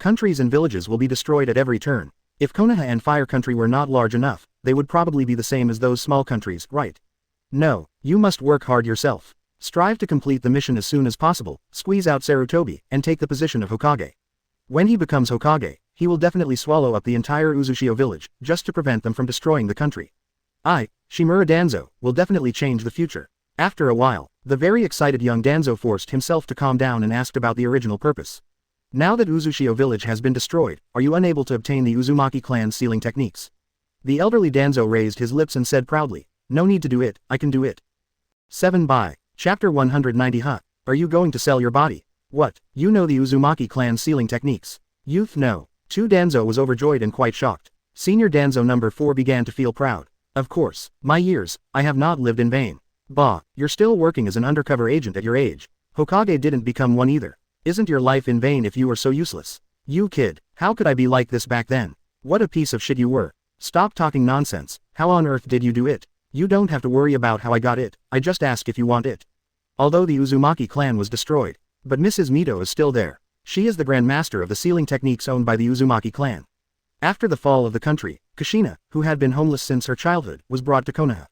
Countries and villages will be destroyed at every turn. If Konoha and Fire Country were not large enough, they would probably be the same as those small countries, right? No, you must work hard yourself. Strive to complete the mission as soon as possible, squeeze out Sarutobi, and take the position of Hokage. When he becomes Hokage, he will definitely swallow up the entire Uzushio village, just to prevent them from destroying the country. I, Shimura Danzo, will definitely change the future. After a while, the very excited young Danzo forced himself to calm down and asked about the original purpose. Now that Uzushio village has been destroyed, are you unable to obtain the Uzumaki clan's sealing techniques? The elderly Danzo raised his lips and said proudly, no need to do it, I can do it. 7 by Chapter 190 Huh? Are you going to sell your body? What? You know the Uzumaki clan's sealing techniques? Youth no. Danzo was overjoyed and quite shocked. Senior Danzo number 4 began to feel proud. Of course, my years, I have not lived in vain. Bah, you're still working as an undercover agent at your age. Hokage didn't become one either. Isn't your life in vain if you are so useless? You kid, how could I be like this back then? What a piece of shit you were. Stop talking nonsense, how on earth did you do it? You don't have to worry about how I got it, I just ask if you want it. Although the Uzumaki clan was destroyed, but Mrs. Mito is still there. She is the Grand Master of the sealing techniques owned by the Uzumaki clan. After the fall of the country, Kushina, who had been homeless since her childhood, was brought to Konoha.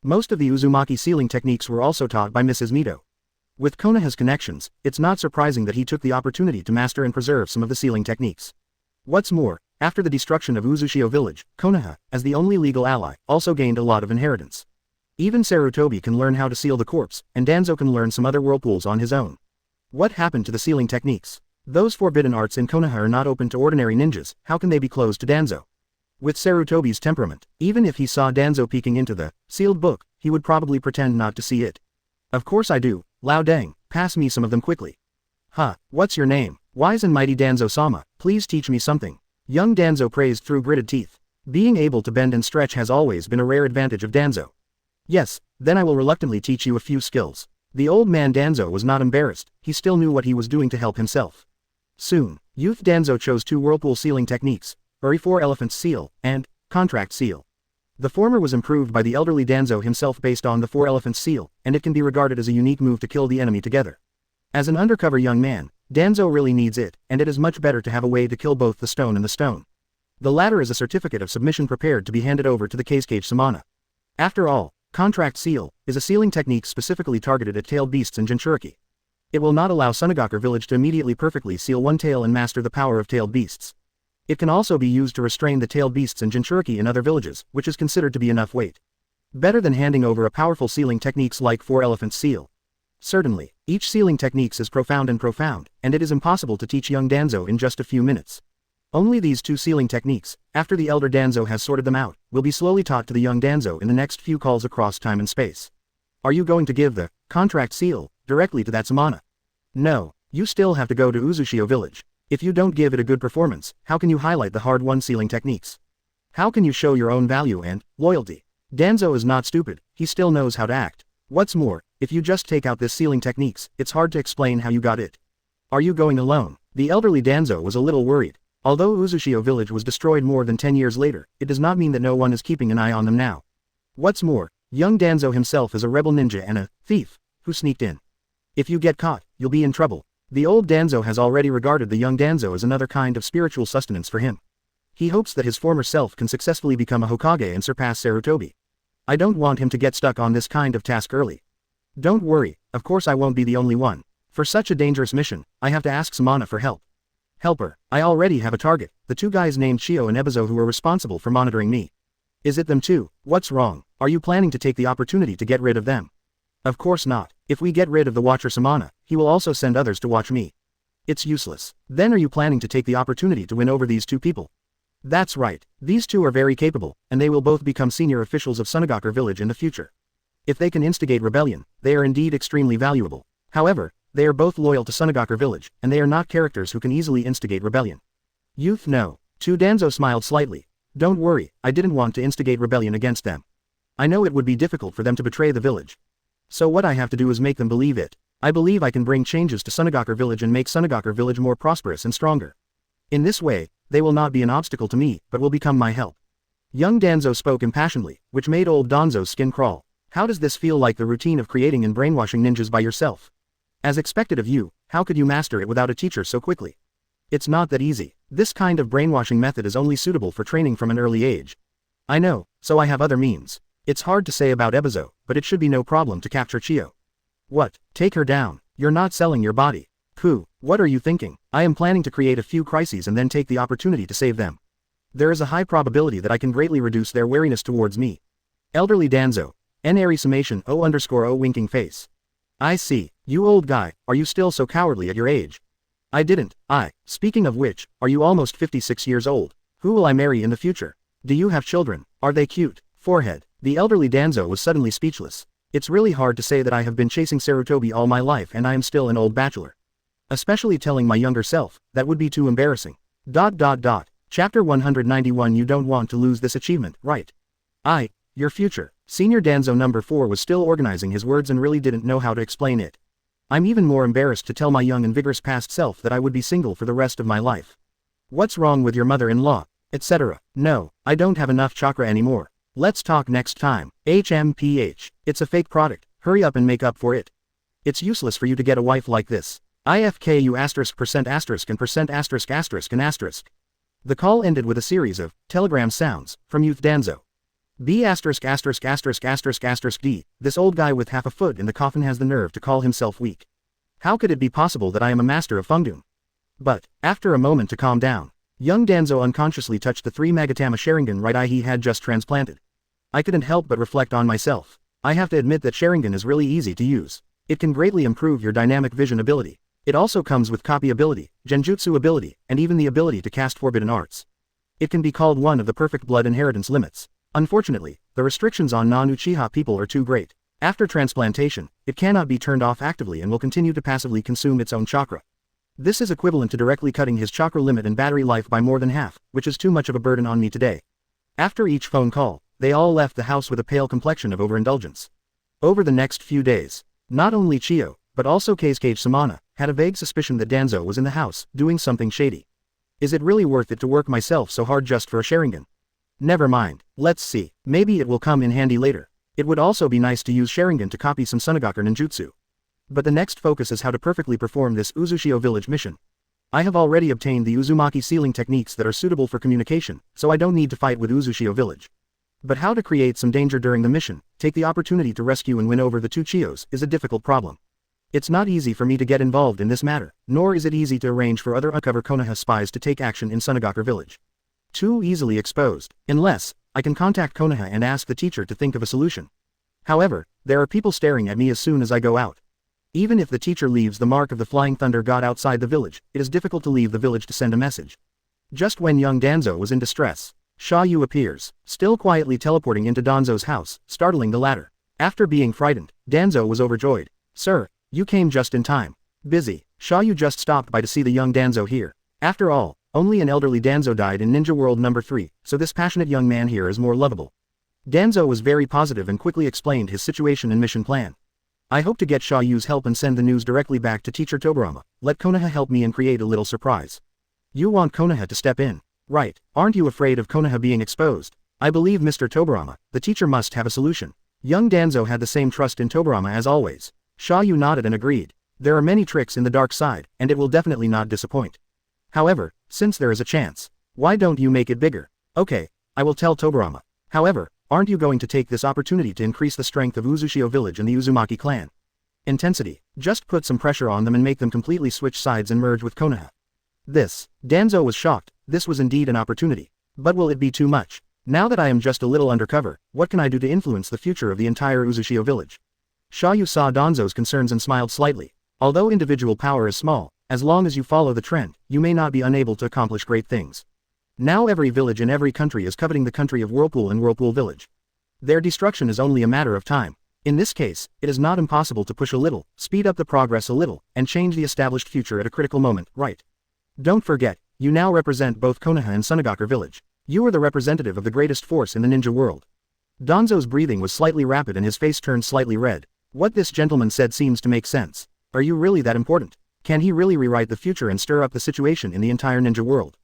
Most of the Uzumaki sealing techniques were also taught by Mrs. Mito. With Konoha's connections, it's not surprising that he took the opportunity to master and preserve some of the sealing techniques. What's more, after the destruction of Uzushio village, Konoha, as the only legal ally, also gained a lot of inheritance. Even Sarutobi can learn how to seal the corpse, and Danzo can learn some other whirlpools on his own. What happened to the sealing techniques? Those forbidden arts in Konoha are not open to ordinary ninjas, how can they be closed to Danzo? With Sarutobi's temperament, even if he saw Danzo peeking into the sealed book, he would probably pretend not to see it. Of course I do, Lao Deng, pass me some of them quickly. Huh, what's your name? Wise and mighty Danzo-sama, please teach me something. Young Danzo praised through gritted teeth. Being able to bend and stretch has always been a rare advantage of Danzo. Yes, then I will reluctantly teach you a few skills. The old man Danzo was not embarrassed, he still knew what he was doing to help himself. Soon, youth Danzo chose 2 whirlpool sealing techniques, Uri 4 Elephants Seal, and Contract Seal. The former was improved by the elderly Danzo himself based on the 4 Elephants Seal, and it can be regarded as a unique move to kill the enemy together. As an undercover young man, Danzo really needs it, and it is much better to have a way to kill both the stone and the stone. The latter is a certificate of submission prepared to be handed over to the Keisuke Samana. After all, Contract Seal is a sealing technique specifically targeted at tailed beasts and Jinchuriki. It will not allow Sunagakure village to immediately perfectly seal one tail and master the power of tailed beasts. It can also be used to restrain the tailed beasts and Jinchuriki in other villages, which is considered to be enough weight. Better than handing over a powerful sealing techniques like 4 Elephants Seal. Certainly, each sealing techniques is profound, and it is impossible to teach young Danzo in just a few minutes. Only these 2 sealing techniques, after the elder Danzo has sorted them out, will be slowly taught to the young Danzo in the next few calls across time and space. Are you going to give the Contract Seal directly to that Samana? No, you still have to go to Uzushio village. If you don't give it a good performance, how can you highlight the hard-won sealing techniques? How can you show your own value and loyalty? Danzo is not stupid, he still knows how to act. What's more, if you just take out this sealing techniques, it's hard to explain how you got it. Are you going alone? The elderly Danzo was a little worried. Although Uzushio village was destroyed more than 10 years later, it does not mean that no one is keeping an eye on them now. What's more, young Danzo himself is a rebel ninja and a thief who sneaked in. If you get caught, you'll be in trouble. The old Danzo has already regarded the young Danzo as another kind of spiritual sustenance for him. He hopes that his former self can successfully become a Hokage and surpass Sarutobi. I don't want him to get stuck on this kind of task early. Don't worry, of course I won't be the only one. For such a dangerous mission, I have to ask Samana for help. Helper, I already have a target, the 2 guys named Shio and Ebizo who are responsible for monitoring me. Is it them too? What's wrong? Are you planning to take the opportunity to get rid of them? Of course not. If we get rid of the Watcher Samana, he will also send others to watch me. It's useless. Then are you planning to take the opportunity to win over these 2 people? That's right, these 2 are very capable, and they will both become senior officials of Sunagakure village in the future. If they can instigate rebellion, they are indeed extremely valuable. However, they are both loyal to Sunagakure village, and they are not characters who can easily instigate rebellion. Youth no. Danzo smiled slightly. Don't worry, I didn't want to instigate rebellion against them. I know it would be difficult for them to betray the village. So what I have to do is make them believe it. I believe I can bring changes to Sunagakure village and make Sunagakure village more prosperous and stronger. In this way, they will not be an obstacle to me, but will become my help. Young Danzo spoke impassionedly, which made old Danzo's skin crawl. How does this feel like the routine of creating and brainwashing ninjas by yourself? As expected of you, how could you master it without a teacher so quickly? It's not that easy. This kind of brainwashing method is only suitable for training from an early age. I know, so I have other means. It's hard to say about Ebizo, but it should be no problem to capture Chio. What? Take her down? You're not selling your body. Ku, what are you thinking? I am planning to create a few crises and then take the opportunity to save them. There is a high probability that I can greatly reduce their wariness towards me. Elderly Danzo. N-airy summation O_O winking face. I see, you old guy, are you still so cowardly at your age? Speaking of which, are you almost 56 years old? Who will I marry in the future? Do you have children? Are they cute? Forehead. The elderly Danzo was suddenly speechless. It's really hard to say that I have been chasing Sarutobi all my life and I am still an old bachelor. Especially telling my younger self, that would be too embarrassing. Chapter 191. You don't want to lose this achievement, right? Your future. Senior Danzo number 4 was still organizing his words and really didn't know how to explain it. I'm even more embarrassed to tell my young and vigorous past self that I would be single for the rest of my life. What's wrong with your mother-in-law? etc. No, I don't have enough chakra anymore. Let's talk next time. HMPH. It's a fake product, hurry up and make up for it. It's useless for you to get a wife like this. IFKU *% asterisk and percent asterisk asterisk and asterisk. The call ended with a series of telegram sounds from Youth Danzo. B asterisk asterisk asterisk asterisk asterisk D. This old guy with half a foot in the coffin has the nerve to call himself weak. How could it be possible that I am a master of Fengdun? But, after a moment to calm down, young Danzo unconsciously touched the 3 Magatama Sharingan right eye he had just transplanted. I couldn't help but reflect on myself. I have to admit that Sharingan is really easy to use. It can greatly improve your dynamic vision ability. It also comes with copy ability, genjutsu ability, and even the ability to cast forbidden arts. It can be called one of the perfect blood inheritance limits. Unfortunately, the restrictions on non-Uchiha people are too great. After transplantation, it cannot be turned off actively and will continue to passively consume its own chakra. This is equivalent to directly cutting his chakra limit and battery life by more than half, which is too much of a burden on me today. After each phone call, they all left the house with a pale complexion of overindulgence. Over the next few days, not only Chiyo, but also Keisuke Samana, had a vague suspicion that Danzo was in the house, doing something shady. Is it really worth it to work myself so hard just for a Sharingan? Never mind, let's see, maybe it will come in handy later. It would also be nice to use Sharingan to copy some Sunagaku ninjutsu. But the next focus is how to perfectly perform this Uzushio village mission. I have already obtained the Uzumaki sealing techniques that are suitable for communication, so I don't need to fight with Uzushio village. But how to create some danger during the mission, take the opportunity to rescue and win over the 2 Chiyos, is a difficult problem. It's not easy for me to get involved in this matter, nor is it easy to arrange for other undercover Konoha spies to take action in Sunagaku village. Too easily exposed, unless I can contact Konoha and ask the teacher to think of a solution. However, there are people staring at me as soon as I go out. Even if the teacher leaves the mark of the flying thunder god outside the village, it is difficult to leave the village to send a message. Just when young Danzo was in distress, Xia You appears, still quietly teleporting into Danzo's house, startling the latter. After being frightened, Danzo was overjoyed. Sir, you came just in time. Busy, Xia You just stopped by to see the young Danzo here. After all, only an elderly Danzo died in Ninja World number 3, so this passionate young man here is more lovable. Danzo was very positive and quickly explained his situation and mission plan. I hope to get Xia Yu's help and send the news directly back to Teacher Tobirama. Let Konoha help me and create a little surprise. You want Konoha to step in? Right, aren't you afraid of Konoha being exposed? I believe Mr. Tobirama, the teacher must have a solution. Young Danzo had the same trust in Tobirama as always. Xia You nodded and agreed. There are many tricks in the dark side, and it will definitely not disappoint. However, since there is a chance, why don't you make it bigger? Okay, I will tell Tobirama. However, aren't you going to take this opportunity to increase the strength of Uzushio village and the Uzumaki clan? Intensity, just put some pressure on them and make them completely switch sides and merge with Konoha. Danzo was shocked. This was indeed an opportunity. But will it be too much? Now that I am just a little undercover, what can I do to influence the future of the entire Uzushio village? Xia You saw Danzo's concerns and smiled slightly. Although individual power is small, as long as you follow the trend, you may not be unable to accomplish great things. Now every village in every country is coveting the country of Whirlpool and Whirlpool village. Their destruction is only a matter of time. In this case, it is not impossible to push a little, speed up the progress a little, and change the established future at a critical moment, right? Don't forget, you now represent both Konoha and Sunagaku village. You are the representative of the greatest force in the ninja world. Danzo's breathing was slightly rapid and his face turned slightly red. What this gentleman said seems to make sense. Are you really that important? Can he really rewrite the future and stir up the situation in the entire ninja world?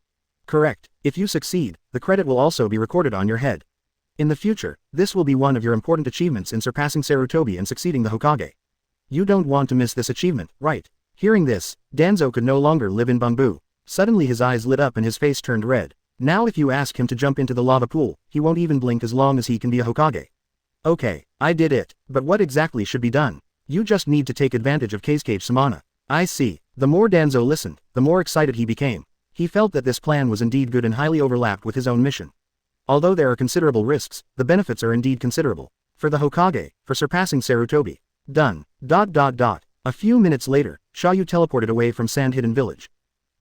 Correct. If you succeed, the credit will also be recorded on your head. In the future, this will be one of your important achievements in surpassing Sarutobi and succeeding the Hokage. You don't want to miss this achievement, right? Hearing this, Danzo could no longer live in Bumbu. Suddenly his eyes lit up and his face turned red. Now if you ask him to jump into the lava pool, he won't even blink as long as he can be a Hokage. Okay, I did it, but what exactly should be done? You just need to take advantage of Keisuke Samana. I see. The more Danzo listened, the more excited he became. He felt that this plan was indeed good and highly overlapped with his own mission. Although there are considerable risks, the benefits are indeed considerable. For the Hokage, for surpassing Sarutobi. Done. A few minutes later, Xia You teleported away from Sand Hidden Village.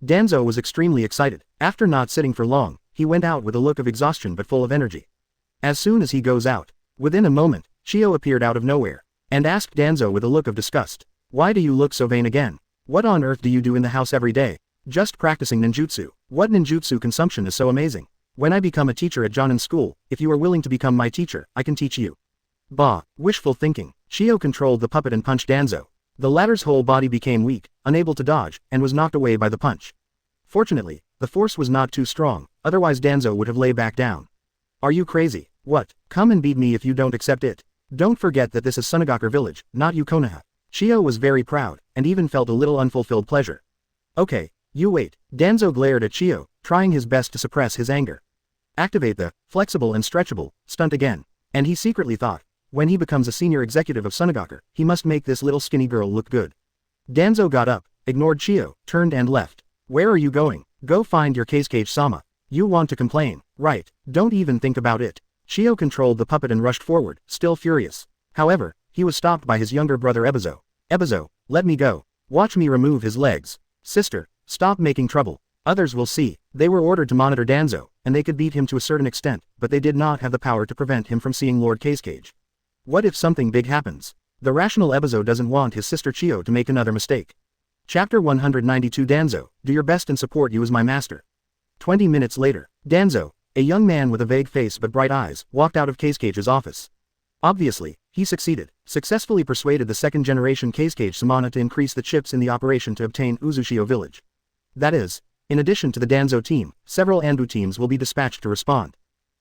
Danzo was extremely excited. After not sitting for long, he went out with a look of exhaustion but full of energy. As soon as he goes out, within a moment, Chiyo appeared out of nowhere, and asked Danzo with a look of disgust. Why do you look so vain again? What on earth do you do in the house every day? Just practicing ninjutsu. What ninjutsu consumption is so amazing? When I become a teacher at Jonin school, if you are willing to become my teacher, I can teach you. Bah, wishful thinking. Chiyo controlled the puppet and punched Danzo. The latter's whole body became weak, unable to dodge, and was knocked away by the punch. Fortunately, the force was not too strong, otherwise Danzo would have lay back down. Are you crazy? What? Come and beat me if you don't accept it. Don't forget that this is Sunagakure village, not you Konoha. Shio was very proud, and even felt a little unfulfilled pleasure. Okay, you wait. Danzo glared at Shio, trying his best to suppress his anger. Activate the flexible and stretchable stunt again. And he secretly thought, when he becomes a senior executive of Sunagakure, he must make this little skinny girl look good. Danzo got up, ignored Shio, turned and left. Where are you going? Go find your Kazekage-sama. You want to complain, right? Don't even think about it. Shio controlled the puppet and rushed forward, still furious. However, he was stopped by his younger brother Ebizo. Ebizo, let me go. Watch me remove his legs. Sister, stop making trouble. Others will see. They were ordered to monitor Danzo, and they could beat him to a certain extent, but they did not have the power to prevent him from seeing Lord Kazekage. What if something big happens? The rational Ebizo doesn't want his sister Chio to make another mistake. Chapter 192 Danzo, do your best and support you as my master. 20 minutes later, Danzo, a young man with a vague face but bright eyes, walked out of Kazecage's office. Obviously, he successfully persuaded the second-generation Kazekage-sama to increase the chips in the operation to obtain Uzushio village. That is, in addition to the Danzo team, several Anbu teams will be dispatched to respond.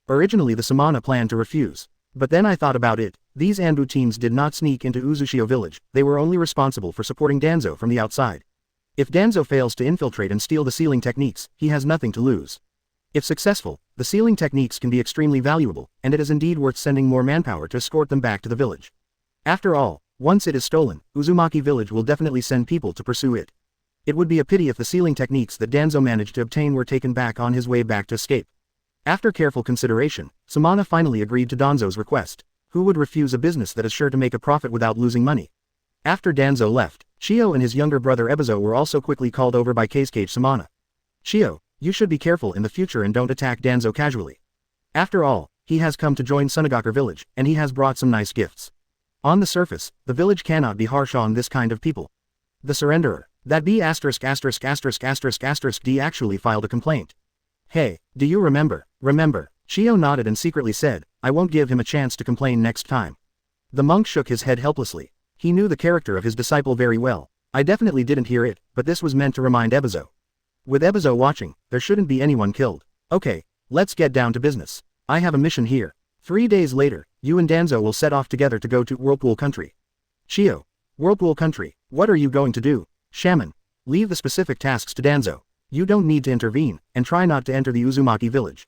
Originally the Samana planned to refuse. But then I thought about it, these Anbu teams did not sneak into Uzushio village, they were only responsible for supporting Danzo from the outside. If Danzo fails to infiltrate and steal the sealing techniques, he has nothing to lose. If successful, the sealing techniques can be extremely valuable, and it is indeed worth sending more manpower to escort them back to the village. After all, once it is stolen, Uzumaki village will definitely send people to pursue it. It would be a pity if the sealing techniques that Danzo managed to obtain were taken back on his way back to escape. After careful consideration, Samana finally agreed to Danzo's request. Who would refuse a business that is sure to make a profit without losing money? After Danzo left, Chio and his younger brother Ebizo were also quickly called over by Kazekage-sama. Chio, you should be careful in the future and don't attack Danzo casually. After all, he has come to join Sunagakure village, and he has brought some nice gifts. On the surface, the village cannot be harsh on this kind of people. The surrenderer, that B********** D actually filed a complaint. Hey, do you remember? Remember. Chio nodded and secretly said, I won't give him a chance to complain next time. The monk shook his head helplessly. He knew the character of his disciple very well. I definitely didn't hear it, but this was meant to remind Ebizo. With Ebizo watching, there shouldn't be anyone killed. Okay, let's get down to business. I have a mission here. 3 days later, you and Danzo will set off together to go to Whirlpool Country. Chio. Whirlpool Country, what are you going to do? Shaman. Leave the specific tasks to Danzo. You don't need to intervene, and try not to enter the Uzumaki village.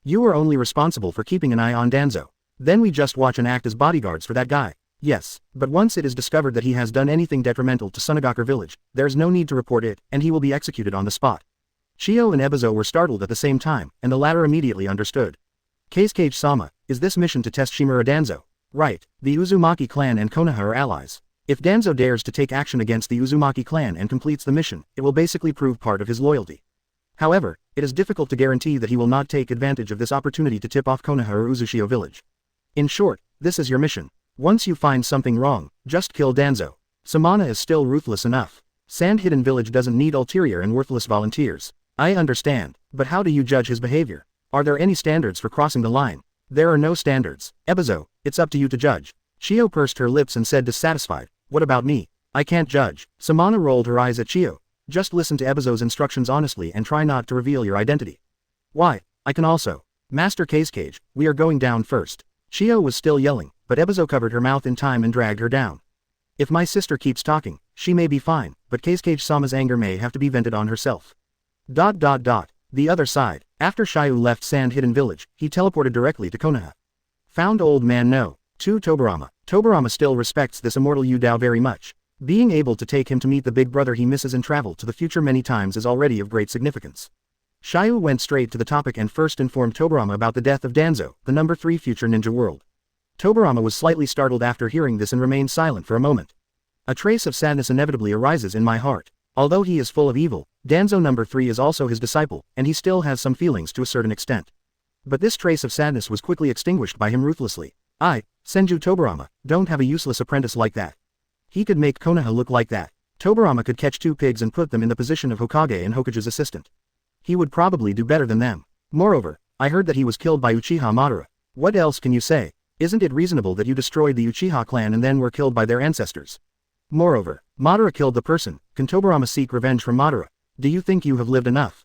You are only responsible for keeping an eye on Danzo. Then we just watch and act as bodyguards for that guy. Yes, but once it is discovered that he has done anything detrimental to Sunagakure village, there's no need to report it, and he will be executed on the spot. Chio and Ebizo were startled at the same time, and the latter immediately understood. Kazekage-sama, is this mission to test Shimura Danzo? Right, the Uzumaki clan and Konoha are allies. If Danzo dares to take action against the Uzumaki clan and completes the mission, it will basically prove part of his loyalty. However, it is difficult to guarantee that he will not take advantage of this opportunity to tip off Konoha or Uzushio village. In short, this is your mission. Once you find something wrong, just kill Danzo. Samana is still ruthless enough. Sand Hidden Village doesn't need ulterior and worthless volunteers. I understand, but how do you judge his behavior? Are there any standards for crossing the line? There are no standards. Ebizo, it's up to you to judge. Chio pursed her lips and said dissatisfied, what about me? I can't judge. Samana rolled her eyes at Chio. Just listen to Ebizo's instructions honestly and try not to reveal your identity. Why, I can also. Master Kazekage, we are going down first. Chio was still yelling, but Ebizo covered her mouth in time and dragged her down. If my sister keeps talking, she may be fine, but Kazekage-sama's anger may have to be vented on herself. The other side. After Shia You left Sand Hidden Village, he teleported directly to Konoha. Found old man no. 2 Tobirama. Tobirama still respects this immortal Yudao very much. Being able to take him to meet the big brother he misses and travel to the future many times is already of great significance. Shia You went straight to the topic and first informed Tobirama about the death of Danzo, the number 3 future ninja world. Tobirama was slightly startled after hearing this and remained silent for a moment. A trace of sadness inevitably arises in my heart. Although he is full of evil, Danzo number 3 is also his disciple, and he still has some feelings to a certain extent. But this trace of sadness was quickly extinguished by him ruthlessly. Senju Tobirama, don't have a useless apprentice like that. He could make Konoha look like that. Tobirama could catch 2 pigs and put them in the position of Hokage and Hokage's assistant. He would probably do better than them. Moreover, I heard that he was killed by Uchiha Madara. What else can you say? Isn't it reasonable that you destroyed the Uchiha clan and then were killed by their ancestors? Moreover, Madara killed the person. Can Tobirama seek revenge from Madara? Do you think you have lived enough?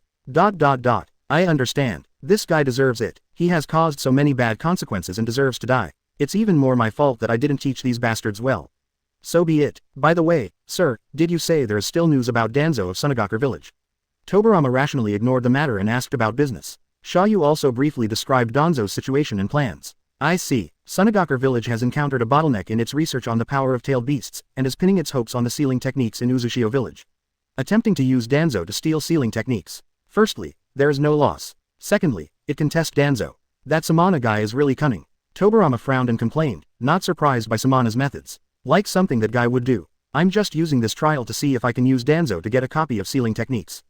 I understand. This guy deserves it. He has caused so many bad consequences and deserves to die. It's even more my fault that I didn't teach these bastards well. So be it. By the way, sir, did you say there is still news about Danzo of Sunagakure village? Tobirama rationally ignored the matter and asked about business. Xia You also briefly described Danzo's situation and plans. I see. Sunagakure village has encountered a bottleneck in its research on the power of tailed beasts, and is pinning its hopes on the sealing techniques in Uchiha village. Attempting to use Danzo to steal sealing techniques. Firstly, there is no loss. Secondly, it can test Danzo. That Samana guy is really cunning. Tobirama frowned and complained, not surprised by Samana's methods. Like something that guy would do. I'm just using this trial to see if I can use Danzo to get a copy of sealing techniques.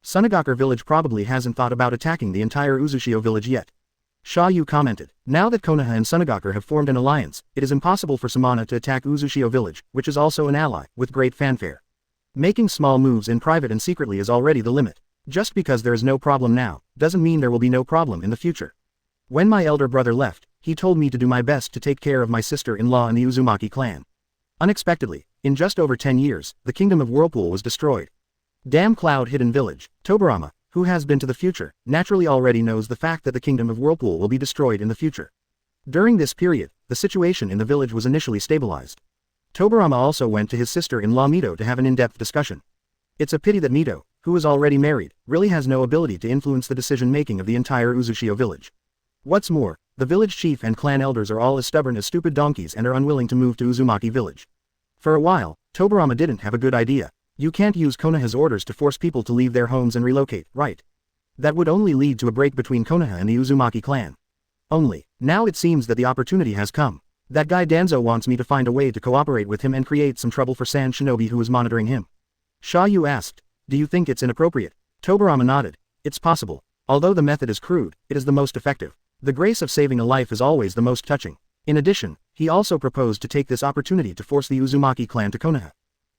Sunagakure village probably hasn't thought about attacking the entire Uchiha village yet. Xia You commented, now that Konoha and Sunagakure have formed an alliance, it is impossible for Samana to attack Uchiha village, which is also an ally, with great fanfare. Making small moves in private and secretly is already the limit. Just because there is no problem now, doesn't mean there will be no problem in the future. When my elder brother left, he told me to do my best to take care of my sister-in-law and the Uzumaki clan. Unexpectedly, in just over 10 years, the kingdom of Whirlpool was destroyed. Damn cloud-hidden village. Tobirama, who has been to the future, naturally already knows the fact that the kingdom of Whirlpool will be destroyed in the future. During this period, the situation in the village was initially stabilized. Tobirama also went to his sister-in-law Mito to have an in-depth discussion. It's a pity that Mito, who is already married, really has no ability to influence the decision-making of the entire Uchiha village. What's more, the village chief and clan elders are all as stubborn as stupid donkeys and are unwilling to move to Uzumaki village. For a while, Tobirama didn't have a good idea. You can't use Konoha's orders to force people to leave their homes and relocate, right? That would only lead to a break between Konoha and the Uzumaki clan. Now it seems that the opportunity has come. That guy Danzo wants me to find a way to cooperate with him and create some trouble for Sand Shinobi who is monitoring him. Xia You asked, do you think it's inappropriate? Tobirama nodded. It's possible. Although the method is crude, it is the most effective. The grace of saving a life is always the most touching. In addition, he also proposed to take this opportunity to force the Uzumaki clan to Konoha.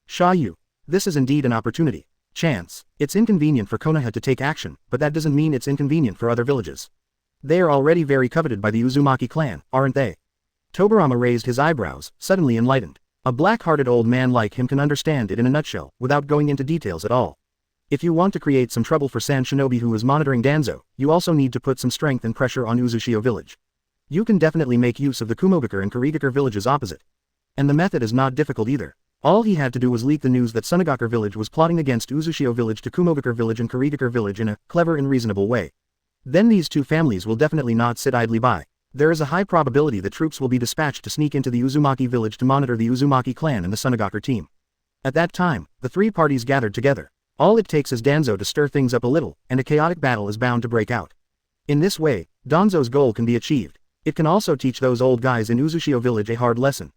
Xia You. This is indeed an opportunity. Chance. It's inconvenient for Konoha to take action, but that doesn't mean it's inconvenient for other villages. They are already very coveted by the Uzumaki clan, aren't they? Tobirama raised his eyebrows, suddenly enlightened. A black-hearted old man like him can understand it in a nutshell, without going into details at all. If you want to create some trouble for Sand Shinobi who is monitoring Danzo, you also need to put some strength and pressure on Uchiha village. You can definitely make use of the Kumogakure and Kurigakure villages opposite. And the method is not difficult either. All he had to do was leak the news that Sunagakure village was plotting against Uchiha village to Kumogakure village and Kurigakure village in a clever and reasonable way. Then these two families will definitely not sit idly by. There is a high probability that troops will be dispatched to sneak into the Uzumaki village to monitor the Uzumaki clan and the Sunagakure team. At that time, the three parties gathered together. All it takes is Danzo to stir things up a little, and a chaotic battle is bound to break out. In this way, Danzo's goal can be achieved. It can also teach those old guys in Uchiha village a hard lesson.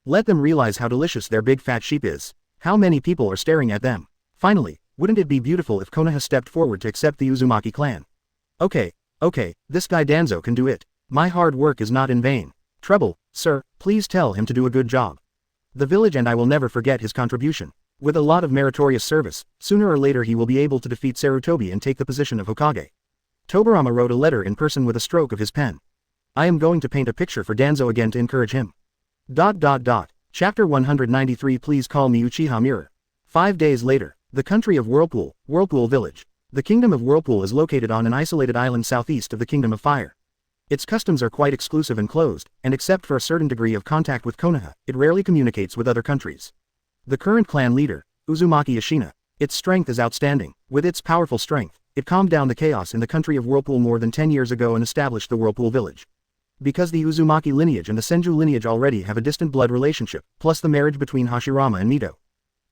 Let them realize how delicious their big fat sheep is. How many people are staring at them. Finally, wouldn't it be beautiful if Konoha stepped forward to accept the Uzumaki clan? Okay, this guy Danzo can do it. My hard work is not in vain. Trouble, sir, please tell him to do a good job. The village and I will never forget his contribution. With a lot of meritorious service, sooner or later he will be able to defeat Sarutobi and take the position of Hokage. Tobirama wrote a letter in person with a stroke of his pen. I am going to paint a picture for Danzo again to encourage him. Chapter 193 Please call me Uchiha Mirror. 5 days later, the country of Whirlpool, Whirlpool Village. The kingdom of Whirlpool is located on an isolated island southeast of the kingdom of Fire. Its customs are quite exclusive and closed, and except for a certain degree of contact with Konoha, it rarely communicates with other countries. The current clan leader, Uzumaki Ashina. Its strength is outstanding. With its powerful strength, it calmed down the chaos in the country of Whirlpool more than 10 years ago and established the Whirlpool village. Because the Uzumaki lineage and the Senju lineage already have a distant blood relationship, plus the marriage between Hashirama and Mito.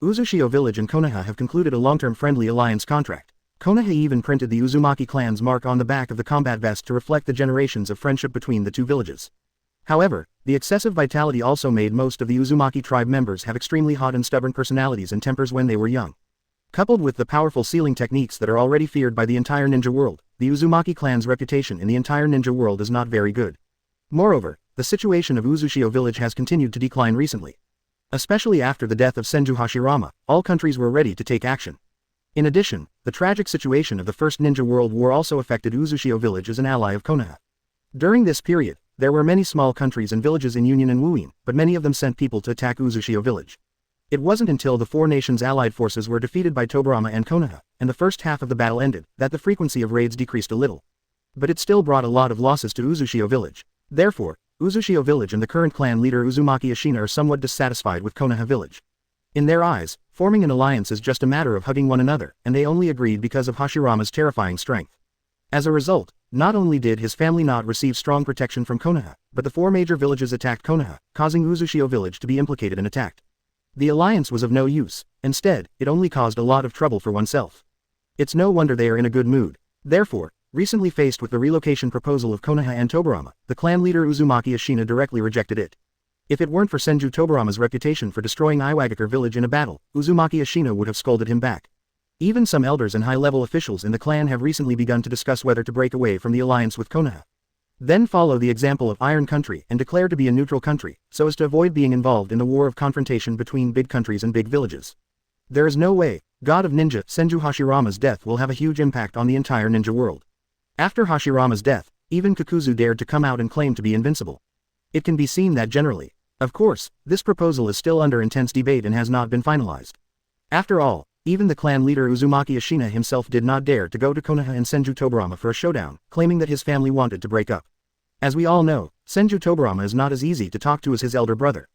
Uchiha village and Konoha have concluded a long-term friendly alliance contract. Konoha even printed the Uzumaki clan's mark on the back of the combat vest to reflect the generations of friendship between the two villages. However, the excessive vitality also made most of the Uzumaki tribe members have extremely hot and stubborn personalities and tempers when they were young. Coupled with the powerful sealing techniques that are already feared by the entire ninja world, the Uzumaki clan's reputation in the entire ninja world is not very good. Moreover, the situation of Uchiha village has continued to decline recently. Especially after the death of Senju Hashirama, all countries were ready to take action. In addition, the tragic situation of the First Ninja World War also affected Uchiha village as an ally of Konoha. During this period, there were many small countries and villages in Union and Wuin, but many of them sent people to attack Uchiha village. It wasn't until the four nations' allied forces were defeated by Tobirama and Konoha, and the first half of the battle ended, that the frequency of raids decreased a little. But it still brought a lot of losses to Uzushio village. Therefore, Uzushio village and the current clan leader Uzumaki Ashina are somewhat dissatisfied with Konoha village. In their eyes, forming an alliance is just a matter of hugging one another, and they only agreed because of Hashirama's terrifying strength. As a result, not only did his family not receive strong protection from Konoha, but the four major villages attacked Konoha, causing Uzushio village to be implicated and attacked. The alliance was of no use. Instead, it only caused a lot of trouble for oneself. It's no wonder they are in a good mood. Therefore, recently faced with the relocation proposal of Konoha and Tobirama, the clan leader Uzumaki Ashina directly rejected it. If it weren't for Senju Tobirama's reputation for destroying Iwagakure village in a battle, Uzumaki Ashina would have scolded him back. Even some elders and high-level officials in the clan have recently begun to discuss whether to break away from the alliance with Konoha. Then follow the example of Iron Country and declare to be a neutral country, so as to avoid being involved in the war of confrontation between big countries and big villages. There is no way, God of Ninja Senju Hashirama's death will have a huge impact on the entire ninja world. After Hashirama's death, even Kakuzu dared to come out and claim to be invincible. It can be seen that generally. Of course, this proposal is still under intense debate and has not been finalized. After all, even the clan leader Uzumaki Ashina himself did not dare to go to Konoha and Senju Tobirama for a showdown, claiming that his family wanted to break up. As we all know, Senju Tobirama is not as easy to talk to as his elder brother.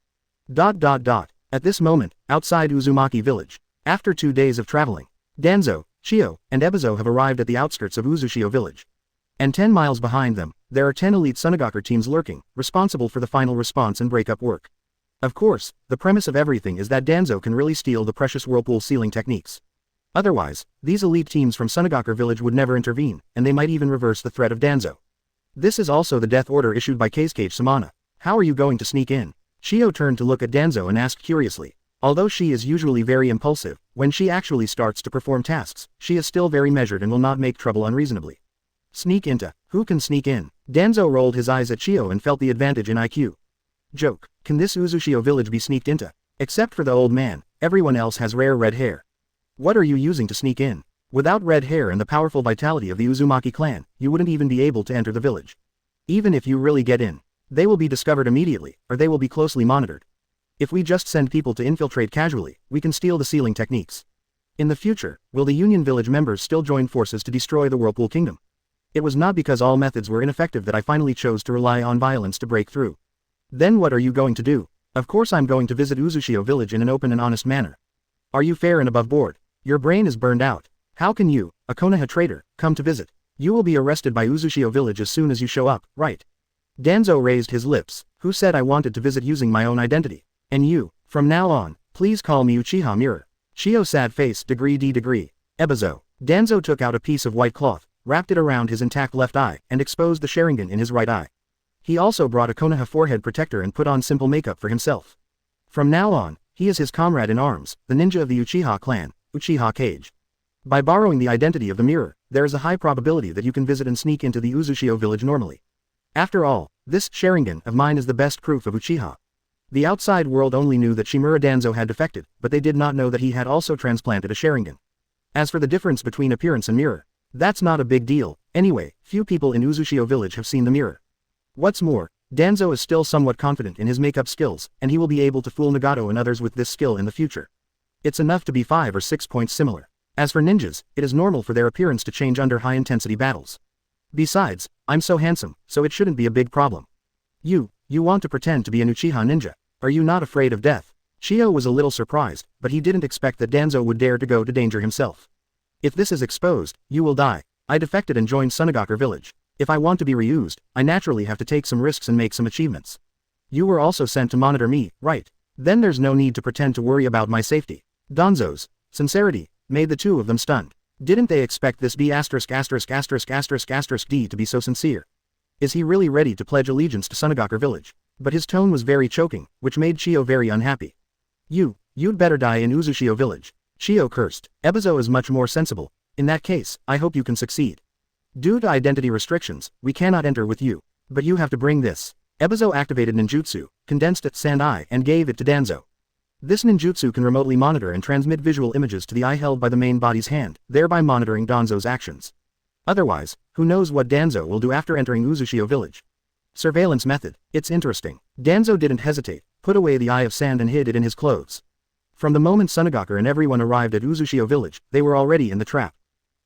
At this moment, outside Uzumaki village, after 2 days of traveling, Danzo, Chio, and Ebizo have arrived at the outskirts of Uzushio village. And 10 miles behind them, there are 10 elite Sunagakure teams lurking, responsible for the final response and breakup work. Of course, the premise of everything is that Danzo can really steal the precious whirlpool sealing techniques. Otherwise, these elite teams from Sunagakure village would never intervene, and they might even reverse the threat of Danzo. This is also the death order issued by Kazekage Samana. How are you going to sneak in? Chio turned to look at Danzo and asked curiously. Although she is usually very impulsive, when she actually starts to perform tasks, she is still very measured and will not make trouble unreasonably. Sneak into. Who can sneak in? Danzo rolled his eyes at Chio and felt the advantage in IQ. Joke. Can this Uzushio village be sneaked into? Except for the old man, everyone else has rare red hair. What are you using to sneak in? Without red hair and the powerful vitality of the Uzumaki clan, you wouldn't even be able to enter the village. Even if you really get in, they will be discovered immediately, or they will be closely monitored. If we just send people to infiltrate casually, we can steal the sealing techniques. In the future, will the Union village members still join forces to destroy the Whirlpool Kingdom? It was not because all methods were ineffective that I finally chose to rely on violence to break through. Then what are you going to do? Of course I'm going to visit Uzushio village in an open and honest manner. Are you fair and above board? Your brain is burned out. How can you, a Konoha traitor, come to visit? You will be arrested by Uzushio village as soon as you show up, right? Danzo raised his lips. Who said I wanted to visit using my own identity? And you, from now on, please call me Uchiha Mirror. Chio sad face degree. Ebizo. Danzo took out a piece of white cloth, wrapped it around his intact left eye, and exposed the Sharingan in his right eye. He also brought a Konoha forehead protector and put on simple makeup for himself. From now on, he is his comrade in arms, the ninja of the Uchiha clan, Uchiha Kage. By borrowing the identity of the mirror, there is a high probability that you can visit and sneak into the Uzushio village normally. After all, this Sharingan of mine is the best proof of Uchiha. The outside world only knew that Shimura Danzo had defected, but they did not know that he had also transplanted a Sharingan. As for the difference between appearance and mirror, that's not a big deal. Anyway, few people in Uzushio village have seen the mirror. What's more, Danzo is still somewhat confident in his makeup skills, and he will be able to fool Nagato and others with this skill in the future. It's enough to be 5 or 6 points similar. As for ninjas, it is normal for their appearance to change under high-intensity battles. Besides, I'm so handsome, so it shouldn't be a big problem. You want to pretend to be an Uchiha ninja. Are you not afraid of death? Chio was a little surprised, but he didn't expect that Danzo would dare to go to danger himself. If this is exposed, you will die. I defected and joined Sunagakure village. If I want to be reused, I naturally have to take some risks and make some achievements. You were also sent to monitor me, right? Then there's no need to pretend to worry about my safety. Danzo's sincerity made the two of them stunned. Didn't they expect this B*********** D to be so sincere? Is he really ready to pledge allegiance to Sunagakure village? But his tone was very choking, which made Chio very unhappy. You'd better die in Uzushio village. Chio cursed. Ebizo is much more sensible. In that case, I hope you can succeed. Due to identity restrictions, we cannot enter with you. But you have to bring this. Ebizo activated ninjutsu, condensed its sand eye and gave it to Danzo. This ninjutsu can remotely monitor and transmit visual images to the eye held by the main body's hand, thereby monitoring Danzo's actions. Otherwise, who knows what Danzo will do after entering Uzushio village. Surveillance method. It's interesting. Danzo didn't hesitate, put away the eye of sand and hid it in his clothes. From the moment Sunagaku and everyone arrived at Uzushio village, they were already in the trap.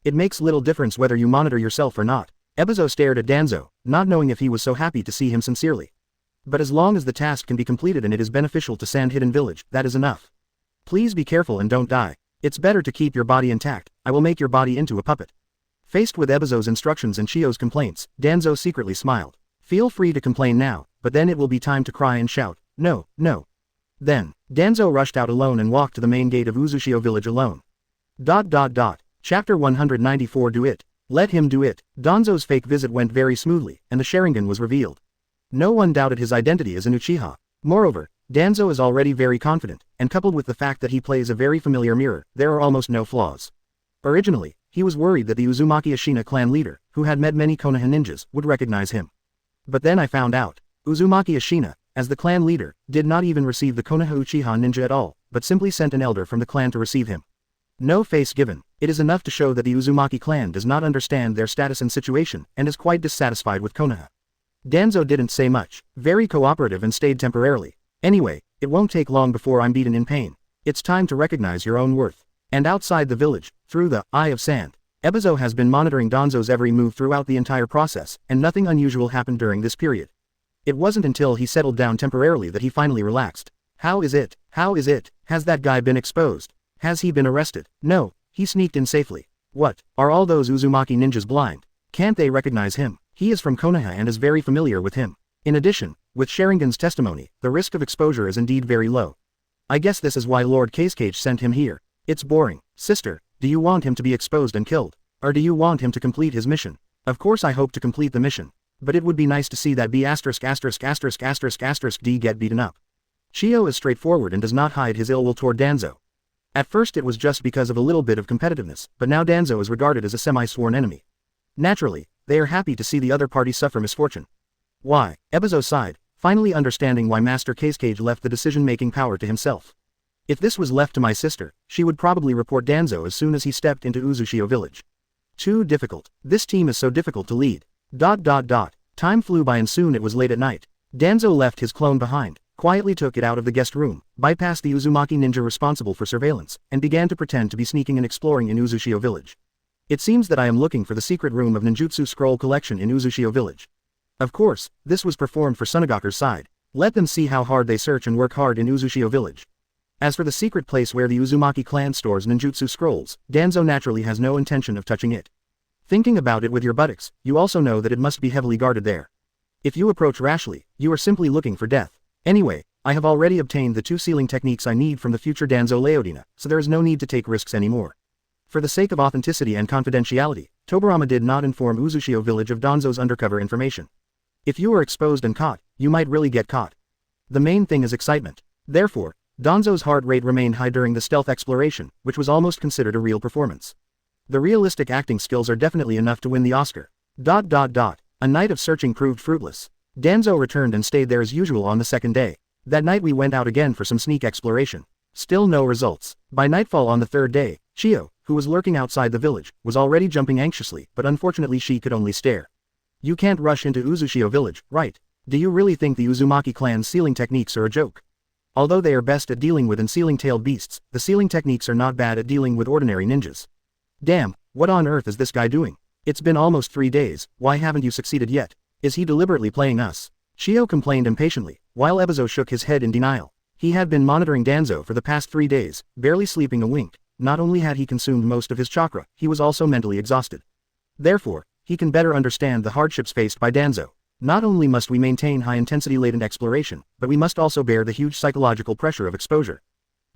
It makes little difference whether you monitor yourself or not. Ebizo stared at Danzo, not knowing if he was so happy to see him sincerely. But as long as the task can be completed and it is beneficial to Sand Hidden Village, that is enough. Please be careful and don't die. It's better to keep your body intact. I will make your body into a puppet. Faced with Ebizo's instructions and Shio's complaints, Danzo secretly smiled. Feel free to complain now, but then it will be time to cry and shout, no, no. Then, Danzo rushed out alone and walked to the main gate of Uzushio village alone. Chapter 194 Do It. Let him do it. Danzo's fake visit went very smoothly, and the Sharingan was revealed. No one doubted his identity as an Uchiha. Moreover, Danzo is already very confident, and coupled with the fact that he plays a very familiar mirror, there are almost no flaws. Originally, he was worried that the Uzumaki Ashina clan leader, who had met many Konoha ninjas, would recognize him. But then I found out. Uzumaki Ashina, as the clan leader, did not even receive the Konoha Uchiha ninja at all, but simply sent an elder from the clan to receive him. No face given. It is enough to show that the Uzumaki clan does not understand their status and situation, and is quite dissatisfied with Konoha. Danzo didn't say much, very cooperative and stayed temporarily. Anyway, it won't take long before I'm beaten in pain. It's time to recognize your own worth. And outside the village, through the Eye of Sand, Ebizo has been monitoring Danzo's every move throughout the entire process, and nothing unusual happened during this period. It wasn't until he settled down temporarily that he finally relaxed. How is it? How is it? Has that guy been exposed? Has he been arrested? No, he sneaked in safely. What? Are all those Uzumaki ninjas blind? Can't they recognize him? He is from Konoha and is very familiar with him. In addition, with Sharingan's testimony, the risk of exposure is indeed very low. I guess this is why Lord Casecage sent him here. It's boring. Sister, do you want him to be exposed and killed? Or do you want him to complete his mission? Of course I hope to complete the mission. But it would be nice to see that B***** D get beaten up. Shio is straightforward and does not hide his ill will toward Danzo. At first it was just because of a little bit of competitiveness, but now Danzo is regarded as a semi-sworn enemy. Naturally, they are happy to see the other party suffer misfortune. Why? Ebizo sighed, finally understanding why Master Casecage left the decision-making power to himself. If this was left to my sister, she would probably report Danzo as soon as he stepped into Uzushio village. Too difficult. This team is so difficult to lead. Time flew by and soon it was late at night. Danzo left his clone behind, quietly took it out of the guest room, bypassed the Uzumaki ninja responsible for surveillance, and began to pretend to be sneaking and exploring in Uzushio village. It seems that I am looking for the secret room of ninjutsu scroll collection in Uzushio village. Of course, this was performed for Sunagaku's side. Let them see how hard they search and work hard in Uzushio village. As for the secret place where the Uzumaki clan stores ninjutsu scrolls, Danzo naturally has no intention of touching it. Thinking about it with your buttocks, you also know that it must be heavily guarded there. If you approach rashly, you are simply looking for death. Anyway, I have already obtained the 2 sealing techniques I need from the future Danzo Leodina, so there is no need to take risks anymore. For the sake of authenticity and confidentiality, Tobirama did not inform Uzushio village of Danzo's undercover information. If you are exposed and caught, you might really get caught. The main thing is excitement. Therefore, Danzo's heart rate remained high during the stealth exploration, which was almost considered a real performance. The realistic acting skills are definitely enough to win the Oscar. A night of searching proved fruitless. Danzo returned and stayed there as usual on the second day. That night we went out again for some sneak exploration. Still no results. By nightfall on the third day, Shio, who was lurking outside the village, was already jumping anxiously, but unfortunately she could only stare. You can't rush into Uzushio village, right? Do you really think the Uzumaki clan's sealing techniques are a joke? Although they are best at dealing with unsealing-tailed beasts, the sealing techniques are not bad at dealing with ordinary ninjas. Damn, what on earth is this guy doing? It's been almost 3 days, why haven't you succeeded yet? Is he deliberately playing us? Shio complained impatiently, while Ebizo shook his head in denial. He had been monitoring Danzo for the past 3 days, barely sleeping a wink. Not only had he consumed most of his chakra, he was also mentally exhausted. Therefore, he can better understand the hardships faced by Danzo. Not only must we maintain high-intensity latent exploration, but we must also bear the huge psychological pressure of exposure.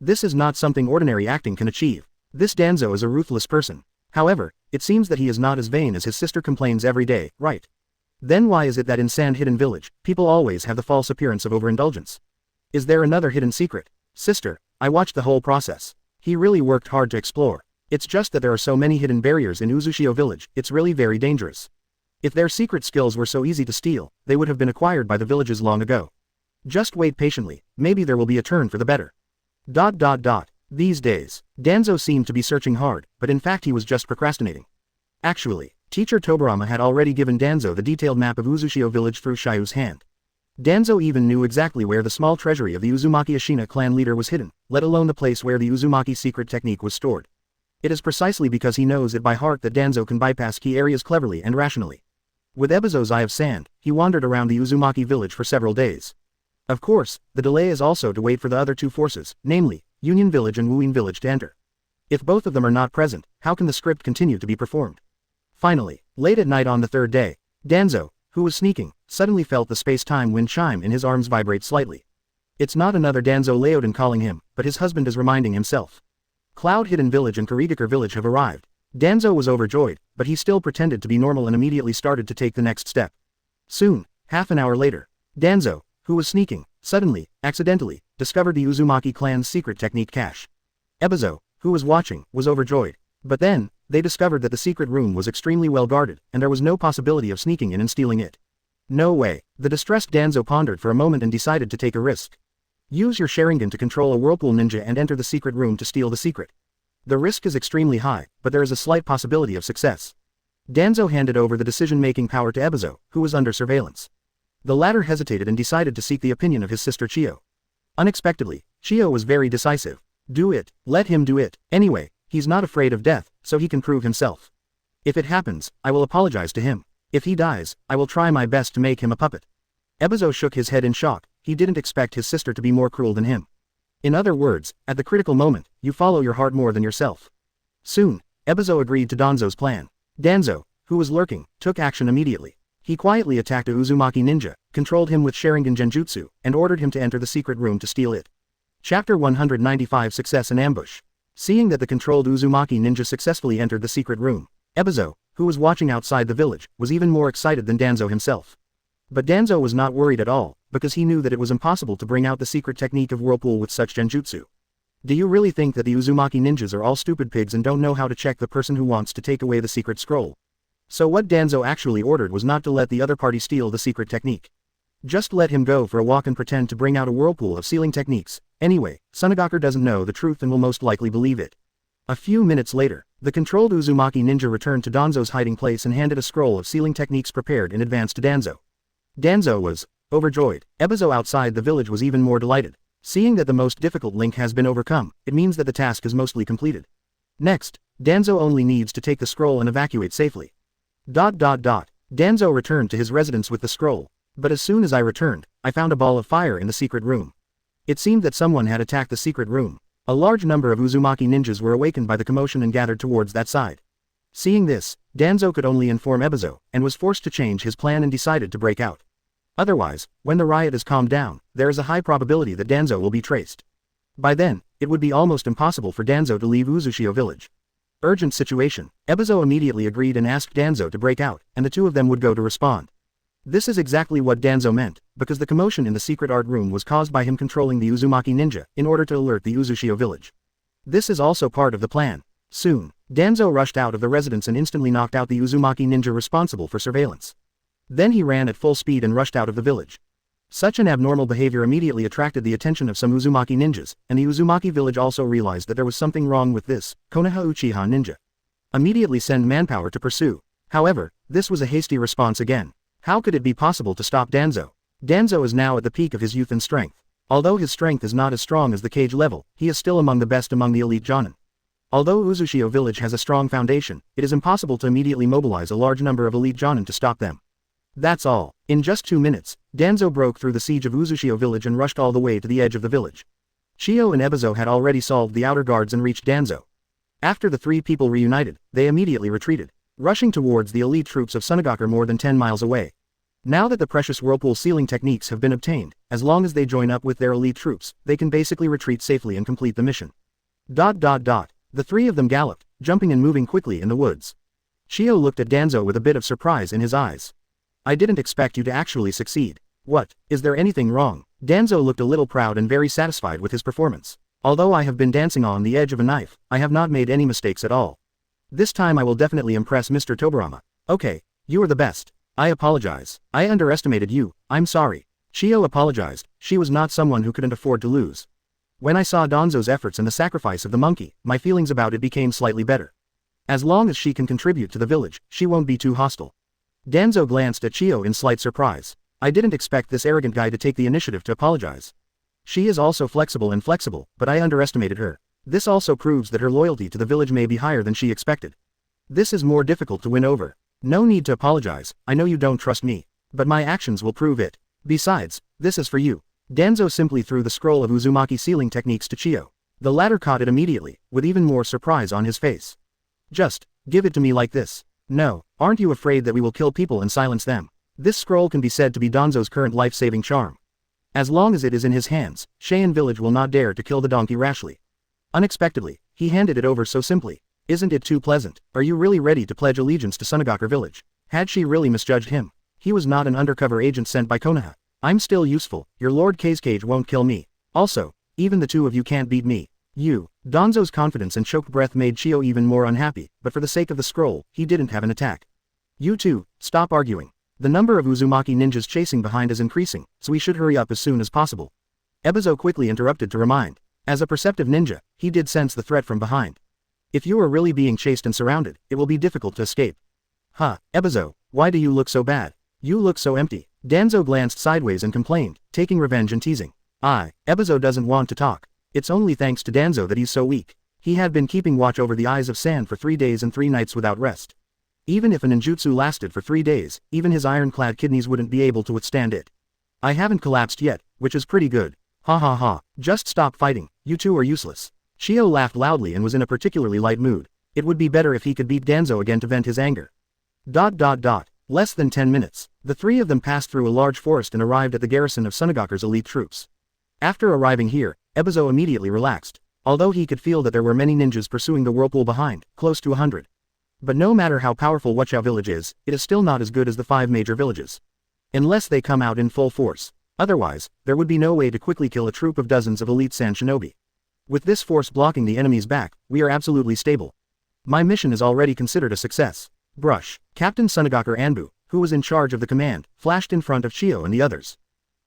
This is not something ordinary acting can achieve. This Danzo is a ruthless person. However, it seems that he is not as vain as his sister complains every day, right? Then why is it that in Sand Hidden Village, people always have the false appearance of overindulgence? Is there another hidden secret? Sister, I watched the whole process. He really worked hard to explore. It's just that there are so many hidden barriers in Uzushio village, it's really very dangerous. If their secret skills were so easy to steal, they would have been acquired by the villages long ago. Just wait patiently, maybe there will be a turn for the better. These days, Danzo seemed to be searching hard, but in fact he was just procrastinating. Actually, Teacher Tobirama had already given Danzo the detailed map of Uzushio village through Shiyu's hand. Danzo even knew exactly where the small treasury of the Uzumaki Ashina clan leader was hidden, let alone the place where the Uzumaki secret technique was stored. It is precisely because he knows it by heart that Danzo can bypass key areas cleverly and rationally. With Ebizo's Eye of Sand, he wandered around the Uzumaki village for several days. Of course, the delay is also to wait for the other two forces, namely, Union Village and Wuin Village to enter. If both of them are not present, how can the script continue to be performed? Finally, late at night on the third day, Danzo, who was sneaking, suddenly felt the space-time wind chime in his arms vibrate slightly. It's not another Danzo Leoden calling him, but his husband is reminding himself. Cloud Hidden Village and Kurigakure Village have arrived. Danzo was overjoyed, but he still pretended to be normal and immediately started to take the next step. Soon, half an hour later, Danzo, who was sneaking, suddenly, accidentally, discovered the Uzumaki clan's secret technique cache. Ebizo, who was watching, was overjoyed. But then, they discovered that the secret room was extremely well guarded, and there was no possibility of sneaking in and stealing it. No way. The distressed Danzo pondered for a moment and decided to take a risk. Use your Sharingan to control a whirlpool ninja and enter the secret room to steal the secret. The risk is extremely high, but there is a slight possibility of success. Danzo handed over the decision-making power to Ebizo, who was under surveillance. The latter hesitated and decided to seek the opinion of his sister Chiyo. Unexpectedly, Chiyo was very decisive. Do it. Let him do it. Anyway, he's not afraid of death, so he can prove himself. If it happens, I will apologize to him. If he dies, I will try my best to make him a puppet. Ebizo shook his head in shock. He didn't expect his sister to be more cruel than him. In other words, at the critical moment, you follow your heart more than yourself. Soon, Ebizo agreed to Danzo's plan. Danzo, who was lurking, took action immediately. He quietly attacked a Uzumaki ninja, controlled him with Sharingan Genjutsu, and ordered him to enter the secret room to steal it. Chapter 195 Success in Ambush. Seeing that the controlled Uzumaki ninja successfully entered the secret room, Ebizo, who was watching outside the village, was even more excited than Danzo himself. But Danzo was not worried at all, because he knew that it was impossible to bring out the secret technique of whirlpool with such genjutsu. Do you really think that the Uzumaki ninjas are all stupid pigs and don't know how to check the person who wants to take away the secret scroll? So what Danzo actually ordered was not to let the other party steal the secret technique. Just let him go for a walk and pretend to bring out a whirlpool of sealing techniques. Anyway, Sunagakure doesn't know the truth and will most likely believe it. A few minutes later, the controlled Uzumaki ninja returned to Danzo's hiding place and handed a scroll of sealing techniques prepared in advance to Danzo. Danzo was overjoyed. Ebizo outside the village was even more delighted. Seeing that the most difficult link has been overcome, it means that the task is mostly completed. Next, Danzo only needs to take the scroll and evacuate safely. Danzo returned to his residence with the scroll. But as soon as I returned, I found a ball of fire in the secret room. It seemed that someone had attacked the secret room. A large number of Uzumaki ninjas were awakened by the commotion and gathered towards that side. Seeing this, Danzo could only inform Ebizo, and was forced to change his plan and decided to break out. Otherwise, when the riot is calmed down, there is a high probability that Danzo will be traced. By then, it would be almost impossible for Danzo to leave Uzushio village. Urgent situation. Ebizo immediately agreed and asked Danzo to break out, and the two of them would go to respond. This is exactly what Danzo meant, because the commotion in the secret art room was caused by him controlling the Uzumaki ninja, in order to alert the Uzushio village. This is also part of the plan. Soon, Danzo rushed out of the residence and instantly knocked out the Uzumaki ninja responsible for surveillance. Then he ran at full speed and rushed out of the village. Such an abnormal behavior immediately attracted the attention of some Uzumaki ninjas, and the Uzumaki village also realized that there was something wrong with this Konoha Uchiha ninja. Immediately send manpower to pursue. However, this was a hasty response again. How could it be possible to stop Danzo? Danzo is now at the peak of his youth and strength. Although his strength is not as strong as the Kage level, he is still among the best among the elite Jonin. Although Uzushio village has a strong foundation, it is impossible to immediately mobilize a large number of elite Jonin to stop them. That's all. In just 2 minutes, Danzo broke through the siege of Uzushio village and rushed all the way to the edge of the village. Chiyo and Ebizo had already solved the outer guards and reached Danzo. After the three people reunited, they immediately retreated, rushing towards the elite troops of Sunagakure more than 10 miles away. Now that the precious whirlpool sealing techniques have been obtained, as long as they join up with their elite troops, they can basically retreat safely and complete the mission. The three of them galloped, jumping and moving quickly in the woods. Chiyo looked at Danzo with a bit of surprise in his eyes. I didn't expect you to actually succeed. What, is there anything wrong? Danzo looked a little proud and very satisfied with his performance. Although I have been dancing on the edge of a knife, I have not made any mistakes at all. This time I will definitely impress Mr. Tobirama. Okay, you are the best. I apologize. I underestimated you, I'm sorry. Chiyo apologized. She was not someone who couldn't afford to lose. When I saw Danzo's efforts and the sacrifice of the monkey, my feelings about it became slightly better. As long as she can contribute to the village, she won't be too hostile. Danzo glanced at Chiyo in slight surprise. I didn't expect this arrogant guy to take the initiative to apologize. She is also flexible, but I underestimated her. This also proves that her loyalty to the village may be higher than she expected. This is more difficult to win over. No need to apologize, I know you don't trust me. But my actions will prove it. Besides, this is for you. Danzo simply threw the scroll of Uzumaki sealing techniques to Chiyo. The latter caught it immediately, with even more surprise on his face. Just, give it to me like this. No, aren't you afraid that we will kill people and silence them? This scroll can be said to be Danzo's current life-saving charm. As long as it is in his hands, Cheyenne village will not dare to kill the donkey rashly. Unexpectedly, he handed it over so simply. Isn't it too pleasant? Are you really ready to pledge allegiance to Sunagakure village? Had she really misjudged him? He was not an undercover agent sent by Konoha. I'm still useful, your Lord Kazekage won't kill me. Also, even the two of you can't beat me. Danzo's confidence and choked breath made Chiyo even more unhappy, but for the sake of the scroll, he didn't have an attack. You two, stop arguing. The number of Uzumaki ninjas chasing behind is increasing, so we should hurry up as soon as possible. Ebizo quickly interrupted to remind. As a perceptive ninja, he did sense the threat from behind. If you are really being chased and surrounded, it will be difficult to escape. Ebizo, why do you look so bad? You look so empty. Danzo glanced sideways and complained, taking revenge and teasing. Ebizo doesn't want to talk. It's only thanks to Danzo that he's so weak. He had been keeping watch over the Eyes of Sand for 3 days and 3 nights without rest. Even if a ninjutsu lasted for 3 days, even his ironclad kidneys wouldn't be able to withstand it. I haven't collapsed yet, which is pretty good. Just stop fighting, you two are useless. Chiyo laughed loudly and was in a particularly light mood. It would be better if he could beat Danzo again to vent his anger. Less than 10 minutes. The three of them passed through a large forest and arrived at the garrison of Sunagakure's elite troops. After arriving here, Ebizo immediately relaxed, although he could feel that there were many ninjas pursuing the whirlpool behind, close to 100. But no matter how powerful Wuchao village is, it is still not as good as the 5 major villages. Unless they come out in full force. Otherwise, there would be no way to quickly kill a troop of dozens of elite sand shinobi. With this force blocking the enemy's back, we are absolutely stable. My mission is already considered a success. Captain Sunagakure Anbu, who was in charge of the command, flashed in front of Chiyo and the others.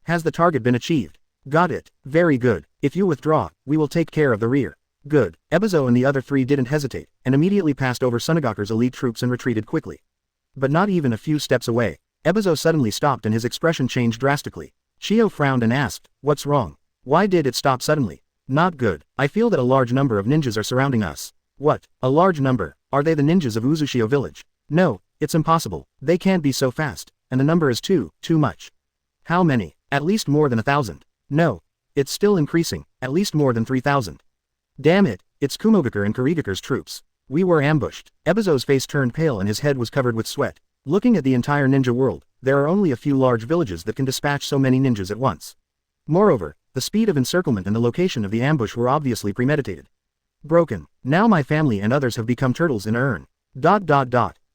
Has the target been achieved? Got it. Very good. If you withdraw, we will take care of the rear. Good. Ebizo and the other 3 didn't hesitate, and immediately passed over Sunagakure's elite troops and retreated quickly. But not even a few steps away, Ebizo suddenly stopped and his expression changed drastically. Chiyo frowned and asked, what's wrong? Why did it stop suddenly? Not good. I feel that a large number of ninjas are surrounding us. What? A large number? Are they the ninjas of Uzushio village? No, it's impossible. They can't be so fast, and the number is too much. How many? At least more than 1,000. No. It's still increasing, at least more than 3,000. Damn it, it's Kumogakure and Kurigakure's troops. We were ambushed. Ebizo's face turned pale and his head was covered with sweat. Looking at the entire ninja world, there are only a few large villages that can dispatch so many ninjas at once. Moreover, the speed of encirclement and the location of the ambush were obviously premeditated. Broken. Now my family and others have become turtles in a urn.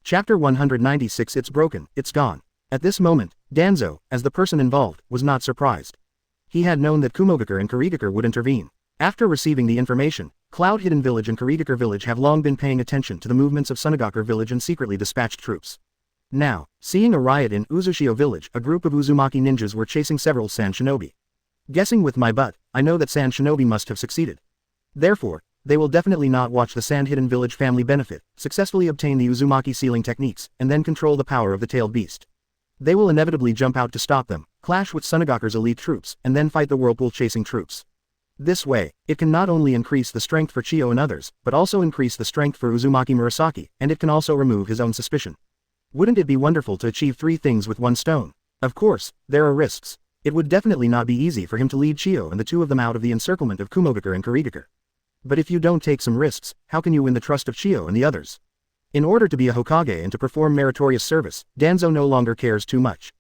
Chapter 196. It's broken, it's gone. At this moment, Danzo, as the person involved, was not surprised. He had known that Kumogakure and Kurigakure would intervene. After receiving the information, Cloud Hidden Village and Kurigakure Village have long been paying attention to the movements of Sunagakure Village and secretly dispatched troops. Now, seeing a riot in Uzushio Village, a group of Uzumaki ninjas were chasing several Sand Shinobi. Guessing with my butt, I know that Sand Shinobi must have succeeded. Therefore, they will definitely not watch the Sand Hidden Village family benefit, successfully obtain the Uzumaki sealing techniques, and then control the power of the tailed beast. They will inevitably jump out to stop them, clash with Sunagakure's elite troops, and then fight the whirlpool chasing troops. This way, it can not only increase the strength for Chiyo and others, but also increase the strength for Uzumaki Murasaki, and it can also remove his own suspicion. Wouldn't it be wonderful to achieve 3 things with 1 stone? Of course, there are risks. It would definitely not be easy for him to lead Chiyo and the 2 of them out of the encirclement of Kumogakure and Kurigakure. But if you don't take some risks, how can you win the trust of Chiyo and the others? In order to be a Hokage and to perform meritorious service, Danzo no longer cares too much.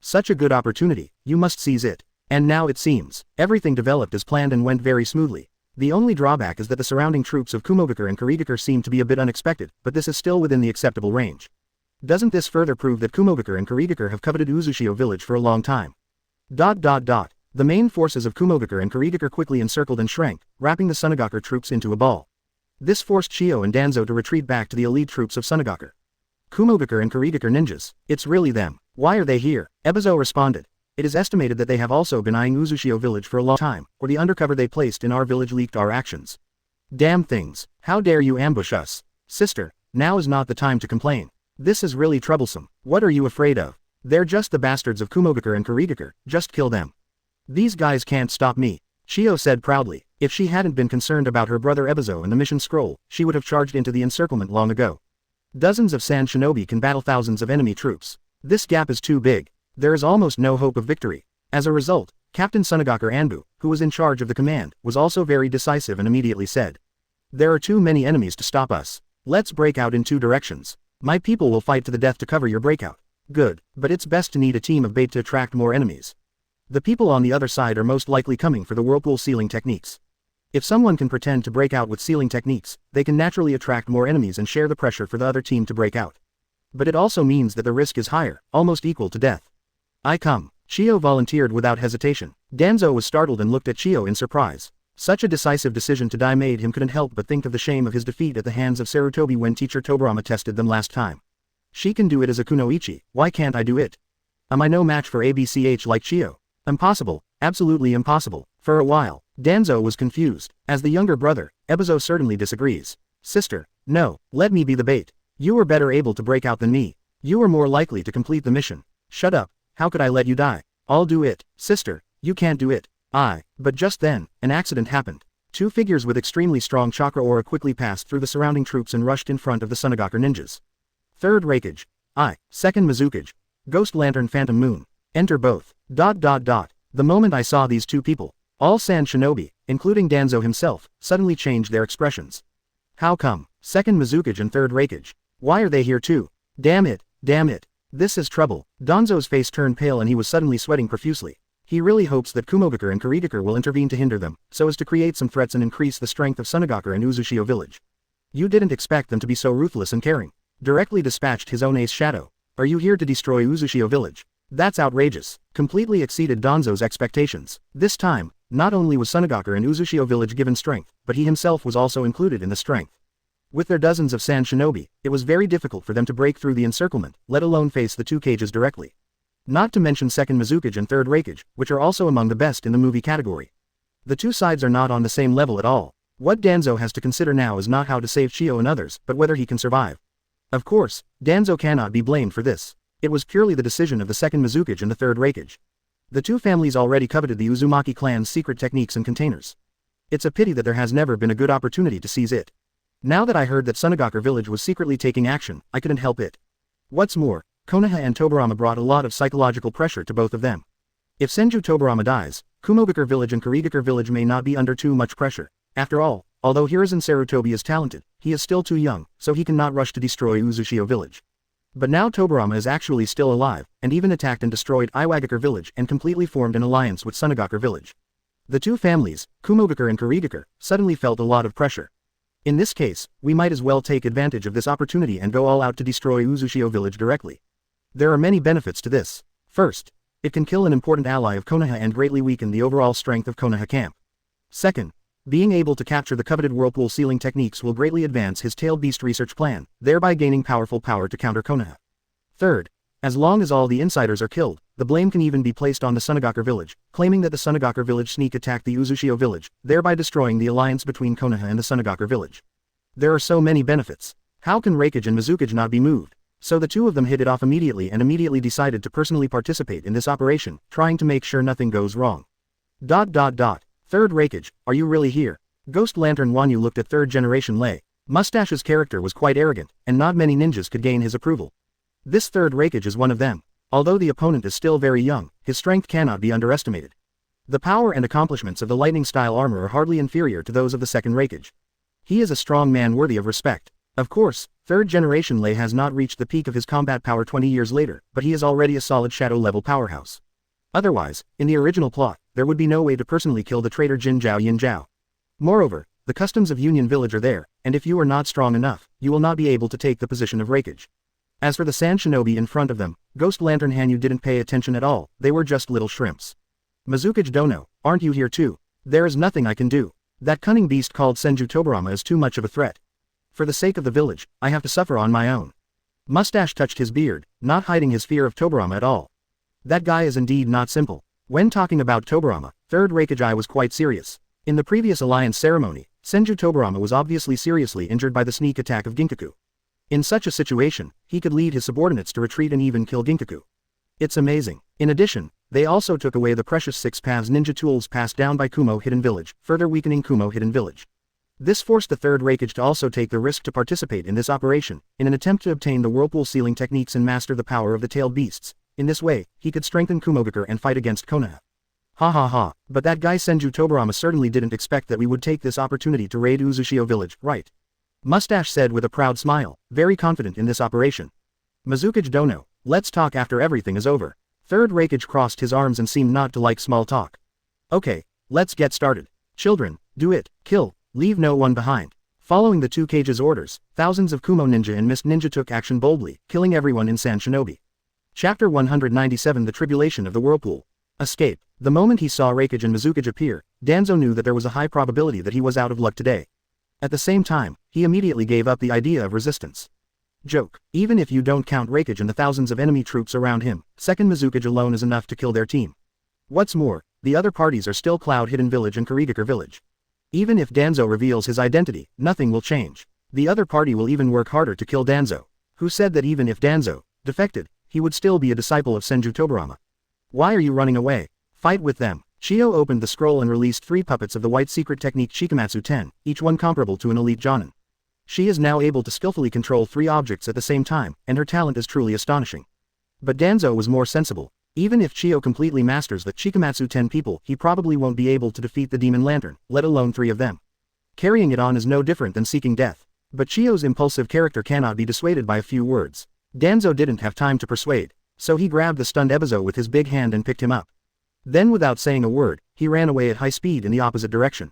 Such a good opportunity, you must seize it. And now it seems, everything developed as planned and went very smoothly. The only drawback is that the surrounding troops of Kumogakure and Kurigakure seem to be a bit unexpected, but this is still within the acceptable range. Doesn't this further prove that Kumogakure and Kurigakure have coveted Uzushio village for a long time? The main forces of Kumogakure and Kurigakure quickly encircled and shrank, wrapping the Sunagakure troops into a ball. This forced Chiyo and Danzo to retreat back to the elite troops of Sunagakure. Kumogakure and Kurigakure ninjas, it's really them. Why are they here? Ebizo responded. It is estimated that they have also been eyeing Uzushio village for a long time, or the undercover they placed in our village leaked our actions. Damn things, how dare you ambush us? Sister, now is not the time to complain. This is really troublesome. What are you afraid of? They're just the bastards of Kumogakure and Kurigakure, just kill them. These guys can't stop me, Shio said proudly. If she hadn't been concerned about her brother Ebizo and the mission scroll, she would have charged into the encirclement long ago. Dozens of sand shinobi can battle thousands of enemy troops. This gap is too big. There is almost no hope of victory. As a result, Captain Sunagakure Anbu, who was in charge of the command, was also very decisive and immediately said, "There are too many enemies to stop us. Let's break out in two directions. My people will fight to the death to cover your breakout." Good, but it's best to need a team of bait to attract more enemies. The people on the other side are most likely coming for the whirlpool sealing techniques. If someone can pretend to break out with sealing techniques, they can naturally attract more enemies and share the pressure for the other team to break out. But it also means that the risk is higher, almost equal to death. I come. Shio volunteered without hesitation. Danzo was startled and looked at Shio in surprise. Such a decisive decision to die made him couldn't help but think of the shame of his defeat at the hands of Sarutobi when teacher Tobirama tested them last time. She can do it as a kunoichi, why can't I do it? Am I no match for ABCH like Shio? Impossible, absolutely impossible. For a while, Danzo was confused. As the younger brother, Ebizo certainly disagrees. Sister, no, let me be the bait. You were better able to break out than me. You were more likely to complete the mission. Shut up, how could I let you die? I'll do it. Sister, you can't do it. But just then, an accident happened. Two figures with extremely strong chakra aura quickly passed through the surrounding troops and rushed in front of the Sunagakure ninjas. Third Raikage. Second Mizukage. Ghost Lantern Phantom Moon. Enter both. The moment I saw these two people, all sand shinobi, including Danzo himself, suddenly changed their expressions. How come? Second Mizukage and third Raikage. Why are they here too? Damn it. This is trouble. Danzo's face turned pale and he was suddenly sweating profusely. He really hopes that Kumogakure and Kurigakure will intervene to hinder them, so as to create some threats and increase the strength of Sunagakure and Uzushio village. You didn't expect them to be so ruthless and caring. Directly dispatched his own ace shadow. Are you here to destroy Uzushio village? That's outrageous. Completely exceeded Danzo's expectations. This time, not only was Sunagakure and Uzushio village given strength, but he himself was also included in the strength. With their dozens of sand shinobi, it was very difficult for them to break through the encirclement, let alone face the two cages directly. Not to mention second Mizukage and third Raikage, which are also among the best in the movie category. The two sides are not on the same level at all. What Danzo has to consider now is not how to save Shio and others, but whether he can survive. Of course, Danzo cannot be blamed for this. It was purely the decision of the second Mizukage and the third Raikage. The two families already coveted the Uzumaki clan's secret techniques and containers. It's a pity that there has never been a good opportunity to seize it. Now that I heard that Sunagakure village was secretly taking action, I couldn't help it. What's more, Konoha and Tobirama brought a lot of psychological pressure to both of them. If Senju Tobirama dies, Kumogakure village and Kurigakure village may not be under too much pressure. After all, although Hiruzen Sarutobi is talented, he is still too young, so he cannot rush to destroy Uzushio village. But now Tobirama is actually still alive, and even attacked and destroyed Iwagakure village and completely formed an alliance with Sunagakure village. The two families, Kumogakure and Kurigakure, suddenly felt a lot of pressure. In this case, we might as well take advantage of this opportunity and go all out to destroy Uzushio village directly. There are many benefits to this. First, it can kill an important ally of Konoha and greatly weaken the overall strength of Konoha camp. Second, being able to capture the coveted whirlpool sealing techniques will greatly advance his tailed beast research plan, thereby gaining powerful power to counter Konoha. Third, as long as all the insiders are killed, the blame can even be placed on the Sunagakure village, claiming that the Sunagakure village sneak attacked the Uzushio village, thereby destroying the alliance between Konoha and the Sunagakure village. There are so many benefits. How can Raikage and Mizukage not be moved? So the two of them hit it off immediately and immediately decided to personally participate in this operation, trying to make sure nothing goes wrong. Third Raikage, are you really here? Ghost Lantern Wanyu looked at third generation Lei. Mustache's character was quite arrogant, and not many ninjas could gain his approval. This third Raikage is one of them. Although the opponent is still very young, his strength cannot be underestimated. The power and accomplishments of the lightning-style armor are hardly inferior to those of the second Raikage. He is a strong man worthy of respect. Of course, third generation Lei has not reached the peak of his combat power 20 years later, but he is already a solid shadow-level powerhouse. Otherwise, in the original plot, there would be no way to personally kill the traitor Jin Zhao Yin Zhao. Moreover, the customs of Union Village are there, and if you are not strong enough, you will not be able to take the position of Raikage. As for the sand shinobi in front of them, Ghost Lantern Hanyu didn't pay attention at all, they were just little shrimps. Mizukage Dono, aren't you here too? There is nothing I can do. That cunning beast called Senju Tobirama is too much of a threat. For the sake of the village, I have to suffer on my own. Mustache touched his beard, not hiding his fear of Tobirama at all. That guy is indeed not simple. When talking about Tobirama, third Raikage was quite serious. In the previous alliance ceremony, Senju Tobirama was obviously seriously injured by the sneak attack of Ginkaku. In such a situation, he could lead his subordinates to retreat and even kill Ginkaku. It's amazing. In addition, they also took away the precious 6 paths ninja tools passed down by Kumo Hidden Village, further weakening Kumo Hidden Village. This forced the third Raikage to also take the risk to participate in this operation, in an attempt to obtain the whirlpool sealing techniques and master the power of the tailed beasts. In this way, he could strengthen Kumogakure and fight against Konoha. Ha ha ha, but that guy Senju Tobirama certainly didn't expect that we would take this opportunity to raid Uzushio village, right? Mustache said with a proud smile, very confident in this operation. Mizukage Dono, let's talk after everything is over. Third Raikage crossed his arms and seemed not to like small talk. Okay, let's get started. Children, do it, kill, leave no one behind. Following the two Kage's orders, thousands of Kumo ninja and Mist ninja took action boldly, killing everyone in San Shinobi. Chapter 197 The Tribulation of the Whirlpool. Escape. The moment he saw Raikage and Mizukage appear, Danzo knew that there was a high probability that he was out of luck today. At the same time, he immediately gave up the idea of resistance. Joke. Even if you don't count Raikage and the thousands of enemy troops around him, second Mizukage alone is enough to kill their team. What's more, the other parties are still Cloud Hidden Village and Kurigakure Village. Even if Danzo reveals his identity, nothing will change. The other party will even work harder to kill Danzo. Who said that even if Danzo defected, he would still be a disciple of Senju Tobirama? Why are you running away? Fight with them. Shio opened the scroll and released 3 puppets of the white secret technique Shikamatsu 10, each one comparable to an elite Jonin. She is now able to skillfully control 3 objects at the same time, and her talent is truly astonishing. But Danzo was more sensible. Even if Shio completely masters the Shikamatsu 10 people, he probably won't be able to defeat the Demon Lantern, let alone 3 of them. Carrying it on is no different than seeking death. But Shio's impulsive character cannot be dissuaded by a few words. Danzo didn't have time to persuade, so he grabbed the stunned Ebizo with his big hand and picked him up. Then without saying a word, he ran away at high speed in the opposite direction.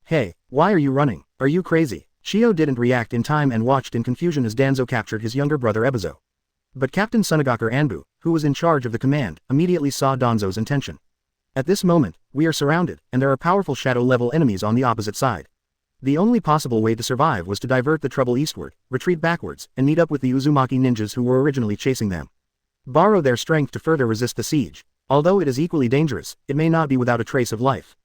Hey, why are you running? Are you crazy? Shio didn't react in time and watched in confusion as Danzo captured his younger brother Ebizo. But Captain Sunagakure Anbu, who was in charge of the command, immediately saw Danzo's intention. At this moment, we are surrounded, and there are powerful shadow-level enemies on the opposite side. The only possible way to survive was to divert the trouble eastward, retreat backwards, and meet up with the Uzumaki ninjas who were originally chasing them. Borrow their strength to further resist the siege. Although it is equally dangerous, it may not be without a trace of life.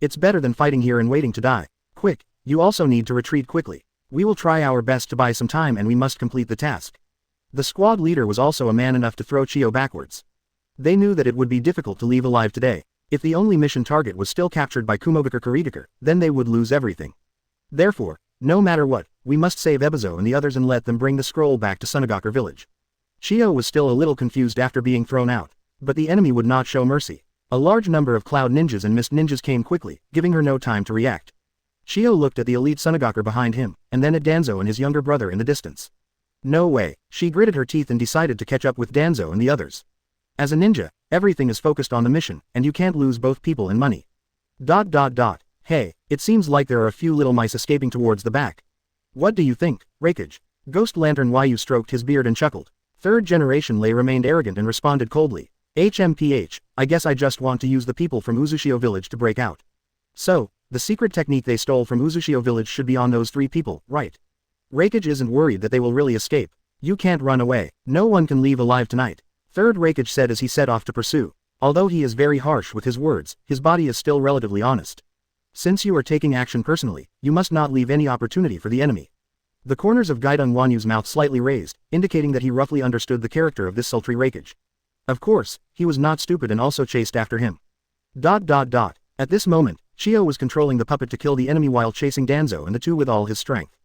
It's better than fighting here and waiting to die. Quick, you also need to retreat quickly. We will try our best to buy some time and we must complete the task. The squad leader was also a man enough to throw Shio backwards. They knew that it would be difficult to leave alive today. If the only mission target was still captured by Kumogakure Kurigakure, then they would lose everything. Therefore, no matter what, we must save Ebizo and the others and let them bring the scroll back to Sunagakure village. Shio was still a little confused after being thrown out. But the enemy would not show mercy. A large number of Cloud ninjas and Mist ninjas came quickly, giving her no time to react. Shio looked at the elite Sunagakure behind him, and then at Danzo and his younger brother in the distance. No way, she gritted her teeth and decided to catch up with Danzo and the others. As a ninja, everything is focused on the mission, and you can't lose both people and money. Hey, it seems like there are a few little mice escaping towards the back. What do you think, Raikage? Ghost Lantern Yu stroked his beard and chuckled. Third generation Lei remained arrogant and responded coldly. HMPH, I guess I just want to use the people from Uzushio village to break out. So, the secret technique they stole from Uzushio village should be on those 3 people, right? Raikage isn't worried that they will really escape. You can't run away. No one can leave alive tonight. Third Raikage said as he set off to pursue. Although he is very harsh with his words, his body is still relatively honest. Since you are taking action personally, you must not leave any opportunity for the enemy. The corners of Gaidong Wanyu's mouth slightly raised, indicating that he roughly understood the character of this sultry Raikage. Of course, he was not stupid and also chased after him. At this moment, Shio was controlling the puppet to kill the enemy while chasing Danzo and the two with all his strength.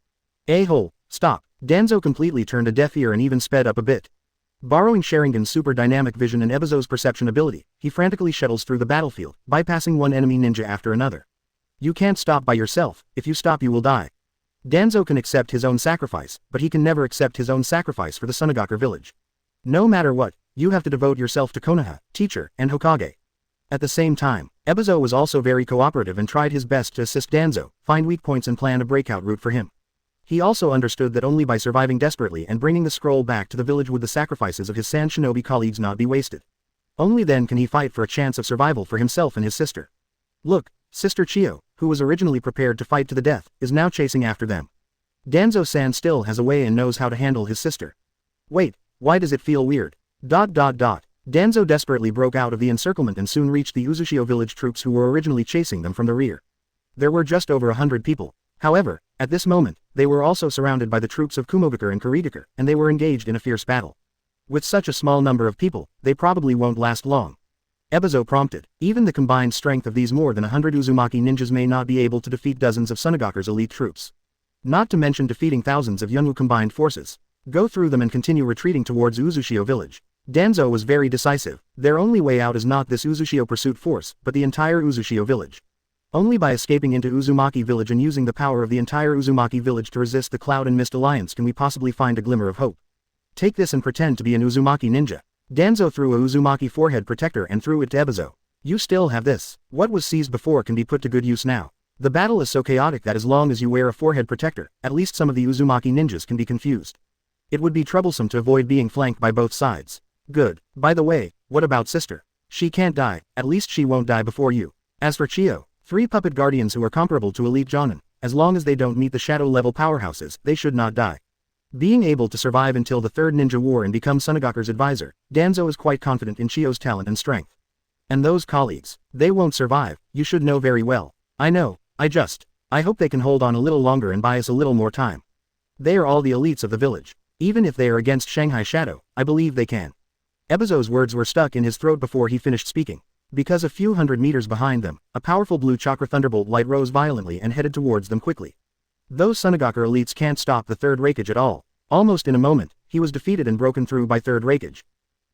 A-hole, stop. Danzo completely turned a deaf ear and even sped up a bit. Borrowing Sharingan's super dynamic vision and Ebizo's perception ability, he frantically shuttles through the battlefield, bypassing one enemy ninja after another. You can't stop by yourself. If you stop you will die. Danzo can accept his own sacrifice, but he can never accept his own sacrifice for the Sunagakure village. No matter what, you have to devote yourself to Konoha, teacher, and Hokage. At the same time, Ebizo was also very cooperative and tried his best to assist Danzo, find weak points and plan a breakout route for him. He also understood that only by surviving desperately and bringing the scroll back to the village would the sacrifices of his San Shinobi colleagues not be wasted. Only then can he fight for a chance of survival for himself and his sister. Look, Sister Chio, who was originally prepared to fight to the death, is now chasing after them. Danzo-san still has a way and knows how to handle his sister. Wait, why does it feel weird? Danzo desperately broke out of the encirclement and soon reached the Uzushio village troops who were originally chasing them from the rear. There were just over 100 people. However, at this moment, they were also surrounded by the troops of Kumogakure and Kurigakure, and they were engaged in a fierce battle. With such a small number of people, they probably won't last long. Ebizo prompted. Even the combined strength of these more than 100 Uzumaki ninjas may not be able to defeat dozens of Sunagaku's elite troops. Not to mention defeating thousands of Yunwu combined forces. Go through them and continue retreating towards Uzushio village. Danzo was very decisive. Their only way out is not this Uzushio pursuit force, but the entire Uzushio village. Only by escaping into Uzumaki village and using the power of the entire Uzumaki village to resist the Cloud and Mist Alliance can we possibly find a glimmer of hope. Take this and pretend to be an Uzumaki ninja. Danzo threw a Uzumaki forehead protector and threw it to Ebizo. You still have this. What was seized before can be put to good use now. The battle is so chaotic that as long as you wear a forehead protector, at least some of the Uzumaki ninjas can be confused. It would be troublesome to avoid being flanked by both sides. Good. By the way, what about sister? She can't die, at least she won't die before you. As for Chiyo, 3 puppet guardians who are comparable to elite Jonin, as long as they don't meet the shadow level powerhouses, they should not die. Being able to survive until the Third Ninja War and become Sunagaku's advisor, Danzo is quite confident in Chiyo's talent and strength. And those colleagues, they won't survive, you should know very well. I know, I hope they can hold on a little longer and buy us a little more time. They are all the elites of the village. Even if they are against Shanghai Shadow, I believe they can. Ebizo's words were stuck in his throat before he finished speaking. Because a few hundred meters behind them, a powerful blue chakra thunderbolt light rose violently and headed towards them quickly. Those Sunagaku elites can't stop the Third Raikage at all. Almost in a moment, he was defeated and broken through by Third Raikage.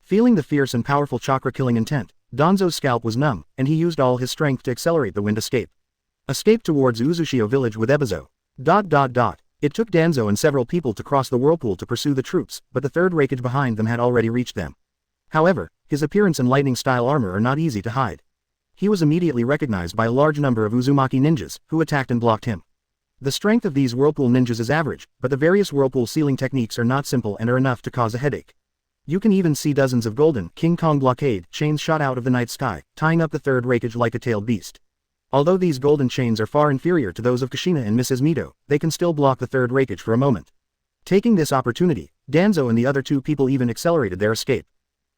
Feeling the fierce and powerful chakra-killing intent, Danzo's scalp was numb, and he used all his strength to accelerate the wind escape. Escape towards Uzushio village with Ebizo. It took Danzo and several people to cross the whirlpool to pursue the troops, but the Third Raikage behind them had already reached them. However, his appearance and lightning-style armor are not easy to hide. He was immediately recognized by a large number of Uzumaki ninjas, who attacked and blocked him. The strength of these whirlpool ninjas is average, but the various whirlpool sealing techniques are not simple and are enough to cause a headache. You can even see dozens of golden King Kong blockade chains shot out of the night sky, tying up the Third Raikage like a tailed beast. Although these golden chains are far inferior to those of Kushina and Mrs. Mito, they can still block the Third Raikage for a moment. Taking this opportunity, Danzo and the other 2 people even accelerated their escape.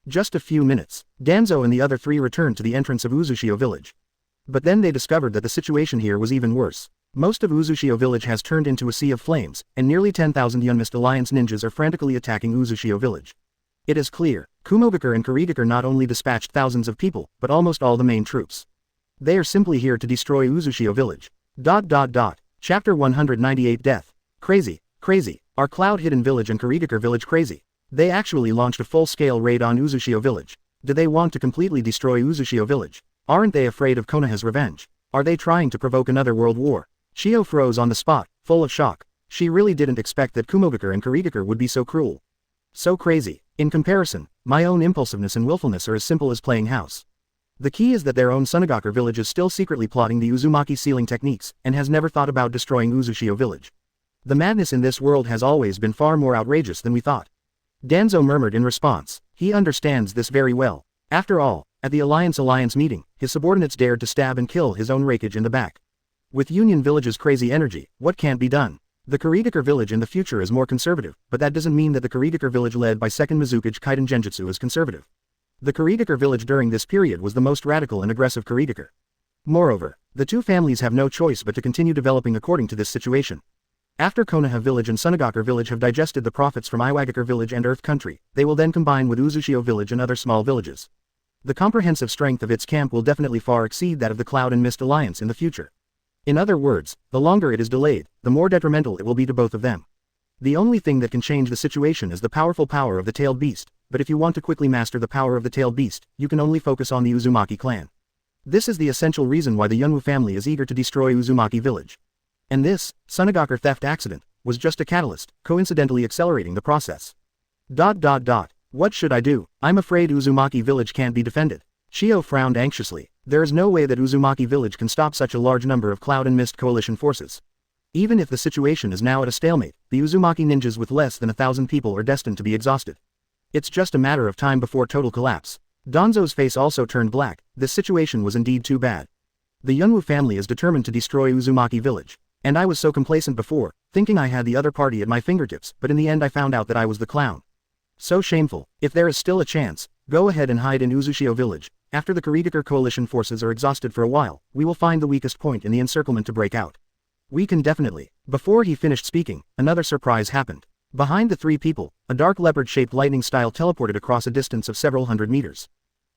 Just a few minutes, Danzo and the other 3 returned to the entrance of Uzushio village. But then they discovered that the situation here was even worse. Most of Uzushio village has turned into a sea of flames, and nearly 10,000 Yunmist Alliance ninjas are frantically attacking Uzushio village. It is clear, Kumogakure and Kurigakure not only dispatched thousands of people, but almost all the main troops. They are simply here to destroy Uzushio village. Chapter 198 Death. Crazy. Are Cloud Hidden Village and Kurigakure village crazy? They actually launched a full-scale raid on Uzushio village. Do they want to completely destroy Uzushio village? Aren't they afraid of Konoha's revenge? Are they trying to provoke another world war? Chiyo froze on the spot, full of shock. She really didn't expect that Kumogakure and Kurigakure would be so cruel. So crazy. In comparison, my own impulsiveness and willfulness are as simple as playing house. The key is that their own Sunagaku village is still secretly plotting the Uzumaki sealing techniques, and has never thought about destroying Uzushio village. The madness in this world has always been far more outrageous than we thought. Danzo murmured in response. He understands this very well. After all, at the Alliance meeting, his subordinates dared to stab and kill his own Raikage in the back. With Union Village's crazy energy, what can't be done? The Kurigakure village in the future is more conservative, but that doesn't mean that the Kurigakure village led by 2nd Mizukage Kaiden Genjutsu is conservative. The Kurigakure village during this period was the most radical and aggressive Kurigakure. Moreover, the 2 families have no choice but to continue developing according to this situation. After Konoha village and Sunagaku village have digested the profits from Iwagakure village and Earth Country, they will then combine with Uzushio village and other small villages. The comprehensive strength of its camp will definitely far exceed that of the Cloud and Mist Alliance in the future. In other words, the longer it is delayed, the more detrimental it will be to both of them. The only thing that can change the situation is the powerful power of the tailed beast, but if you want to quickly master the power of the tailed beast, you can only focus on the Uzumaki clan. This is the essential reason why the Yunwu family is eager to destroy Uzumaki village. And this, Sunagaku theft accident, was just a catalyst, coincidentally accelerating the process. What should I do? I'm afraid Uzumaki village can't be defended. Chiyo frowned anxiously. There is no way that Uzumaki village can stop such a large number of Cloud and Mist coalition forces. Even if the situation is now at a stalemate, the Uzumaki ninjas with less than 1,000 people are destined to be exhausted. It's just a matter of time before total collapse. Danzo's face also turned black. This situation was indeed too bad. The Yunwu family is determined to destroy Uzumaki village. And I was so complacent before, thinking I had the other party at my fingertips, but in the end I found out that I was the clown. So shameful. If there is still a chance, go ahead and hide in Uzushio village. After the Kurigakure coalition forces are exhausted for a while, we will find the weakest point in the encirclement to break out. We can definitely. Before he finished speaking, another surprise happened. Behind the three people, a dark leopard-shaped lightning style teleported across a distance of several hundred meters.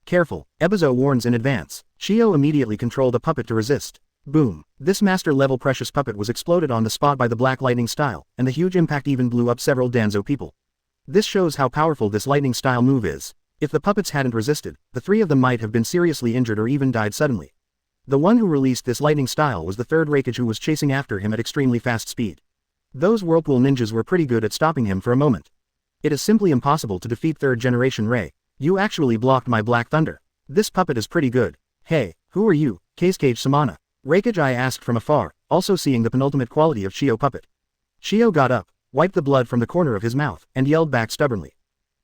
Careful, Ebizo warns in advance. Shio immediately controlled a puppet to resist. Boom. This master-level precious puppet was exploded on the spot by the black lightning style, and the huge impact even blew up several Danzo people. This shows how powerful this lightning style move is. If the puppets hadn't resisted, the three of them might have been seriously injured or even died suddenly. The one who released this lightning style was the third Hokage who was chasing after him at extremely fast speed. Those whirlpool ninjas were pretty good at stopping him for a moment. It is simply impossible to defeat third generation Rei. You actually blocked my black thunder. This puppet is pretty good. Hey, who are you, Keisuke Samana? Hokage asked from afar, also seeing the penultimate quality of Shio puppet. Shio got up, wiped the blood from the corner of his mouth, and yelled back stubbornly.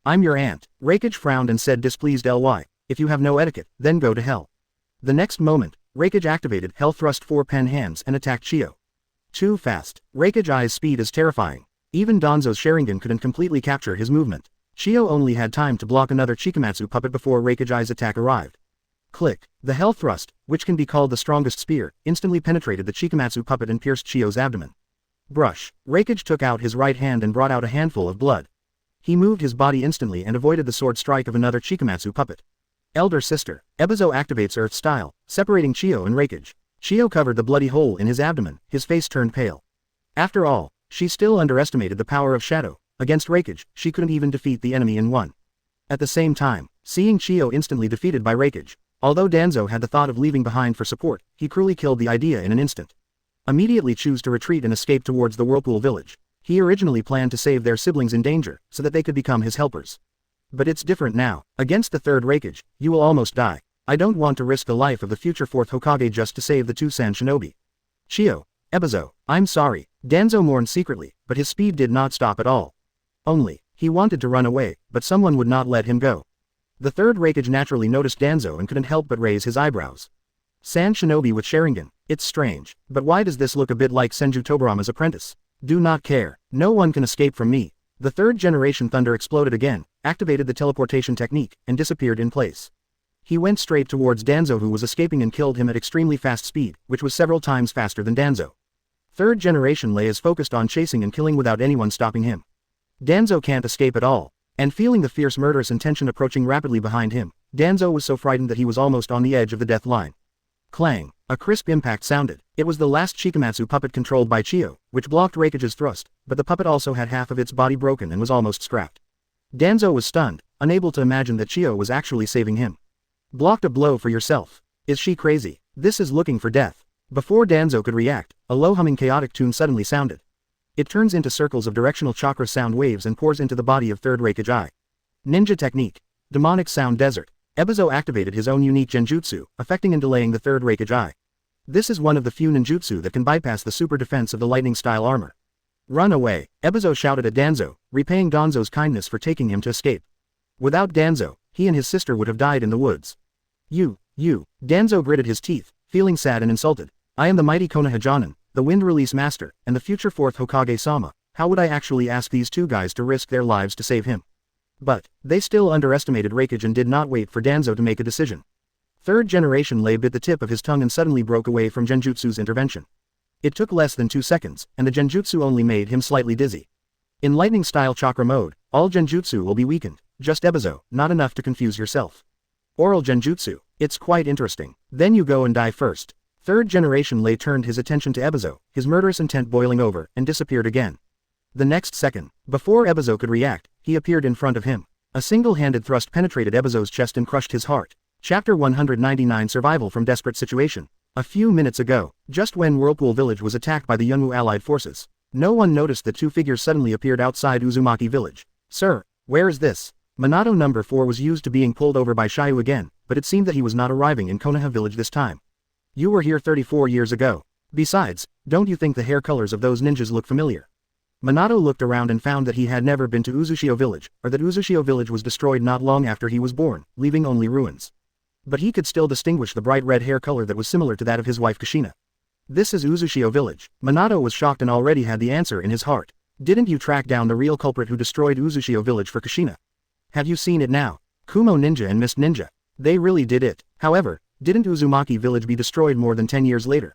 I'm your aunt. Hokage frowned and said displeased ly, if you have no etiquette, then go to hell. The next moment, Hokage activated Hell Thrust 4 pen hands and attacked Shio. Too fast. Hokage's speed is terrifying. Even Danzo's Sharingan couldn't completely capture his movement. Shio only had time to block another Chikamatsu puppet before Hokage's attack arrived. Click. The Hell Thrust, which can be called the strongest spear, instantly penetrated the Chikamatsu puppet and pierced Shio's abdomen. Brush. Hokage took out his right hand and brought out a handful of blood. He moved his body instantly and avoided the sword strike of another Chikamatsu puppet. Elder sister. Ebizo activates Earth Style, separating Shio and Hokage. Shio covered the bloody hole in his abdomen, his face turned pale. After all, she still underestimated the power of Shadow. Against Hokage, she couldn't even defeat the enemy in one. At the same time, seeing Shio instantly defeated by Hokage, although Danzo had the thought of leaving behind for support, he cruelly killed the idea in an instant. Immediately choose to retreat and escape towards the Whirlpool village. He originally planned to save their siblings in danger, so that they could become his helpers. But it's different now. Against the third Hokage, you will almost die. I don't want to risk the life of the future fourth Hokage just to save the two San Shinobi. Shio. Ebizo. I'm sorry. Danzo mourned secretly, but his speed did not stop at all. He wanted to run away, but someone would not let him go. The third Hokage naturally noticed Danzo and couldn't help but raise his eyebrows. San Shinobi with Sharingan. It's strange, but why does this look a bit like Senju Tobirama's apprentice? Do not care. No one can escape from me. The third generation thunder exploded again, activated the teleportation technique, and disappeared in place. He went straight towards Danzo who was escaping and killed him at extremely fast speed, which was several times faster than Danzo. Third generation Lei is focused on chasing and killing without anyone stopping him. Danzo can't escape at all. And feeling the fierce murderous intention approaching rapidly behind him, Danzo was so frightened that he was almost on the edge of the death line. Clang. A crisp impact sounded. It was the last Chikamatsu puppet controlled by Shio, which blocked Hokage's thrust, but the puppet also had half of its body broken and was almost scrapped. Danzo was stunned, unable to imagine that Shio was actually saving him. Blocked a blow for yourself. Is she crazy? This is looking for death. Before Danzo could react, a low humming chaotic tune suddenly sounded. It turns into circles of directional chakra sound waves and pours into the body of third Hokage. Ninja technique. Demonic sound desert. Ebizo activated his own unique genjutsu, affecting and delaying the third Hokage. This is one of the few ninjutsu that can bypass the super defense of the lightning style armor. Run away. Ebizo shouted at Danzo, repaying Danzo's kindness for taking him to escape. Without Danzo, he and his sister would have died in the woods. You. Danzo gritted his teeth, feeling sad and insulted. I am the mighty Konoha Jonin, the Wind Release Master, and the future fourth Hokage-sama. How would I actually ask these two guys to risk their lives to save him? But, they still underestimated Hokage and did not wait for Danzo to make a decision. Third generation Lei bit the tip of his tongue and suddenly broke away from Genjutsu's intervention. It took less than 2 seconds, and the Genjutsu only made him slightly dizzy. In lightning style chakra mode, all Genjutsu will be weakened, just Ebizo, not enough to confuse yourself. Oral Genjutsu. It's quite interesting. Then you go and die first. Third generation Lei turned his attention to Ebizo, his murderous intent boiling over, and disappeared again. The next second, before Ebizo could react, he appeared in front of him. A single-handed thrust penetrated Ebizo's chest and crushed his heart. Chapter 199 Survival from Desperate Situation. A few minutes ago, just when Whirlpool Village was attacked by the Yunwu allied forces, no one noticed that two figures suddenly appeared outside Uzumaki Village. Sir, where is this? Minato number 4 was used to being pulled over by Xia You again, but it seemed that he was not arriving in Konoha Village this time. You were here 34 years ago. Besides, don't you think the hair colors of those ninjas look familiar? Minato looked around and found that he had never been to Uzushio Village, or that Uzushio Village was destroyed not long after he was born, leaving only ruins. But he could still distinguish the bright red hair color that was similar to that of his wife Kushina. This is Uzushio Village. Minato was shocked and already had the answer in his heart. Didn't you track down the real culprit who destroyed Uzushio Village for Kushina? Have you seen it now? Kumo Ninja and Mist Ninja. They really did it. However, didn't Uzumaki Village be destroyed more than 10 years later?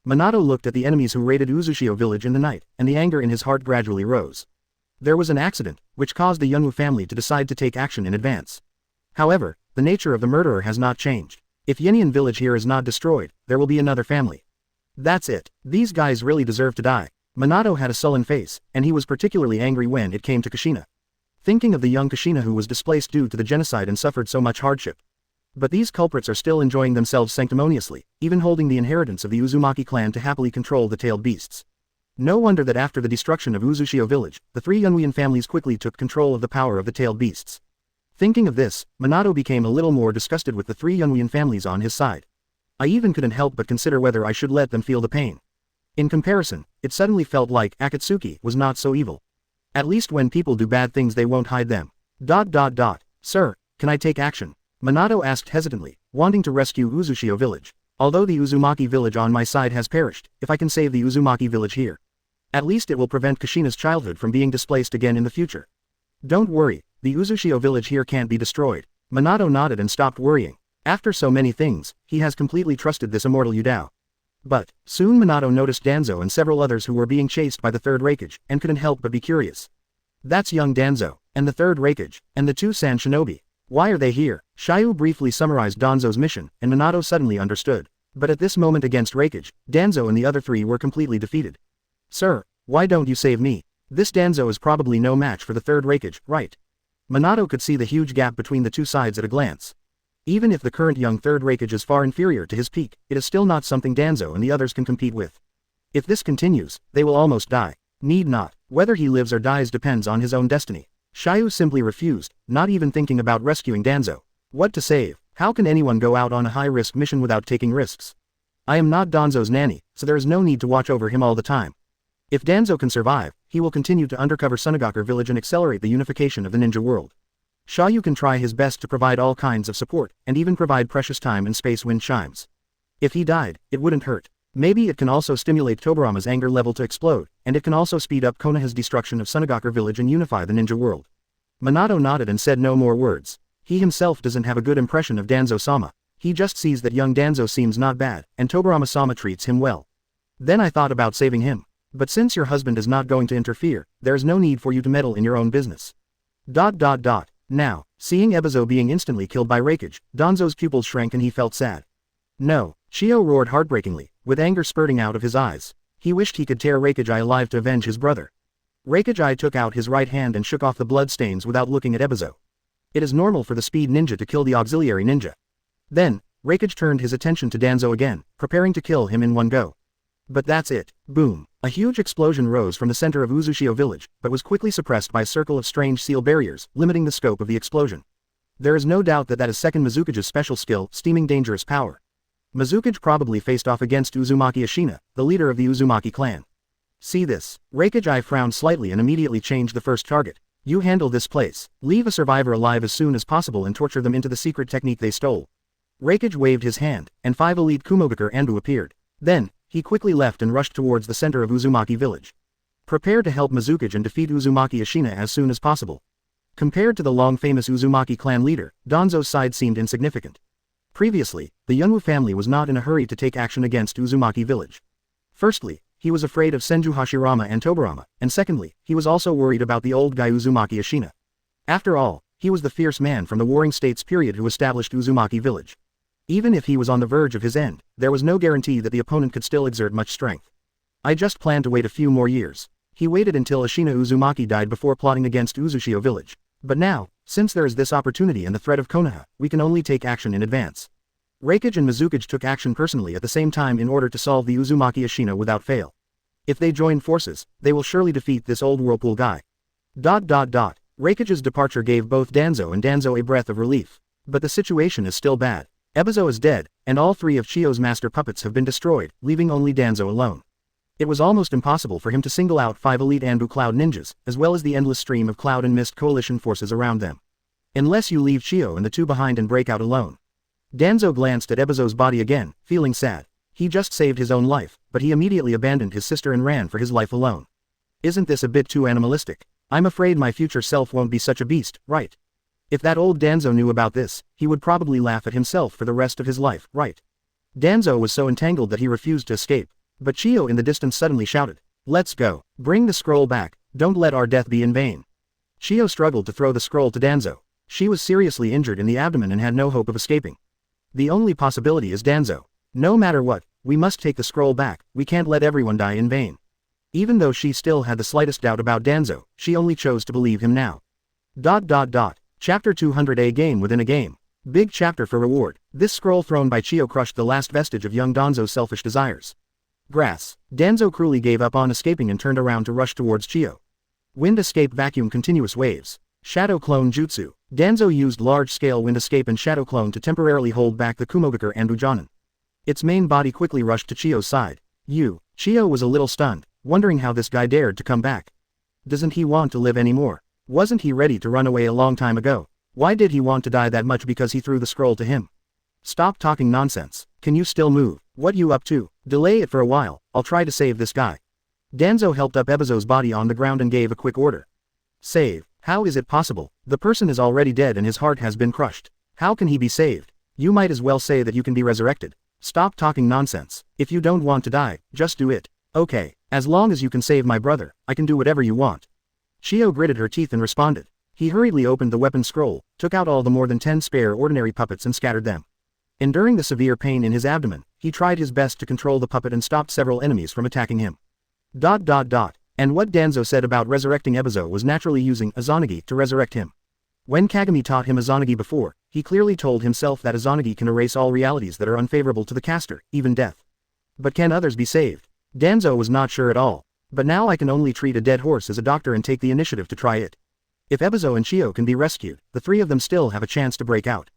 Minato looked at the enemies who raided Uzushio Village in the night, and the anger in his heart gradually rose. There was an accident, which caused the Yunwu family to decide to take action in advance. However, the nature of the murderer has not changed. If Yinian village here is not destroyed, there will be another family. That's it. These guys really deserve to die. Minato had a sullen face, and he was particularly angry when it came to Kushina. Thinking of the young Kushina who was displaced due to the genocide and suffered so much hardship. But these culprits are still enjoying themselves sanctimoniously, even holding the inheritance of the Uzumaki clan to happily control the tailed beasts. No wonder that after the destruction of Uzushio village, the three Yunwian families quickly took control of the power of the tailed beasts. Thinking of this, Minato became a little more disgusted with the three Yunwian families on his side. I even couldn't help but consider whether I should let them feel the pain. In comparison, it suddenly felt like Akatsuki was not so evil. At least when people do bad things they won't hide them. Sir, can I take action? Minato asked hesitantly, wanting to rescue Uzushio village. Although the Uzumaki village on my side has perished, if I can save the Uzumaki village here, at least it will prevent Kushina's childhood from being displaced again in the future. Don't worry, the Uzushio village here can't be destroyed. Minato nodded and stopped worrying. After so many things, he has completely trusted this immortal Yudao. But, soon Minato noticed Danzo and several others who were being chased by the third Raikage, and couldn't help but be curious. That's young Danzo, and the third Raikage, and the two San Shinobi. Why are they here? Xia You briefly summarized Danzo's mission, and Minato suddenly understood. But at this moment against Raikage, Danzo and the other three were completely defeated. Sir, why don't you save me? This Danzo is probably no match for the third Raikage, right? Minato could see the huge gap between the two sides at a glance. Even if the current young third Raikage is far inferior to his peak, it is still not something Danzo and the others can compete with. If this continues, they will almost die. Need not. Whether he lives or dies depends on his own destiny. Xia You simply refused, not even thinking about rescuing Danzo. What to save? How can anyone go out on a high-risk mission without taking risks? I am not Danzo's nanny, so there is no need to watch over him all the time. If Danzo can survive, he will continue to undercover Sunagaku village and accelerate the unification of the ninja world. Xia You can try his best to provide all kinds of support, and even provide precious time and space when chimes. If he died, it wouldn't hurt. Maybe it can also stimulate Tobirama's anger level to explode, and it can also speed up Konoha's destruction of Sunagaku village and unify the ninja world. Minato nodded and said no more words. He himself doesn't have a good impression of Danzo-sama. He just sees that young Danzo seems not bad, and Tobirama-sama treats him well. Then I thought about saving him. But since your husband is not going to interfere, there is no need for you to meddle in your own business. Now, seeing Ebizo being instantly killed by Raikage, Danzo's pupils shrank and he felt sad. No, Shio roared heartbreakingly, with anger spurting out of his eyes. He wished he could tear Raikage alive to avenge his brother. Raikage took out his right hand and shook off the blood stains without looking at Ebizo. It is normal for the speed ninja to kill the auxiliary ninja. Then, Raikage turned his attention to Danzo again, preparing to kill him in one go. But that's it. Boom. A huge explosion rose from the center of Uzushio village, but was quickly suppressed by a circle of strange seal barriers, limiting the scope of the explosion. There is no doubt that is second Mizukage's special skill, steaming dangerous power. Mizukage probably faced off against Uzumaki Ashina, the leader of the Uzumaki clan. See this. Raikage frowned slightly and immediately changed the first target. You handle this place. Leave a survivor alive as soon as possible and torture them into the secret technique they stole. Raikage waved his hand, and 5 elite Kumogakur Anbu appeared. Then, he quickly left and rushed towards the center of Uzumaki village. Prepare to help Mizukage and defeat Uzumaki Ashina as soon as possible. Compared to the long-famous Uzumaki clan leader, Danzo's side seemed insignificant. Previously, the Yunwu family was not in a hurry to take action against Uzumaki village. Firstly, he was afraid of Senju Hashirama and Tobirama, and secondly, he was also worried about the old guy Uzumaki Ashina. After all, he was the fierce man from the Warring States period who established Uzumaki village. Even if he was on the verge of his end, there was no guarantee that the opponent could still exert much strength. I just planned to wait a few more years. He waited until Ashina Uzumaki died before plotting against Uzushio village. But now, since there is this opportunity and the threat of Konoha, we can only take action in advance. Raikage and Mizukage took action personally at the same time in order to solve the Uzumaki Ashina without fail. If they join forces, they will surely defeat this old whirlpool guy. Raikage's departure gave both Danzo and Danzo a breath of relief. But the situation is still bad. Ebizo is dead, and all 3 of Chio's master puppets have been destroyed, leaving only Danzo alone. It was almost impossible for him to single out 5 elite Anbu Cloud ninjas, as well as the endless stream of Cloud and Mist coalition forces around them. Unless you leave Chio and the 2 behind and break out alone. Danzo glanced at Ebizo's body again, feeling sad. He just saved his own life, but he immediately abandoned his sister and ran for his life alone. Isn't this a bit too animalistic? I'm afraid my future self won't be such a beast, right? If that old Danzo knew about this, he would probably laugh at himself for the rest of his life, right? Danzo was so entangled that he refused to escape. But Chio in the distance suddenly shouted, "Let's go. Bring the scroll back." don't let our death be in vain. Xia struggled to throw the scroll to Danzo. She was seriously injured in the abdomen and had no hope of escaping. The only possibility is Danzo. No matter what, we must take the scroll back, we can't let everyone die in vain. Even though she still had the slightest doubt about Danzo, she only chose to believe him now. Chapter 200, a game within a game. Big chapter for reward. This scroll thrown by Chio crushed the last vestige of young Danzo's selfish desires. Grass. Danzo cruelly gave up on escaping and turned around to rush towards Chio. Wind escape vacuum continuous waves. Shadow clone jutsu. Danzo used large-scale wind escape and shadow clone to temporarily hold back the Kumogakure and Ujanen. Its main body quickly rushed to Chio's side. Chio was a little stunned, wondering how this guy dared to come back. Doesn't he want to live anymore? Wasn't he ready to run away a long time ago? Why did he want to die that much because he threw the scroll to him? Stop talking nonsense. Can you still move? What you up to? Delay it for a while, I'll try to save this guy. Danzo helped up Ebizo's body on the ground and gave a quick order. Save. How is it possible? The person is already dead and his heart has been crushed. How can he be saved? You might as well say that you can be resurrected. Stop talking nonsense. If you don't want to die, just do it. Okay, as long as you can save my brother, I can do whatever you want. Chio gritted her teeth and responded. He hurriedly opened the weapon scroll, took out all the more than 10 spare ordinary puppets and scattered them. Enduring the severe pain in his abdomen, he tried his best to control the puppet and stopped several enemies from attacking him. And what Danzo said about resurrecting Ebizo was naturally using Izanagi to resurrect him. When Kagami taught him Izanagi before, he clearly told himself that Izanagi can erase all realities that are unfavorable to the caster, even death. But can others be saved? Danzo was not sure at all. But now I can only treat a dead horse as a doctor and take the initiative to try it. If Ebizo and Chio can be rescued, the three of them still have a chance to break out.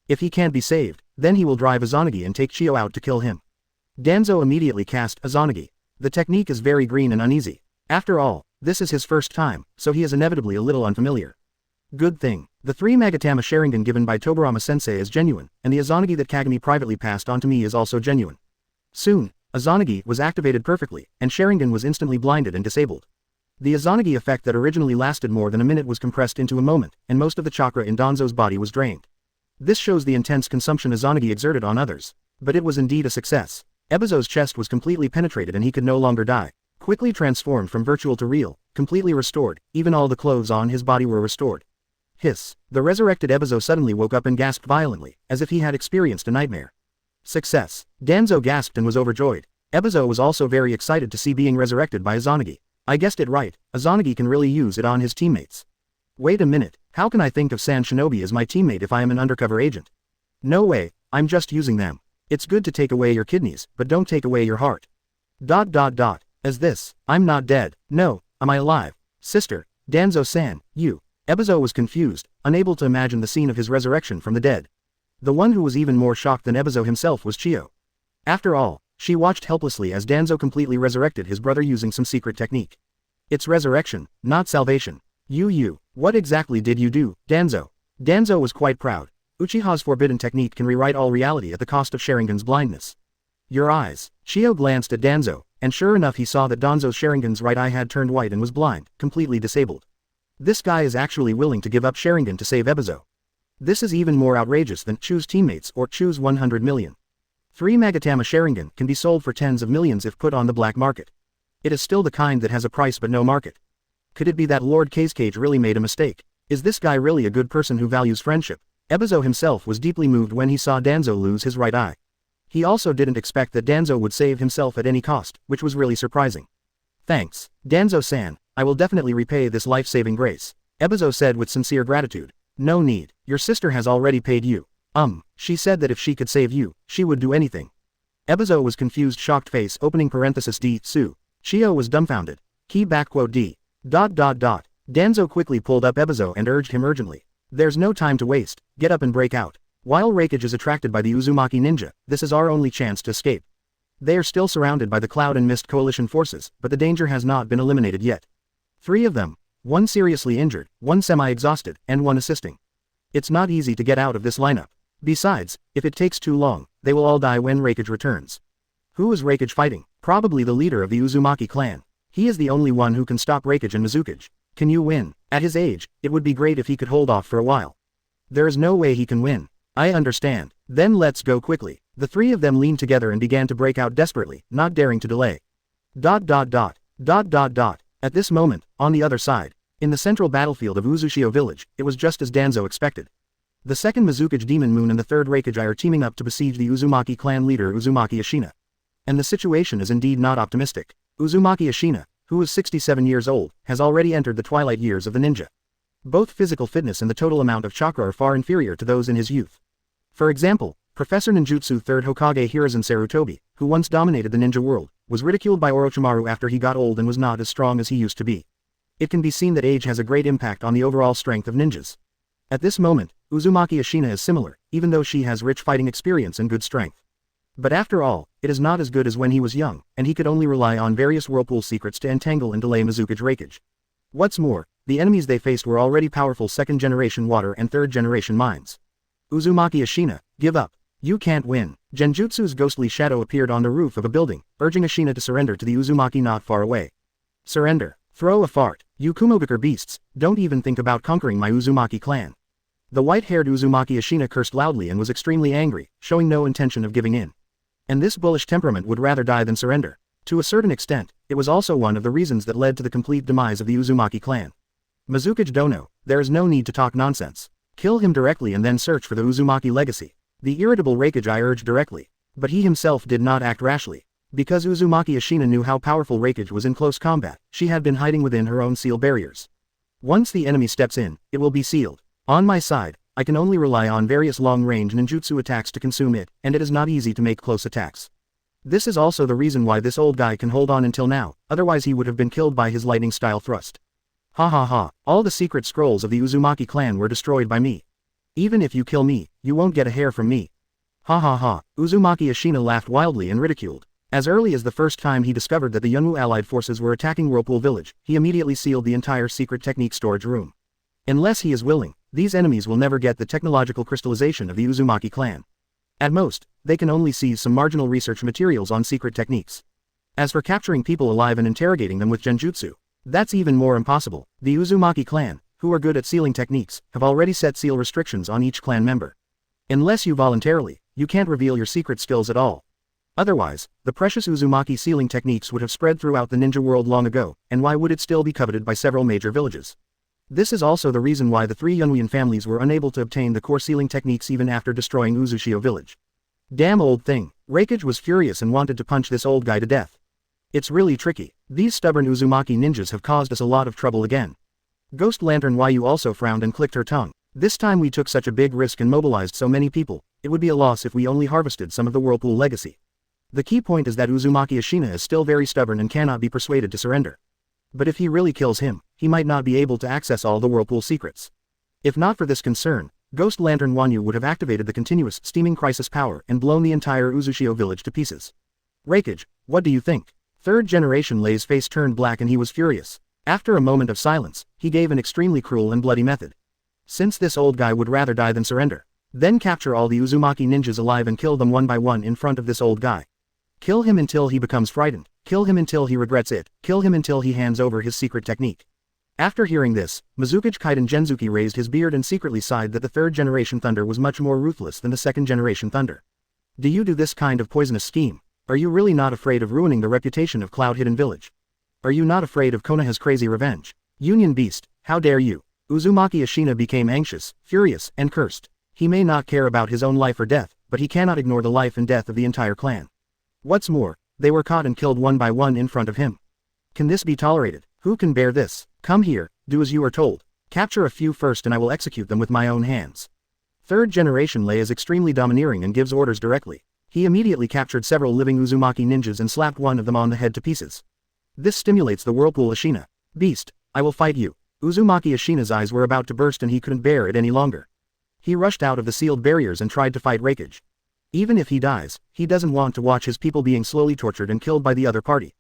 If he can't be saved, then he will drive Izanagi and take Chio out to kill him. Danzo immediately cast Izanagi. The technique is very green and uneasy. After all, this is his first time, so he is inevitably a little unfamiliar. Good thing. The 3 Magatama Sharingan given by Tobirama sensei is genuine, and the Izanagi that Kagami privately passed on to me is also genuine. Soon, Izanagi was activated perfectly, and Sharingan was instantly blinded and disabled. The Izanagi effect that originally lasted more than a minute was compressed into a moment, and most of the chakra in Danzo's body was drained. This shows the intense consumption Izanagi exerted on others. But it was indeed a success. Ebizo's chest was completely penetrated and he could no longer die. Quickly transformed from virtual to real, completely restored, even all the clothes on his body were restored. Hiss. The resurrected Ebizo suddenly woke up and gasped violently, as if he had experienced a nightmare. Success. Danzo gasped and was overjoyed. Ebizo was also very excited to see being resurrected by Izanagi. I guessed it right, Izanagi can really use it on his teammates. Wait a minute, how can I think of San Shinobi as my teammate if I am an undercover agent? No way, I'm just using them. It's good to take away your kidneys, but don't take away your heart. As this, I'm not dead, no, am I alive? Sister, Danzo-san, you. Ebizo was confused, unable to imagine the scene of his resurrection from the dead. The one who was even more shocked than Ebizo himself was Chio. After all, she watched helplessly as Danzo completely resurrected his brother using some secret technique. It's resurrection, not salvation. You, what exactly did you do, Danzo? Danzo was quite proud. Uchiha's forbidden technique can rewrite all reality at the cost of Sharingan's blindness. Your eyes. Chio glanced at Danzo, and sure enough he saw that Danzo's Sharingan's right eye had turned white and was blind, completely disabled. This guy is actually willing to give up Sharingan to save Ebizo. This is even more outrageous than choose teammates or choose 100 million. 3 Magatama Sharingan can be sold for tens of millions if put on the black market. It is still the kind that has a price but no market. Could it be that Lord Kazekage really made a mistake? Is this guy really a good person who values friendship? Ebizo himself was deeply moved when he saw Danzo lose his right eye. He also didn't expect that Danzo would save himself at any cost, which was really surprising. Thanks, Danzo-san, I will definitely repay this life-saving grace. Ebizo said with sincere gratitude. No need, your sister has already paid you. She said that if she could save you, she would do anything. Ebizo was confused, shocked face opening parenthesis D. Su. Chio was dumbfounded. Key backquote D. Danzo quickly pulled up Ebizo and urged him urgently. There's no time to waste, get up and break out. While Reikage is attracted by the Uzumaki ninja, this is our only chance to escape. They are still surrounded by the Cloud and Mist coalition forces, but the danger has not been eliminated yet. 3 of them. 1 seriously injured, 1 semi-exhausted, and 1 assisting. It's not easy to get out of this lineup. Besides, if it takes too long, they will all die when Reikage returns. Who is Reikage fighting? Probably the leader of the Uzumaki clan. He is the only one who can stop Reikage and Mizukage. Can you win? At his age, it would be great if he could hold off for a while. There is no way he can win. I understand. Then let's go quickly. The 3 of them leaned together and began to break out desperately, not daring to delay. At this moment, on the other side, in the central battlefield of Uzushio village, it was just as Danzo expected. The second Mizukage Demon Moon and the third Raikage are teaming up to besiege the Uzumaki clan leader Uzumaki Ashina. And the situation is indeed not optimistic. Uzumaki Ashina, who is 67 years old, has already entered the twilight years of the ninja. Both physical fitness and the total amount of chakra are far inferior to those in his youth. For example, Professor Ninjutsu 3rd Hokage Hiruzen Sarutobi, who once dominated the ninja world, was ridiculed by Orochimaru after he got old and was not as strong as he used to be. It can be seen that age has a great impact on the overall strength of ninjas. At this moment, Uzumaki Ashina is similar, even though she has rich fighting experience and good strength. But after all, it is not as good as when he was young, and he could only rely on various whirlpool secrets to entangle and delay Mizukage Raikage. What's more, the enemies they faced were already powerful 2nd generation water and 3rd generation mines. Uzumaki Ashina, give up. You can't win. Genjutsu's ghostly shadow appeared on the roof of a building, urging Ashina to surrender to the Uzumaki not far away. Surrender. Throw a fart. You Kumogakure beasts, don't even think about conquering my Uzumaki clan. The white-haired Uzumaki Ashina cursed loudly and was extremely angry, showing no intention of giving in. And this bullish temperament would rather die than surrender. To a certain extent, it was also one of the reasons that led to the complete demise of the Uzumaki clan. Mizukage Dono, there is no need to talk nonsense. Kill him directly and then search for the Uzumaki legacy. The irritable Raikage urged directly. But he himself did not act rashly. Because Uzumaki Ashina knew how powerful Raikage was in close combat, she had been hiding within her own seal barriers. Once the enemy steps in, it will be sealed. On my side, I can only rely on various long-range ninjutsu attacks to consume it, and it is not easy to make close attacks. This is also the reason why this old guy can hold on until now, otherwise he would have been killed by his lightning-style thrust. Ha ha ha, all the secret scrolls of the Uzumaki clan were destroyed by me. Even if you kill me, you won't get a hair from me. Ha ha ha, Uzumaki Ashina laughed wildly and ridiculed. As early as the first time he discovered that the Yunwu allied forces were attacking Whirlpool village, he immediately sealed the entire secret technique storage room. Unless he is willing, these enemies will never get the technological crystallization of the Uzumaki clan. At most, they can only seize some marginal research materials on secret techniques. As for capturing people alive and interrogating them with genjutsu, that's even more impossible. The Uzumaki clan, who are good at sealing techniques, have already set seal restrictions on each clan member. Unless you voluntarily, you can't reveal your secret skills at all. Otherwise, the precious Uzumaki sealing techniques would have spread throughout the ninja world long ago, and why would it still be coveted by several major villages? This is also the reason why the 3 Yunwian families were unable to obtain the core sealing techniques even after destroying Uzushio village. Damn old thing. Raikage was furious and wanted to punch this old guy to death. It's really tricky. These stubborn Uzumaki ninjas have caused us a lot of trouble again. Ghost Lantern Yu also frowned and clicked her tongue. This time we took such a big risk and mobilized so many people, it would be a loss if we only harvested some of the Whirlpool legacy. The key point is that Uzumaki Ashina is still very stubborn and cannot be persuaded to surrender. But if he really kills him, he might not be able to access all the Whirlpool secrets. If not for this concern, Ghost Lantern Yu would have activated the continuous steaming crisis power and blown the entire Uzushio village to pieces. Raikage, what do you think? 3rd generation Lei's face turned black and he was furious. After a moment of silence, he gave an extremely cruel and bloody method. Since this old guy would rather die than surrender, then capture all the Uzumaki ninjas alive and kill them one by one in front of this old guy. Kill him until he becomes frightened, kill him until he regrets it, kill him until he hands over his secret technique. After hearing this, Mizukage Kaiden Genzuki raised his beard and secretly sighed that the 3rd generation Thunder was much more ruthless than the 2nd generation Thunder. Do you do this kind of poisonous scheme? Are you really not afraid of ruining the reputation of Cloud Hidden Village? Are you not afraid of Konoha's crazy revenge? Union Beast, how dare you? Uzumaki Ashina became anxious, furious, and cursed. He may not care about his own life or death, but he cannot ignore the life and death of the entire clan. What's more, they were caught and killed one by one in front of him. Can this be tolerated? Who can bear this? Come here, do as you are told. Capture a few first and I will execute them with my own hands. 3rd generation Lei is extremely domineering and gives orders directly. He immediately captured several living Uzumaki ninjas and slapped one of them on the head to pieces. This stimulates the Whirlpool Ashina. Beast, I will fight you. Uzumaki Ashina's eyes were about to burst and he couldn't bear it any longer. He rushed out of the sealed barriers and tried to fight Raikage. Even if he dies, he doesn't want to watch his people being slowly tortured and killed by the other party.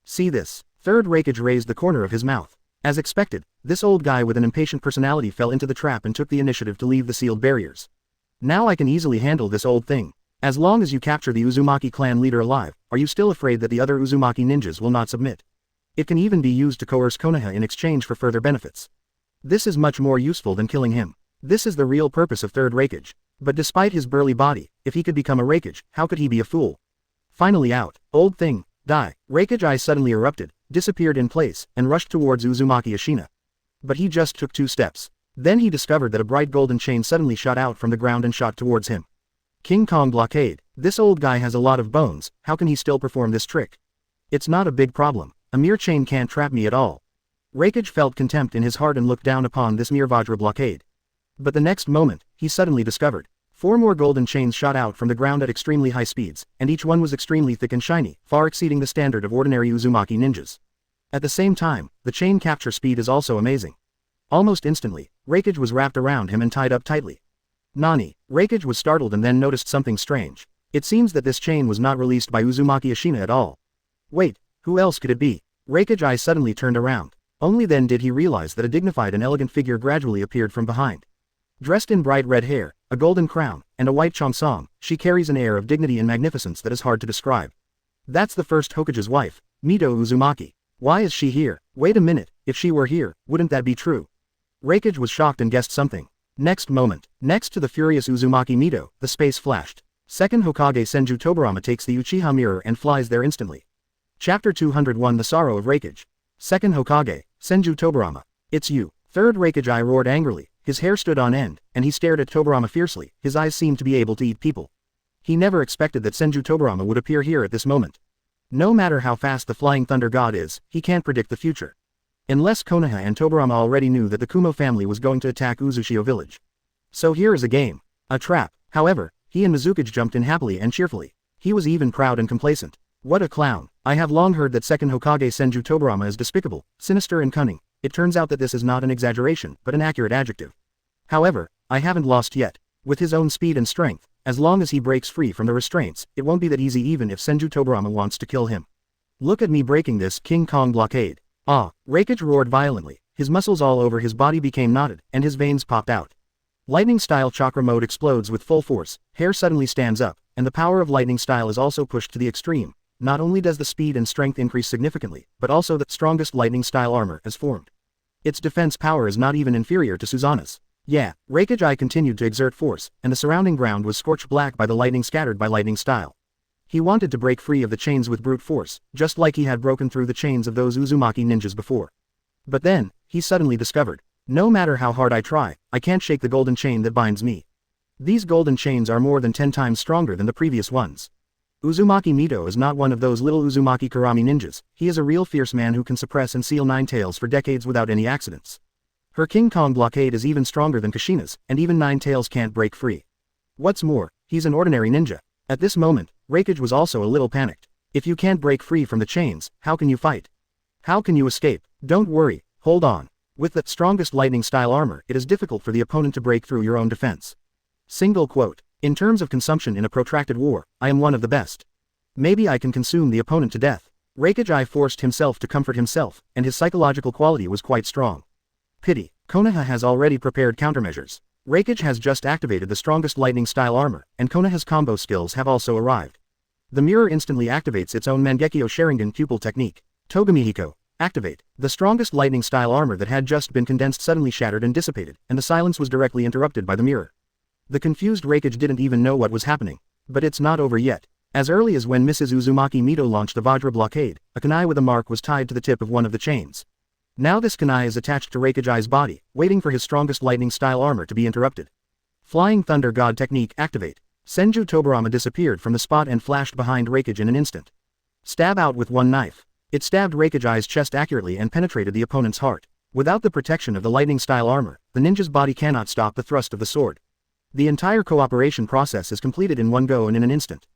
See this. 3rd Raikage raised the corner of his mouth. As expected, this old guy with an impatient personality fell into the trap and took the initiative to leave the sealed barriers. Now I can easily handle this old thing. As long as you capture the Uzumaki clan leader alive, are you still afraid that the other Uzumaki ninjas will not submit? It can even be used to coerce Konoha in exchange for further benefits. This is much more useful than killing him. This is the real purpose of 3rd Raikage. But despite his burly body, if he could become a Raikage, how could he be a fool? Finally out. Old thing, die. Raikage eyes suddenly erupted, disappeared in place, and rushed towards Uzumaki Ashina. But he just took 2 steps. Then he discovered that a bright golden chain suddenly shot out from the ground and shot towards him. King Kong blockade. This old guy has a lot of bones, how can he still perform this trick? It's not a big problem. A mere chain can't trap me at all. Raikage felt contempt in his heart and looked down upon this mere Vajra blockade. But the next moment, he suddenly discovered 4 more golden chains shot out from the ground at extremely high speeds, and each one was extremely thick and shiny, far exceeding the standard of ordinary Uzumaki ninjas. At the same time, the chain capture speed is also amazing. Almost instantly, Raikage was wrapped around him and tied up tightly. Nani? Raikage was startled and then noticed something strange. It seems that this chain was not released by Uzumaki Ashina at all. Wait, who else could it be? Raikage's eyes suddenly turned around. Only then did he realize that a dignified and elegant figure gradually appeared from behind. Dressed in bright red hair, a golden crown, and a white cheongsong, she carries an air of dignity and magnificence that is hard to describe. That's the first Hokage's wife, Mito Uzumaki. Why is she here? Wait a minute, if she were here, wouldn't that be true? Raikage was shocked and guessed something. Next moment, next to the furious Uzumaki Mito, the space flashed. Second Hokage Senju Tobirama takes the Uchiha mirror and flies there instantly. Chapter 201 The Sorrow of Raikage. Second Hokage, Senju Tobirama. It's you. Third Raikage roared angrily, his hair stood on end, and he stared at Tobirama fiercely, his eyes seemed to be able to eat people. He never expected that Senju Tobirama would appear here at this moment. No matter how fast the Flying Thunder God is, he can't predict the future. Unless Konoha and Tobirama already knew that the Kumo family was going to attack Uzushio village. So here is a game. A trap. However, he and Mizukage jumped in happily and cheerfully. He was even proud and complacent. What a clown. I have long heard that second Hokage Senju Tobirama is despicable, sinister and cunning. It turns out that this is not an exaggeration, but an accurate adjective. However, I haven't lost yet. With his own speed and strength, as long as he breaks free from the restraints, it won't be that easy even if Senju Tobirama wants to kill him. Look at me breaking this King Kong blockade. Ah! Raikage roared violently, his muscles all over his body became knotted, and his veins popped out. Lightning-style chakra mode explodes with full force, hair suddenly stands up, and the power of lightning style is also pushed to the extreme. Not only does the speed and strength increase significantly, but also the strongest lightning-style armor is formed. Its defense power is not even inferior to Susanna's. Yeah, Raikage continued to exert force, and the surrounding ground was scorched black by the lightning scattered by lightning style. He wanted to break free of the chains with brute force, just like he had broken through the chains of those Uzumaki ninjas before. But then, he suddenly discovered, no matter how hard I try, I can't shake the golden chain that binds me. These golden chains are more than 10 times stronger than the previous ones. Uzumaki Mito is not one of those little Uzumaki Karami ninjas, he is a real fierce man who can suppress and seal 9 tails for decades without any accidents. Her King Kong blockade is even stronger than Kushina's, and even 9 tails can't break free. What's more, he's an ordinary ninja. At this moment, Raikage was also a little panicked. If you can't break free from the chains, how can you fight? How can you escape? Don't worry, hold on. With the strongest lightning-style armor, it is difficult for the opponent to break through your own defense. Single quote. In terms of consumption in a protracted war, I am one of the best. Maybe I can consume the opponent to death. Raikage forced himself to comfort himself, and his psychological quality was quite strong. Pity, Konoha has already prepared countermeasures. Raikage has just activated the strongest lightning-style armor, and Konoha's combo skills have also arrived. The mirror instantly activates its own Mangekyo Sharingan pupil technique. Togamihiko, activate. The strongest lightning-style armor that had just been condensed suddenly shattered and dissipated, and the silence was directly interrupted by the mirror. The confused Raikage didn't even know what was happening. But it's not over yet. As early as when Mrs. Uzumaki Mito launched the Vajra blockade, a kunai with a mark was tied to the tip of one of the chains. Now this kunai is attached to Raikage's body, waiting for his strongest lightning-style armor to be interrupted. Flying Thunder God technique activate. Senju Tobirama disappeared from the spot and flashed behind Raikage in an instant. Stab out with one knife. It stabbed Raikage's chest accurately and penetrated the opponent's heart. Without the protection of the lightning-style armor, the ninja's body cannot stop the thrust of the sword. The entire cooperation process is completed in one go and in an instant.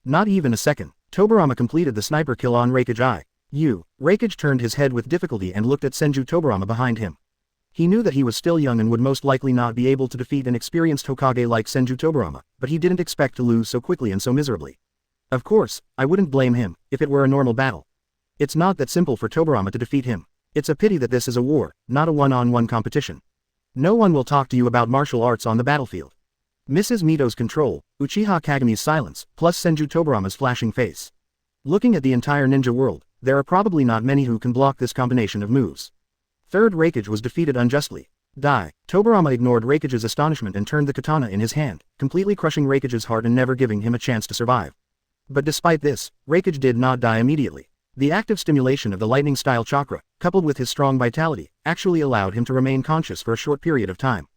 Not even a second, Tobirama completed the sniper kill on Raikage. You. Raikage turned his head with difficulty and looked at Senju Tobirama behind him. He knew that he was still young and would most likely not be able to defeat an experienced Hokage like Senju Tobirama, but he didn't expect to lose so quickly and so miserably. Of course, I wouldn't blame him, if it were a normal battle. It's not that simple for Tobirama to defeat him. It's a pity that this is a war, not a one-on-one competition. No one will talk to you about martial arts on the battlefield. Mrs. Mito's control, Uchiha Kagami's silence, plus Senju Tobirama's flashing face. Looking at the entire ninja world, there are probably not many who can block this combination of moves. Third Raikage was defeated unjustly. Die. Tobirama ignored Raikage's astonishment and turned the katana in his hand, completely crushing Raikage's heart and never giving him a chance to survive. But despite this, Raikage did not die immediately. The active stimulation of the lightning-style chakra, coupled with his strong vitality, actually allowed him to remain conscious for a short period of time.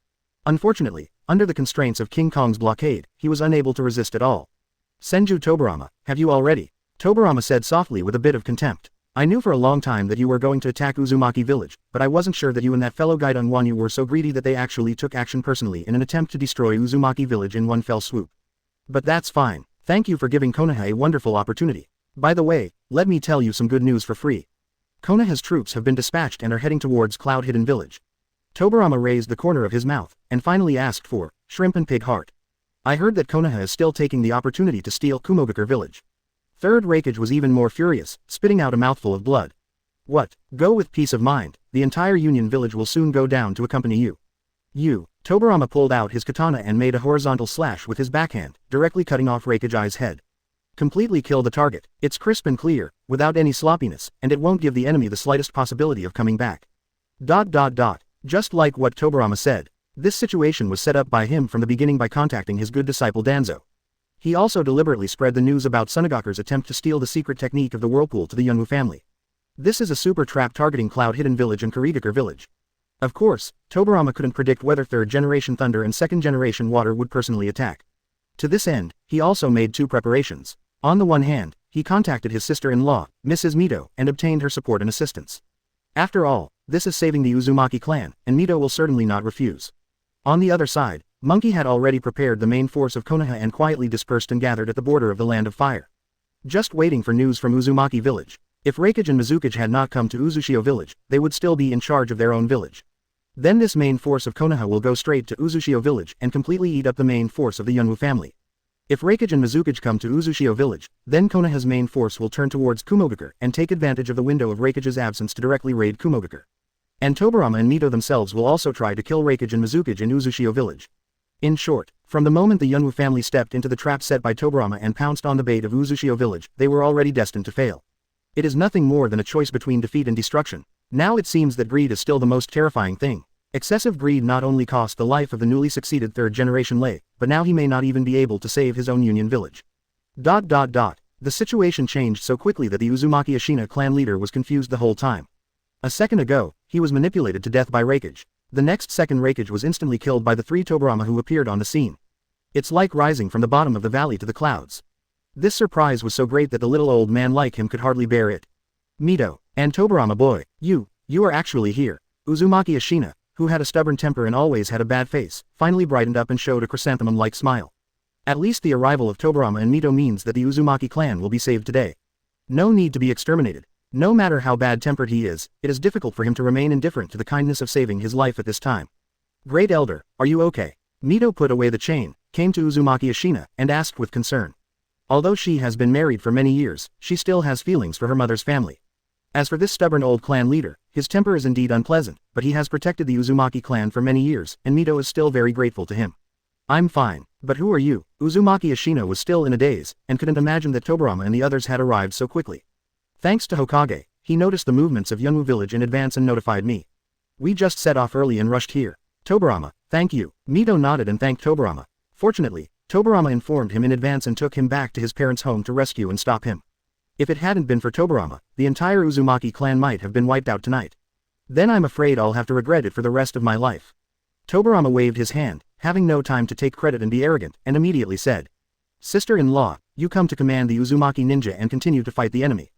Unfortunately, under the constraints of King Kong's blockade, he was unable to resist at all. Senju Tobirama, have you already? Tobirama said softly with a bit of contempt. I knew for a long time that you were going to attack Uzumaki village, but I wasn't sure that you and that fellow Gaidon Wanyu were so greedy that they actually took action personally in an attempt to destroy Uzumaki village in one fell swoop. But that's fine. Thank you for giving Konoha a wonderful opportunity. By the way, let me tell you some good news for free. Konoha's troops have been dispatched and are heading towards Cloud Hidden Village. Tobirama raised the corner of his mouth, and finally asked for shrimp and pig heart. I heard that Konoha is still taking the opportunity to steal Kumogakure village. Third Raikage was even more furious, spitting out a mouthful of blood. What? Go with peace of mind, the entire Union village will soon go down to accompany you. You. Tobirama pulled out his katana and made a horizontal slash with his backhand, directly cutting off Raikage's head. Completely kill the target, it's crisp and clear, without any sloppiness, and it won't give the enemy the slightest possibility of coming back. Just like what Tobirama said. This situation was set up by him from the beginning by contacting his good disciple Danzo. He also deliberately spread the news about Sunagakure's attempt to steal the secret technique of the whirlpool to the Yunwu family. This is a super trap targeting Cloud Hidden Village and Kurigakure village. Of course, Tobirama couldn't predict whether 3rd generation Thunder and 2nd generation Water would personally attack. To this end, he also made 2 preparations. On the one hand, he contacted his sister-in-law, Mrs. Mito, and obtained her support and assistance. After all, this is saving the Uzumaki clan, and Mito will certainly not refuse. On the other side, Monkey had already prepared the main force of Konoha and quietly dispersed and gathered at the border of the Land of Fire. Just waiting for news from Uzumaki village. If Raikage and Mizukage had not come to Uzushio village, they would still be in charge of their own village. Then this main force of Konoha will go straight to Uzushio village and completely eat up the main force of the Yunwu family. If Raikage and Mizukage come to Uzushio village, then Konoha's main force will turn towards Kumogakure and take advantage of the window of Raikage's absence to directly raid Kumogakure. And Tobirama and Mito themselves will also try to kill Raikage and Mizukage in Uzushio village. In short, from the moment the Yunwu family stepped into the trap set by Tobirama and pounced on the bait of Uzushio village, they were already destined to fail. It is nothing more than a choice between defeat and destruction. Now it seems that greed is still the most terrifying thing. Excessive greed not only cost the life of the newly succeeded 3rd generation Lei, but now he may not even be able to save his own Union village. The situation changed so quickly that the Uzumaki Ashina clan leader was confused the whole time. A second ago, he was manipulated to death by Raikage. The next second Raikage was instantly killed by the 3 Tobirama who appeared on the scene. It's like rising from the bottom of the valley to the clouds. This surprise was so great that the little old man like him could hardly bear it. Mito, and Tobirama boy, you are actually here. Uzumaki Ashina, who had a stubborn temper and always had a bad face, finally brightened up and showed a chrysanthemum-like smile. At least the arrival of Tobirama and Mito means that the Uzumaki clan will be saved today. No need to be exterminated. No matter how bad-tempered he is, it is difficult for him to remain indifferent to the kindness of saving his life at this time. Great Elder, are you okay? Mito put away the chain, came to Uzumaki Ashina, and asked with concern. Although she has been married for many years, she still has feelings for her mother's family. As for this stubborn old clan leader, his temper is indeed unpleasant, but he has protected the Uzumaki clan for many years, and Mito is still very grateful to him. I'm fine, but who are you? Uzumaki Ashina was still in a daze, and couldn't imagine that Tobirama and the others had arrived so quickly. Thanks to Hokage, he noticed the movements of Yunwu village in advance and notified me. We just set off early and rushed here. Tobirama, thank you. Mito nodded and thanked Tobirama. Fortunately, Tobirama informed him in advance and took him back to his parents' home to rescue and stop him. If it hadn't been for Tobirama, the entire Uzumaki clan might have been wiped out tonight. Then I'm afraid I'll have to regret it for the rest of my life. Tobirama waved his hand, having no time to take credit and be arrogant, and immediately said. Sister-in-law, you come to command the Uzumaki ninja and continue to fight the enemy.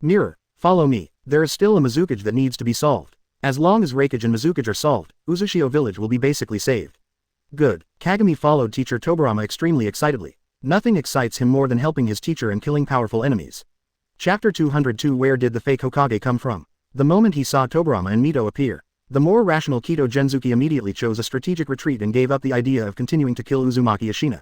Mirror, follow me. There is still a Mizukage that needs to be solved. As long as Raikage and Mizukage are solved, Uzushio village will be basically saved. Good. Kagami followed teacher Tobirama extremely excitedly. Nothing excites him more than helping his teacher and killing powerful enemies. Chapter 202 Where did the fake Hokage come from? The moment he saw Tobirama and Mito appear, the more rational Kido Genzuki immediately chose a strategic retreat and gave up the idea of continuing to kill Uzumaki Ashina.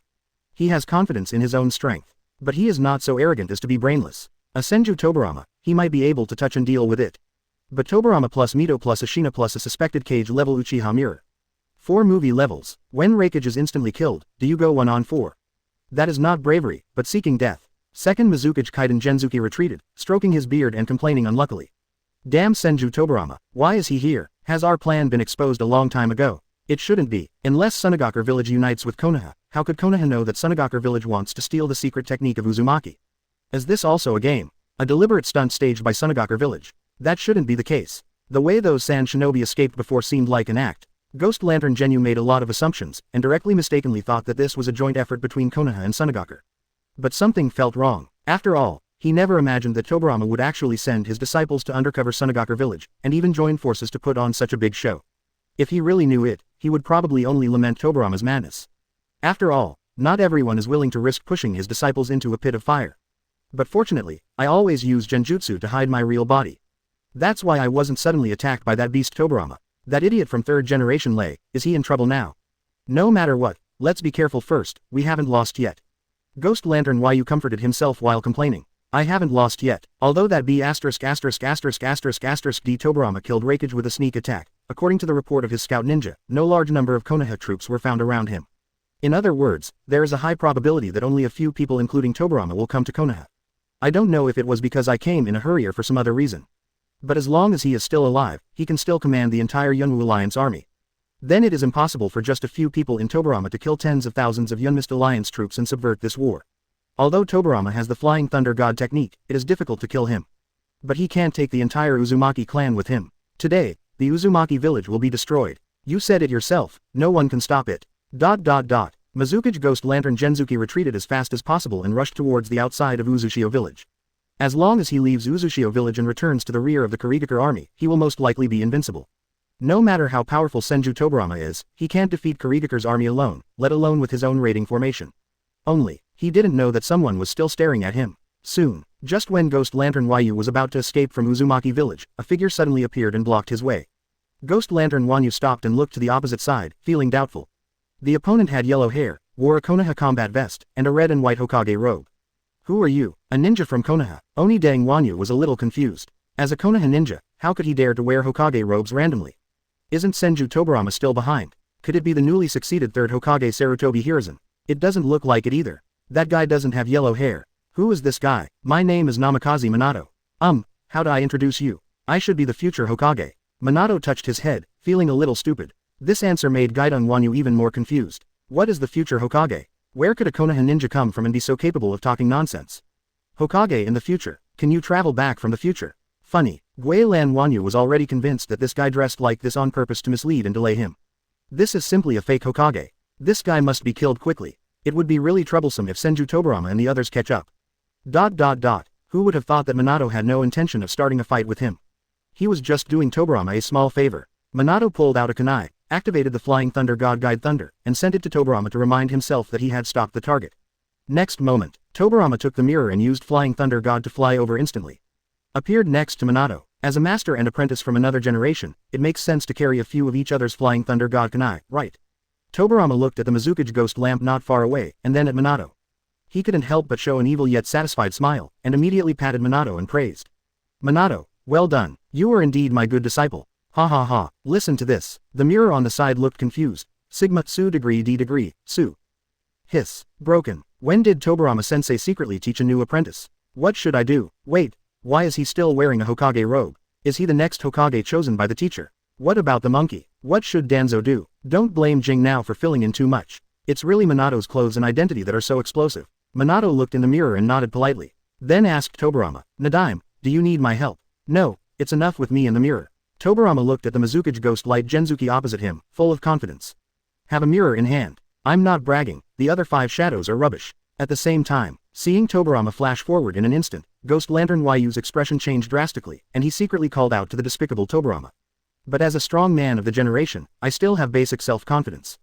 He has confidence in his own strength. But he is not so arrogant as to be brainless. A Senju Tobirama, he might be able to touch and deal with it. But Tobirama plus Mito plus Ashina plus a suspected cage level Uchiha mirror. 4 movie levels. When Raikage is instantly killed, do you go 1 on 4? That is not bravery, but seeking death. Second Mizukage Kaiden Genzuki retreated, stroking his beard and complaining unluckily. Damn Senju Tobirama, why is he here? Has our plan been exposed a long time ago? It shouldn't be. Unless Sunagakure village unites with Konoha, how could Konoha know that Sunagakure village wants to steal the secret technique of Uzumaki? Is this also a game? A deliberate stunt staged by Sunagakure village. That shouldn't be the case. The way those sand shinobi escaped before seemed like an act. Ghost Lantern Genyu made a lot of assumptions, and directly mistakenly thought that this was a joint effort between Konoha and Sunagakure. But something felt wrong. After all, he never imagined that Tobirama would actually send his disciples to undercover Sunagakure village, and even join forces to put on such a big show. If he really knew it, he would probably only lament Tobirama's madness. After all, not everyone is willing to risk pushing his disciples into a pit of fire. But fortunately, I always use genjutsu to hide my real body. That's why I wasn't suddenly attacked by that beast Tobirama. That idiot from third generation Lei, is he in trouble now? No matter what, let's be careful first, we haven't lost yet. Ghost Lantern Yu comforted himself while complaining. I haven't lost yet, although that B************** D Tobirama killed Raikage with a sneak attack. According to the report of his scout ninja, no large number of Konoha troops were found around him. In other words, there is a high probability that only a few people including Tobirama will come to Konoha. I don't know if it was because I came in a hurry or for some other reason. But as long as he is still alive, he can still command the entire Yunwu Alliance army. Then it is impossible for just a few people in Tobirama to kill tens of thousands of Yunmist Alliance troops and subvert this war. Although Tobirama has the Flying Thunder God technique, it is difficult to kill him. But he can't take the entire Uzumaki clan with him. Today, the Uzumaki village will be destroyed. You said it yourself, no one can stop it. Mizukage Ghost Lantern Genzuki retreated as fast as possible and rushed towards the outside of Uzushio village. As long as he leaves Uzushio village and returns to the rear of the Kurigakure army, he will most likely be invincible. No matter how powerful Senju Tobirama is, he can't defeat Kurigakure's army alone, let alone with his own raiding formation. Only, he didn't know that someone was still staring at him. Soon, just when Ghost Lantern Yu was about to escape from Uzumaki village, a figure suddenly appeared and blocked his way. Ghost Lantern Yu stopped and looked to the opposite side, feeling doubtful. The opponent had yellow hair, wore a Konoha combat vest, and a red and white Hokage robe. Who are you? A ninja from Konoha? Onidang Wanyu was a little confused. As a Konoha ninja, how could he dare to wear Hokage robes randomly? Isn't Senju Tobirama still behind? Could it be the newly succeeded third Hokage Sarutobi Hiruzen? It doesn't look like it either. That guy doesn't have yellow hair. Who is this guy? My name is Namikaze Minato. How do I introduce you? I should be the future Hokage. Minato touched his head, feeling a little stupid. This answer made Gaidong Wanyu even more confused. What is the future Hokage? Where could a Konoha ninja come from and be so capable of talking nonsense? Hokage in the future. Can you travel back from the future? Funny, Guilan Wanyu was already convinced that this guy dressed like this on purpose to mislead and delay him. This is simply a fake Hokage. This guy must be killed quickly. It would be really troublesome if Senju Tobirama and the others catch up. Who would have thought that Minato had no intention of starting a fight with him? He was just doing Tobirama a small favor. Minato pulled out a kunai, activated the Flying Thunder God Guide Thunder, and sent it to Tobirama to remind himself that he had stopped the target. Next moment, Tobirama took the mirror and used Flying Thunder God to fly over instantly. Appeared next to Minato. As a master and apprentice from another generation, it makes sense to carry a few of each other's Flying Thunder God kunai, right? Tobirama looked at the Mizukage ghost lamp not far away, and then at Minato. He couldn't help but show an evil yet satisfied smile, and immediately patted Minato and praised. Minato, well done, you are indeed my good disciple. Ha ha ha, listen to this. The mirror on the side looked confused. Sigma Tsu degree D degree, Tsu. Hiss. Broken. When did Tobirama sensei secretly teach a new apprentice? What should I do? Wait. Why is he still wearing a Hokage robe? Is he the next Hokage chosen by the teacher? What about the monkey? What should Danzo do? Don't blame Jing now for filling in too much. It's really Minato's clothes and identity that are so explosive. Minato looked in the mirror and nodded politely. Then asked Tobirama, Nadaime, do you need my help? No, it's enough with me in the mirror. Tobirama looked at the Mizukage ghost light Genzuki opposite him, full of confidence. Have a mirror in hand. I'm not bragging, the other 5 shadows are rubbish. At the same time, seeing Tobirama flash forward in an instant, Ghost Lantern Yu's expression changed drastically, and he secretly called out to the despicable Tobirama. But as a strong man of the generation, I still have basic self-confidence.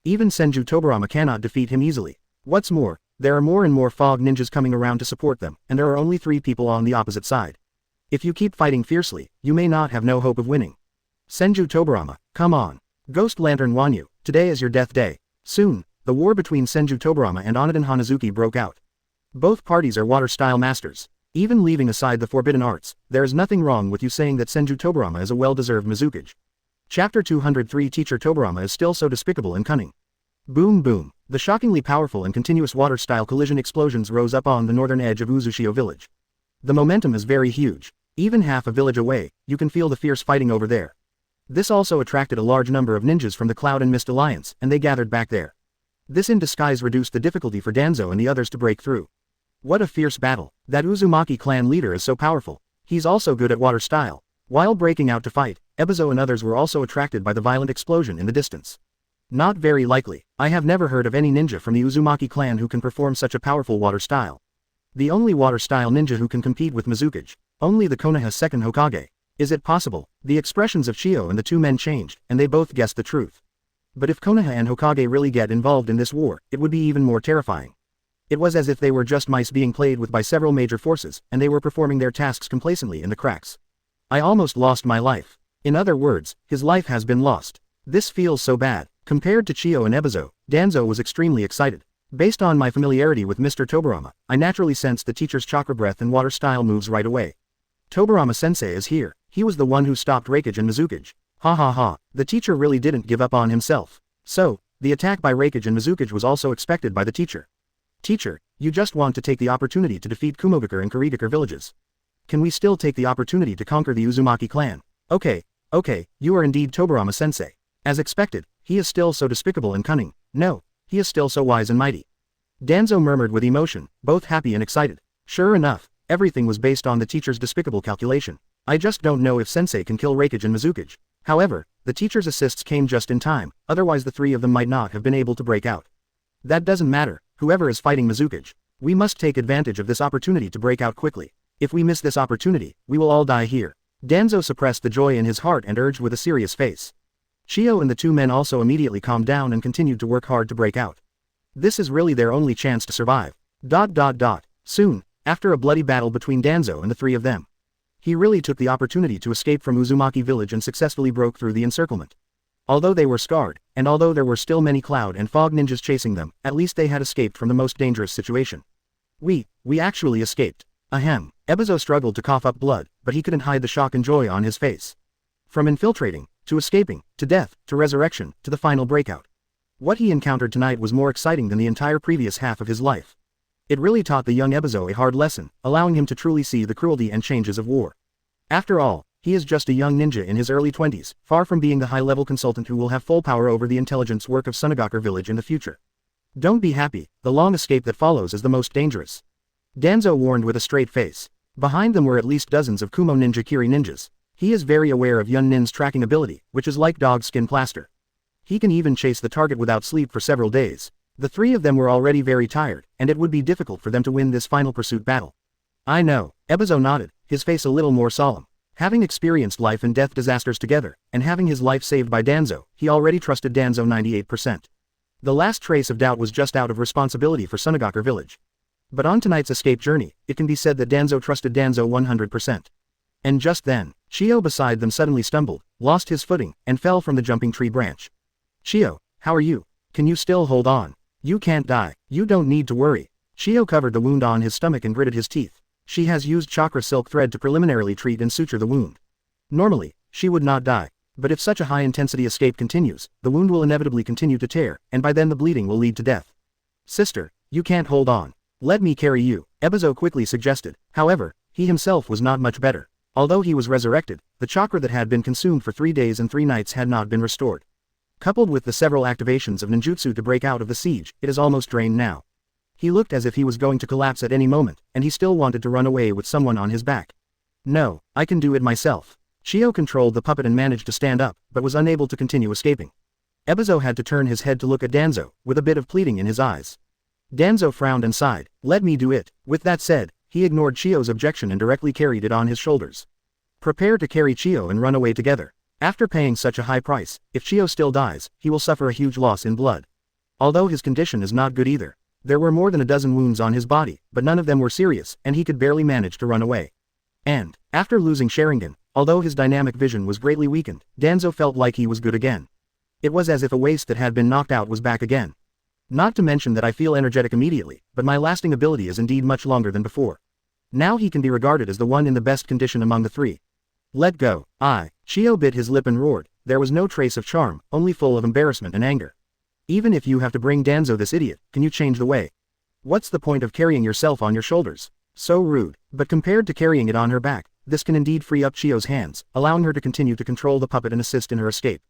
Even Senju Tobirama cannot defeat him easily. What's more, there are more and more fog ninjas coming around to support them, and there are only 3 people on the opposite side. If you keep fighting fiercely, you may not have no hope of winning. Senju Tobirama, come on. Ghost Lantern Wanyu, today is your death day. Soon, the war between Senju Tobirama and Oniden Hanazuki broke out. Both parties are water-style masters. Even leaving aside the forbidden arts, there is nothing wrong with you saying that Senju Tobirama is a well-deserved Mizukage. Chapter 203 Teacher Tobirama is still so despicable and cunning. Boom boom. The shockingly powerful and continuous water-style collision explosions rose up on the northern edge of Uzushio village. The momentum is very huge. Even half a village away, you can feel the fierce fighting over there. This also attracted a large number of ninjas from the Cloud and Mist Alliance, and they gathered back there. This in disguise reduced the difficulty for Danzo and the others to break through. What a fierce battle. That Uzumaki clan leader is so powerful. He's also good at water style. While breaking out to fight, Ebizo and others were also attracted by the violent explosion in the distance. Not very likely. I have never heard of any ninja from the Uzumaki clan who can perform such a powerful water style. The only water style ninja who can compete with Mizukage. Only the Konoha's second Hokage. Is it possible? The expressions of Chiyo and the two men changed, and they both guessed the truth. But if Konoha and Hokage really get involved in this war, it would be even more terrifying. It was as if they were just mice being played with by several major forces, and they were performing their tasks complacently in the cracks. I almost lost my life. In other words, his life has been lost. This feels so bad. Compared to Chiyo and Ebizo, Danzo was extremely excited. Based on my familiarity with Mr. Tobirama, I naturally sensed the teacher's chakra breath and water style moves right away. Tobirama sensei is here. He was the one who stopped Reikage and Mizukage. Ha ha ha, the teacher really didn't give up on himself. So, the attack by Reikage and Mizukage was also expected by the teacher. Teacher, you just want to take the opportunity to defeat Kumogakure and Kurigakure villages. Can we still take the opportunity to conquer the Uzumaki clan? Okay, you are indeed Tobirama sensei. As expected, he is still so despicable and cunning. No, he is still so wise and mighty. Danzo murmured with emotion, both happy and excited. Sure enough, everything was based on the teacher's despicable calculation. I just don't know if sensei can kill Reikage and Mizukage. However, the teacher's assists came just in time, otherwise the three of them might not have been able to break out. That doesn't matter, whoever is fighting Mizukage. We must take advantage of this opportunity to break out quickly. If we miss this opportunity, we will all die here. Danzo suppressed the joy in his heart and urged with a serious face. Chiyo and the two men also immediately calmed down and continued to work hard to break out. This is really their only chance to survive. Soon, after a bloody battle between Danzo and the three of them, he really took the opportunity to escape from Uzumaki village and successfully broke through the encirclement. Although they were scarred, and although there were still many cloud and fog ninjas chasing them, at least they had escaped from the most dangerous situation. We actually escaped. Ahem. Ebizo struggled to cough up blood, but he couldn't hide the shock and joy on his face. From infiltrating, to escaping, to death, to resurrection, to the final breakout. What he encountered tonight was more exciting than the entire previous half of his life. It really taught the young Ebizo a hard lesson, allowing him to truly see the cruelty and changes of war. After all, he is just a young ninja in his early 20s, far from being the high-level consultant who will have full power over the intelligence work of Sunagakure village in the future. Don't be happy, the long escape that follows is the most dangerous. Danzo warned with a straight face. Behind them were at least dozens of Kumo ninja Kiri ninjas. He is very aware of Yun Nin's tracking ability, which is like dog skin plaster. He can even chase the target without sleep for several days. The three of them were already very tired, and it would be difficult for them to win this final pursuit battle. I know, Ebizo nodded, his face a little more solemn. Having experienced life and death disasters together, and having his life saved by Danzo, he already trusted Danzo 98%. The last trace of doubt was just out of responsibility for Sunagakure village. But on tonight's escape journey, it can be said that Danzo trusted Danzo 100%. And just then, Chiyo beside them suddenly stumbled, lost his footing, and fell from the jumping tree branch. Chiyo, how are you? Can you still hold on? You can't die. You don't need to worry. Chiyo covered the wound on his stomach and gritted his teeth. She has used chakra silk thread to preliminarily treat and suture the wound. Normally, she would not die. But if such a high-intensity escape continues, the wound will inevitably continue to tear, and by then the bleeding will lead to death. Sister, you can't hold on. Let me carry you, Ebizo quickly suggested. However, he himself was not much better. Although he was resurrected, the chakra that had been consumed for 3 days and 3 nights had not been restored. Coupled with the several activations of ninjutsu to break out of the siege, it is almost drained now. He looked as if he was going to collapse at any moment, and he still wanted to run away with someone on his back. No, I can do it myself. Chiyo controlled the puppet and managed to stand up, but was unable to continue escaping. Ebizo had to turn his head to look at Danzo, with a bit of pleading in his eyes. Danzo frowned and sighed. Let me do it. With that said, he ignored Chiyo's objection and directly carried it on his shoulders. Prepare to carry Chiyo and run away together. After paying such a high price, if Chiyo still dies, he will suffer a huge loss in blood. Although his condition is not good either. There were more than a dozen wounds on his body, but none of them were serious, and he could barely manage to run away. And, after losing Sharingan, although his dynamic vision was greatly weakened, Danzo felt like he was good again. It was as if a waste that had been knocked out was back again. Not to mention that I feel energetic immediately, but my lasting ability is indeed much longer than before. Now he can be regarded as the one in the best condition among the three. Let go. Chiyo bit his lip and roared. There was no trace of charm, only full of embarrassment and anger. Even if you have to bring Danzo this idiot, can you change the way? What's the point of carrying yourself on your shoulders? So rude. But compared to carrying it on her back, this can indeed free up Chiyo's hands, allowing her to continue to control the puppet and assist in her escape.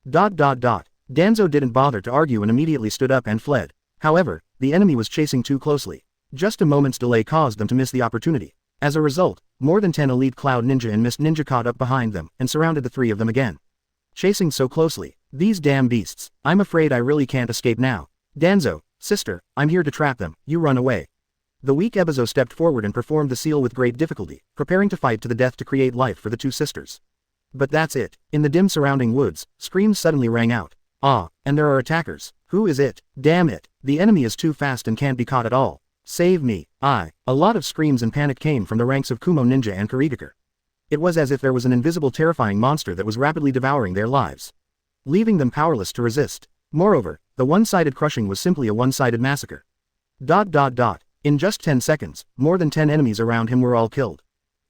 Danzo didn't bother to argue and immediately stood up and fled. However, the enemy was chasing too closely. Just a moment's delay caused them to miss the opportunity. As a result, more than 10 elite Cloud Ninja and Mist Ninja caught up behind them and surrounded the three of them again. Chasing so closely. These damn beasts. I'm afraid I really can't escape now. Danzo, sister, I'm here to trap them, you run away. The weak Ebizo stepped forward and performed the seal with great difficulty, preparing to fight to the death to create life for the two sisters. But that's it. In the dim surrounding woods, screams suddenly rang out. Ah, and there are attackers. Who is it? Damn it. The enemy is too fast and can't be caught at all. Save me. A lot of screams and panic came from the ranks of Kumo Ninja and Kurigakure. It was as if there was an invisible terrifying monster that was rapidly devouring their lives, leaving them powerless to resist. Moreover, the one-sided crushing was simply a one-sided massacre. In just 10 seconds, more than 10 enemies around him were all killed.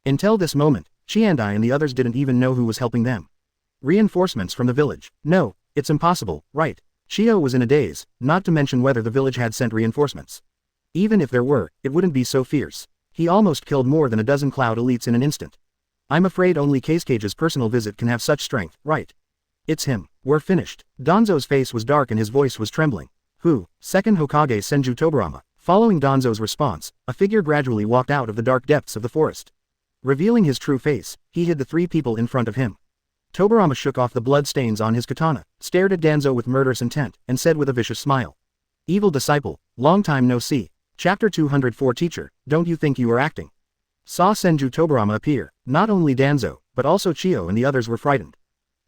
Until this moment, Qiandai and the others didn't even know who was helping them. Reinforcements from the village. No, it's impossible, right? Shio was in a daze, not to mention whether the village had sent reinforcements. Even if there were, it wouldn't be so fierce. He almost killed more than a dozen Cloud elites in an instant. I'm afraid only Kazukage's personal visit can have such strength, right? It's him. We're finished. Danzo's face was dark and his voice was trembling. Who? Second Hokage Senju Tobirama. Following Danzo's response, a figure gradually walked out of the dark depths of the forest. Revealing his true face, he hid the three people in front of him. Tobirama shook off the blood stains on his katana, stared at Danzo with murderous intent, and said with a vicious smile. Evil disciple, long time no see. Chapter 204 Teacher, don't you think you are acting? Saw Senju Tobirama appear. Not only Danzo, but also Chio and the others were frightened.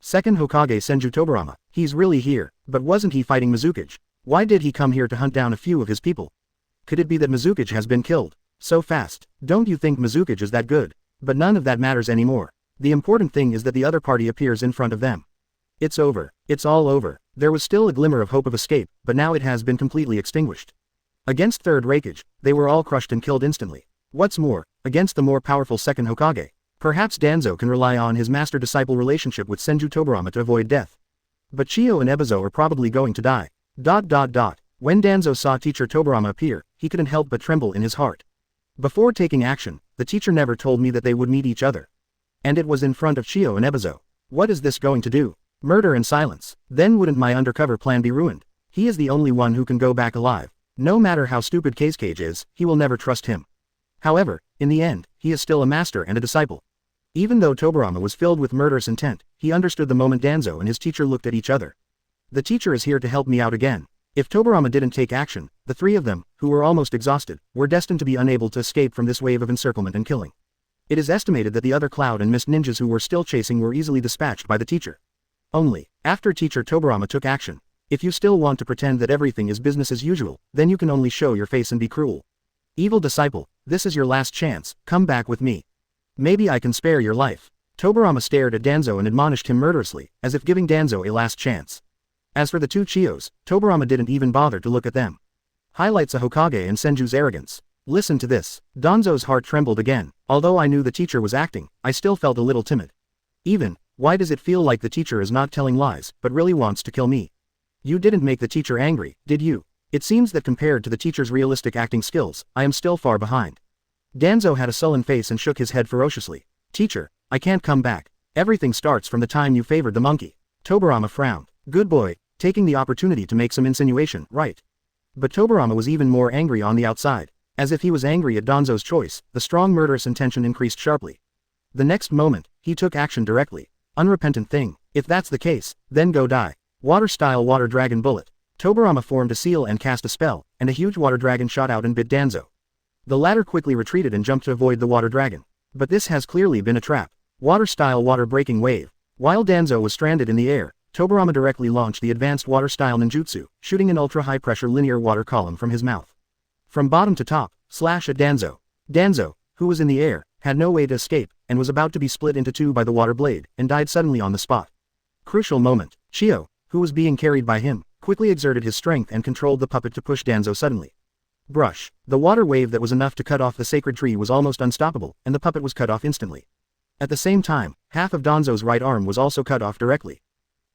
Second Hokage Senju Tobirama, he's really here, but wasn't he fighting Mizukage? Why did he come here to hunt down a few of his people? Could it be that Mizukage has been killed? So fast. Don't you think Mizukage is that good? But none of that matters anymore. The important thing is that the other party appears in front of them. It's over. It's all over. There was still a glimmer of hope of escape, but now it has been completely extinguished. Against Third Hokage, they were all crushed and killed instantly. What's more, against the more powerful Second Hokage, perhaps Danzo can rely on his master-disciple relationship with Senju Tobirama to avoid death. But Chio and Ebizo are probably going to die. When Danzo saw Teacher Tobirama appear, he couldn't help but tremble in his heart. Before taking action, the teacher never told me that they would meet each other. And it was in front of Chio and Ebizo. What is this going to do? Murder and silence. Then wouldn't my undercover plan be ruined? He is the only one who can go back alive. No matter how stupid Kazekage is, he will never trust him. However, in the end, he is still a master and a disciple. Even though Tobirama was filled with murderous intent, he understood the moment Danzo and his teacher looked at each other. The teacher is here to help me out again. If Tobirama didn't take action, the three of them, who were almost exhausted, were destined to be unable to escape from this wave of encirclement and killing. It is estimated that the other Cloud and Mist ninjas who were still chasing were easily dispatched by the teacher. Only, after Teacher Tobirama took action. If you still want to pretend that everything is business as usual, then you can only show your face and be cruel. Evil disciple, this is your last chance, come back with me. Maybe I can spare your life. Tobirama stared at Danzo and admonished him murderously, as if giving Danzo a last chance. As for the two Chios, Tobirama didn't even bother to look at them. Highlights a Hokage and Senju's arrogance. Listen to this. Danzo's heart trembled again. Although I knew the teacher was acting, I still felt a little timid. Why does it feel like the teacher is not telling lies, but really wants to kill me? You didn't make the teacher angry, did you? It seems that compared to the teacher's realistic acting skills, I am still far behind. Danzo had a sullen face and shook his head ferociously. Teacher, I can't come back. Everything starts from the time you favored the monkey. Tobirama frowned. Good boy, taking the opportunity to make some insinuation, right? But Tobirama was even more angry on the outside. As if he was angry at Danzo's choice, the strong murderous intention increased sharply. The next moment, he took action directly. Unrepentant thing. If that's the case, then go die. Water-style water dragon bullet. Tobirama formed a seal and cast a spell, and a huge water dragon shot out and bit Danzo. The latter quickly retreated and jumped to avoid the water dragon. But this has clearly been a trap. Water-style water-breaking wave. While Danzo was stranded in the air, Tobirama directly launched the advanced water-style ninjutsu, shooting an ultra-high-pressure linear water column from his mouth. From bottom to top, slash at Danzo. Danzo, who was in the air, had no way to escape, and was about to be split into two by the water blade, and died suddenly on the spot. Crucial moment. Chio, who was being carried by him, quickly exerted his strength and controlled the puppet to push Danzo suddenly. Brush. The water wave that was enough to cut off the sacred tree was almost unstoppable, and the puppet was cut off instantly. At the same time, half of Danzo's right arm was also cut off directly.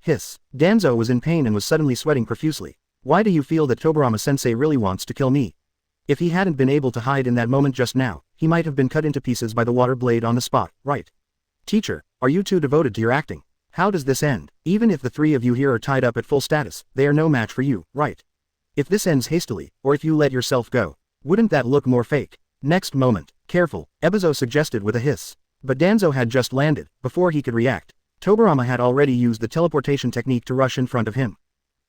Hiss. Danzo was in pain and was suddenly sweating profusely. Why do you feel that Tobirama-sensei really wants to kill me? If he hadn't been able to hide in that moment just now, he might have been cut into pieces by the water blade on the spot, right? Teacher, are you too devoted to your acting? How does this end? Even if the three of you here are tied up at full status, they are no match for you, right? If this ends hastily, or if you let yourself go, Wouldn't that look more fake? Next moment, careful, Ebizo suggested with a hiss. But Danzo had just landed. Before he could react, Tobirama had already used the teleportation technique to rush in front of him.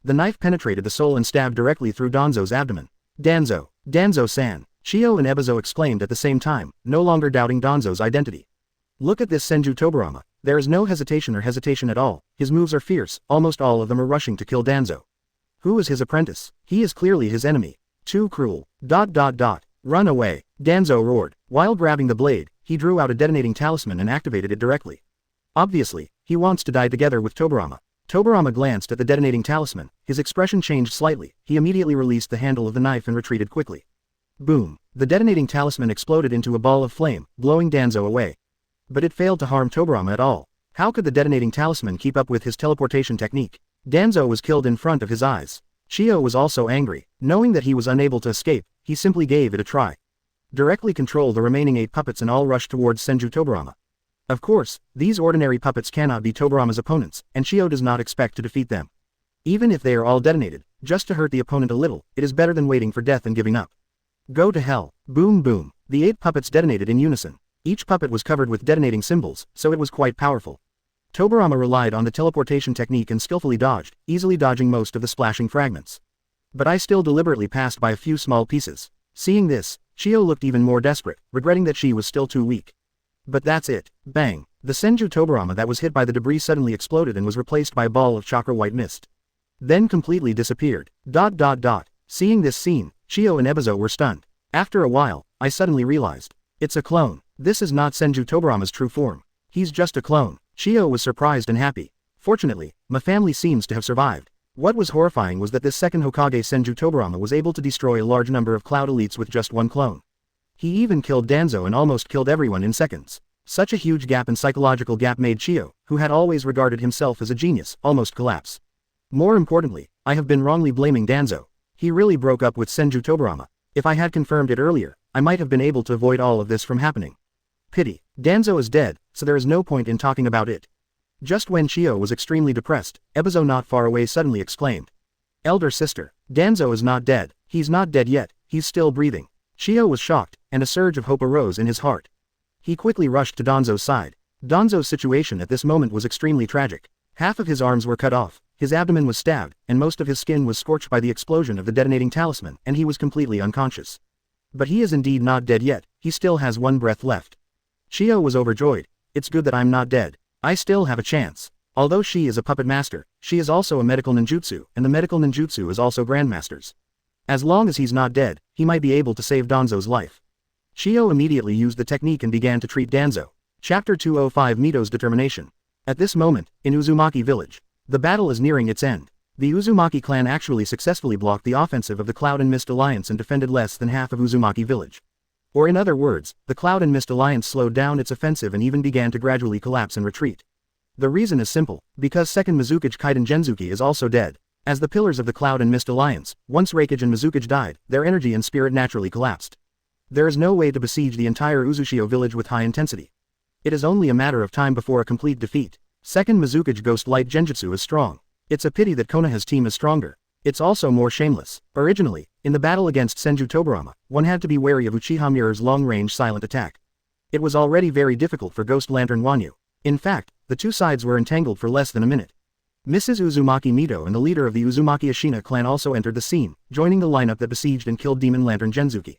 The knife penetrated the soul and stabbed directly through Danzo's abdomen. Danzo-san, Shio and Ebizo exclaimed at the same time, no longer doubting Danzo's identity. Look at this Senju Tobirama, there is no hesitation at all, his moves are fierce, almost all of them are rushing to kill Danzo. Who is his apprentice? He is clearly his enemy. Too cruel. Run away, Danzo roared. While grabbing the blade, he drew out a detonating talisman and activated it directly. Obviously, he wants to die together with Tobirama. Tobirama glanced at the detonating talisman, his expression changed slightly, he immediately released the handle of the knife and retreated quickly. Boom! The detonating talisman exploded into a ball of flame, blowing Danzo away. But it failed to harm Tobirama at all. How could the detonating talisman keep up with his teleportation technique? Danzo was killed in front of his eyes. Shio was also angry. Knowing that he was unable to escape, he simply gave it a try. Directly control the remaining 8 puppets and all rushed towards Senju Tobirama. Of course, these ordinary puppets cannot be Tobirama's opponents, and Shio does not expect to defeat them. Even if they are all detonated, just to hurt the opponent a little, it is better than waiting for death and giving up. Go to hell. Boom boom. The 8 puppets detonated in unison. Each puppet was covered with detonating symbols, so it was quite powerful. Tobirama relied on the teleportation technique and skillfully dodged, easily dodging most of the splashing fragments. But I still deliberately passed by a few small pieces. Seeing this, Shio looked even more desperate, regretting that she was still too weak. But that's it. Bang! The Senju Tobirama that was hit by the debris suddenly exploded and was replaced by a ball of chakra white mist. Then completely disappeared. Seeing this scene, Shio and Ebizo were stunned. After a while, I suddenly realized. It's a clone. This is not Senju Tobirama's true form. He's just a clone. Shio was surprised and happy. Fortunately, my family seems to have survived. What was horrifying was that this second Hokage Senju Tobirama was able to destroy a large number of cloud elites with just one clone. He even killed Danzo and almost killed everyone in seconds. Such a huge gap and psychological gap made Shio, who had always regarded himself as a genius, almost collapse. More importantly, I have been wrongly blaming Danzo. He really broke up with Senju Tobirama. If I had confirmed it earlier, I might have been able to avoid all of this from happening. Pity. Danzo is dead, so there is no point in talking about it. Just when Shio was extremely depressed, Ebizo not far away suddenly exclaimed. Elder sister, Danzo is not dead. He's not dead yet, he's still breathing. Shio was shocked, and a surge of hope arose in his heart. He quickly rushed to Danzo's side. Danzo's situation at this moment was extremely tragic. Half of his arms were cut off, his abdomen was stabbed, and most of his skin was scorched by the explosion of the detonating talisman, and he was completely unconscious. But he is indeed not dead yet, he still has one breath left. Shio was overjoyed. It's good that I'm not dead. I still have a chance. Although she is a puppet master, she is also a medical ninjutsu, and the medical ninjutsu is also grandmaster's. As long as he's not dead, he might be able to save Danzo's life. Shio immediately used the technique and began to treat Danzo. Chapter 205 Mito's Determination. At this moment, in Uzumaki village, the battle is nearing its end. The Uzumaki clan actually successfully blocked the offensive of the Cloud and Mist Alliance and defended less than half of Uzumaki village. Or in other words, the Cloud and Mist Alliance slowed down its offensive and even began to gradually collapse and retreat. The reason is simple, because second Mizukage Kaiden Genzuki is also dead. As the pillars of the Cloud and Mist Alliance, once Reikage and Mizukage died, their energy and spirit naturally collapsed. There is no way to besiege the entire Uzushio village with high intensity. It is only a matter of time before a complete defeat. Second Mizukage Ghost Light Genjutsu is strong. It's a pity that Konoha's team is stronger. It's also more shameless. Originally, in the battle against Senju Tobirama, one had to be wary of Uchiha Mirror's long-range silent attack. It was already very difficult for Ghost Lantern Wanyu. In fact, the two sides were entangled for less than a minute. Mrs. Uzumaki Mito and the leader of the Uzumaki Ashina clan also entered the scene, joining the lineup that besieged and killed Demon Lantern Genzuki.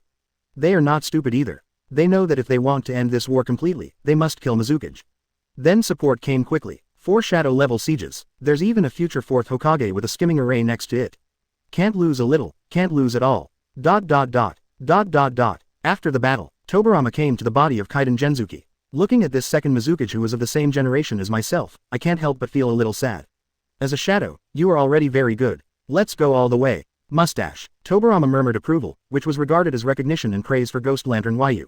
They are not stupid either. They know that if they want to end this war completely, they must kill Mizukage. Then support came quickly. 4 shadow-level sieges. There's even a future 4th Hokage with a skimming array next to it. Can't lose a little, can't lose at all. After the battle, Tobirama came to the body of Kaiden Genzuki. Looking at this second Mizukage who is of the same generation as myself, I can't help but feel a little sad. As a shadow, you are already very good. Let's go all the way. Mustache. Tobirama murmured approval, which was regarded as recognition and praise for Ghost Lantern Wanyu.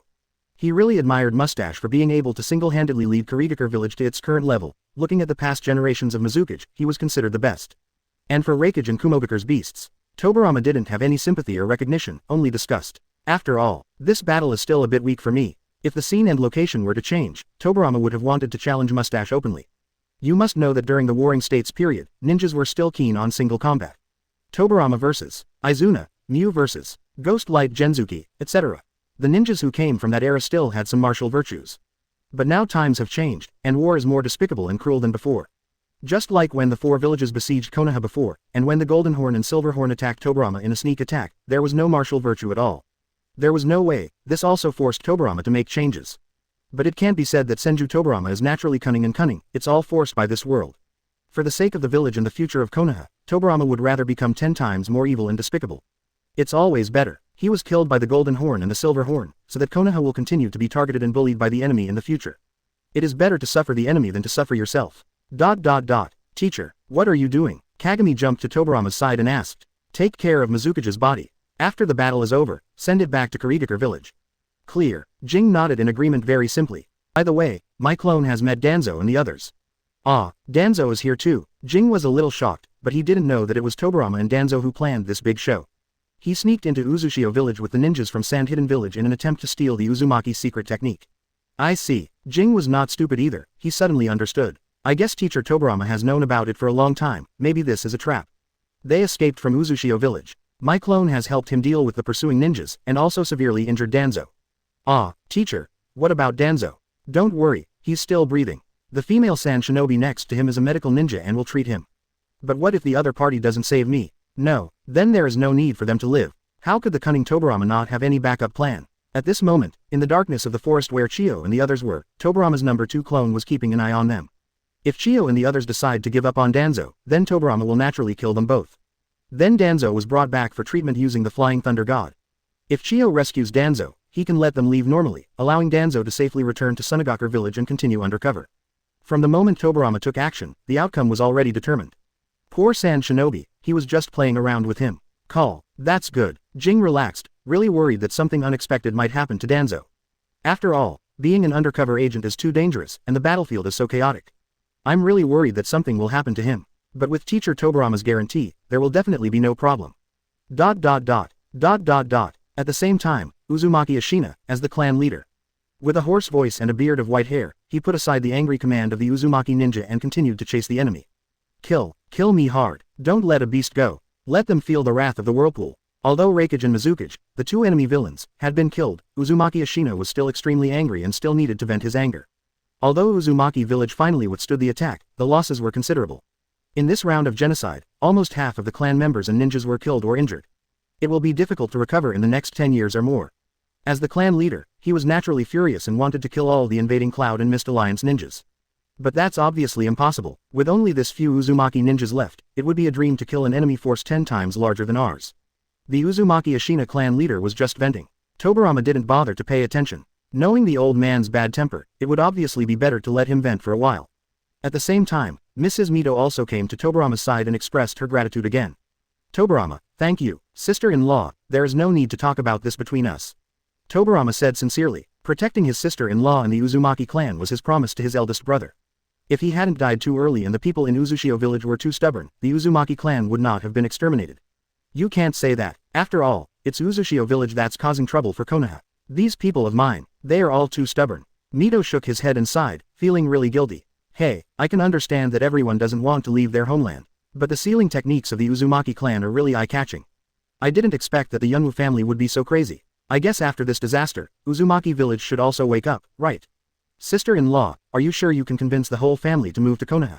He really admired Mustache for being able to single-handedly lead Kurigakure village to its current level. Looking at the past generations of Mizukage, he was considered the best. And for Reikage and Kumogakure's beasts, Tobirama didn't have any sympathy or recognition, only disgust. After all, this battle is still a bit weak for me. If the scene and location were to change, Tobirama would have wanted to challenge Mustache openly. You must know that during the Warring States period, ninjas were still keen on single combat. Tobirama vs. Izuna, Mew vs. Ghost Light Genzuki, etc. The ninjas who came from that era still had some martial virtues. But now times have changed, and war is more despicable and cruel than before. Just like when the 4 villages besieged Konoha before, and when the Golden Horn and Silver Horn attacked Tobirama in a sneak attack, there was no martial virtue at all. There was no way. This also forced Tobirama to make changes. But it can't be said that Senju Tobirama is naturally cunning, it's all forced by this world. For the sake of the village and the future of Konoha, Tobirama would rather become 10 times more evil and despicable. It's always better. He was killed by the Golden Horn and the Silver Horn, so that Konoha will continue to be targeted and bullied by the enemy in the future. It is better to suffer the enemy than to suffer yourself. Teacher, what are you doing? Kagami jumped to Tobirama's side and asked. Take care of Mizukage's body. After the battle is over, send it back to Kurigakure village. Clear. Jing nodded in agreement very simply. By the way, my clone has met Danzo and the others. Ah, Danzo is here too. Jing was a little shocked, but he didn't know that it was Tobirama and Danzo who planned this big show. He sneaked into Uzushio village with the ninjas from Sand Hidden village in an attempt to steal the Uzumaki's secret technique. I see. Jing was not stupid either, he suddenly understood. I guess teacher Tobirama has known about it for a long time, maybe this is a trap. They escaped from Uzushio village. My clone has helped him deal with the pursuing ninjas, and also severely injured Danzo. Ah, teacher, what about Danzo? Don't worry, he's still breathing. The female Sand Shinobi next to him is a medical ninja and will treat him. But what if the other party doesn't save me? No, then there is no need for them to live. How could the cunning Tobirama not have any backup plan? At this moment, in the darkness of the forest where Chiyo and the others were, Tobirama's number 2 clone was keeping an eye on them. If Chiyo and the others decide to give up on Danzo, then Tobirama will naturally kill them both. Then Danzo was brought back for treatment using the Flying Thunder God. If Chiyo rescues Danzo, he can let them leave normally, allowing Danzo to safely return to Sunagakure village and continue undercover. From the moment Tobirama took action, the outcome was already determined. Poor Sand Shinobi, he was just playing around with him. Call, that's good. Jing relaxed, really worried that something unexpected might happen to Danzo. After all, being an undercover agent is too dangerous, and the battlefield is so chaotic. I'm really worried that something will happen to him. But with teacher Tobirama's guarantee, there will definitely be no problem. At the same time, Uzumaki Ashina, as the clan leader. With a hoarse voice and a beard of white hair, he put aside the angry command of the Uzumaki ninja and continued to chase the enemy. Kill me hard. Don't let a beast go. Let them feel the wrath of the whirlpool. Although Reikage and Mizukage, the 2 enemy villains, had been killed, Uzumaki Ashina was still extremely angry and still needed to vent his anger. Although Uzumaki village finally withstood the attack, the losses were considerable. In this round of genocide, almost half of the clan members and ninjas were killed or injured. It will be difficult to recover in the next 10 years or more. As the clan leader, he was naturally furious and wanted to kill all the invading Cloud and Mist Alliance ninjas. But that's obviously impossible. With only this few Uzumaki ninjas left, it would be a dream to kill an enemy force 10 times larger than ours. The Uzumaki Ashina clan leader was just venting. Tobirama didn't bother to pay attention. Knowing the old man's bad temper, it would obviously be better to let him vent for a while. At the same time, Mrs. Mito also came to Tobirama's side and expressed her gratitude again. Tobirama, thank you, sister-in-law, there is no need to talk about this between us. Tobirama said sincerely, protecting his sister-in-law and the Uzumaki clan was his promise to his eldest brother. If he hadn't died too early and the people in Uzushio village were too stubborn, the Uzumaki clan would not have been exterminated. You can't say that. After all, it's Uzushio village that's causing trouble for Konoha. These people of mine, they are all too stubborn. Mito shook his head and sighed, feeling really guilty. Hey, I can understand that everyone doesn't want to leave their homeland. But the sealing techniques of the Uzumaki clan are really eye-catching. I didn't expect that the Yunwu family would be so crazy. I guess after this disaster, Uzumaki village should also wake up, right? Sister-in-law, are you sure you can convince the whole family to move to Konoha?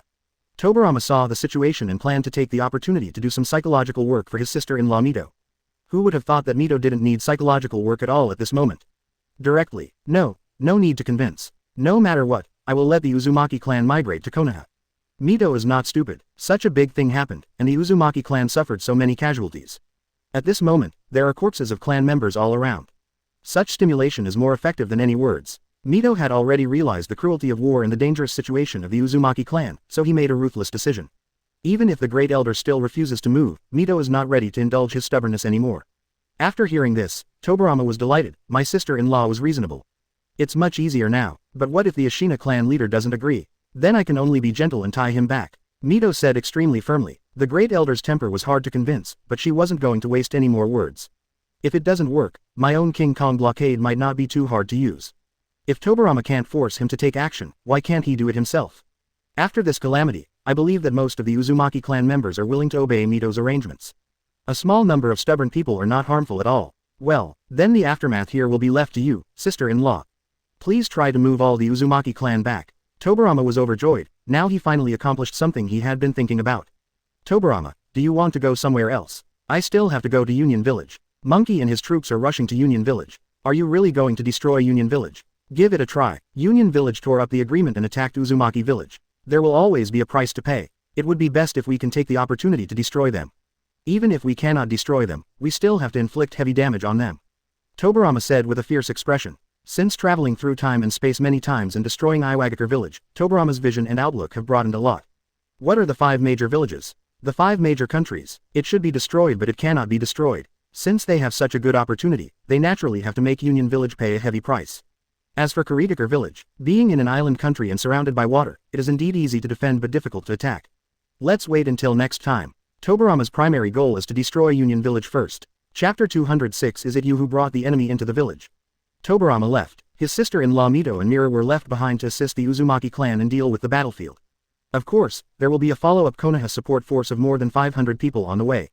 Tobirama saw the situation and planned to take the opportunity to do some psychological work for his sister-in-law Mito. Who would have thought that Mito didn't need psychological work at all at this moment? Directly, no need to convince. No matter what, I will let the Uzumaki clan migrate to Konoha. Mito is not stupid. Such a big thing happened, and the Uzumaki clan suffered so many casualties. At this moment, there are corpses of clan members all around. Such stimulation is more effective than any words. Mito had already realized the cruelty of war and the dangerous situation of the Uzumaki clan, so he made a ruthless decision. Even if the Great Elder still refuses to move, Mito is not ready to indulge his stubbornness anymore. After hearing this, Tobirama was delighted. My sister-in-law was reasonable. It's much easier now, but what if the Ashina clan leader doesn't agree? Then I can only be gentle and tie him back. Mito said extremely firmly. The Great Elder's temper was hard to convince, but she wasn't going to waste any more words. If it doesn't work, my own King Kong blockade might not be too hard to use. If Tobirama can't force him to take action, why can't he do it himself? After this calamity, I believe that most of the Uzumaki clan members are willing to obey Mito's arrangements. A small number of stubborn people are not harmful at all. Well, then the aftermath here will be left to you, sister-in-law. Please try to move all the Uzumaki clan back. Tobirama was overjoyed, now he finally accomplished something he had been thinking about. Tobirama, do you want to go somewhere else? I still have to go to Union Village. Monkey and his troops are rushing to Union Village. Are you really going to destroy Union Village? Give it a try. Union Village tore up the agreement and attacked Uzumaki Village. There will always be a price to pay. It would be best if we can take the opportunity to destroy them. Even if we cannot destroy them, we still have to inflict heavy damage on them. Tobirama said with a fierce expression. Since traveling through time and space many times and destroying Iwagakure village, Tobirama's vision and outlook have broadened a lot. What are the 5 major villages? The 5 major countries. It should be destroyed but it cannot be destroyed. Since they have such a good opportunity, they naturally have to make Union Village pay a heavy price. As for Kurigakure village, being in an island country and surrounded by water, it is indeed easy to defend but difficult to attack. Let's wait until next time. Tobirama's primary goal is to destroy Union Village first. Chapter 206 Is it you who brought the enemy into the village? Tobirama left. His sister-in-law Mito and Mira were left behind to assist the Uzumaki clan and deal with the battlefield. Of course, there will be a follow-up Konoha support force of more than 500 people on the way.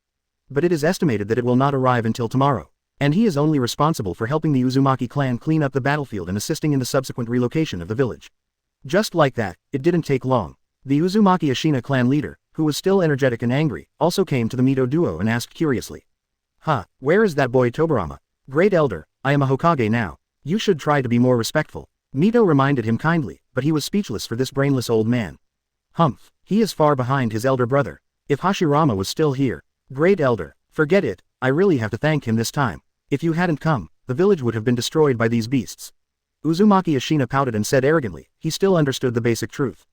But it is estimated that it will not arrive until tomorrow. And he is only responsible for helping the Uzumaki clan clean up the battlefield and assisting in the subsequent relocation of the village. Just like that, it didn't take long. The Uzumaki Ashina clan leader, who was still energetic and angry, also came to the Mito duo and asked curiously. Where is that boy Tobirama? Great elder, I am a Hokage now. You should try to be more respectful. Mito reminded him kindly, but he was speechless for this brainless old man. Humph, he is far behind his elder brother. If Hashirama was still here. Great elder, forget it, I really have to thank him this time. If you hadn't come, the village would have been destroyed by these beasts. Uzumaki Ashina pouted and said arrogantly, he still understood the basic truth.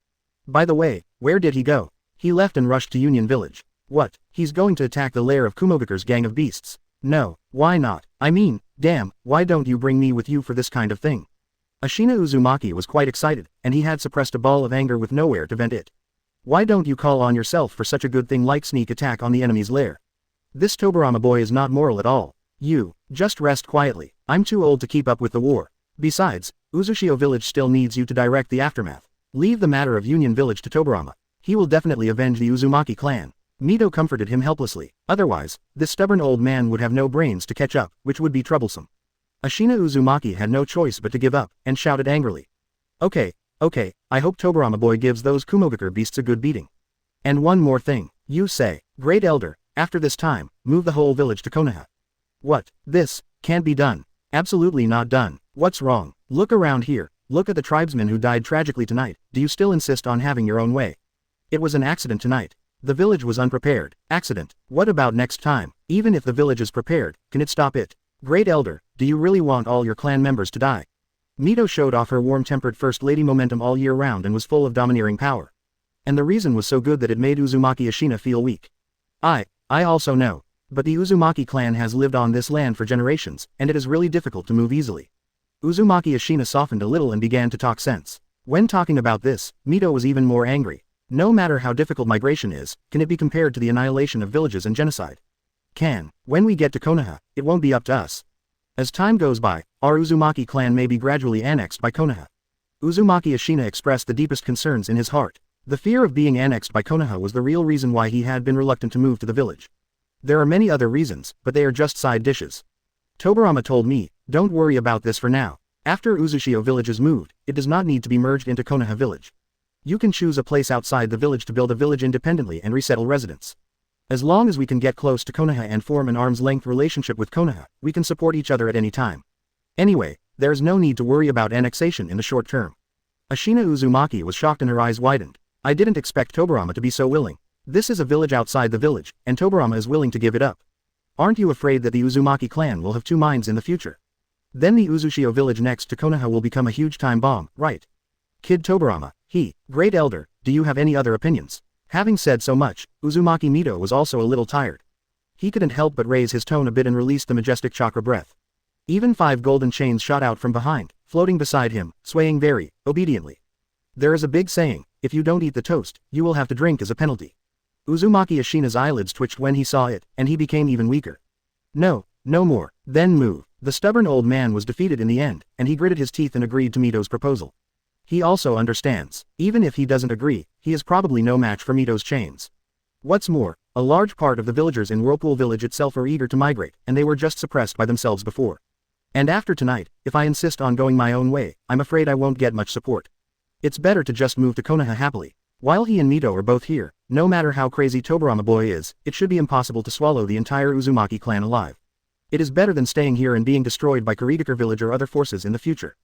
By the way, where did he go? He left and rushed to Union Village. What, he's going to attack the lair of Kumogakure's gang of beasts? No, why not? I mean, damn, why don't you bring me with you for this kind of thing? Ashina Uzumaki was quite excited, and he had suppressed a ball of anger with nowhere to vent it. Why don't you call on yourself for such a good thing like sneak attack on the enemy's lair? This Tobirama boy is not moral at all. You, just rest quietly, I'm too old to keep up with the war. Besides, Uzushio village still needs you to direct the aftermath. Leave the matter of Union Village to Tobirama. He will definitely avenge the Uzumaki clan. Mito comforted him helplessly, otherwise, this stubborn old man would have no brains to catch up, which would be troublesome. Ashina Uzumaki had no choice but to give up, and shouted angrily. Okay, I hope Tobirama boy gives those Kumogakure beasts a good beating. And one more thing, you say, great elder, after this time, move the whole village to Konoha. What, this, can't be done. Absolutely not done. What's wrong? Look around here, look at the tribesmen who died tragically tonight, do you still insist on having your own way? It was an accident tonight. The village was unprepared. Accident. What about next time? Even if the village is prepared, can it stop it? Great elder, do you really want all your clan members to die? Mito showed off her warm-tempered first lady momentum all year round and was full of domineering power. And the reason was so good that it made Uzumaki Ashina feel weak. I also know. But the Uzumaki clan has lived on this land for generations, and it is really difficult to move easily. Uzumaki Ashina softened a little and began to talk sense. When talking about this, Mito was even more angry. No matter how difficult migration is, can it be compared to the annihilation of villages and genocide? When we get to Konoha, it won't be up to us. As time goes by, our Uzumaki clan may be gradually annexed by Konoha. Uzumaki Ashina expressed the deepest concerns in his heart. The fear of being annexed by Konoha was the real reason why he had been reluctant to move to the village. There are many other reasons, but they are just side dishes. Tobirama told me, don't worry about this for now. After Uzushio village is moved, it does not need to be merged into Konoha village. You can choose a place outside the village to build a village independently and resettle residents. As long as we can get close to Konoha and form an arm's-length relationship with Konoha, we can support each other at any time. Anyway, there is no need to worry about annexation in the short term. Ashina Uzumaki was shocked and her eyes widened. I didn't expect Tobirama to be so willing. This is a village outside the village, and Tobirama is willing to give it up. Aren't you afraid that the Uzumaki clan will have 2 minds in the future? Then the Uzushio village next to Konoha will become a huge time bomb, right? Kid Tobirama, great elder, do you have any other opinions? Having said so much, Uzumaki Mito was also a little tired. He couldn't help but raise his tone a bit and released the majestic chakra breath. Even 5 golden chains shot out from behind, floating beside him, swaying very obediently. There is a big saying, if you don't eat the toast, you will have to drink as a penalty. Uzumaki Ashina's eyelids twitched when he saw it, and he became even weaker. No more, then move. The stubborn old man was defeated in the end, and he gritted his teeth and agreed to Mito's proposal. He also understands. Even if he doesn't agree, he is probably no match for Mito's chains. What's more, a large part of the villagers in Whirlpool Village itself are eager to migrate, and they were just suppressed by themselves before. And after tonight, if I insist on going my own way, I'm afraid I won't get much support. It's better to just move to Konoha happily. While he and Mito are both here, no matter how crazy Tobirama boy is, it should be impossible to swallow the entire Uzumaki clan alive. It is better than staying here and being destroyed by Kurigakure village or other forces in the future.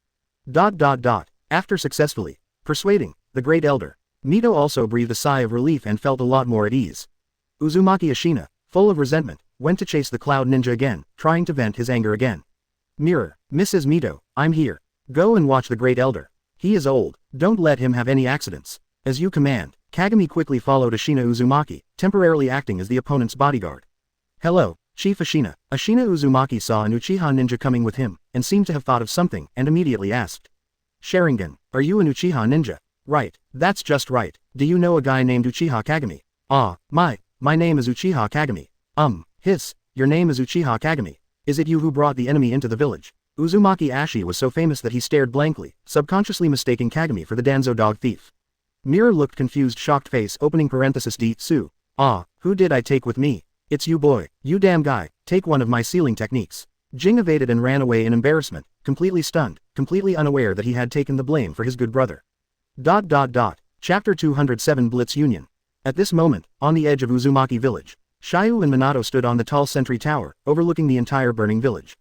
After successfully persuading the great elder, Mito also breathed a sigh of relief and felt a lot more at ease. Uzumaki Ashina, full of resentment, went to chase the Cloud Ninja again, trying to vent his anger again. Mirror, Mrs. Mito, I'm here. Go and watch the great elder. He is old, don't let him have any accidents. As you command. Kagami quickly followed Ashina Uzumaki, temporarily acting as the opponent's bodyguard. Hello, Chief Ashina. Ashina Uzumaki saw an Uchiha ninja coming with him, and seemed to have thought of something, and immediately asked. Sharingan, are you an Uchiha ninja? Right, that's just right. Do you know a guy named Uchiha Kagami? My name is Uchiha Kagami. Your name is Uchiha Kagami. Is it you who brought the enemy into the village? Uzumaki Ashi was so famous that he stared blankly, subconsciously mistaking Kagami for the Danzo dog thief. Mirror looked confused, shocked face opening parenthesis D-Su. Who did I take with me? It's you boy, you damn guy, take one of my sealing techniques. Jing evaded and ran away in embarrassment, completely stunned, completely unaware that he had taken the blame for his good brother. Chapter 207 Blitz Union. At this moment, on the edge of Uzumaki village, Xia You and Minato stood on the tall sentry tower, overlooking the entire burning village.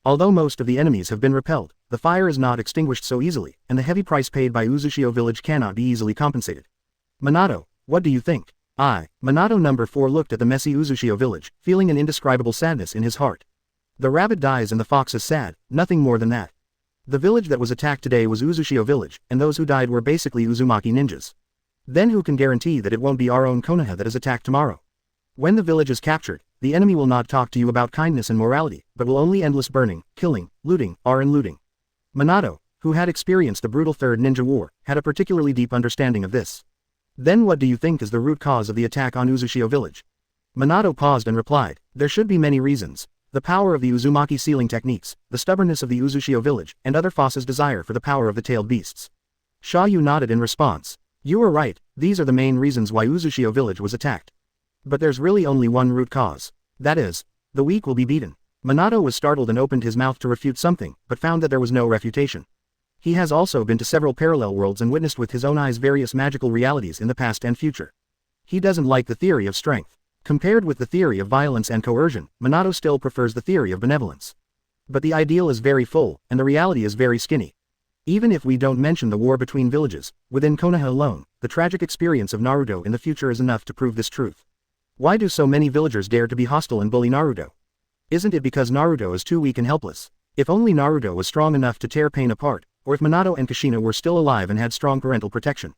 Although most of the enemies have been repelled, the fire is not extinguished so easily, and the heavy price paid by Uzushio village cannot be easily compensated. Minato, what do you think? Minato number 4 looked at the messy Uzushio village, feeling an indescribable sadness in his heart. The rabbit dies and the fox is sad, nothing more than that. The village that was attacked today was Uzushio village, and those who died were basically Uzumaki ninjas. Then who can guarantee that it won't be our own Konoha that is attacked tomorrow? When the village is captured, the enemy will not talk to you about kindness and morality, but will only endless burning, killing, looting, and looting. Minato, who had experienced the brutal Third Ninja War, had a particularly deep understanding of this. Then what do you think is the root cause of the attack on Uzushio village? Minato paused and replied, there should be many reasons. The power of the Uzumaki sealing techniques, the stubbornness of the Uzushio village, and other Foss's desire for the power of the tailed beasts. Xia You nodded in response. You are right, these are the main reasons why Uzushio village was attacked. But there's really only one root cause. That is, the weak will be beaten. Minato was startled and opened his mouth to refute something, but found that there was no refutation. He has also been to several parallel worlds and witnessed with his own eyes various magical realities in the past and future. He doesn't like the theory of strength. Compared with the theory of violence and coercion, Minato still prefers the theory of benevolence. But the ideal is very full, and the reality is very skinny. Even if we don't mention the war between villages, within Konoha alone, the tragic experience of Naruto in the future is enough to prove this truth. Why do so many villagers dare to be hostile and bully Naruto? Isn't it because Naruto is too weak and helpless? If only Naruto was strong enough to tear Pain apart, or if Minato and Kushina were still alive and had strong parental protection.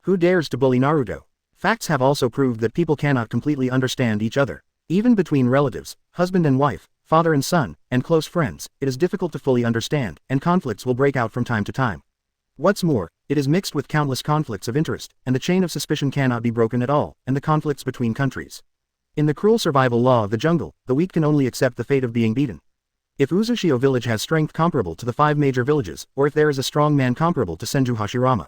Who dares to bully Naruto? Facts have also proved that people cannot completely understand each other. Even between relatives, husband and wife, father and son, and close friends, it is difficult to fully understand, and conflicts will break out from time to time. What's more, it is mixed with countless conflicts of interest, and the chain of suspicion cannot be broken at all, and the conflicts between countries. In the cruel survival law of the jungle, the weak can only accept the fate of being beaten. If Uzushio village has strength comparable to the 5 major villages, or if there is a strong man comparable to Senju Hashirama.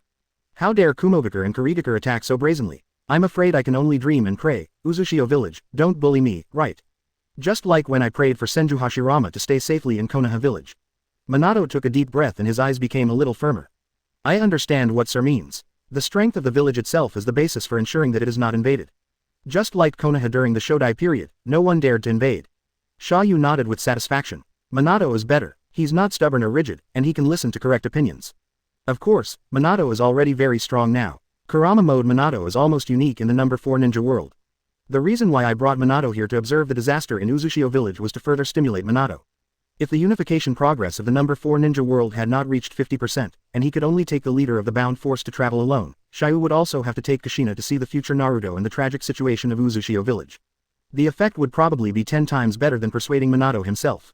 How dare Kumogakure and Kurigakure attack so brazenly? I'm afraid I can only dream and pray, Uzushio village, don't bully me, right? Just like when I prayed for Senju Hashirama to stay safely in Konoha village. Minato took a deep breath and his eyes became a little firmer. I understand what Sir means. The strength of the village itself is the basis for ensuring that it is not invaded. Just like Konoha during the Shodai period, no one dared to invade. Xia You nodded with satisfaction. Minato is better, he's not stubborn or rigid, and he can listen to correct opinions. Of course, Minato is already very strong now. Kurama mode Minato is almost unique in the number 4 ninja world. The reason why I brought Minato here to observe the disaster in Uzushio village was to further stimulate Minato. If the unification progress of the number 4 ninja world had not reached 50%, and he could only take the leader of the bound force to travel alone, Xia You would also have to take Kushina to see the future Naruto and the tragic situation of Uzushio village. The effect would probably be 10 times better than persuading Minato himself.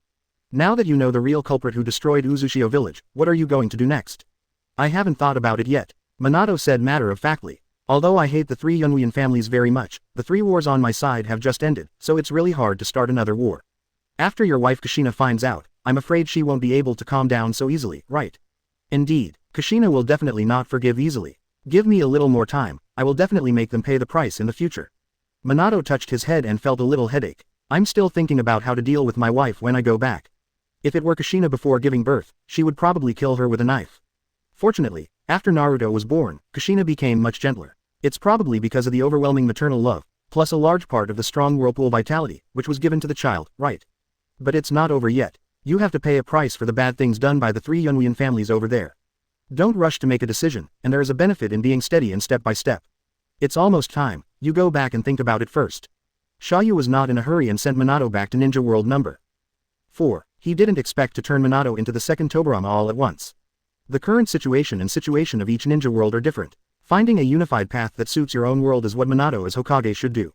Now that you know the real culprit who destroyed Uzushio village, what are you going to do next? I haven't thought about it yet, Minato said matter-of-factly. Although I hate the 3 Yunwian families very much, the 3 wars on my side have just ended, so it's really hard to start another war. After your wife Kushina finds out, I'm afraid she won't be able to calm down so easily, right? Indeed, Kushina will definitely not forgive easily. Give me a little more time, I will definitely make them pay the price in the future. Minato touched his head and felt a little headache. I'm still thinking about how to deal with my wife when I go back. If it were Kushina before giving birth, she would probably kill her with a knife. Fortunately, after Naruto was born, Kushina became much gentler. It's probably because of the overwhelming maternal love, plus a large part of the strong whirlpool vitality, which was given to the child, right? But it's not over yet. You have to pay a price for the bad things done by the 3 Yunwian families over there. Don't rush to make a decision, and there is a benefit in being steady and step by step. It's almost time, you go back and think about it first. Xia You was not in a hurry and sent Minato back to Ninja World number 4. He didn't expect to turn Minato into the second Tobirama all at once. The current situation and situation of each ninja world are different. Finding a unified path that suits your own world is what Minato as Hokage should do.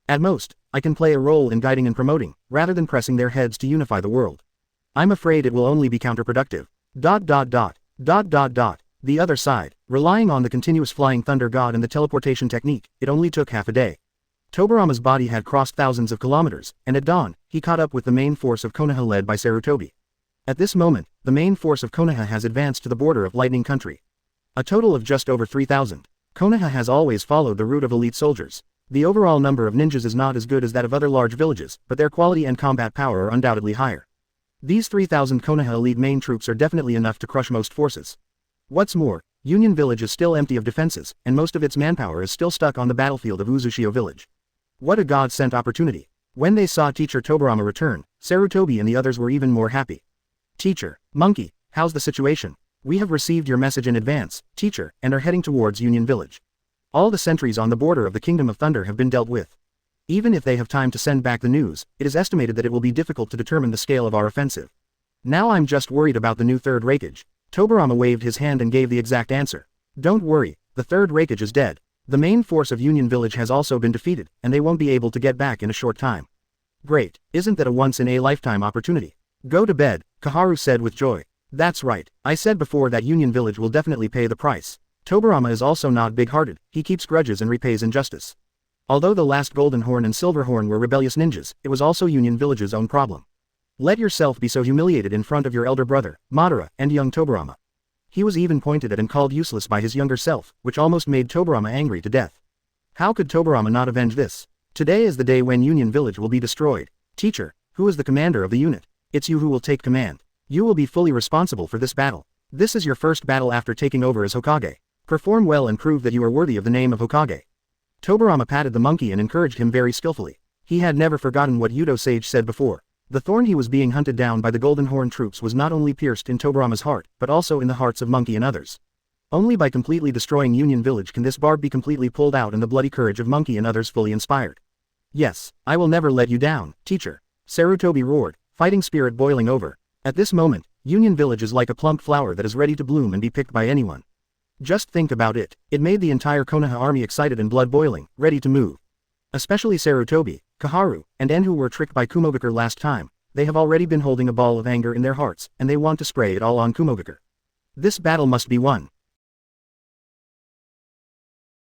At most, I can play a role in guiding and promoting, rather than pressing their heads to unify the world. I'm afraid it will only be counterproductive. The other side, relying on the continuous flying thunder god and the teleportation technique, it only took half a day. Tobirama's body had crossed thousands of kilometers, and at dawn, he caught up with the main force of Konoha led by Sarutobi. At this moment, the main force of Konoha has advanced to the border of Lightning Country. A total of just over 3,000. Konoha has always followed the route of elite soldiers. The overall number of ninjas is not as good as that of other large villages, but their quality and combat power are undoubtedly higher. These 3,000 Konoha elite main troops are definitely enough to crush most forces. What's more, Union Village is still empty of defenses, and most of its manpower is still stuck on the battlefield of Uzushio Village. What a god-sent opportunity. When they saw Teacher Tobirama return, Sarutobi and the others were even more happy. Teacher, Monkey, how's the situation? We have received your message in advance, teacher, and are heading towards Union Village. All the sentries on the border of the Kingdom of Thunder have been dealt with. Even if they have time to send back the news, it is estimated that it will be difficult to determine the scale of our offensive. Now I'm just worried about the new third Raikage. Tobirama waved his hand and gave the exact answer. Don't worry, the third Raikage is dead. The main force of Union Village has also been defeated, and they won't be able to get back in a short time. Great, isn't that a once-in-a-lifetime opportunity? Go to bed, Kaharu said with joy. That's right, I said before that Union Village will definitely pay the price. Tobirama is also not big-hearted, he keeps grudges and repays injustice. Although the last Golden Horn and Silver Horn were rebellious ninjas, it was also Union Village's own problem. Let yourself be so humiliated in front of your elder brother, Madara, and young Tobirama. He was even pointed at and called useless by his younger self, which almost made Tobirama angry to death. How could Tobirama not avenge this? Today is the day when Union Village will be destroyed. Teacher, who is the commander of the unit? It's you who will take command. You will be fully responsible for this battle. This is your first battle after taking over as Hokage. Perform well and prove that you are worthy of the name of Hokage. Tobirama patted the monkey and encouraged him very skillfully. He had never forgotten what Yudo Sage said before. The thorn he was being hunted down by the Golden Horn troops was not only pierced in Tobirama's heart, but also in the hearts of Monkey and others. Only by completely destroying Union Village can this barb be completely pulled out and the bloody courage of Monkey and others fully inspired. Yes, I will never let you down, teacher. Sarutobi roared, fighting spirit boiling over. At this moment, Union Village is like a plump flower that is ready to bloom and be picked by anyone. Just think about it, it made the entire Konoha army excited and blood boiling, ready to move. Especially Sarutobi, Kaharu, and En who were tricked by Kumogakure last time. They have already been holding a ball of anger in their hearts, and they want to spray it all on Kumogakure. This battle must be won.